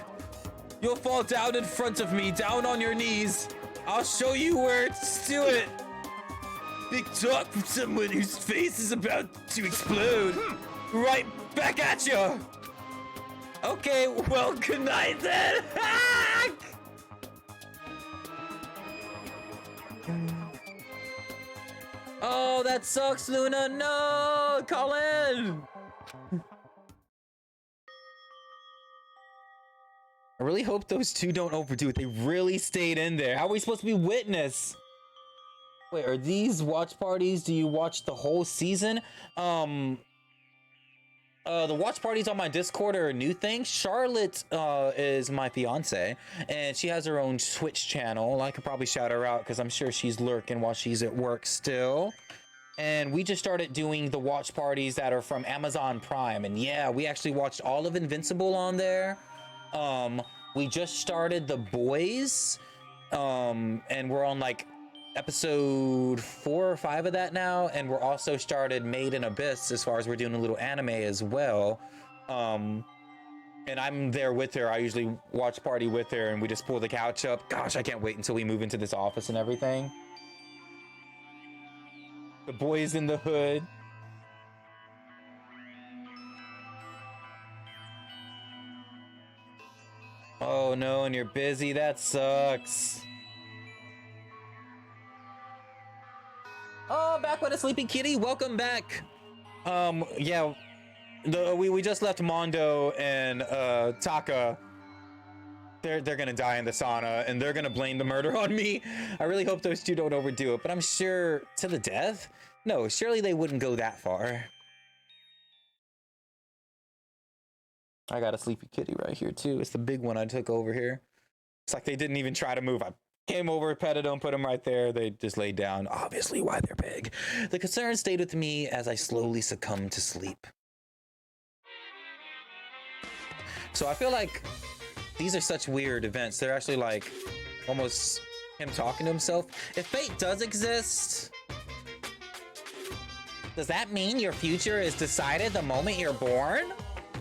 You'll fall down in front of me, down on your knees. I'll show you where to do it. Big talk from someone whose face is about to explode. Right back at you. Okay, well, good night then. Oh, that sucks, Luna. No, Colin. I really hope those two don't overdo it. They really stayed in there. How are we supposed to be witness? Wait, are these watch parties? Do you watch the whole season? The watch parties on my Discord are a new thing. Charlotte is my fiance, and she has her own Twitch channel. I could probably shout her out because I'm sure she's lurking while she's at work still. And we just started doing the watch parties that are from Amazon Prime. And yeah, we actually watched all of Invincible on there. We just started The Boys. And we're on like episode 4 or 5 of that now, and we're also started Made in Abyss as far as we're doing a little anime as well. And I'm there with her. I usually watch party with her, and we just pull the couch up. Gosh, I can't wait until we move into this office and everything. The Boys in the Hood. Oh no, and you're busy. That sucks. Oh, back with a sleepy kitty. Welcome back. Yeah, we just left Mondo and Taka. They're gonna die in the sauna, and they're gonna blame the murder on me. I really hope those two don't overdo it, but I'm sure to the death. No, surely they wouldn't go that far. I got a sleepy kitty right here too. It's the big one I took over here. It's like they didn't even try to move. I came over, petted them, put them right there. They just laid down. Obviously, why they're big. The concern stayed with me as I slowly succumbed to sleep. So I feel like these are such weird events. They're actually like almost him talking to himself. If fate does exist, does that mean your future is decided the moment you're born?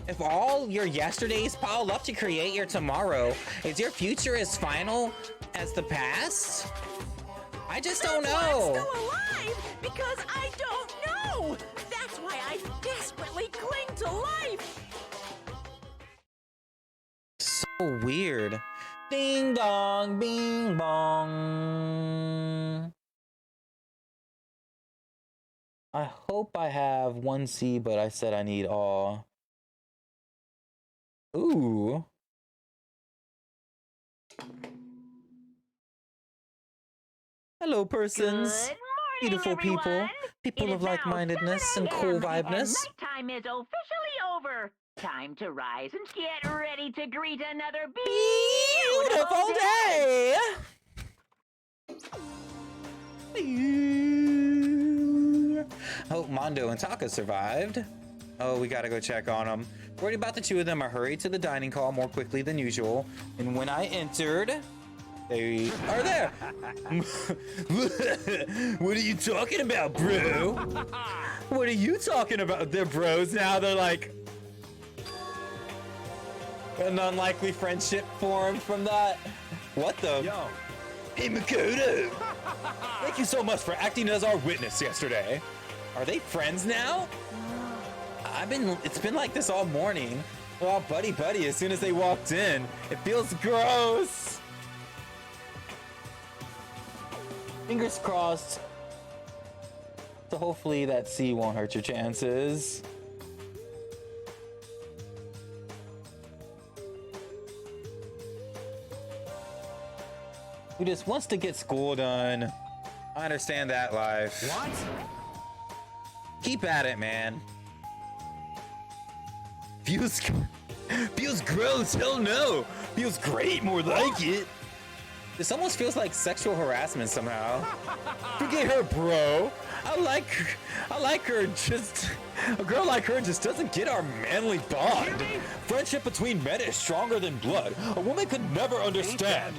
If all your yesterdays pile up to create your tomorrow, is your future as final as the past? I just don't know. I'm still alive because I don't know. That's why I desperately cling to life. So weird. Ding dong, bing bong. I hope I have 1C, but I said I need all. Ooh. Hello, persons. Beautiful people. People of like-mindedness and cool vibeness. Nighttime is officially over. Time to rise and get ready to greet another Beautiful day. Hope Mondo and Taka survived. Oh, we gotta go check on them. Worried about the two of them, I hurried to the dining hall more quickly than usual, and when I entered, they are there. What are you talking about, bro? What are you talking about? They're bros now. They're like an unlikely friendship formed from that. What the? Yo. Hey, Makoto. Thank you so much for acting as our witness yesterday. Are they friends now? It's been like this all morning. We're all buddy-buddy as soon as they walked in. It feels gross. Fingers crossed. So hopefully that C won't hurt your chances. who just wants to get school done. I understand that life. What? Keep at it, man. Feels gross. Hell no. Feels great. More like it. This almost feels like sexual harassment somehow. Forget her, bro. I like her. Just a girl like her just doesn't get our manly bond. Friendship between men is stronger than blood. A woman could never understand.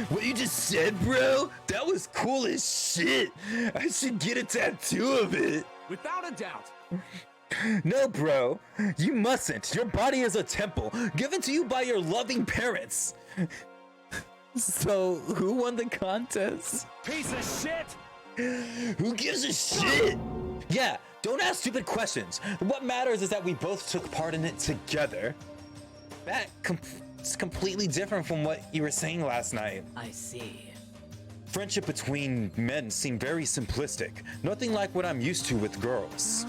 What you just said, bro? That was cool as shit. I should get a tattoo of it. Without a doubt. No, bro. You mustn't. Your body is a temple given to you by your loving parents. So, who won the contest? Piece of shit! Who gives a shit? Yeah, don't ask stupid questions. What matters is that we both took part in it together. It's completely different from what you were saying last night. I see. Friendship between men seem very simplistic. Nothing like what I'm used to with girls.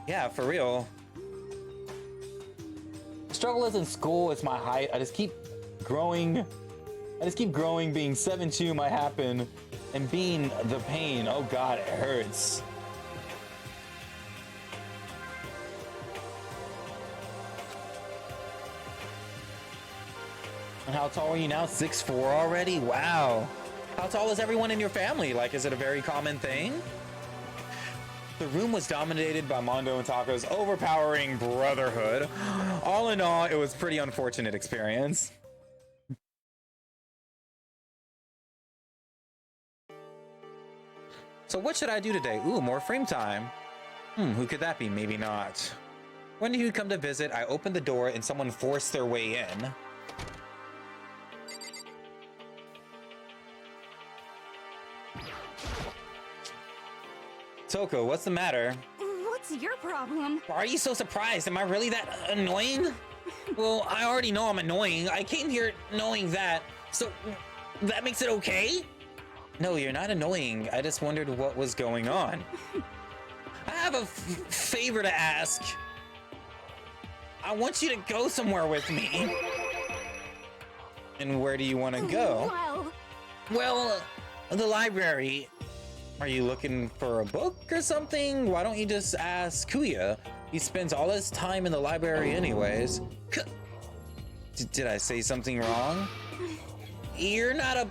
Yeah, for real. Struggle is in school, it's my height. I just keep growing, being 7'2" might happen, and being the pain, oh god, it hurts. And how tall are you now? 6'4" already? Wow. How tall is everyone in your family? Like, is it a very common thing? The room was dominated by Mondo and Taco's overpowering brotherhood. All in all, it was a pretty unfortunate experience. So what should I do today? Ooh, more frame time. Who could that be? Maybe not. When you come to visit, I opened the door and someone forced their way in. Toko, what's the matter? What's your problem? Why are you so surprised? Am I really that annoying? Well, I already know I'm annoying. I came here knowing that. So, that makes it okay? No, you're not annoying. I just wondered what was going on. I have a favor to ask. I want you to go somewhere with me. And where do you want to go? Well, the library. Are you looking for a book or something? Why don't you just ask Kuya? He spends all his time in the library anyways. Did I say something wrong? You're not a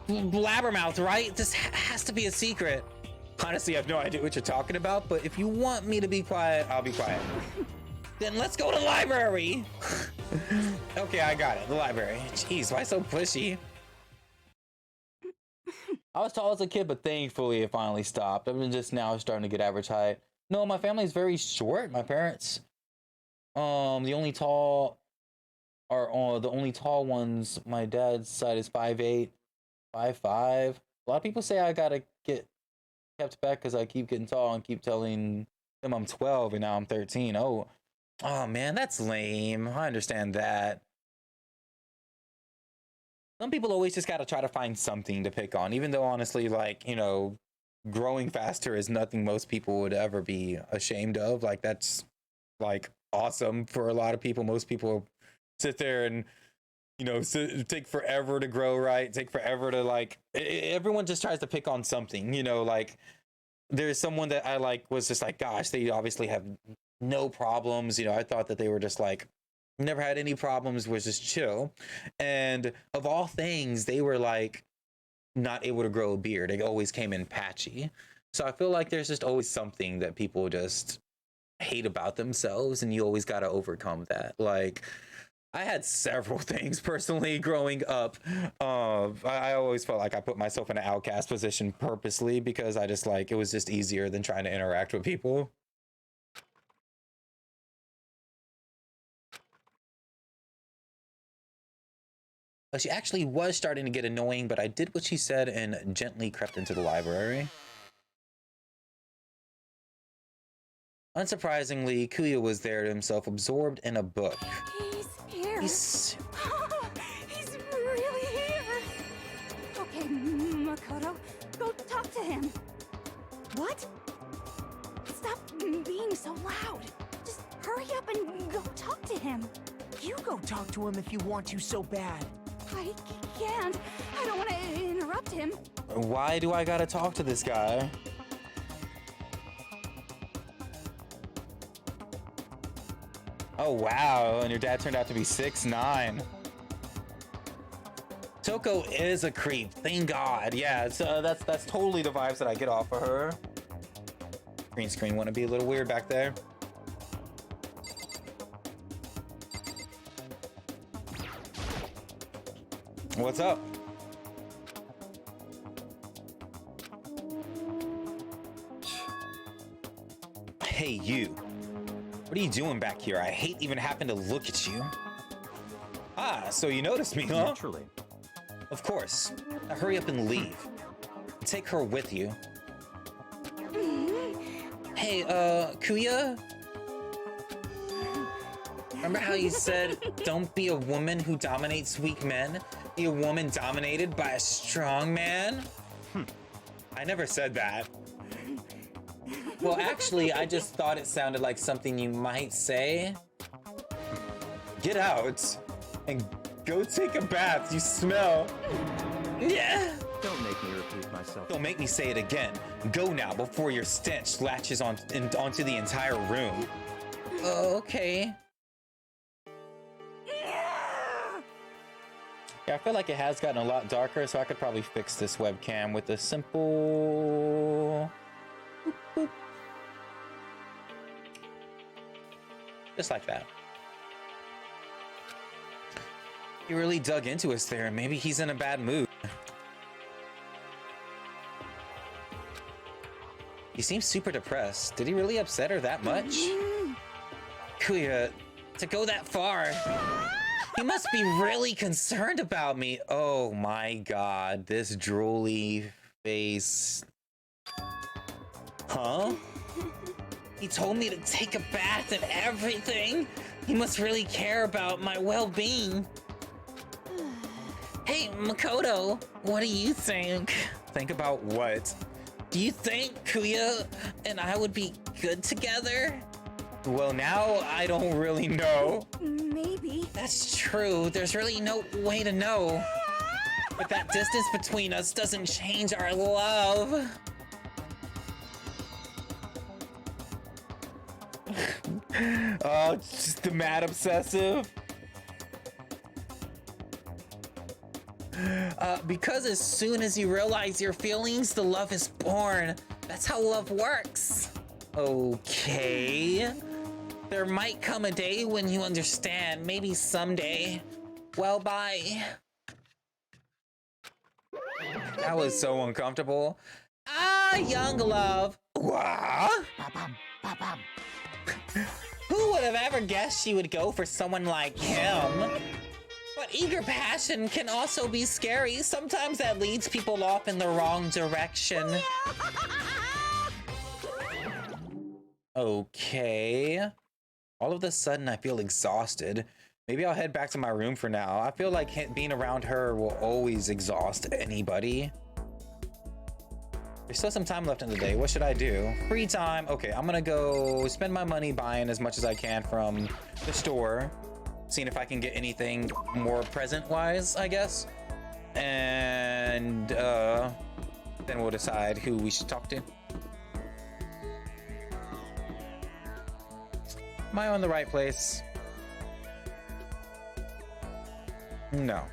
blabbermouth, right? This has to be a secret. Honestly, I have no idea what you're talking about, but if you want me to be quiet, I'll be quiet. Then let's go to the library. Okay, I got it. The library. Jeez, why so pushy? I was tall as a kid, but thankfully it finally stopped. I'm just now starting to get average height. No, my family is very short. My parents, the only tall ones. My dad's side is 5'8", 5'5". A lot of people say I gotta get kept back because I keep getting tall and keep telling them I'm 12 and now I'm 13. Oh man, that's lame. I understand that. Some people always just gotta try to find something to pick on, even though honestly, like, you know, growing faster is nothing most people would ever be ashamed of. Like, that's like awesome for a lot of people. Most people sit there and, you know, take forever to grow, right? Take forever to, like, everyone just tries to pick on something, you know, like there's someone that I like was just like, gosh, they obviously have no problems. You know, I thought that they were just like, never had any problems, was just chill. And of all things, they were like not able to grow a beard. It always came in patchy. So I feel like there's just always something that people just hate about themselves, and you always got to overcome that. Like, I had several things personally growing up. I always felt like I put myself in an outcast position purposely because I just like, it was just easier than trying to interact with people. She actually was starting to get annoying, but I did what she said and gently crept into the library. Unsurprisingly, Kuya was there himself, absorbed in a book. He's here. He's really here. Okay, Makoto, go talk to him. What? Stop being so loud. Just hurry up and go talk to him. You go talk to him if you want to so bad. I can't. I don't want to interrupt him. Why do I gotta talk to this guy? Oh wow, and your dad turned out to be 6'9". Toko is a creep, thank God. Yeah, so that's totally the vibes that I get off of her. Green screen wouldn't be a little weird back there. What's up? Hey, you. What are you doing back here? I hate even having to look at you. Ah, so you noticed me, huh? Naturally. Of course. Now hurry up and leave. Take her with you. Hey, Kuya? Remember how you said, don't be a woman who dominates weak men? Be a woman dominated by a strong man? I never said that. Well, actually, I just thought it sounded like something you might say. Get out and go take a bath, you smell. Yeah. Don't make me repeat myself. Don't make me say it again. Go now before your stench latches onto the entire room. Okay. Yeah, I feel like it has gotten a lot darker, so I could probably fix this webcam with a simple... boop, boop. Just like that. He really dug into us there. Maybe he's in a bad mood. He seems super depressed. Did he really upset her that much? Kuya, to go that far, he must be really concerned about me. Oh my God, this drooly face. Huh? He told me to take a bath and everything. He must really care about my well-being. Hey, Makoto, what do you think? Think about what? Do you think Kuya and I would be good together? Well, now I don't really know. Maybe. That's true. There's really no way to know. But that distance between us doesn't change our love. Oh, just the mad obsessive. Because as soon as you realize your feelings, the love is born. That's how love works. Okay. There might come a day when you understand. Maybe someday. Well, bye. That was so uncomfortable. Ah, young love. What? Who would have ever guessed she would go for someone like him? But eager passion can also be scary. Sometimes that leads people off in the wrong direction. Okay. All of a sudden, I feel exhausted. Maybe I'll head back to my room for now. I feel like being around her will always exhaust anybody. There's still some time left in the day. What should I do? Free time. Okay, I'm gonna go spend my money buying as much as I can from the store. Seeing if I can get anything more present-wise, I guess. And then we'll decide who we should talk to. Am I on the right place? No.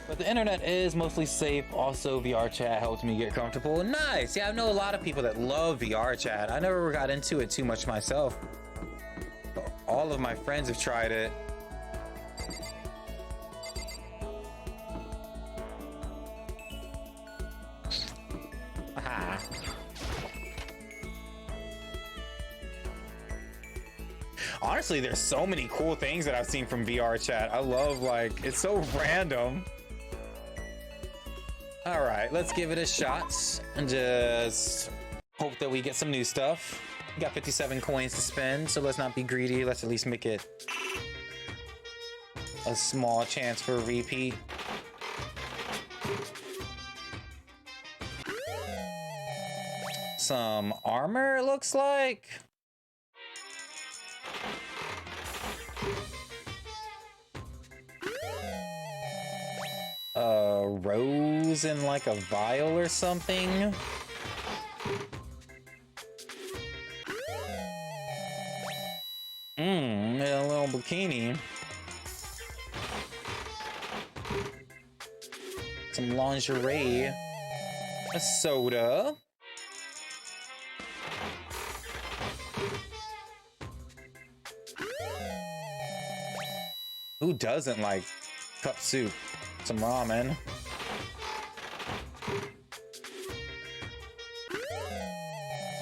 But the internet is mostly safe. Also, VR chat helped me get comfortable. Nice! Yeah, I know a lot of people that love VR chat. I never got into it too much myself. But all of my friends have tried it. Aha. Honestly, there's so many cool things that I've seen from VR chat. I love, like, it's so random. All right, let's give it a shot and just hope that we get some new stuff. We got 57 coins to spend, so let's not be greedy. Let's at least make it a small chance for a repeat. Some armor, it looks like. a rose in like a vial or something. A little bikini. Some lingerie. A soda. Who doesn't like cup soup? Some ramen.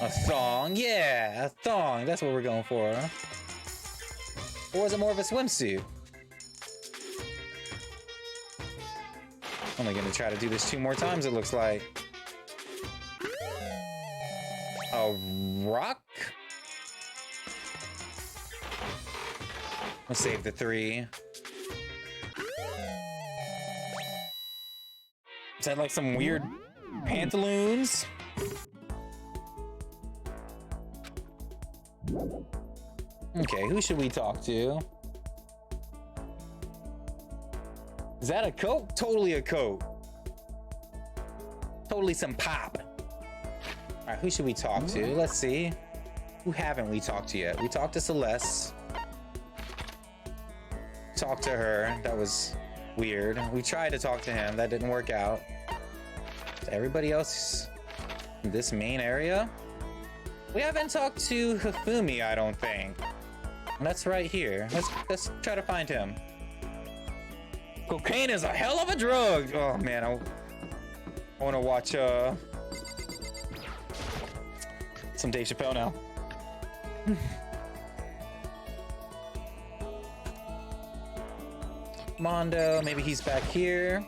A thong, yeah, a thong. That's what we're going for. Or is it more of a swimsuit? Only gonna try to do this 2 more times, it looks like. A rock? We'll save the 3. Is that like some weird pantaloons? Okay, who should we talk to? Is that a coat? Totally a coat. Totally some pop. All right, who should we talk to? Let's see. Who haven't we talked to yet? We talked to Celeste. Talked to her. That was weird. We tried to talk to him. That didn't work out. Everybody else in this main area? We haven't talked to Hifumi, I don't think. That's right here. Let's try to find him. Cocaine is a hell of a drug. Oh man, I want to watch some Dave Chappelle now. Mondo, maybe he's back here.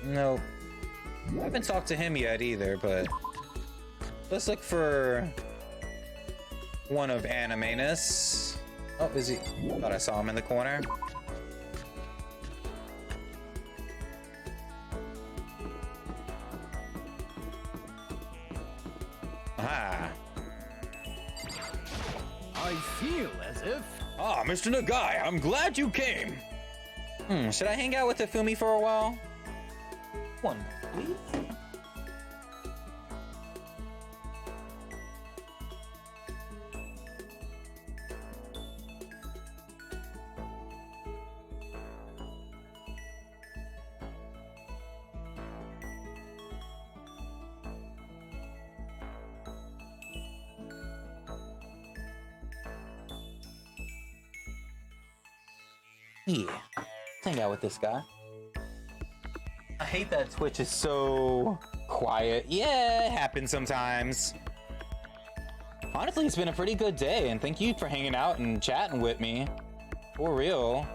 Nope. I haven't talked to him yet either, but let's look for one of Animanus. Oh, is he? Thought I saw him in the corner. Aha. I feel as if... Ah, Mr. Nagai, I'm glad you came. Should I hang out with Hifumi for a while? One, please. Yeah, hang out with this guy. I hate that Twitch is so quiet. Yeah, it happens sometimes. Honestly, it's been a pretty good day, and thank you for hanging out and chatting with me. For real.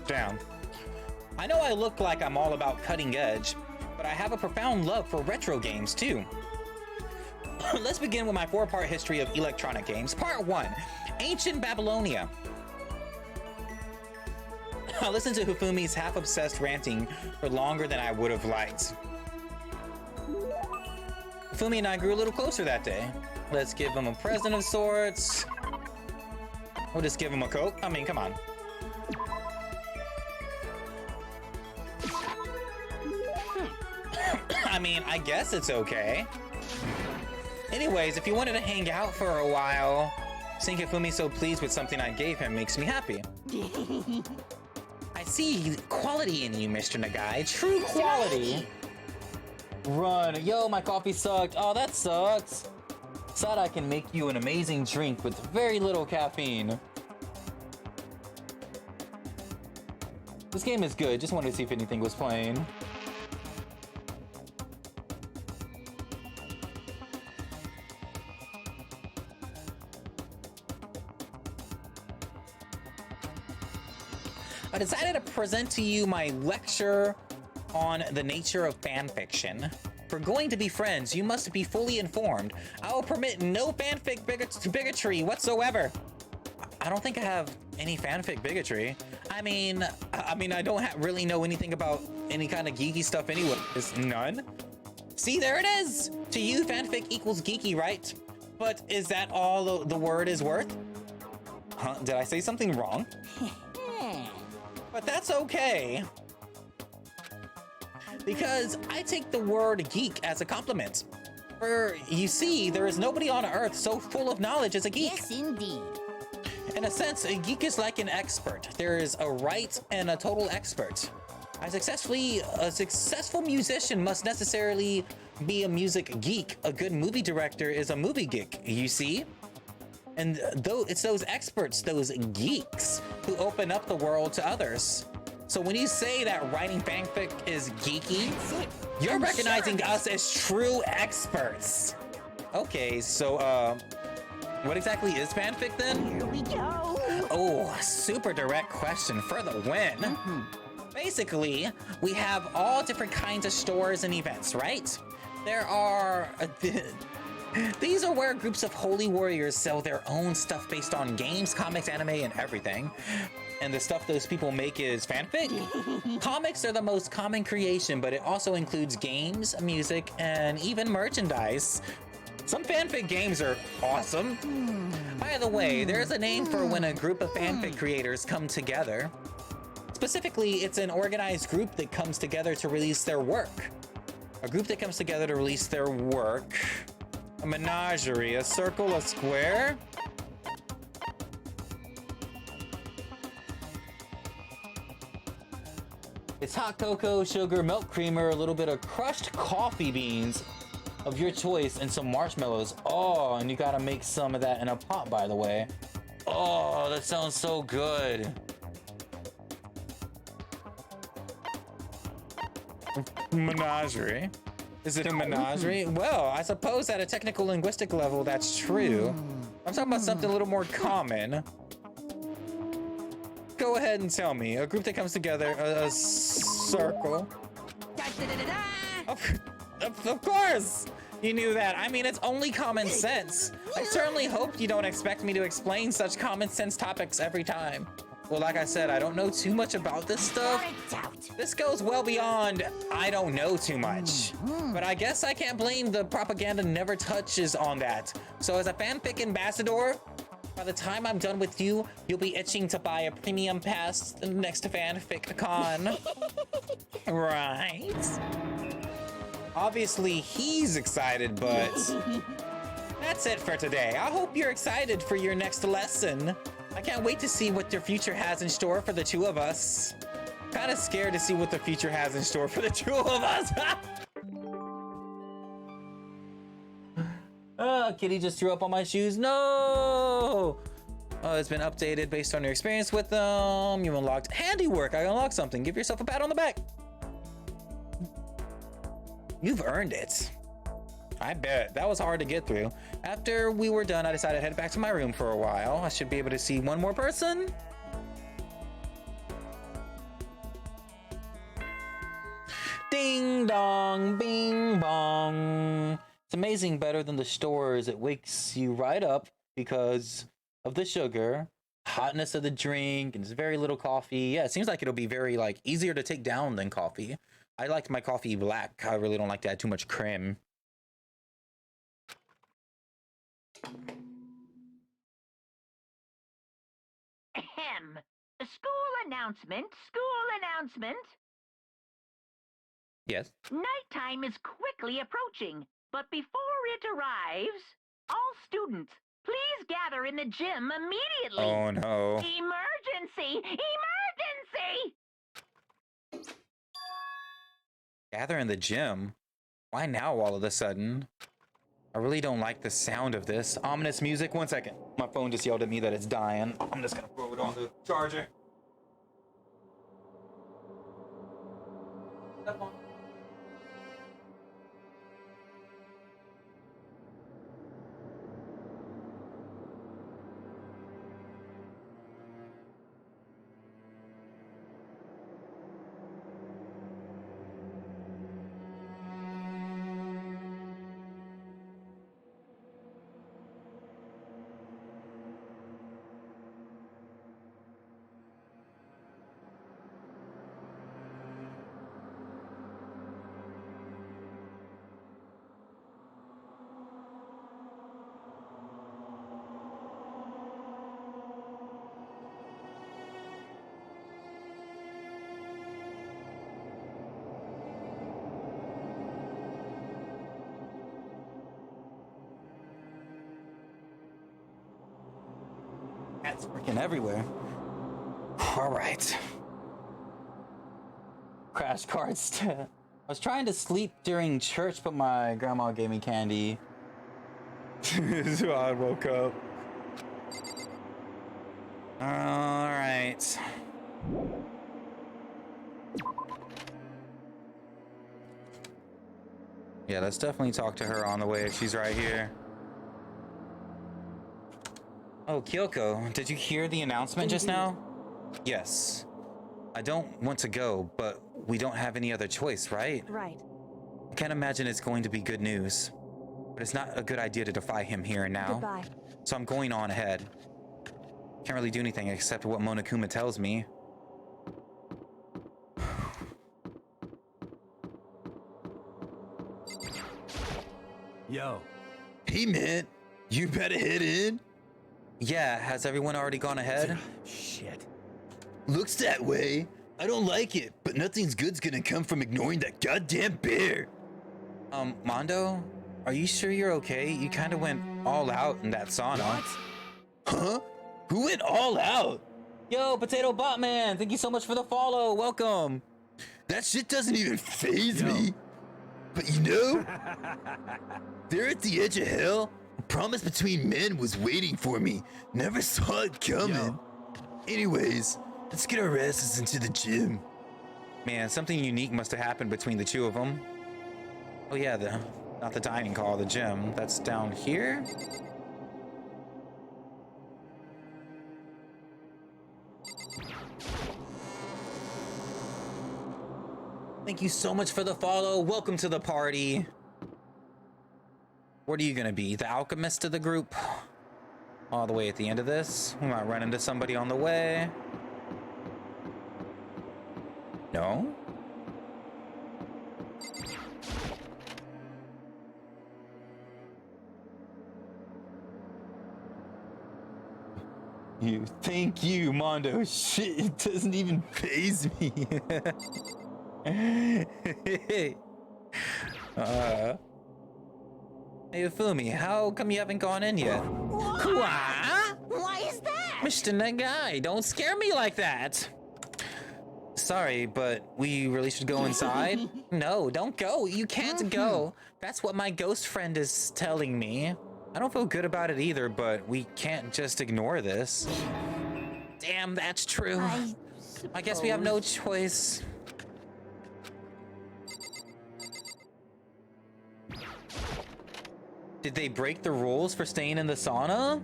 Down. I know I look like I'm all about cutting edge, but I have a profound love for retro games too. Let's begin with my 4-part history of electronic games. Part 1, Ancient Babylonia. I listened to Hifumi's half-obsessed ranting for longer than I would have liked. Hifumi and I grew a little closer that day. Let's give him a present of sorts. We'll just give him a Coke. I mean, come on. I mean, I guess it's okay. Anyways, if you wanted to hang out for a while, seeing Hifumi so pleased with something I gave him makes me happy. I see quality in you, Mr. Nagai. True quality. Run. Yo, my coffee sucked. Oh, that sucks. Said I can make you an amazing drink with very little caffeine. This game is good. Just wanted to see if anything was playing. I decided to present to you my lecture on the nature of fanfiction. For going to be friends, you must be fully informed. I will permit no fanfic bigotry whatsoever. I don't think I have any fanfic bigotry. I mean, I don't really know anything about any kind of geeky stuff anyway. Is none? See, there it is! To you, fanfic equals geeky, right? But is that all the word is worth? Huh? Did I say something wrong? But that's okay. Because I take the word geek as a compliment. For you see, there is nobody on earth so full of knowledge as a geek. Yes, indeed. In a sense, a geek is like an expert. There is a right and a total expert. A successful musician must necessarily be a music geek. A good movie director is a movie geek, you see? And though it's those experts, those geeks, who open up the world to others. So when you say that writing fanfic is geeky, you're recognizing us as true experts. Okay, so what exactly is fanfic then? Here we go. Oh, super direct question for the win. Basically, we have all different kinds of stores and events, right? There are... these are where groups of holy warriors sell their own stuff based on games, comics, anime, and everything. And the stuff those people make is fanfic. Comics are the most common creation, but it also includes games, music, and even merchandise. Some fanfic games are awesome. By the way, there's a name for when a group of fanfic creators come together. Specifically, it's an organized group that comes together to release their work. A group that comes together to release their work. A menagerie, a circle, a square. It's hot cocoa, sugar, milk creamer, a little bit of crushed coffee beans of your choice, and some marshmallows. Oh, and you gotta make some of that in a pot, by the way. Oh, that sounds so good. Menagerie? Is it a menagerie? Well, I suppose at a technical linguistic level, that's true. I'm talking about something a little more common. Go ahead and tell me. A group that comes together, a circle. Of course! You knew that. I mean, it's only common sense. I certainly hope you don't expect me to explain such common sense topics every time. Well, like I said, I don't know too much about this stuff. This goes well beyond I don't know too much. But I guess I can't blame the propaganda never touches on that. So as a fanfic ambassador, by the time I'm done with you, you'll be itching to buy a premium pass next to Fanfic Con. Right? Obviously, he's excited, but that's it for today. I hope you're excited for your next lesson. I can't wait to see what your future has in store for the two of us. Kind of scared to see what the future has in store for the two of us. Kitty just threw up on my shoes. No! Oh, it's been updated based on your experience with them. You unlocked handiwork. I unlocked something. Give yourself a pat on the back. You've earned it. I bet. That was hard to get through. After we were done, I decided to head back to my room for a while. I should be able to see one more person. Ding dong, bing bong. It's amazing, better than the stores. It wakes you right up because of the sugar, hotness of the drink, and there's very little coffee. Yeah, it seems like it'll be very easier to take down than coffee. I like my coffee black. I really don't like to add too much cream. Ahem. School announcement, school announcement. Yes. Nighttime is quickly approaching, but before it arrives, all students, please gather in the gym immediately. Oh no. Emergency! Emergency! Gather in the gym? Why now all of a sudden? I really don't like the sound of this. Ominous music. 1 second. My phone just yelled at me that it's dying. I'm just gonna throw it on the charger. It's freaking everywhere. All right. Crash cards. I was trying to sleep during church, but my grandma gave me candy. So I woke up. All right. Yeah, let's definitely talk to her on the way if she's right here. Oh, Kyoko, did you hear the announcement just now? Yes. I don't want to go, but we don't have any other choice, right? Right. I can't imagine it's going to be good news. But it's not a good idea to defy him here and now. Goodbye. So I'm going on ahead. Can't really do anything except what Monokuma tells me. Yo. Hey man, you better head in. Yeah, has everyone already gone ahead? Shit. Looks that way. I don't like it, but nothing's good's gonna come from ignoring that goddamn bear. Mondo? Are you sure you're okay? You kind of went all out in that sauna. What? Huh? Who went all out? Yo, Potato Botman, thank you so much for the follow. Welcome. That shit doesn't even faze me. But you know, there at the edge of hell, a promise between men was waiting for me. Never saw it coming. Anyways, let's get our asses into the gym. Man, something unique must have happened between the two of them. Oh yeah, not the dining hall, the gym. That's down here? Thank you so much for the follow. Welcome to the party. What are you gonna be? The alchemist of the group? All the way at the end of this? We might run into somebody on the way. No? Thank you, Mondo. Shit, it doesn't even faze me. Hey, Ufumi, how come you haven't gone in yet? Why is that? Mr. Nagai, don't scare me like that. Sorry, but we really should go inside? No, don't go. You can't go. That's what my ghost friend is telling me. I don't feel good about it either, but we can't just ignore this. Damn, that's true. I guess we have no choice. Did they break the rules for staying in the sauna?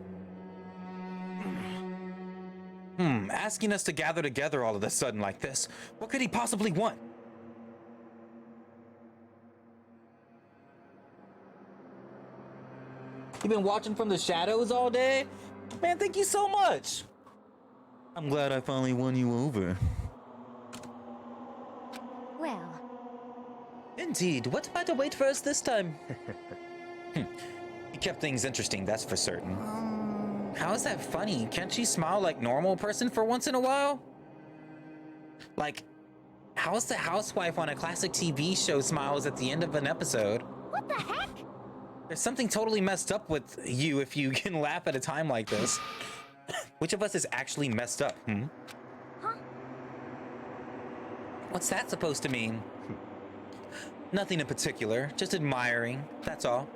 Asking us to gather together all of a sudden like this. What could he possibly want? You've been watching from the shadows all day? Man, thank you so much. I'm glad I finally won you over. Well, Indeed. What am I to wait for us this time? You kept things interesting, that's for certain. How is that funny? Can't she smile like normal person for once in a while? Like, how's the housewife on a classic TV show smiles at the end of an episode? what the heck? There's something totally messed up with you if you can laugh at a time like this. Which of us is actually messed up, Huh? What's that supposed to mean? Nothing in particular, just admiring, that's all.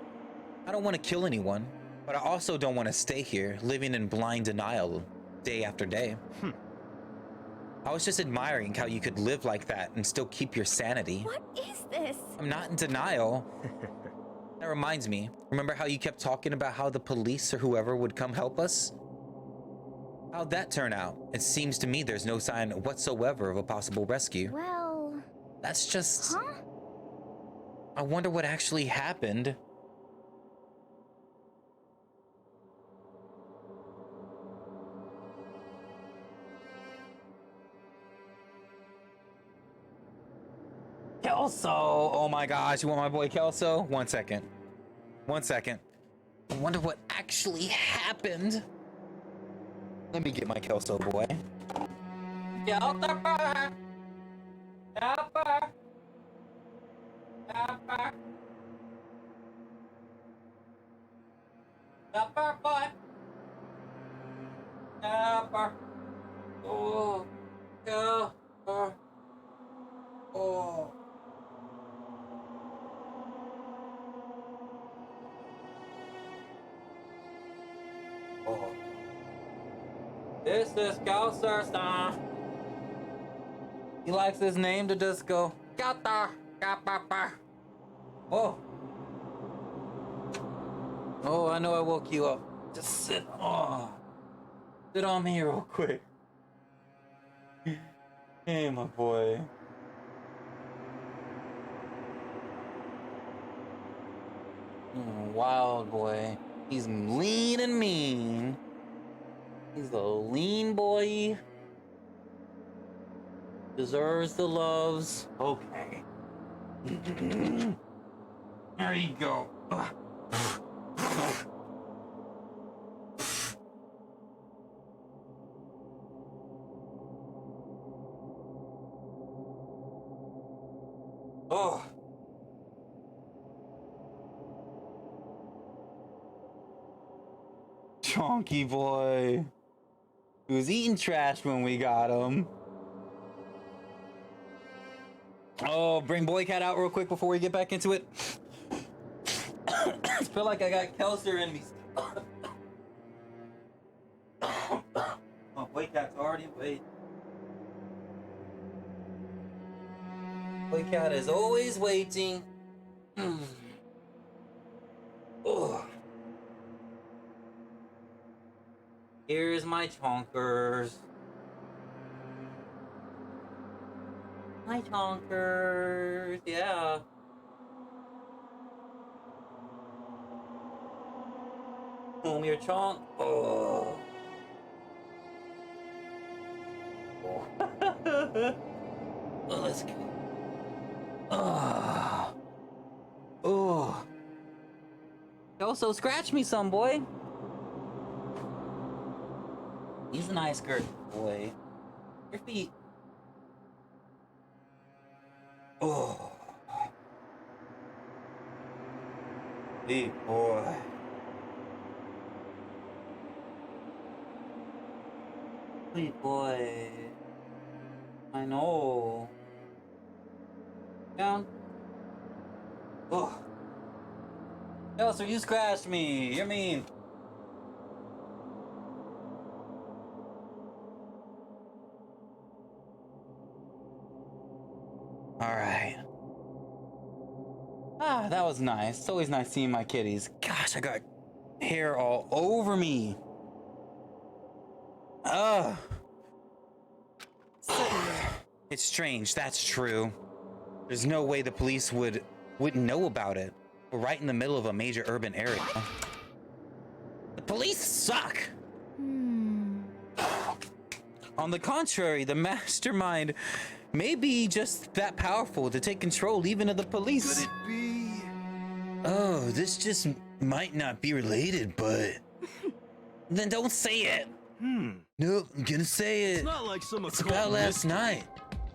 I don't want to kill anyone, but I also don't want to stay here, living in blind denial day after day. I was just admiring how you could live like that and still keep your sanity. What is this? I'm not in denial. That reminds me, remember how you kept talking about how the police or whoever would come help us? How'd that turn out? It seems to me there's no sign whatsoever of a possible rescue. Well... That's just... Huh? I wonder what actually happened. Kelso! Oh my gosh, you want my boy Kelso? 1 second. 1 second. I wonder what actually happened. Let me get my Kelso boy. Kelso! Kelso! Kelso boy! Oh, yeah. Oh. Oh. This is Kelsar Star. He likes his name to just go. Kata. Oh. Oh, I know I woke you up. Just sit. Oh. Sit on me real quick. Hey, my boy. Wild boy. He's lean and mean. He's a lean boy. Deserves the loves. Okay. There you go. Oh. Chonky boy. He was eating trash when we got him. Oh, bring Boy Cat out real quick before we get back into it. I feel like I got Kelser in me. Oh, Boy Cat's already waiting. Boy Cat is always waiting. Oh. Here's my chonkers. My chonkers, yeah. Boom your chonk. Oh. Oh, let's go. Oh. Oh. Also, scratch me some, boy. He's a nice girl, boy. Your feet. Oh. Big boy. Sweet boy. I know. Down. Oh. Elser, you scratched me. You're mean. Alright. Ah, that was nice. It's always nice seeing my kitties. Gosh, I got hair all over me. Ugh. It's strange, that's true. There's no way the police wouldn't know about it. We're right in the middle of a major urban area. The police suck! On the contrary, the mastermind may be just that powerful to take control even of the police. Could it be? Oh, this just might not be related, but... Then don't say it! Nope, I'm gonna say it. It's not like some It's occult about last mystery. night.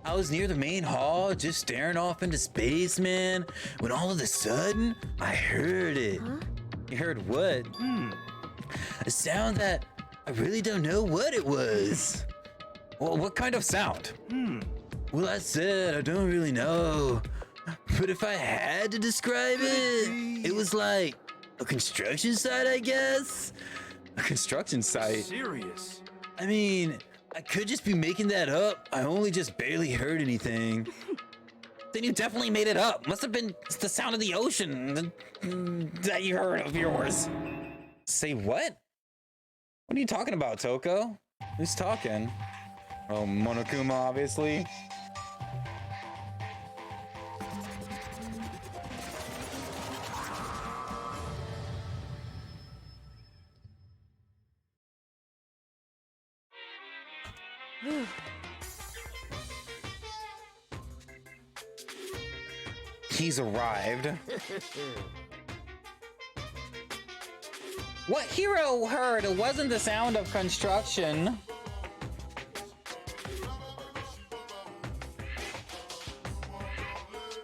I was near the main hall, just staring off into space, man, when all of a sudden, I heard it. Huh? You heard what? A sound that I really don't know what it was. Well, what kind of sound? Well, I said I don't really know. But if I had to describe it, it was like a construction site, I guess. A construction site? Serious? I mean, I could just be making that up. I only just barely heard anything. Then you definitely made it up. Must have been the sound of the ocean that you heard of yours. Say what? What are you talking about, Toko? Who's talking? Oh, Monokuma, obviously. He's arrived. What Hero heard wasn't the sound of construction.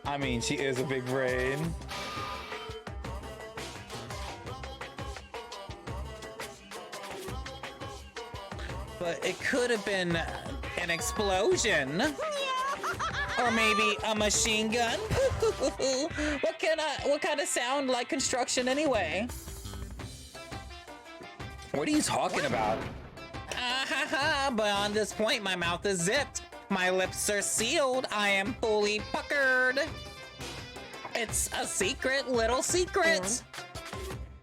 I mean, she is a big brain. but it could have been an explosion. Or maybe a machine gun. What kind of sound like construction anyway? What are you talking about? But on this point, my mouth is zipped. My lips are sealed. I am fully puckered. It's a secret, little secret.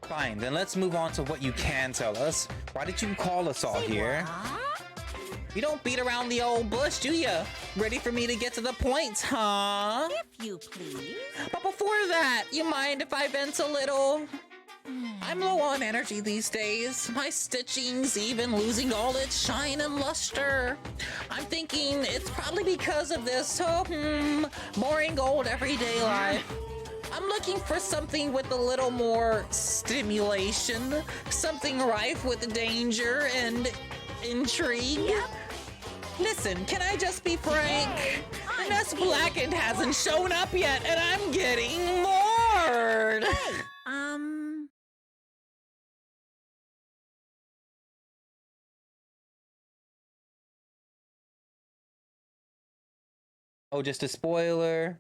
Fine, then let's move on to what you can tell us. Why did you call us all here? You don't beat around the old bush, do you? Ready for me to get to the point, huh? If you please. But before that, you mind if I vent a little? I'm low on energy these days. My stitching's even losing all its shine and luster. I'm thinking it's probably because of this, boring old everyday life. I'm looking for something with a little more stimulation, something rife with danger and intrigue. Yep. Listen, can I just be frank? The Nest Blackened hasn't shown up yet, and I'm getting bored. Hey, Oh, just a spoiler.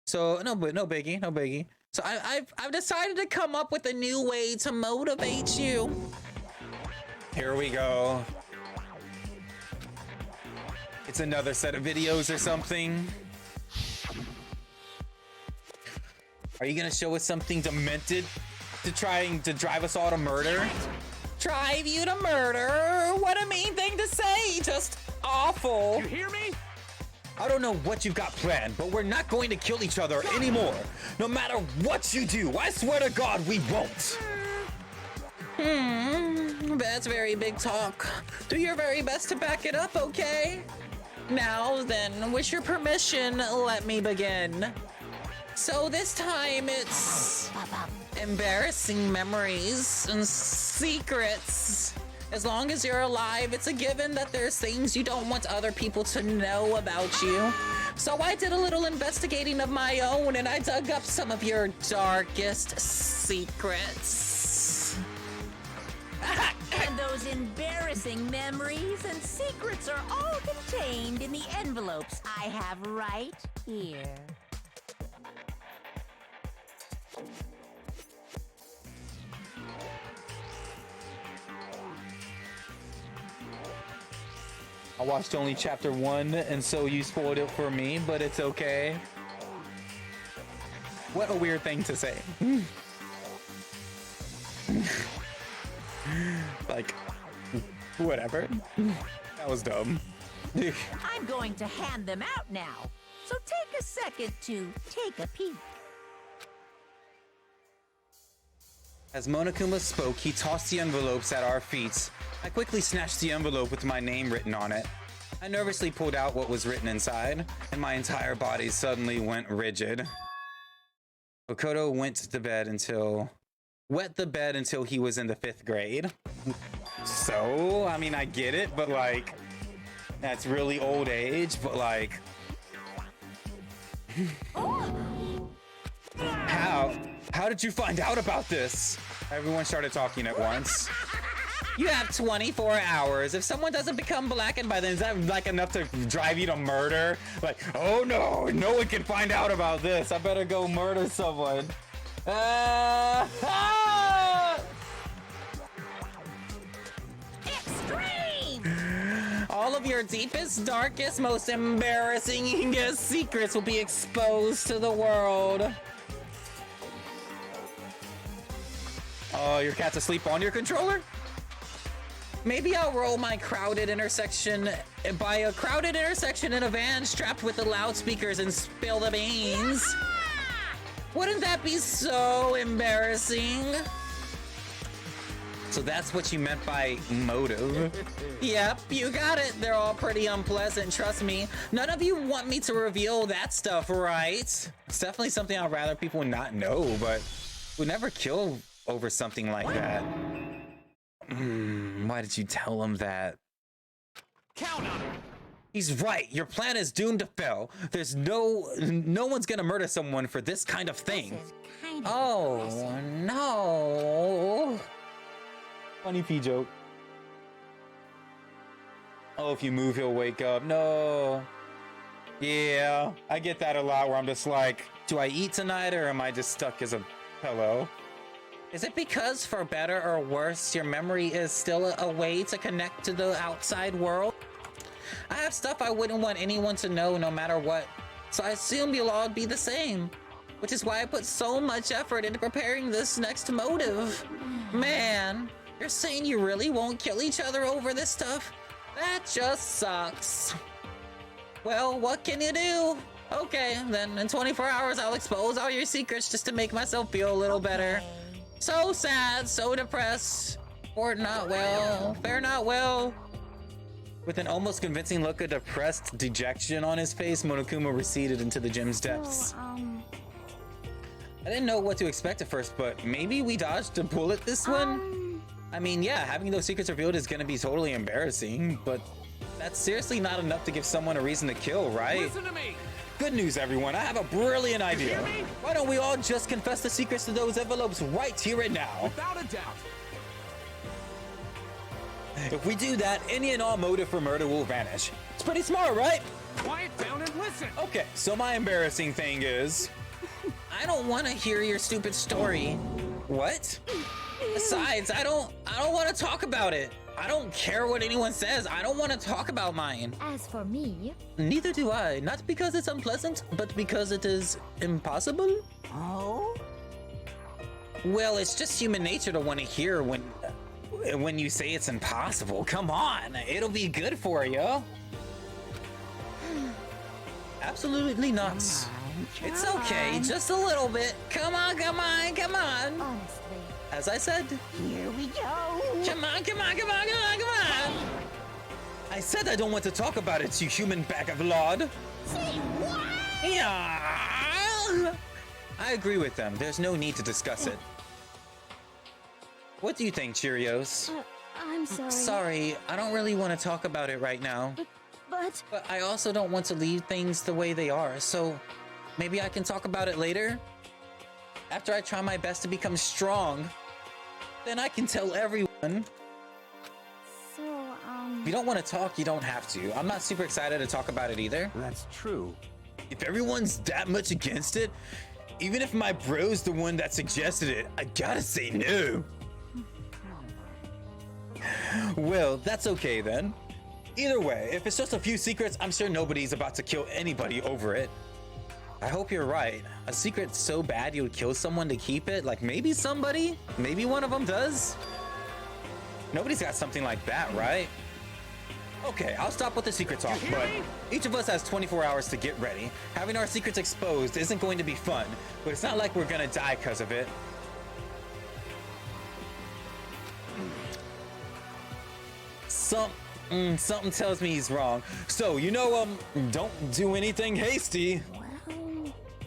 So no biggie. So I've decided to come up with a new way to motivate you. Here we go. It's another set of videos or something. Are you gonna show us something demented to trying to drive us all to murder? Drive you to murder? What a mean thing to say! Just awful. You hear me? I don't know what you've got planned, but we're not going to kill each other anymore. No matter what you do, I swear to God, we won't. That's very big talk. Do your very best to back it up, okay? Now then, with your permission, let me begin. So this time it's embarrassing memories and secrets. As long as you're alive, it's a given that there's things you don't want other people to know about you. So I did a little investigating of my own and I dug up some of your darkest secrets. And those embarrassing memories and secrets are all contained in the envelopes I have right here. I watched only chapter 1, and so you spoiled it for me, but it's okay. What a weird thing to say. Like, whatever. That was dumb. I'm going to hand them out now, so take a second to take a peek. As Monokuma spoke, he tossed the envelopes at our feet. I quickly snatched the envelope with my name written on it. I nervously pulled out what was written inside, and my entire body suddenly went rigid. Makoto wet the bed until he was in the 5th grade. So, I mean, I get it, but like, that's really old age, but like... How did you find out about this? Everyone started talking at once. You have 24 hours. If someone doesn't become blackened by then, is that like enough to drive you to murder? Like, oh no, no one can find out about this. I better go murder someone. Extreme! All of your deepest, darkest, most embarrassing secrets will be exposed to the world. Oh, your cat's asleep on your controller? Maybe I'll roll my crowded intersection by a crowded intersection in a van strapped with the loudspeakers and spill the beans. Wouldn't that be so embarrassing? So that's what you meant by motive. Yep, you got it. They're all pretty unpleasant, trust me. None of you want me to reveal that stuff, right? It's definitely something I'd rather people not know, but we'd never kill over something like that. Why did you tell him that? Count on it. He's right. Your plan is doomed to fail. There's no one's gonna murder someone for this kind of thing. Oh no. Funny P joke. Oh, if you move, he'll wake up. No. Yeah, I get that a lot where I'm just like, do I eat tonight or am I just stuck as a pillow? Is it because, for better or worse, your memory is still a way to connect to the outside world? I have stuff I wouldn't want anyone to know no matter what, so I assume you'll all be the same. Which is why I put so much effort into preparing this next motive. Man, you're saying you really won't kill each other over this stuff? That just sucks. Well, what can you do? Okay, then in 24 hours I'll expose all your secrets just to make myself feel a little better. So sad, so depressed. Or not well, fare not well. With an almost convincing look of depressed dejection on his face, Monokuma receded into the gym's depths. I didn't know what to expect at first, but maybe we dodged a bullet this one? I mean, yeah, having those secrets revealed is gonna be totally embarrassing, but that's seriously not enough to give someone a reason to kill, right? Listen to me! Good news, everyone. I have a brilliant idea. Why don't we all just confess the secrets to those envelopes right here and now? Without a doubt. If we do that, any and all motive for murder will vanish. It's pretty smart, right? Quiet down and listen. Okay, so my embarrassing thing is... I don't want to hear your stupid story. What? Besides, I don't want to talk about it. I don't care what anyone says. I don't want to talk about mine. As for me... Neither do I. Not because it's unpleasant, but because it is impossible. Oh? Well, it's just human nature to want to hear when you say it's impossible. Come on, it'll be good for you. Absolutely not. It's okay, just a little bit. Come on, come on, come on. Honestly. As I said. Here we go. Come on, come on, come on, come on, come on. I said I don't want to talk about it, you human bag of lard. Say what? Yeah. I agree with them. There's no need to discuss it. What do you think, Cheerios? I'm sorry. Sorry, I don't really want to talk about it right now. But I also don't want to leave things the way they are, so maybe I can talk about it later? After I try my best to become strong, then I can tell everyone. So, If you don't want to talk, you don't have to. I'm not super excited to talk about it either. That's true. If everyone's that much against it, even if my bro's the one that suggested it, I gotta say no. Well, that's okay then. Either way, if it's just a few secrets, I'm sure nobody's about to kill anybody over it. I hope you're right. A secret so bad you would kill someone to keep it? Like maybe somebody? Maybe one of them does? Nobody's got something like that, right? Okay, I'll stop with the secret talk, but each of us has 24 hours to get ready. Having our secrets exposed isn't going to be fun, but it's not like we're gonna die because of it. Something tells me he's wrong. So, don't do anything hasty.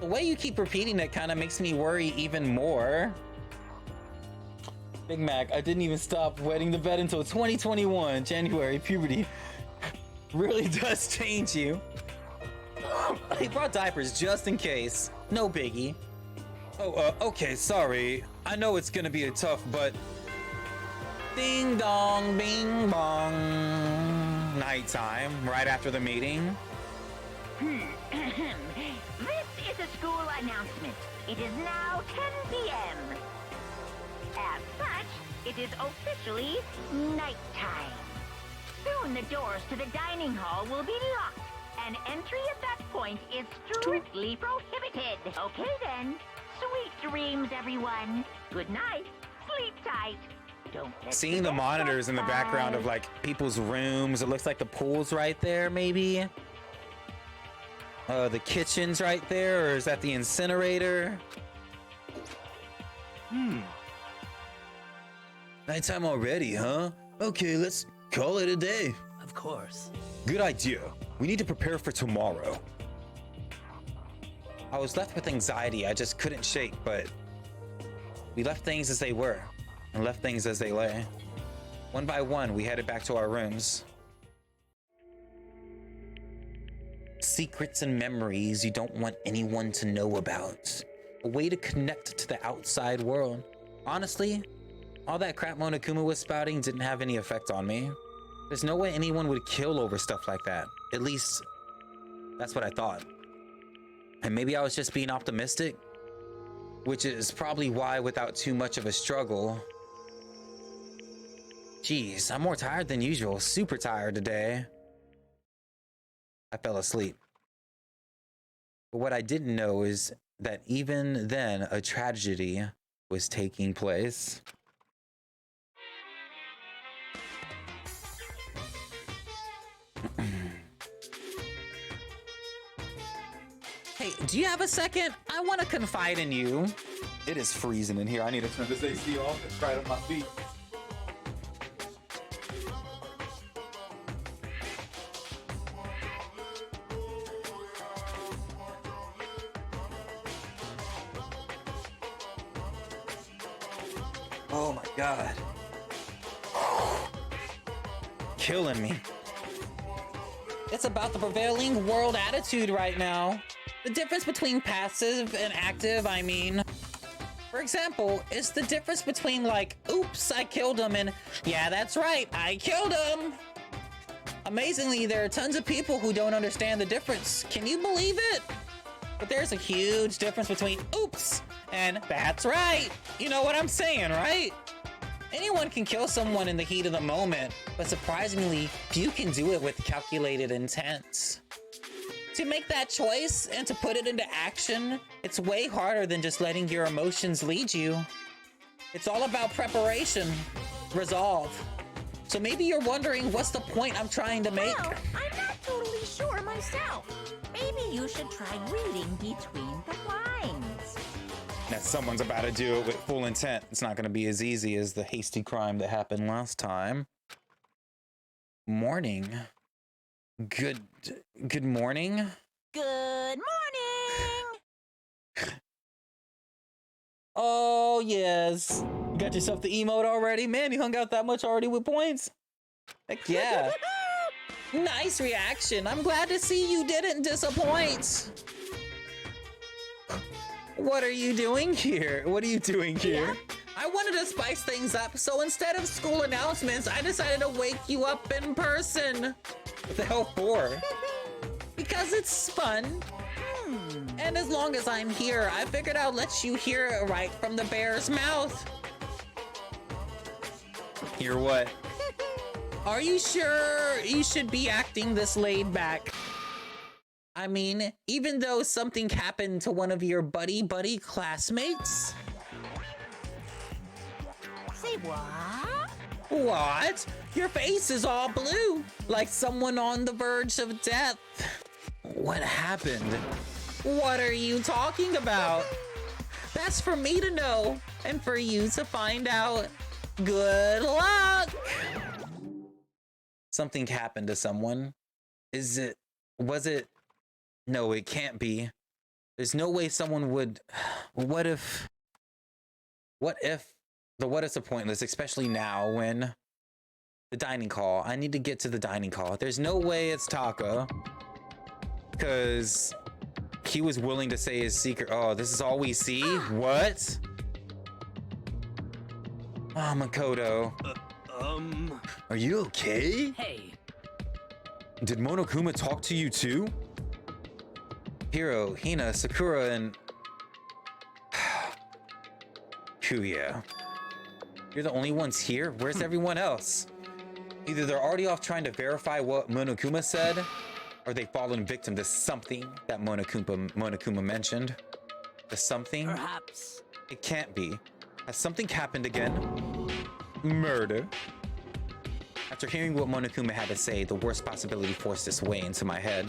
The way you keep repeating it kind of makes me worry even more. Big Mac, I didn't even stop wetting the bed until 2021, January, puberty. Really does change you. He brought diapers just in case. No biggie. Oh, okay, sorry. I know it's gonna be tough, but... Ding dong, bing bong. Nighttime, right after the meeting. This is a school announcement. It is now 10 p.m. As such, it is officially nighttime. Soon the doors to the dining hall will be locked, and entry at that point is strictly prohibited. Okay then. Sweet dreams, everyone. Good night. Sleep tight. Don't let Seeing the monitors in the background of like people's rooms, it looks like the pool's right there, maybe. The kitchen's right there, or is that the incinerator? Nighttime already, huh? Okay, let's call it a day. Of course. Good idea. We need to prepare for tomorrow. I was left with anxiety I just couldn't shake, but we left things as they were and left things as they lay. One by one, we headed back to our rooms. Secrets and memories you don't want anyone to know about. A way to connect to the outside world. Honestly, All that crap Monokuma was spouting didn't have any effect on me. There's no way anyone would kill over stuff like that. At least, that's what I thought. And maybe I was just being optimistic, which is probably why, without too much of a struggle... Jeez, I'm more tired than usual. Super tired today. I fell asleep. But what I didn't know is that even then, a tragedy was taking place. Hey, do you have a second? I want to confide in you. It is freezing in here. I need to turn this AC off. It's right on my feet. Oh my God. Killing me. It's about the prevailing world attitude right now. The difference between passive and active, I mean. For example, it's the difference between like, oops, I killed him, and yeah, that's right, I killed him. Amazingly, there are tons of people who don't understand the difference. Can you believe it? But there's a huge difference between oops and that's right. You know what I'm saying, right? Anyone can kill someone in the heat of the moment, but surprisingly, few can do it with calculated intent. To make that choice and to put it into action, it's way harder than just letting your emotions lead you. It's all about preparation, resolve. So maybe you're wondering what's the point I'm trying to make? Well, I'm not totally sure myself. Maybe you should try reading between the lines. That someone's about to do it with full intent. It's not going to be as easy as the hasty crime that happened last time. Morning. Good morning? Good morning! Oh, yes. You got yourself the emote already? Man, you hung out that much already with points? Heck yeah. Nice reaction. I'm glad to see you didn't disappoint. What are you doing here? What are you doing here? Yeah. I wanted to spice things up, so instead of school announcements, I decided to wake you up in person. What the hell for? Because it's fun. And as long as I'm here, I figured I'll let you hear it right from the bear's mouth. Hear what? Are you sure you should be acting this laid back? I mean, even though something happened to one of your buddy classmates? Say what? What? Your face is all blue, like someone on the verge of death. What happened? What are you talking about? That's for me to know, and for you to find out. Good luck! Something happened to someone. Was it? No, it can't be. There's no way someone would. What if the what ifs are pointless, especially now when the dining hall. I need to get to the dining hall. There's no way it's Taka, because he was willing to say his secret. Oh, this is all we see? What? Oh, Makoto. Are you okay? Hey. Did Monokuma talk to you too? Hiro, Hina, Sakura, and Kuya. You're the only ones here? Where's everyone else? Either they're already off trying to verify what Monokuma said, or they've fallen victim to something that Monokuma mentioned. The something? Perhaps. It can't be. Has something happened again? Murder? After hearing what Monokuma had to say, the worst possibility forced its way into my head.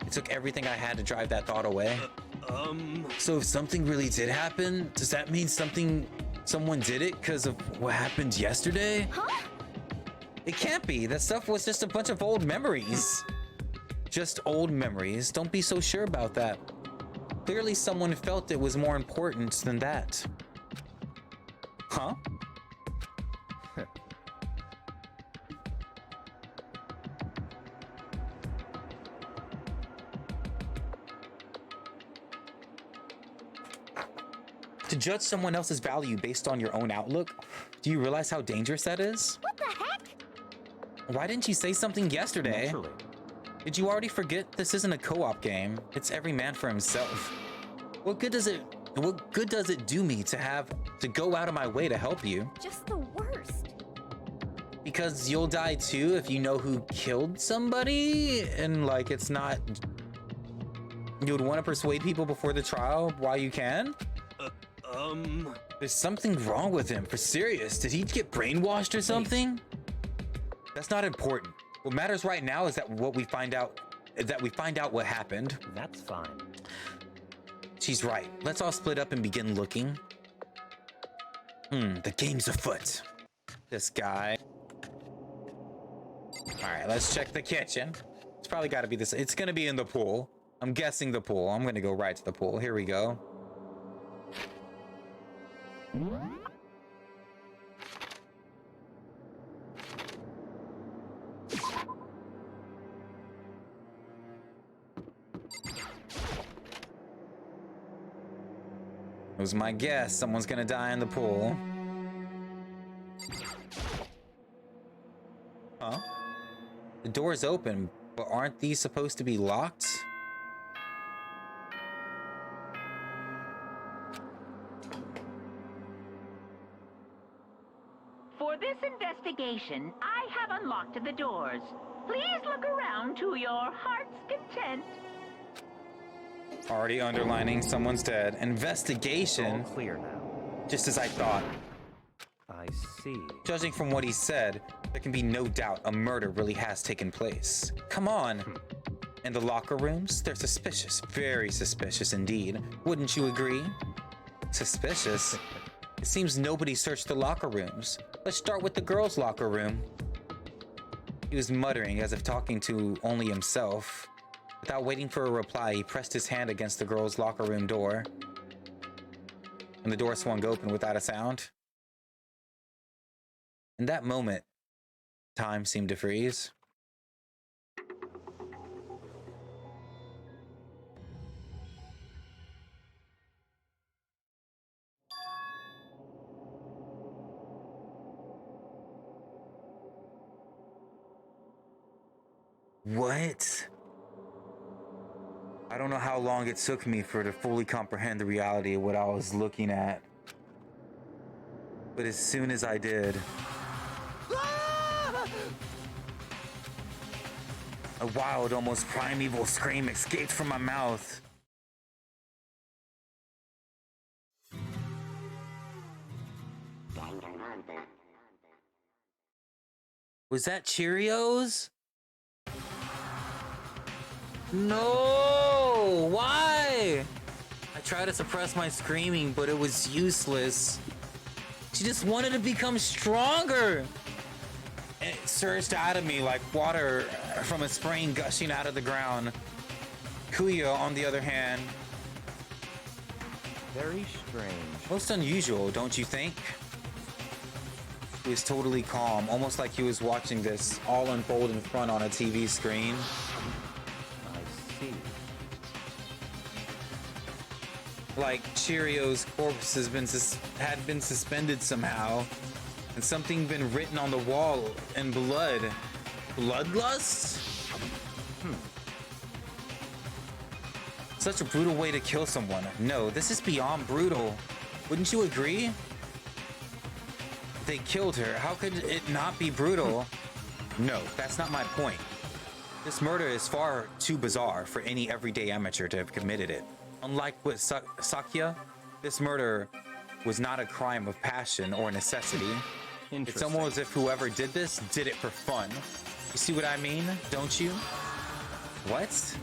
It took everything I had to drive that thought away. So if something really did happen, does that mean someone did it because of what happened yesterday? Huh? It can't be. That stuff was just a bunch of old memories. Just old memories. Don't be so sure about that. Clearly someone felt it was more important than that. Huh? To judge someone else's value based on your own outlook, do you realize how dangerous that is? What the heck? Why didn't you say something yesterday? Naturally. Did you already forget this isn't a co-op game? It's every man for himself. What good does it do me to have to go out of my way to help you? Just the worst. Because you'll die too if you know who killed somebody, and like it's not. You would want to persuade people before the trial while you can? There's something wrong with him, for serious. Did he get brainwashed or something? That's not important. What matters right now is that we find out what happened. That's fine. She's right. Let's all split up and begin looking. The game's afoot. This guy. All right, let's check the kitchen. It's probably got to be this. It's gonna be in the pool. I'm guessing the pool. I'm gonna go right to the pool. Here we go. It was my guess. Someone's gonna die in the pool. Huh? The door's open, but aren't these supposed to be locked? For this investigation, I have unlocked the doors. Please look around to your heart's content. Already underlining someone's dead. Investigation. All clear now. Just as I thought. I see. Judging from what he said, there can be no doubt a murder really has taken place. Come on. And the locker rooms? They're suspicious. Very suspicious indeed. Wouldn't you agree? Suspicious? It seems nobody searched the locker rooms. Let's start with the girls' locker room. He was muttering as if talking to only himself. Without waiting for a reply, he pressed his hand against the girls' locker room door. And the door swung open without a sound. In that moment, time seemed to freeze. What? I don't know how long it took me to fully comprehend the reality of what I was looking at. But as soon as I did, a wild, almost primeval scream escaped from my mouth. Was that Cheerios? No! Why? I tried to suppress my screaming, but it was useless. She just wanted to become stronger. And it surged out of me like water from a spring gushing out of the ground. Kuya, on the other hand, very strange. Most unusual, don't you think? He was totally calm, almost like he was watching this all unfold in front on a TV screen. I see. Like Cheerios' corpse had been suspended somehow, and something been written on the wall in blood. Bloodlust? Such a brutal way to kill someone. No, this is beyond brutal. Wouldn't you agree? They killed her. How could it not be brutal? No, that's not my point. This murder is far too bizarre for any everyday amateur to have committed it. Unlike with Sakya, this murder was not a crime of passion or necessity. It's almost as if whoever did this did it for fun. You see what I mean? Don't you? What?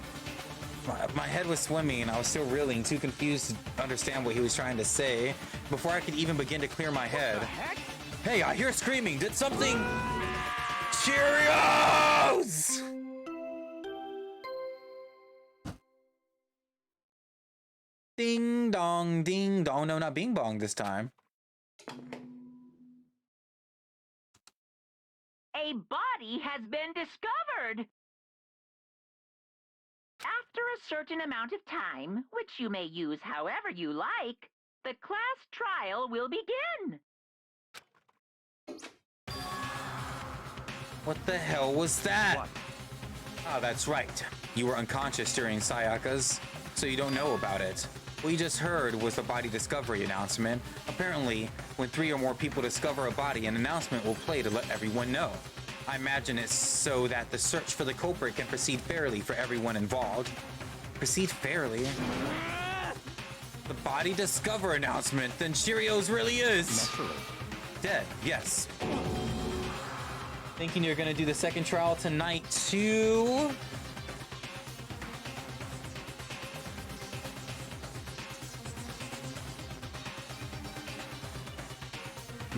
My head was swimming and I was still reeling, too confused to understand what he was trying to say before I could even begin to clear my head. Hey, I hear screaming. Did something... Cheerios! Ding dong, ding dong. No, not bing bong this time. A body has been discovered! After a certain amount of time, which you may use however you like, The class trial will begin. What the hell was that? Oh, that's right. You were unconscious during Sayaka's, so you don't know about it. What you just heard was the body discovery announcement. Apparently, when 3 or more people discover a body, an announcement will play to let everyone know. I imagine it's so that the search for the culprit can proceed fairly for everyone involved. Proceed fairly? The body discover announcement, then Cheerios really is dead, yes. Thinking you're gonna do the second trial tonight too?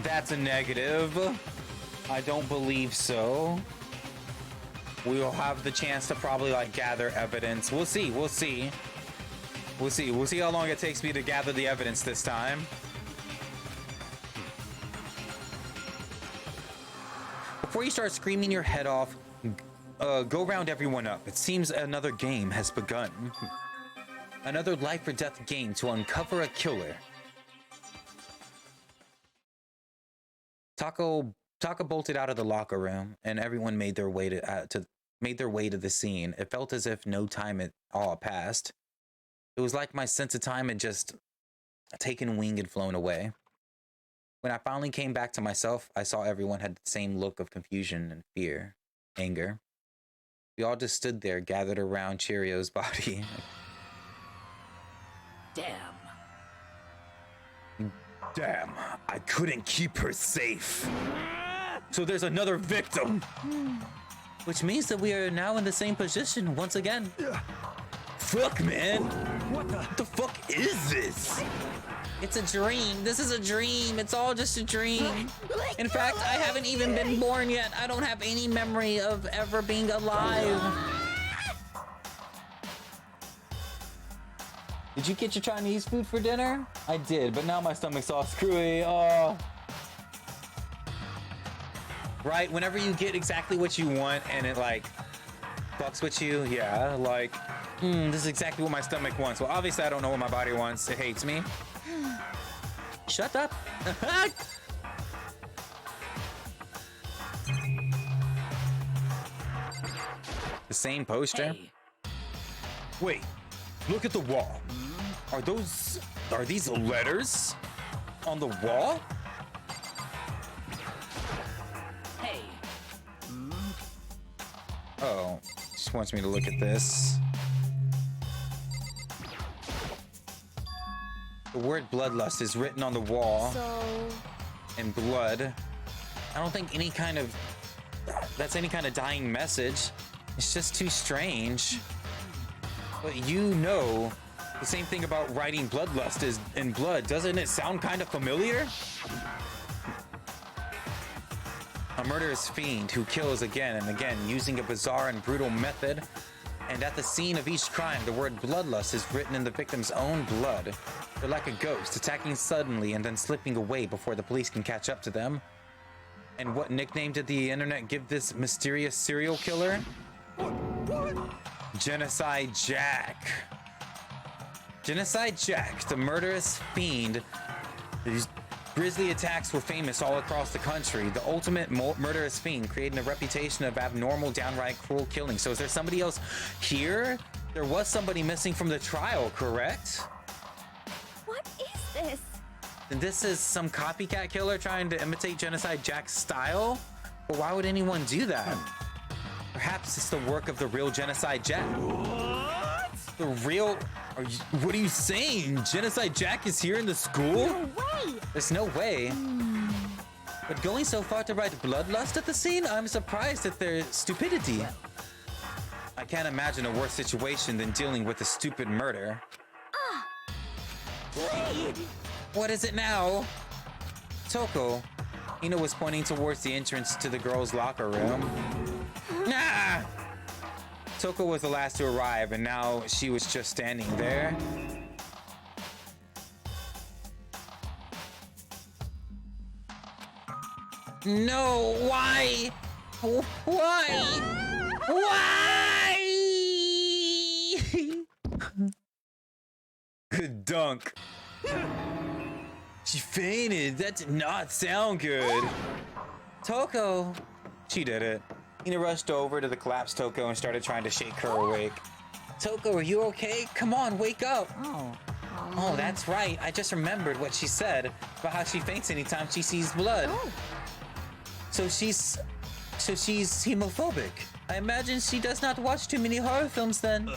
That's a negative. I don't believe so. We'll have the chance to probably like gather evidence. We'll see. We'll see how long it takes me to gather the evidence this time. Before you start screaming your head off, go round everyone up. It seems another game has begun. Another life or death game to uncover a killer. Taka bolted out of the locker room, and everyone made their way to the scene. It felt as if no time at all passed. It was like my sense of time had just taken wing and flown away. When I finally came back to myself, I saw everyone had the same look of confusion and fear, anger. We all just stood there, gathered around Cheerios' body. Damn, I couldn't keep her safe. So there's another victim. Which means that we are now in the same position once again. Fuck, man. What the fuck is this? It's a dream. This is a dream. It's all just a dream. In fact, I haven't even been born yet. I don't have any memory of ever being alive. Did you get your Chinese food for dinner? I did, but now my stomach's all screwy. Oh. Right, whenever you get exactly what you want and it like fucks with you, yeah, like, this is exactly what my stomach wants. Well, obviously I don't know what my body wants. It hates me. Shut up. The same poster? Hey. Wait, look at the wall. Are these letters on the wall? Hey. Oh, just wants me to look at this. The word bloodlust is written on the wall. So... in blood. I don't think that's any kind of dying message. It's just too strange. But you know the same thing about writing bloodlust is in blood. Doesn't it sound kind of familiar? A murderous fiend who kills again and again using a bizarre and brutal method. And at the scene of each crime, the word bloodlust is written in the victim's own blood. They're like a ghost, attacking suddenly and then slipping away before the police can catch up to them. And what nickname did the internet give this mysterious serial killer? Genocide Jack. Genocide Jack, the murderous fiend. These grisly attacks were famous all across the country. The ultimate murderous fiend, creating a reputation of abnormal, downright cruel killing. So is there somebody else here? There was somebody missing from the trial, correct? What is this? And this is some copycat killer trying to imitate Genocide Jack's style? But why would anyone do that? Perhaps it's the work of the real Genocide Jack. What? The real... what are you saying? Genocide Jack is here in the school? No way! There's no way. But going so far to write bloodlust at the scene, I'm surprised at their stupidity. I can't imagine a worse situation than dealing with a stupid murder. What is it now? Toko. Ina was pointing towards the entrance to the girls' locker room. Nah! Toko was the last to arrive, and now she was just standing there. No, why? Why? Why? Good dunk. She fainted. That did not sound good. Toko. She did it. Hina rushed over to the collapsed Toko and started trying to shake her awake. Toko, are you okay? Come on, wake up. Oh, that's right. I just remembered what she said about how she faints anytime she sees blood. So she's hemophobic. I imagine she does not watch too many horror films then.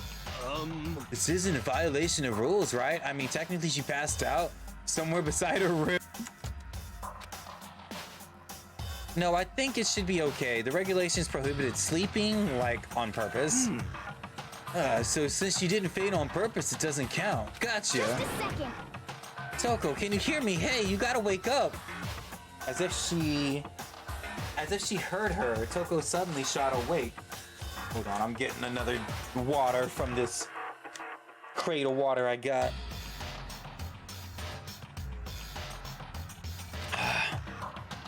This isn't a violation of rules, right? I mean, technically she passed out somewhere beside her room. No, I think it should be okay. The regulations prohibited sleeping, like, on purpose. So since you didn't faint on purpose, it doesn't count. Gotcha. Just a second. Toko, can you hear me? Hey, you gotta wake up. As if she heard her, Toko suddenly shot awake. Hold on, I'm getting another water from this crate of water I got.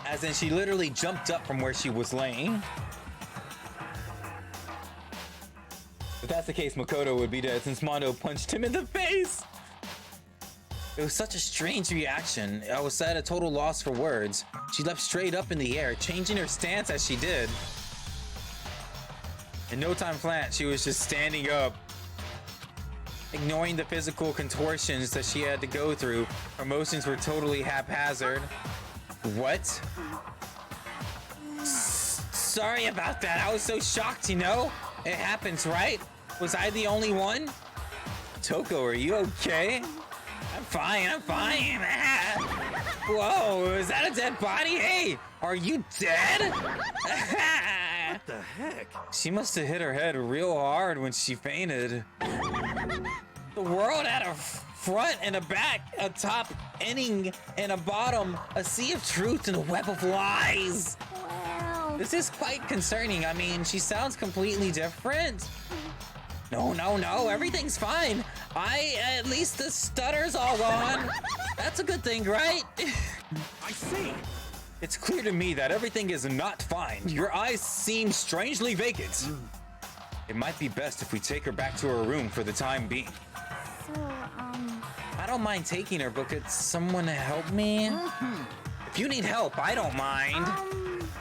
As in, she literally jumped up from where she was laying. If that's the case, Makoto would be dead since Mondo punched him in the face. It was such a strange reaction. I was at a total loss for words. She leapt straight up in the air, changing her stance as she did. In no time flat, she was just standing up, ignoring the physical contortions that she had to go through. Her motions were totally haphazard. What? Sorry about that. I was so shocked, you know? It happens, right? Was I the only one? Toko, are you okay? I'm fine, I'm fine. Whoa, is that a dead body? Hey, are you dead? What the heck? She must have hit her head real hard when she fainted. The world had a front and a back, a top, ending, and a bottom, a sea of truth and a web of lies. Well... This is quite concerning. I mean, she sounds completely different. No, everything's fine. At least the stutter's all gone. That's a good thing, right? I see. It's clear to me that everything is not fine. Your eyes seem strangely vacant. It might be best if we take her back to her room for the time being. So, I don't mind taking her, but could someone help me? If you need help, I don't mind.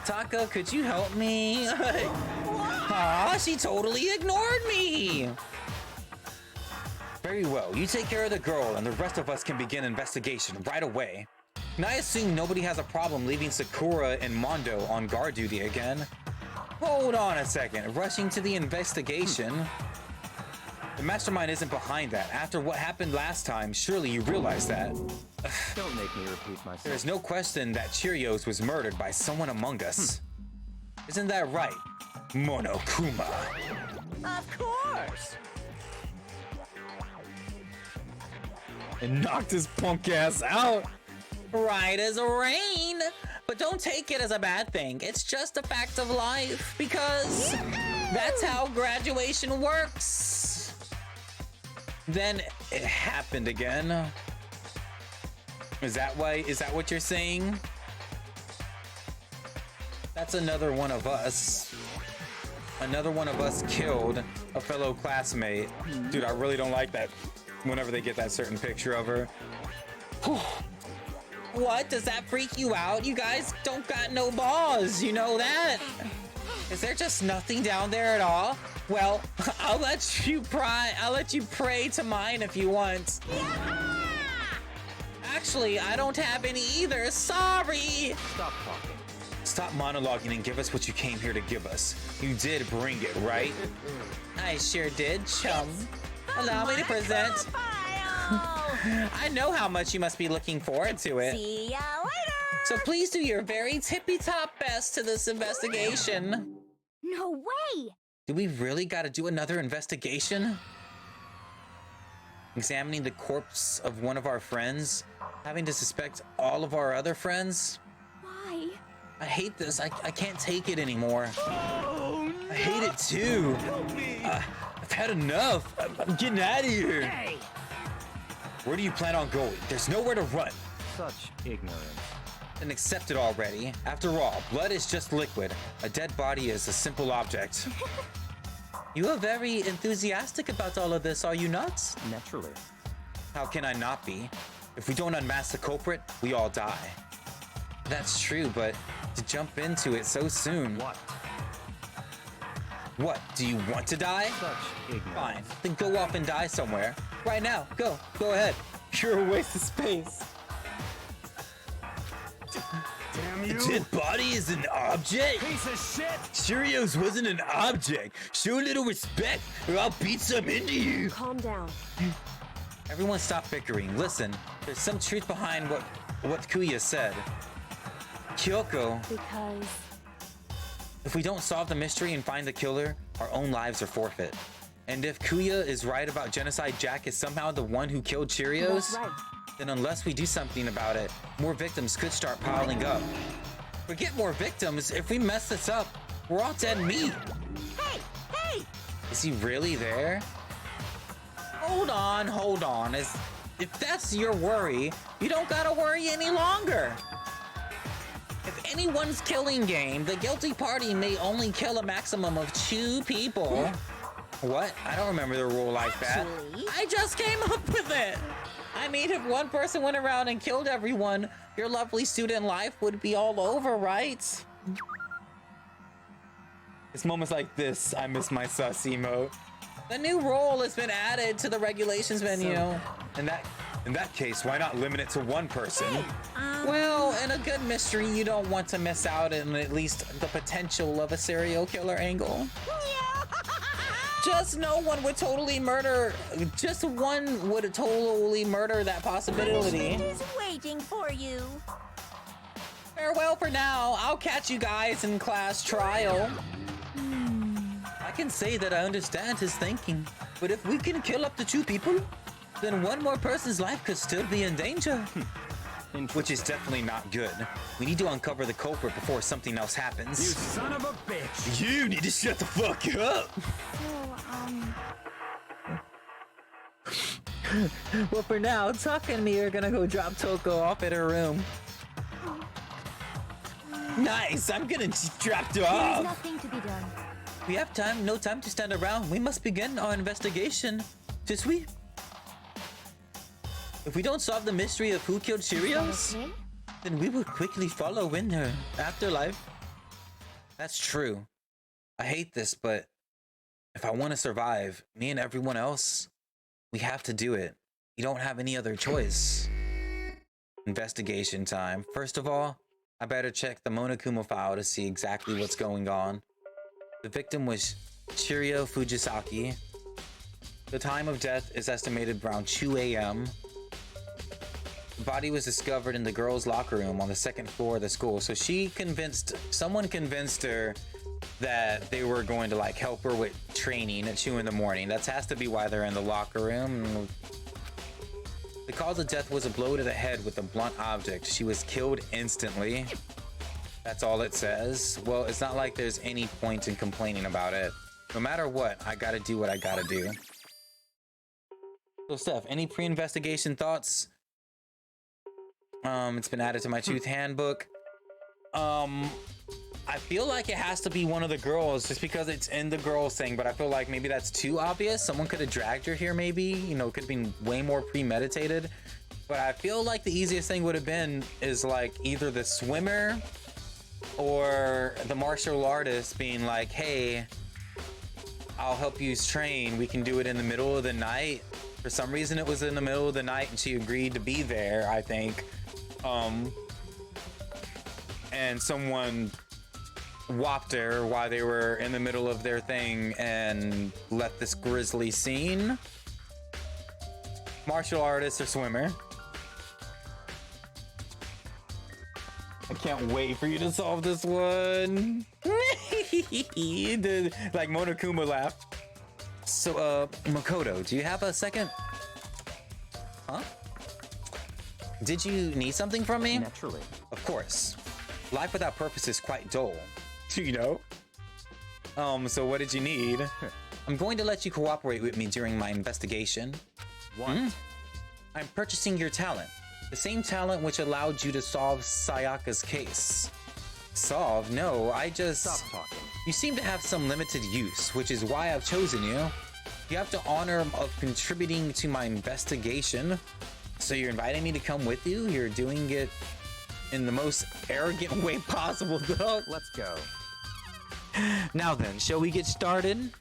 Taka, could you help me? Aw, she totally ignored me. Very well, you take care of the girl and the rest of us can begin investigation right away. And I assume nobody has a problem leaving Sakura and Mondo on guard duty again. Hold on a second, rushing to the investigation. The mastermind isn't behind that. After what happened last time, surely you realize that. Don't make me repeat myself. There's no question that Cheerios was murdered by someone among us. Isn't that right, Monokuma? Of course. And knocked his punk ass out. Right as rain. But don't take it as a bad thing. It's just a fact of life. Because that's how graduation works. Then it happened again. Is that what you're saying? That's another one of us. Another one of us killed a fellow classmate. Dude, I really don't like that whenever they get that certain picture of her. What? Does that freak you out? You guys don't got no balls, you know that? Is there just nothing down there at all? Well, I'll let you pray to mine if you want. Actually, I don't have any either. Sorry. Stop talking. Stop monologuing and give us what you came here to give us. You did bring it, right? I sure did, chum. Allow me to present. I know how much you must be looking forward to it. See ya later. So please do your very tippy-top best to this investigation. No way! Do we really gotta do another investigation? Examining the corpse of one of our friends? Having to suspect all of our other friends? Why? I hate this. I can't take it anymore. Oh, no. I hate it too. I've had enough. I'm getting out of here. Hey. Where do you plan on going? There's nowhere to run. Such ignorance. Then accept it already. After all, blood is just liquid. A dead body is a simple object. You are very enthusiastic about all of this, are you not? Naturally. How can I not be? If we don't unmask the culprit, we all die. That's true, but to jump into it so soon. What? Do you want to die? Fine, then go off and die somewhere. Right now, go ahead. You're a waste of space. Damn you! A dead body is an object? Piece of shit! Cheerios wasn't an object. Show a little respect, or I'll beat some into you. Calm down. Everyone stop bickering. Listen, there's some truth behind what Kuya said. Kyoko, Because... if we don't solve the mystery and find the killer, our own lives are forfeit. And if Kuya is right about Genocide Jack is somehow the one who killed Cheerios, That's right. then unless we do something about it, more victims could start piling up. Forget more victims, if we mess this up, we're all dead meat. Hey! Hey! Is he really there? Hold on. If that's your worry, you don't gotta worry any longer. If anyone's killing game, the guilty party may only kill a maximum of 2 people. What? I don't remember the rule like that. I just came up with it. I mean, if one person went around and killed everyone, your lovely student life would be all over, right? It's moments like this, I miss my sus emote. The new rule has been added to the regulations menu. In that case, why not limit it to 1 person? Well, in a good mystery, you don't want to miss out on at least the potential of a serial killer angle. Just one would totally murder that possibility. Is waiting for you. Farewell for now. I'll catch you guys in class trial. I can say that I understand his thinking, but if we can kill up to 2 people, then 1 more person's life could still be in danger. Which is definitely not good. We need to uncover the culprit before something else happens. You son of a bitch! You need to shut the fuck up! Well, for now, Tuck and me are gonna go drop Toko off at her room. Nice! I'm gonna drop her There's off! nothing to be done. We have time, no time to stand around. We must begin our investigation. Just we? If we don't solve the mystery of who killed Cheerios, then we will quickly follow in her afterlife. That's true. I hate this, but if I want to survive, me and everyone else, we have to do it. We don't have any other choice. Investigation time. First of all, I better check the Monokuma file to see exactly what's going on. The victim was Shiryo Fujisaki. The time of death is estimated around 2 a.m. The body was discovered in the girls' locker room on the 2nd floor of the school. So someone convinced her that they were going to like help her with training at 2 in the morning. That has to be why they're in the locker room. The cause of death was a blow to the head with a blunt object. She was killed instantly. That's all it says. Well, it's not like there's any point in complaining about it. No matter what, I gotta do what I gotta do. So Steph, any pre-investigation thoughts? It's been added to my tooth handbook. I feel like it has to be one of the girls just because it's in the girls thing, but I feel like maybe that's too obvious. Someone could have dragged her here maybe, you know, it could have been way more premeditated. But I feel like the easiest thing would have been is like either the swimmer or the martial artist being like, hey, I'll help you train. We can do it in the middle of the night. For some reason it was in the middle of the night and she agreed to be there, I think. And someone whopped her while they were in the middle of their thing and left this grisly scene. Martial artist or swimmer. I can't wait for you to solve this one. Like Monokuma laughed. So, Makoto, do you have a second? Huh? Did you need something from me? Naturally. Of course. Life without purpose is quite dull. You know? So what did you need? I'm going to let you cooperate with me during my investigation. What? I'm purchasing your talent. The same talent which allowed you to solve Sayaka's case. Solve? No, I just... Stop talking. You seem to have some limited use, which is why I've chosen you. You have the honor of contributing to my investigation. So you're inviting me to come with you? You're doing it in the most arrogant way possible, though. Let's go. Now then, shall we get started?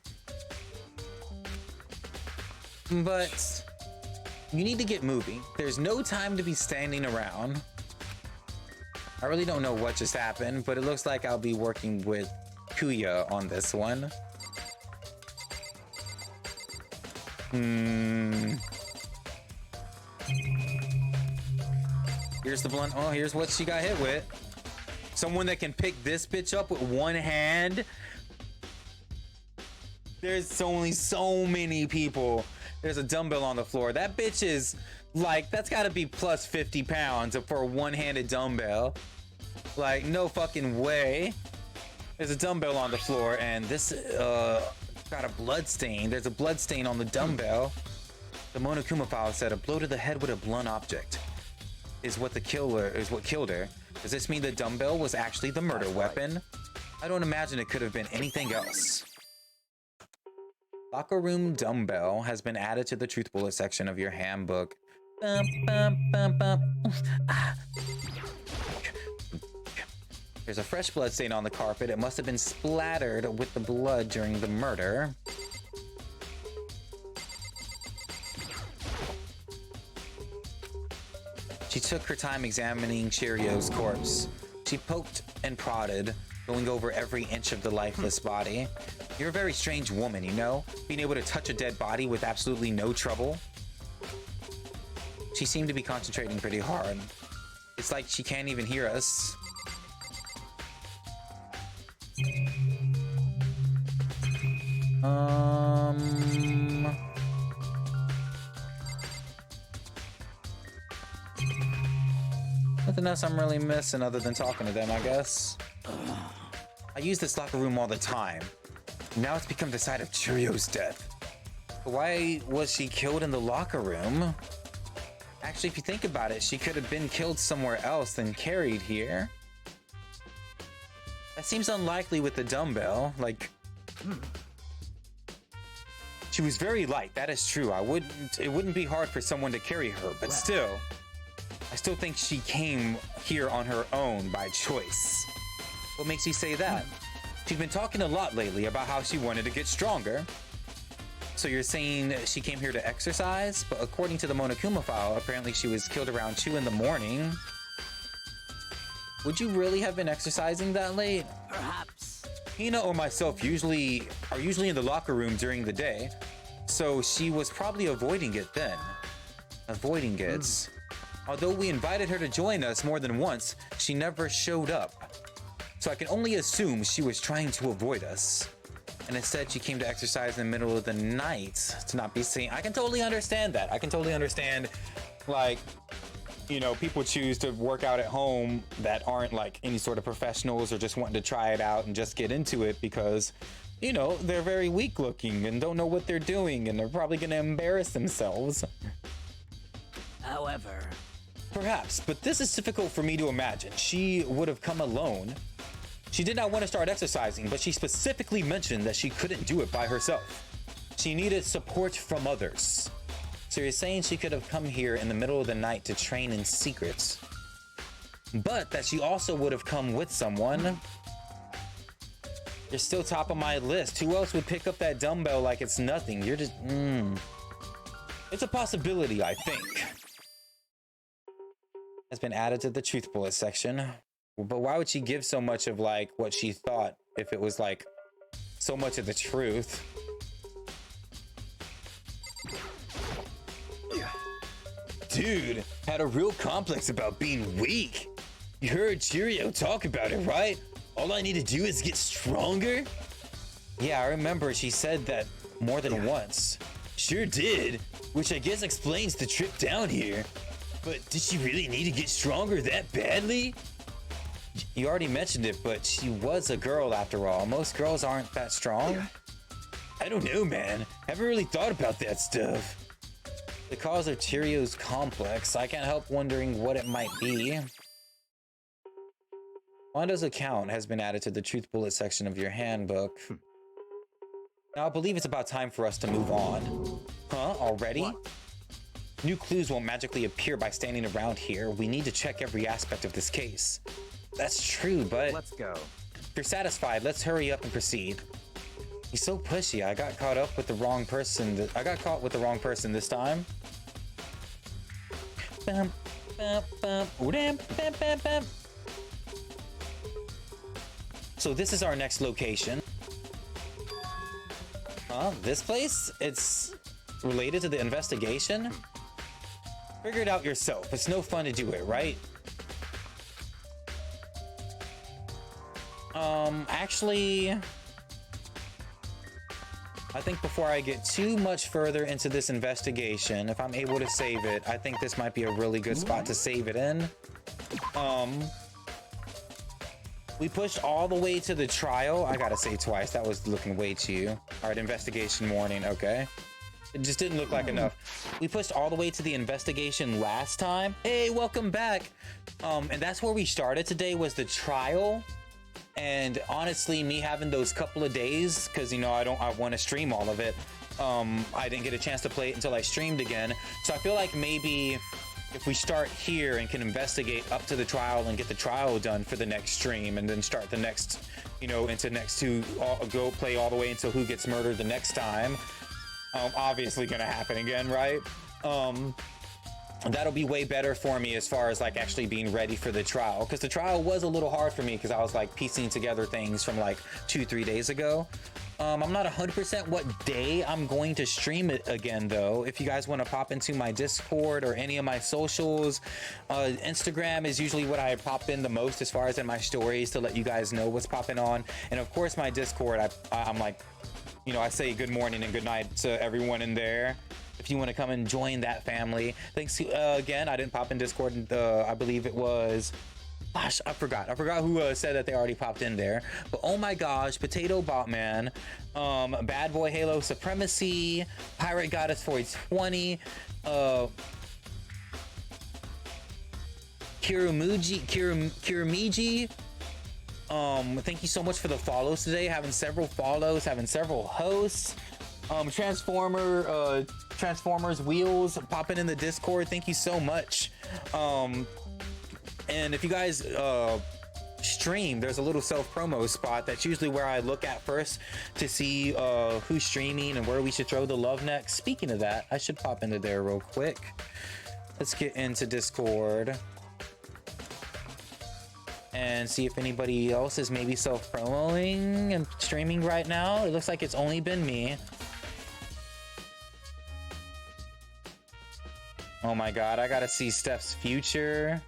But you need to get moving. There's no time to be standing around. I really don't know what just happened, but it looks like I'll be working with Kuya on this one. Here's the blunt. Oh, here's what she got hit with. Someone that can pick this bitch up with one hand. There's only so many people. There's a dumbbell on the floor. That bitch is like, that's gotta be plus 50 pounds for a one-handed dumbbell. Like, no fucking way. There's a dumbbell on the floor, and this got a blood stain. There's a blood stain on the dumbbell. The Monokuma file said a blow to the head with a blunt object is what killed her. Does this mean the dumbbell was actually the murder weapon? I don't imagine it could have been anything else. Locker room dumbbell has been added to the truth bullet section of your handbook. Bum, bum, bum, bum. There's a fresh blood stain on the carpet. It must have been splattered with the blood during the murder. She took her time examining Cheerio's corpse. She poked and prodded, going over every inch of the lifeless body. You're a very strange woman, you know? Being able to touch a dead body with absolutely no trouble. She seemed to be concentrating pretty hard. It's like she can't even hear us. Nothing else I'm really missing other than talking to them, I guess. I use this locker room all the time. Now it's become the site of Churio's death. But why was she killed in the locker room? Actually, if you think about it, she could have been killed somewhere else than carried here. That seems unlikely with the dumbbell. Like, she was very light, that is true. It wouldn't be hard for someone to carry her, but still, I still think she came here on her own by choice. What makes you say that? She's been talking a lot lately about how she wanted to get stronger. So you're saying she came here to exercise? But according to the Monokuma file, apparently she was killed around 2 in the morning. Would you really have been exercising that late? Perhaps. Hina or myself are usually in the locker room during the day, so she was probably avoiding it then. Avoiding it. Although we invited her to join us more than once, she never showed up. So I can only assume she was trying to avoid us. And instead she came to exercise in the middle of the night to not be seen. I can totally understand that. I can totally understand, like, you know, people choose to work out at home that aren't like any sort of professionals or just wanting to try it out and just get into it because, you know, they're very weak looking and don't know what they're doing and they're probably going to embarrass themselves. However, perhaps, but this is difficult for me to imagine. She would have come alone. She did not want to start exercising, but she specifically mentioned that she couldn't do it by herself. She needed support from others. So you're saying she could have come here in the middle of the night to train in secret, but that she also would have come with someone. You're still top of my list. Who else would pick up that dumbbell like it's nothing? You're just, It's a possibility, I think. Has been added to the truth bullet section. But why would she give so much of like what she thought if it was like so much of the truth? Dude, had a real complex about being weak. You heard Cheerio talk about it, right? All I need to do is get stronger? Yeah, I remember she said that more than once. Sure did, which I guess explains the trip down here. But did she really need to get stronger that badly? You already mentioned it, but she was a girl after all. Most girls aren't that strong. I don't know, man. Haven't really thought about that stuff. The cause of Cheerio's complex, I can't help wondering what it might be. Wanda's account has been added to the truth bullet section of your handbook. Now I believe it's about time for us to move on. Huh? Already? New clues won't magically appear by standing around here. We need to check every aspect of this case. That's true, but... Let's go. If you're satisfied, let's hurry up and proceed. He's so pushy. I got caught up with the wrong person. I got caught with the wrong person this time. Bam, bam, bam, bam, bam, bam, bam. So this is our next location. This place? It's related to the investigation? Figure it out yourself. It's no fun to do it, right? Actually, I think before I get too much further into this investigation, if I'm able to save it, I think this might be a really good spot to save it in. We pushed all the way to the trial. I gotta say twice, that was looking way too. All right, investigation warning, okay. It just didn't look like enough. We pushed all the way to the investigation last time. Hey, welcome back. And that's where we started today, was the trial. And honestly, me having those couple of days, because you know I want to stream all of it. I didn't get a chance to play it until I streamed again. So I feel like maybe if we start here and can investigate up to the trial and get the trial done for the next stream, and then start the next, you know, into next two, go play all the way until who gets murdered the next time. Obviously gonna happen again, right? That'll be way better for me as far as like actually being ready for the trial, because the trial was a little hard for me because I was like piecing together things from like 2-3 days ago. I'm not 100% what day I'm going to stream it again though. If you guys want to pop into my Discord or any of my socials, Instagram is usually what I pop in the most as far as in my stories to let you guys know what's popping on. And of course my Discord, I'm like, you know, I say good morning and good night to everyone in there. If you want to come and join that family. Thanks again. I didn't pop in Discord. I believe it was... Gosh, I forgot who said that they already popped in there. But oh my gosh, Potato Botman, Bad Boy Halo Supremacy, Pirate Goddess 420, Kiramiji. Thank you so much for the follows today. Having several follows, having several hosts. Transformers Wheels popping in the Discord. Thank you so much. And if you guys stream, there's a little self-promo spot that's usually where I look at first to see who's streaming and where we should throw the love next. Speaking of that, I should pop into there real quick. Let's get into Discord and see if anybody else is maybe self-promoing and streaming right now. It looks like it's only been me. Oh my god, I gotta see Steph's future.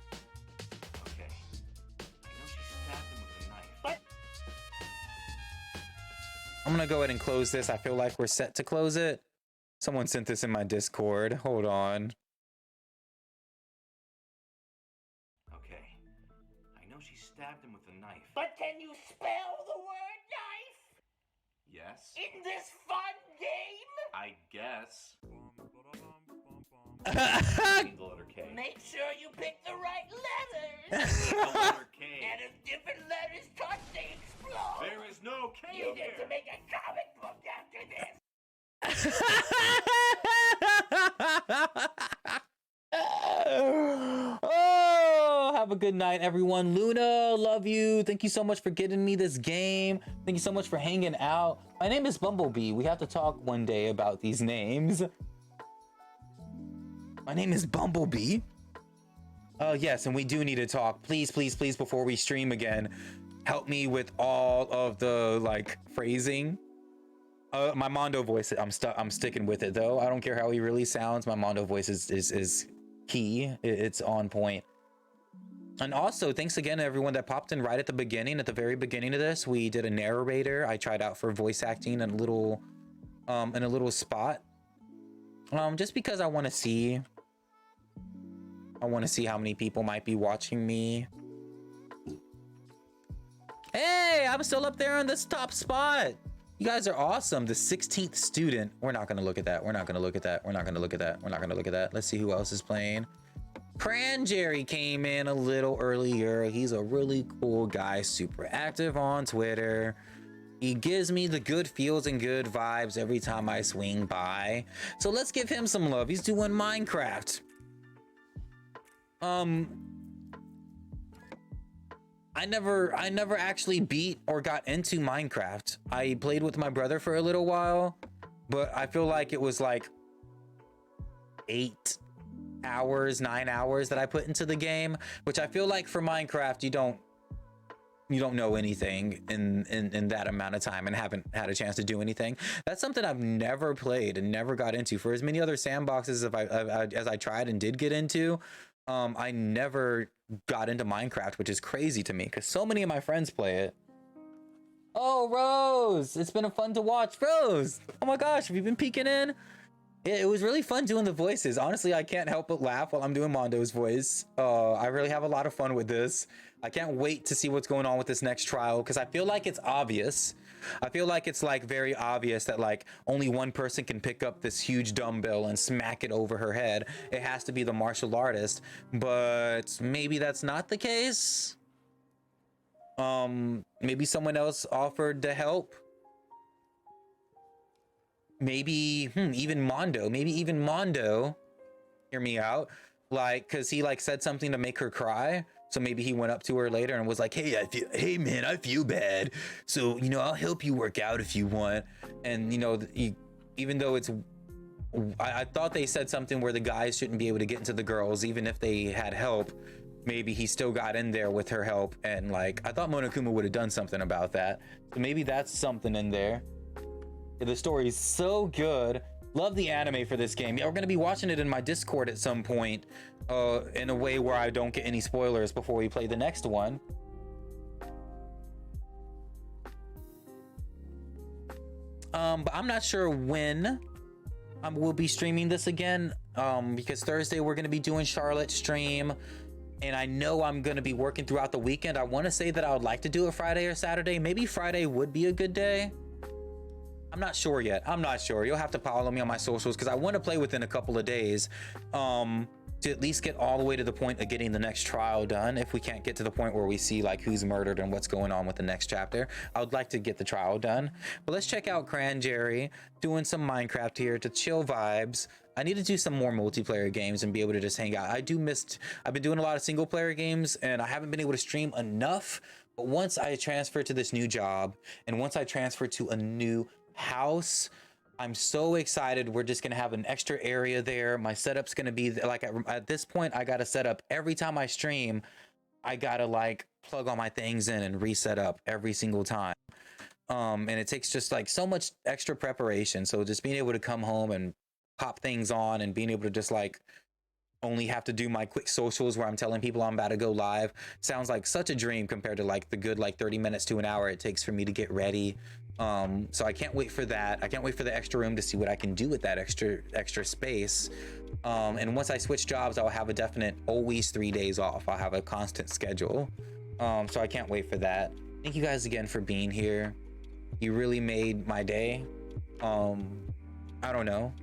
I'm gonna go ahead and close this. I feel like we're set to close it. Someone sent this in my Discord. Hold on. Okay. I know she stabbed him with a knife. But can you spell the word knife? Yes. In this fun game? I guess. The letter K. Make sure you pick the right letters. The letter K. And if different letters touch, they explode. There is no K You here. get to make a comic book after this. Oh, have a good night, everyone. Luna, love you. Thank you so much for getting me this game. Thank you so much for hanging out. My name is Bumblebee. We have to talk one day about these names. My name is Bumblebee. Yes, and we do need to talk. Please, please, please, before we stream again, help me with all of the like phrasing. My Mondo voice, I'm sticking with it though. I don't care how he really sounds. My Mondo voice is key. It's on point. And also, thanks again to everyone that popped in right at the beginning. At the very beginning of this, we did a narrator. I tried out for voice acting in a little spot. Just because I want to see how many people might be watching me. Hey, I'm still up there on this top spot. You guys are awesome. The 16th student. We're not gonna look at that. We're not gonna look at that. We're not gonna look at that. We're not gonna look at that. Let's see who else is playing. Cran Jerry came in a little earlier. He's a really cool guy, super active on Twitter. He gives me the good feels and good vibes every time I swing by. So let's give him some love. He's doing Minecraft. I never actually beat or got into Minecraft. I played with my brother for a little while, but I feel like it was like 8 hours, 9 hours that I put into the game, which I feel like for Minecraft, you don't know anything in that amount of time and haven't had a chance to do anything. That's something I've never played and never got into. For as many other sandboxes as I tried and did get into, I never got into Minecraft, which is crazy to me because so many of my friends play it. Oh, Rose, it's been fun to watch. Rose, oh my gosh, have you been peeking in? It was really fun doing the voices. Honestly, I can't help but laugh while I'm doing Mondo's voice. I really have a lot of fun with this. I can't wait to see what's going on with this next trial because I feel like it's obvious. I feel like it's like very obvious that like only one person can pick up this huge dumbbell and smack it over her head. It has to be the martial artist, but maybe that's not the case. Maybe someone else offered to help. Maybe even Mondo. Maybe even Mondo, hear me out, like because he like said something to make her cry. So maybe he went up to her later and was like, hey man, I feel bad. So, you know, I'll help you work out if you want. And, you know, even though it's, I thought they said something where the guys shouldn't be able to get into the girls, even if they had help. Maybe he still got in there with her help. And like, I thought Monokuma would have done something about that. So maybe that's something in there. The story's so good. Love the anime for this game. Yeah, we're gonna be watching it in my Discord at some point, in a way where I don't get any spoilers before we play the next one. But I'm not sure when we'll be streaming this again, because Thursday we're gonna be doing Charlotte's stream, and I know I'm gonna be working throughout the weekend. I want to say that I would like to do it Friday or Saturday. Maybe Friday would be a good day. I'm not sure yet. I'm not sure. You'll have to follow me on my socials because I want to play within a couple of days to at least get all the way to the point of getting the next trial done. If we can't get to the point where we see like who's murdered and what's going on with the next chapter, I would like to get the trial done. But let's check out Cran Jerry doing some Minecraft here to chill vibes. I need to do some more multiplayer games and be able to just hang out. I've been doing a lot of single player games and I haven't been able to stream enough. But once I transfer to this new job and once I transfer to a new house, I'm so excited. We're just gonna have an extra area there. My setup's gonna be like at this point I gotta set up every time I stream. I gotta like plug all my things in and reset up every single time, and it takes just like so much extra preparation. So just being able to come home and pop things on and being able to just like only have to do my quick socials where I'm telling people I'm about to go live sounds like such a dream compared to like the good like 30 minutes to an hour it takes for me to get ready. So I can't wait for that. I can't wait for the extra room to see what I can do with that extra space. And once I switch jobs, I'll have a definite always 3 days off. I'll have a constant schedule. So I can't wait for that. Thank you guys again for being here. You really made my day. I don't know,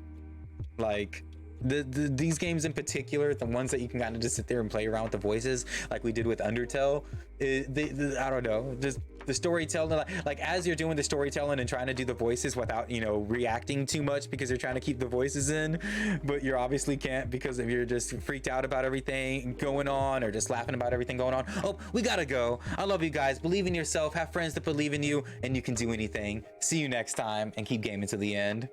like these games in particular, the ones that you can kind of just sit there and play around with the voices like we did with Undertale, I don't know, just the storytelling, like as you're doing the storytelling and trying to do the voices without, you know, reacting too much because you're trying to keep the voices in, but you obviously can't because if you're just freaked out about everything going on or just laughing about everything going on. Oh, we gotta go. I love you guys. Believe in yourself, have friends that believe in you, and you can do anything. See you next time and keep gaming to the end.